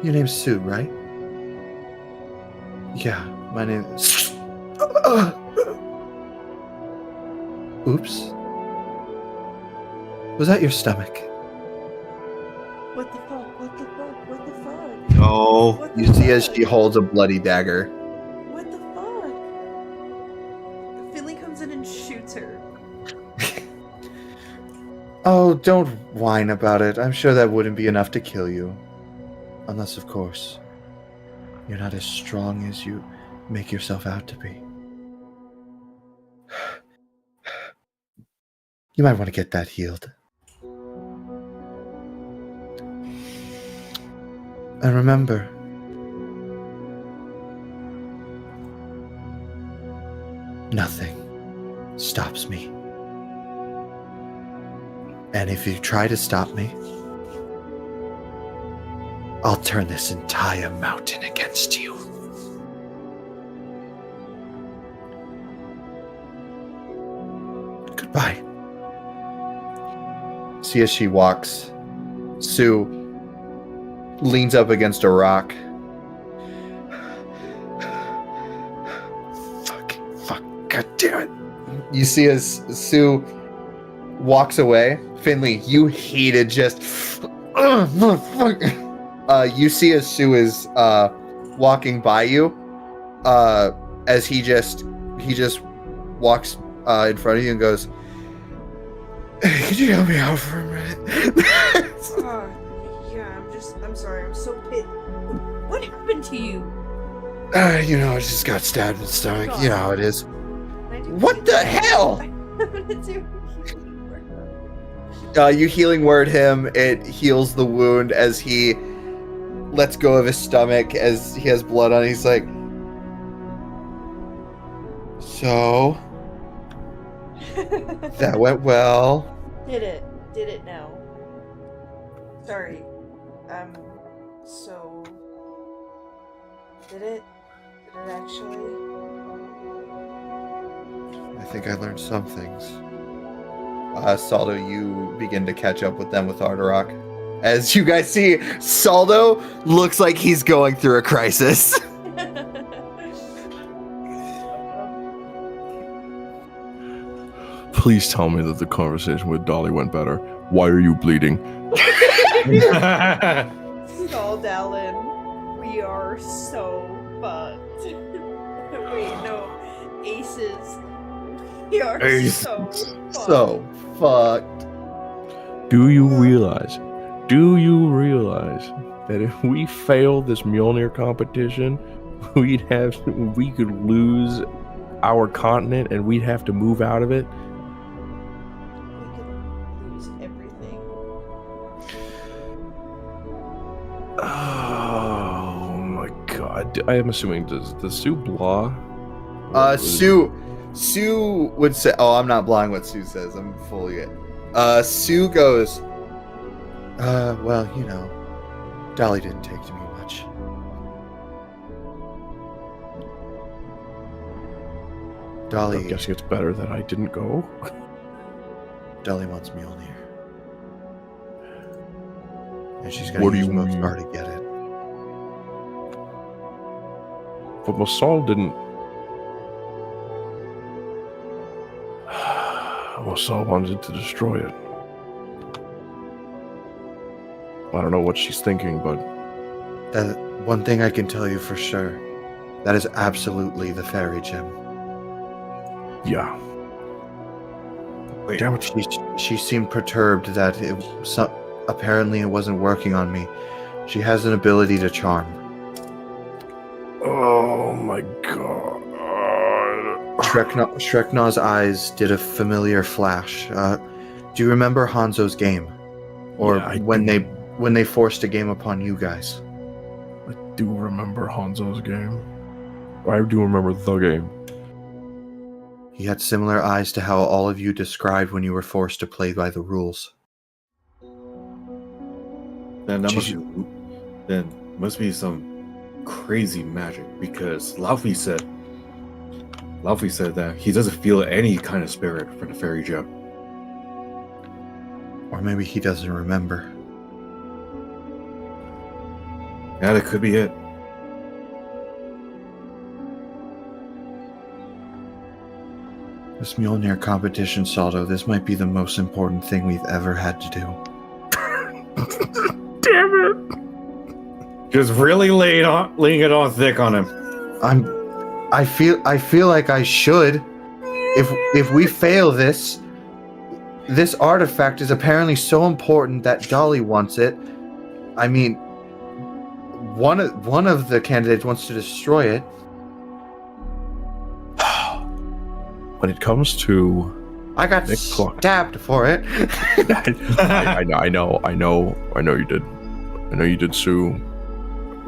[SPEAKER 3] Your name's Sue, right? Yeah, my name is... Oops. Was that your stomach?
[SPEAKER 1] What the fuck? What the fuck? What the fuck?
[SPEAKER 2] No.
[SPEAKER 1] What the
[SPEAKER 3] You see as
[SPEAKER 1] fuck?
[SPEAKER 3] she holds a bloody dagger.
[SPEAKER 1] What the fuck? Finley comes in and shoots her.
[SPEAKER 3] Oh, don't whine about it. I'm sure that wouldn't be enough to kill you. Unless, of course, you're not as strong as you make yourself out to be. You might want to get that healed. And remember, nothing stops me. And if you try to stop me, I'll turn this entire mountain against you. Goodbye. See as she walks, Sue leans up against a rock. Fuck, god damn it. You see as Sue walks away. Finley, you heated just. Motherfucker. You see as Sue is walking by you, as he just walks in front of you and goes, "Hey, could you help me out for a minute?"
[SPEAKER 1] Yeah, I'm sorry, I'm so pissed. What happened to you?
[SPEAKER 3] I just got stabbed in the stomach. You know how it is.
[SPEAKER 1] Can I do
[SPEAKER 3] What the hell?
[SPEAKER 1] I'm gonna do
[SPEAKER 3] You healing word him. It heals the wound as he lets go of his stomach as he has blood on it. He's like, so that went well.
[SPEAKER 1] Did it now. Sorry. So did it actually?
[SPEAKER 3] I think I learned some things. Saldo, you begin to catch up with them with Ardarok. As you guys see, Saldo looks like he's going through a crisis.
[SPEAKER 4] Please tell me that the conversation with Dolly went better. Why are you bleeding?
[SPEAKER 1] Called Alan. We are so fucked. Wait, no. Aces. We are so fucked.
[SPEAKER 3] So fucked.
[SPEAKER 4] Do you realize that if we fail this Mjolnir competition, we could lose our continent and we'd have to move out of it?
[SPEAKER 1] We could lose everything.
[SPEAKER 4] Oh my god. I am assuming does Sue blah?
[SPEAKER 3] Sue would say, oh, I'm not blind what Sue says. I'm fully it. Sue goes, well, Dolly didn't take to me much. Dolly.
[SPEAKER 4] I'm guessing it's better that I didn't go.
[SPEAKER 3] Dolly wants Mjolnir. And she's
[SPEAKER 4] What
[SPEAKER 3] gonna
[SPEAKER 4] do
[SPEAKER 3] use
[SPEAKER 4] you
[SPEAKER 3] Mozart to get it.
[SPEAKER 4] But Masal didn't. Masal wanted to destroy it. I don't know what she's thinking, but
[SPEAKER 3] That one thing I can tell you for sure. That is absolutely the fairy gem.
[SPEAKER 4] yeah.
[SPEAKER 2] Wait,
[SPEAKER 4] Damn it.
[SPEAKER 3] She seemed perturbed that apparently it wasn't working on me. She has an ability to charm.
[SPEAKER 4] Oh my god.
[SPEAKER 3] Shreknaw's eyes did a familiar flash. Do you remember Hanzo's game? Or
[SPEAKER 4] Yeah, I
[SPEAKER 3] when they forced a game upon you guys?
[SPEAKER 4] I do remember Hanzo's game. I do remember the game.
[SPEAKER 3] He had similar eyes to how all of you described when you were forced to play by the rules.
[SPEAKER 2] Then must be some crazy magic because Laufey said that he doesn't feel any kind of spirit from the fairy gem.
[SPEAKER 3] Or maybe he doesn't remember.
[SPEAKER 2] Yeah, that could be it.
[SPEAKER 3] This Mjolnir competition, Saldo, this might be the most important thing we've ever had to do.
[SPEAKER 4] Damn it!
[SPEAKER 2] Just really laying it on thick on him.
[SPEAKER 3] I feel like I should. If we fail this artifact is apparently so important that Dolly wants it. I mean, one of the candidates wants to destroy it.
[SPEAKER 4] When it comes to
[SPEAKER 3] I got
[SPEAKER 4] Nick Clark.
[SPEAKER 3] stabbed for it.
[SPEAKER 4] I know you did. I know you did, Sue.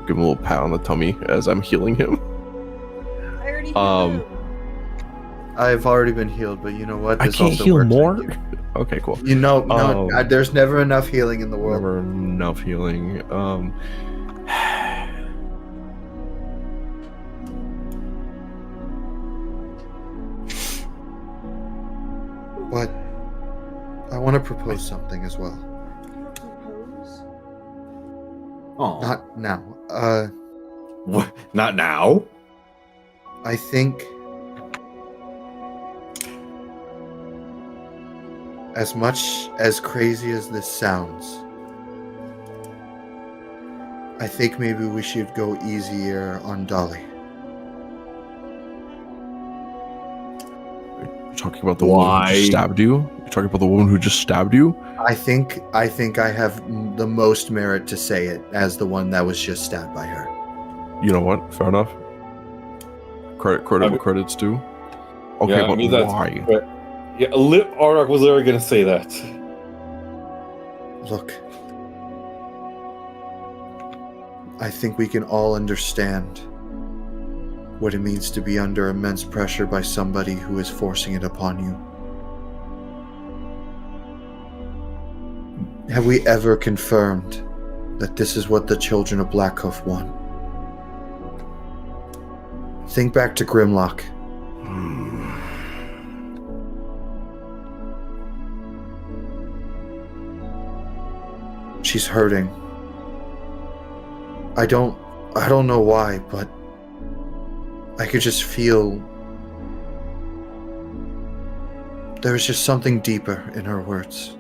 [SPEAKER 4] Give him a little pat on the tummy as I'm healing him.
[SPEAKER 1] I already
[SPEAKER 4] Um,
[SPEAKER 3] I've already been healed, but you know what?
[SPEAKER 4] I
[SPEAKER 3] This
[SPEAKER 4] can't
[SPEAKER 3] also
[SPEAKER 4] heal
[SPEAKER 3] works on
[SPEAKER 4] more?
[SPEAKER 3] you.
[SPEAKER 4] Okay, cool.
[SPEAKER 3] No, there's never enough healing in the world.
[SPEAKER 4] Never enough healing.
[SPEAKER 3] But I want to propose something as well.
[SPEAKER 1] propose.
[SPEAKER 2] Oh,
[SPEAKER 3] Not now.
[SPEAKER 2] what? Not now.
[SPEAKER 3] I think
[SPEAKER 5] As much as crazy as this sounds, I think maybe we should go easier on Dolly.
[SPEAKER 4] You're talking about the woman who just stabbed you? You're talking about the woman who just stabbed you?
[SPEAKER 5] I think I have the most merit to say it as the one that was just stabbed by her.
[SPEAKER 4] You know what? Fair enough. Credit where credit's due. Okay,
[SPEAKER 2] Yeah,
[SPEAKER 4] but
[SPEAKER 2] I mean, that's-
[SPEAKER 4] why?
[SPEAKER 2] Yeah, Auroch was literally gonna say that.
[SPEAKER 5] Look, I think we can all understand what it means to be under immense pressure by somebody who is forcing it upon you. Have we ever confirmed that this is what the children of Blackhoof want? Think back to Grimlock. She's hurting. I don't know why, but I could just feel there was just something deeper in her words.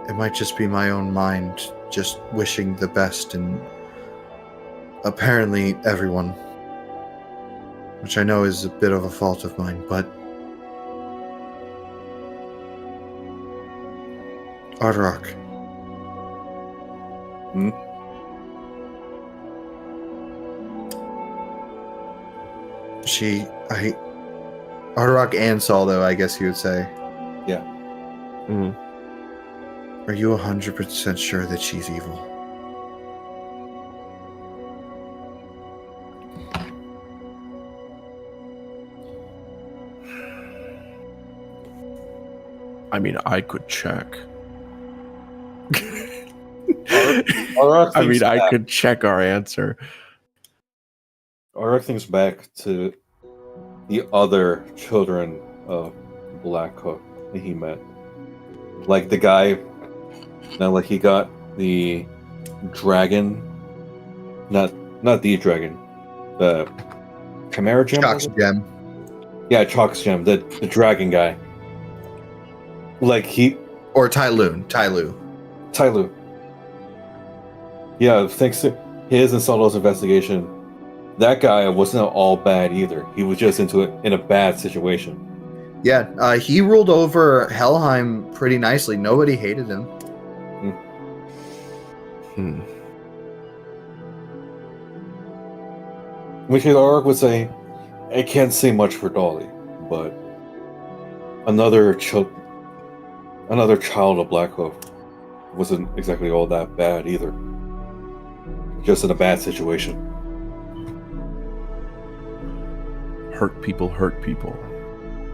[SPEAKER 5] It might just be my own mind just wishing the best, and apparently everyone, which I know is a bit of a fault of mine, but Ardarok.
[SPEAKER 2] Hmm?
[SPEAKER 5] Ardarok and Saul, though, I guess you would say.
[SPEAKER 2] Yeah.
[SPEAKER 4] Mhm.
[SPEAKER 5] Are you 100% sure that she's evil?
[SPEAKER 4] I mean, I could check.
[SPEAKER 2] Auroch
[SPEAKER 4] I mean,
[SPEAKER 2] thinks
[SPEAKER 4] I
[SPEAKER 2] back-
[SPEAKER 4] could check our answer.
[SPEAKER 2] Auroch thinks back to the other children of Blackhoof that he met. Like the guy, now like he got the dragon, not the dragon, the Chimera gem.
[SPEAKER 5] Cox
[SPEAKER 2] was it?
[SPEAKER 5] Gem.
[SPEAKER 2] Yeah, Chalk's gem, the dragon guy. Like
[SPEAKER 5] Or Tyloo.
[SPEAKER 2] Tyloo. Yeah, thanks to his and Solo's investigation, that guy wasn't all bad either. He was just in a bad situation.
[SPEAKER 5] Yeah, he ruled over Helheim pretty nicely. Nobody hated him.
[SPEAKER 4] Hmm.
[SPEAKER 2] Which Auroch would say, I can't say much for Dolly, but another child of Blackhoof wasn't exactly all that bad either. Just in a bad situation.
[SPEAKER 4] Hurt people hurt people.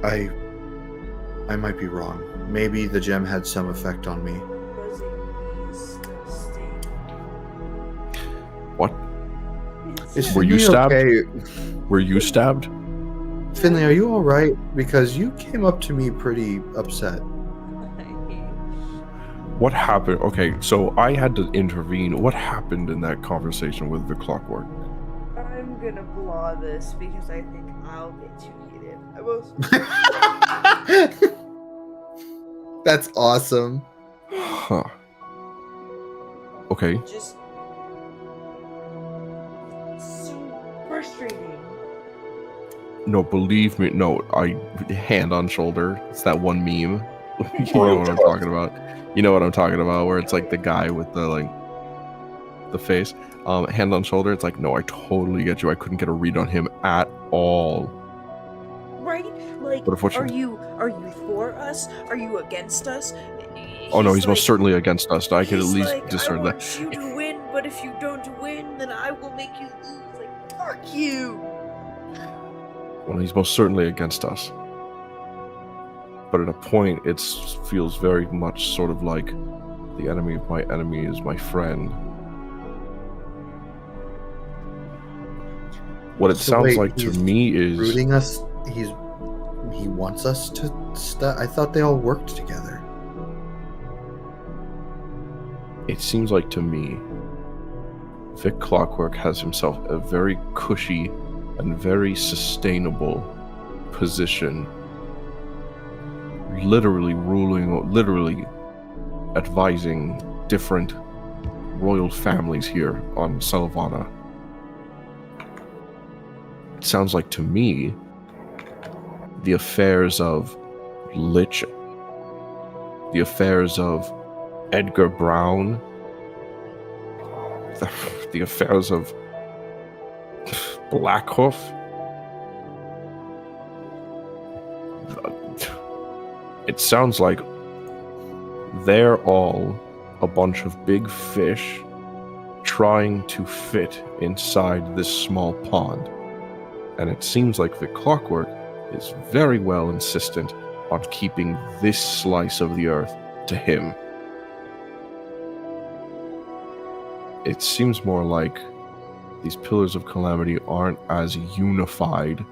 [SPEAKER 5] I might be wrong. Maybe the gem had some effect on me.
[SPEAKER 4] What?
[SPEAKER 5] Is
[SPEAKER 4] Were you
[SPEAKER 5] Finley
[SPEAKER 4] stabbed?
[SPEAKER 5] okay?
[SPEAKER 4] Were you stabbed?
[SPEAKER 5] Finley, are you all right? Because you came up to me pretty upset.
[SPEAKER 4] What happened? Okay, so I had to intervene. What happened in that conversation with the clockwork?
[SPEAKER 1] I'm gonna blah this because I think I'll get too heated. I was
[SPEAKER 5] That's awesome.
[SPEAKER 4] Huh. Okay.
[SPEAKER 1] just so frustrating.
[SPEAKER 4] No, believe me. No, hand on shoulder. It's that one meme. You know what I'm talking about. You know what I'm talking about, where it's like the guy with the face. Hand on shoulder. It's like, no, I totally get you. I couldn't get a read on him at all.
[SPEAKER 1] Right? Like,
[SPEAKER 4] But unfortunately-
[SPEAKER 1] are you for us? Are you against us?
[SPEAKER 4] Oh no, he's most certainly against us. I could at
[SPEAKER 1] he's
[SPEAKER 4] least
[SPEAKER 1] like,
[SPEAKER 4] discern
[SPEAKER 1] I
[SPEAKER 4] that.
[SPEAKER 1] want you to win, but if you don't win, then I will make you lose. Like, fuck you.
[SPEAKER 4] Well, he's most certainly against us. But at a point, it feels very much sort of like the enemy of my enemy is my friend. What it
[SPEAKER 5] So
[SPEAKER 4] sounds
[SPEAKER 5] wait,
[SPEAKER 4] like to
[SPEAKER 5] he's
[SPEAKER 4] me is
[SPEAKER 5] Rooting us. He wants us to I thought they all worked together.
[SPEAKER 4] it seems like to me Vic Clockwork has himself a very cushy and very sustainable position, literally advising different royal families here on Salvana. It sounds like to me the affairs of Lich, the affairs of Edgar Brown, the affairs of Blackhoof, it sounds like they're all a bunch of big fish trying to fit inside this small pond. And it seems like the Clockwork is very well insistent on keeping this slice of the earth to him. It seems more like these Pillars of Calamity aren't as unified.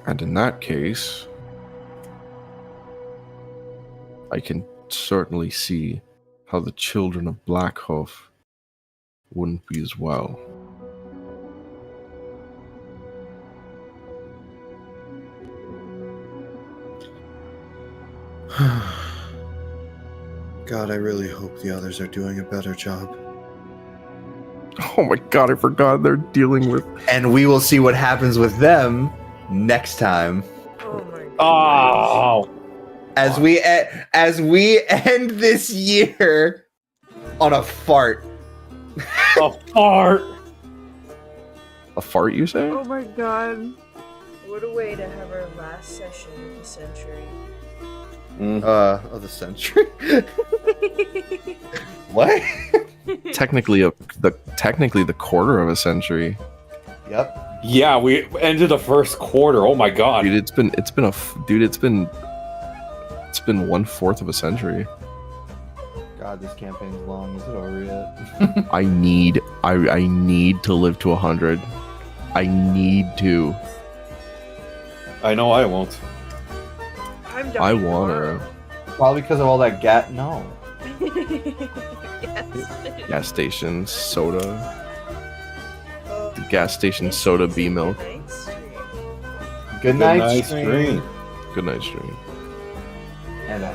[SPEAKER 4] And in that case, I can certainly see how the children of Blackhoof wouldn't be as well.
[SPEAKER 5] God, I really hope the others are doing a better job.
[SPEAKER 4] Oh my god, I forgot they're dealing with...
[SPEAKER 3] And we will see what happens with them next time.
[SPEAKER 1] Oh my god.
[SPEAKER 2] Oh,
[SPEAKER 3] As we end this year on a fart.
[SPEAKER 2] a fart.
[SPEAKER 4] A fart, you say?
[SPEAKER 1] Oh my god. What a way to have our last session of the century.
[SPEAKER 3] Of the century. What?
[SPEAKER 4] Technically the quarter of a century.
[SPEAKER 3] Yep.
[SPEAKER 2] Yeah, we ended the first quarter. Oh my god.
[SPEAKER 4] Dude, it's been 1/4 of a century.
[SPEAKER 3] God, this campaign's long. Is it over yet?
[SPEAKER 4] I need to live to 100. I need to.
[SPEAKER 2] I know I won't.
[SPEAKER 1] I'm
[SPEAKER 4] I
[SPEAKER 1] dying
[SPEAKER 4] wanna.
[SPEAKER 3] Probably because of all that No.
[SPEAKER 1] Yes.
[SPEAKER 4] Gas station soda.
[SPEAKER 1] Oh,
[SPEAKER 4] The gas station
[SPEAKER 1] this
[SPEAKER 4] soda
[SPEAKER 1] is
[SPEAKER 4] bee
[SPEAKER 1] a
[SPEAKER 4] milk.
[SPEAKER 1] night stream.
[SPEAKER 3] Good night, stream.
[SPEAKER 2] stream.
[SPEAKER 4] Good night, stream.
[SPEAKER 3] And a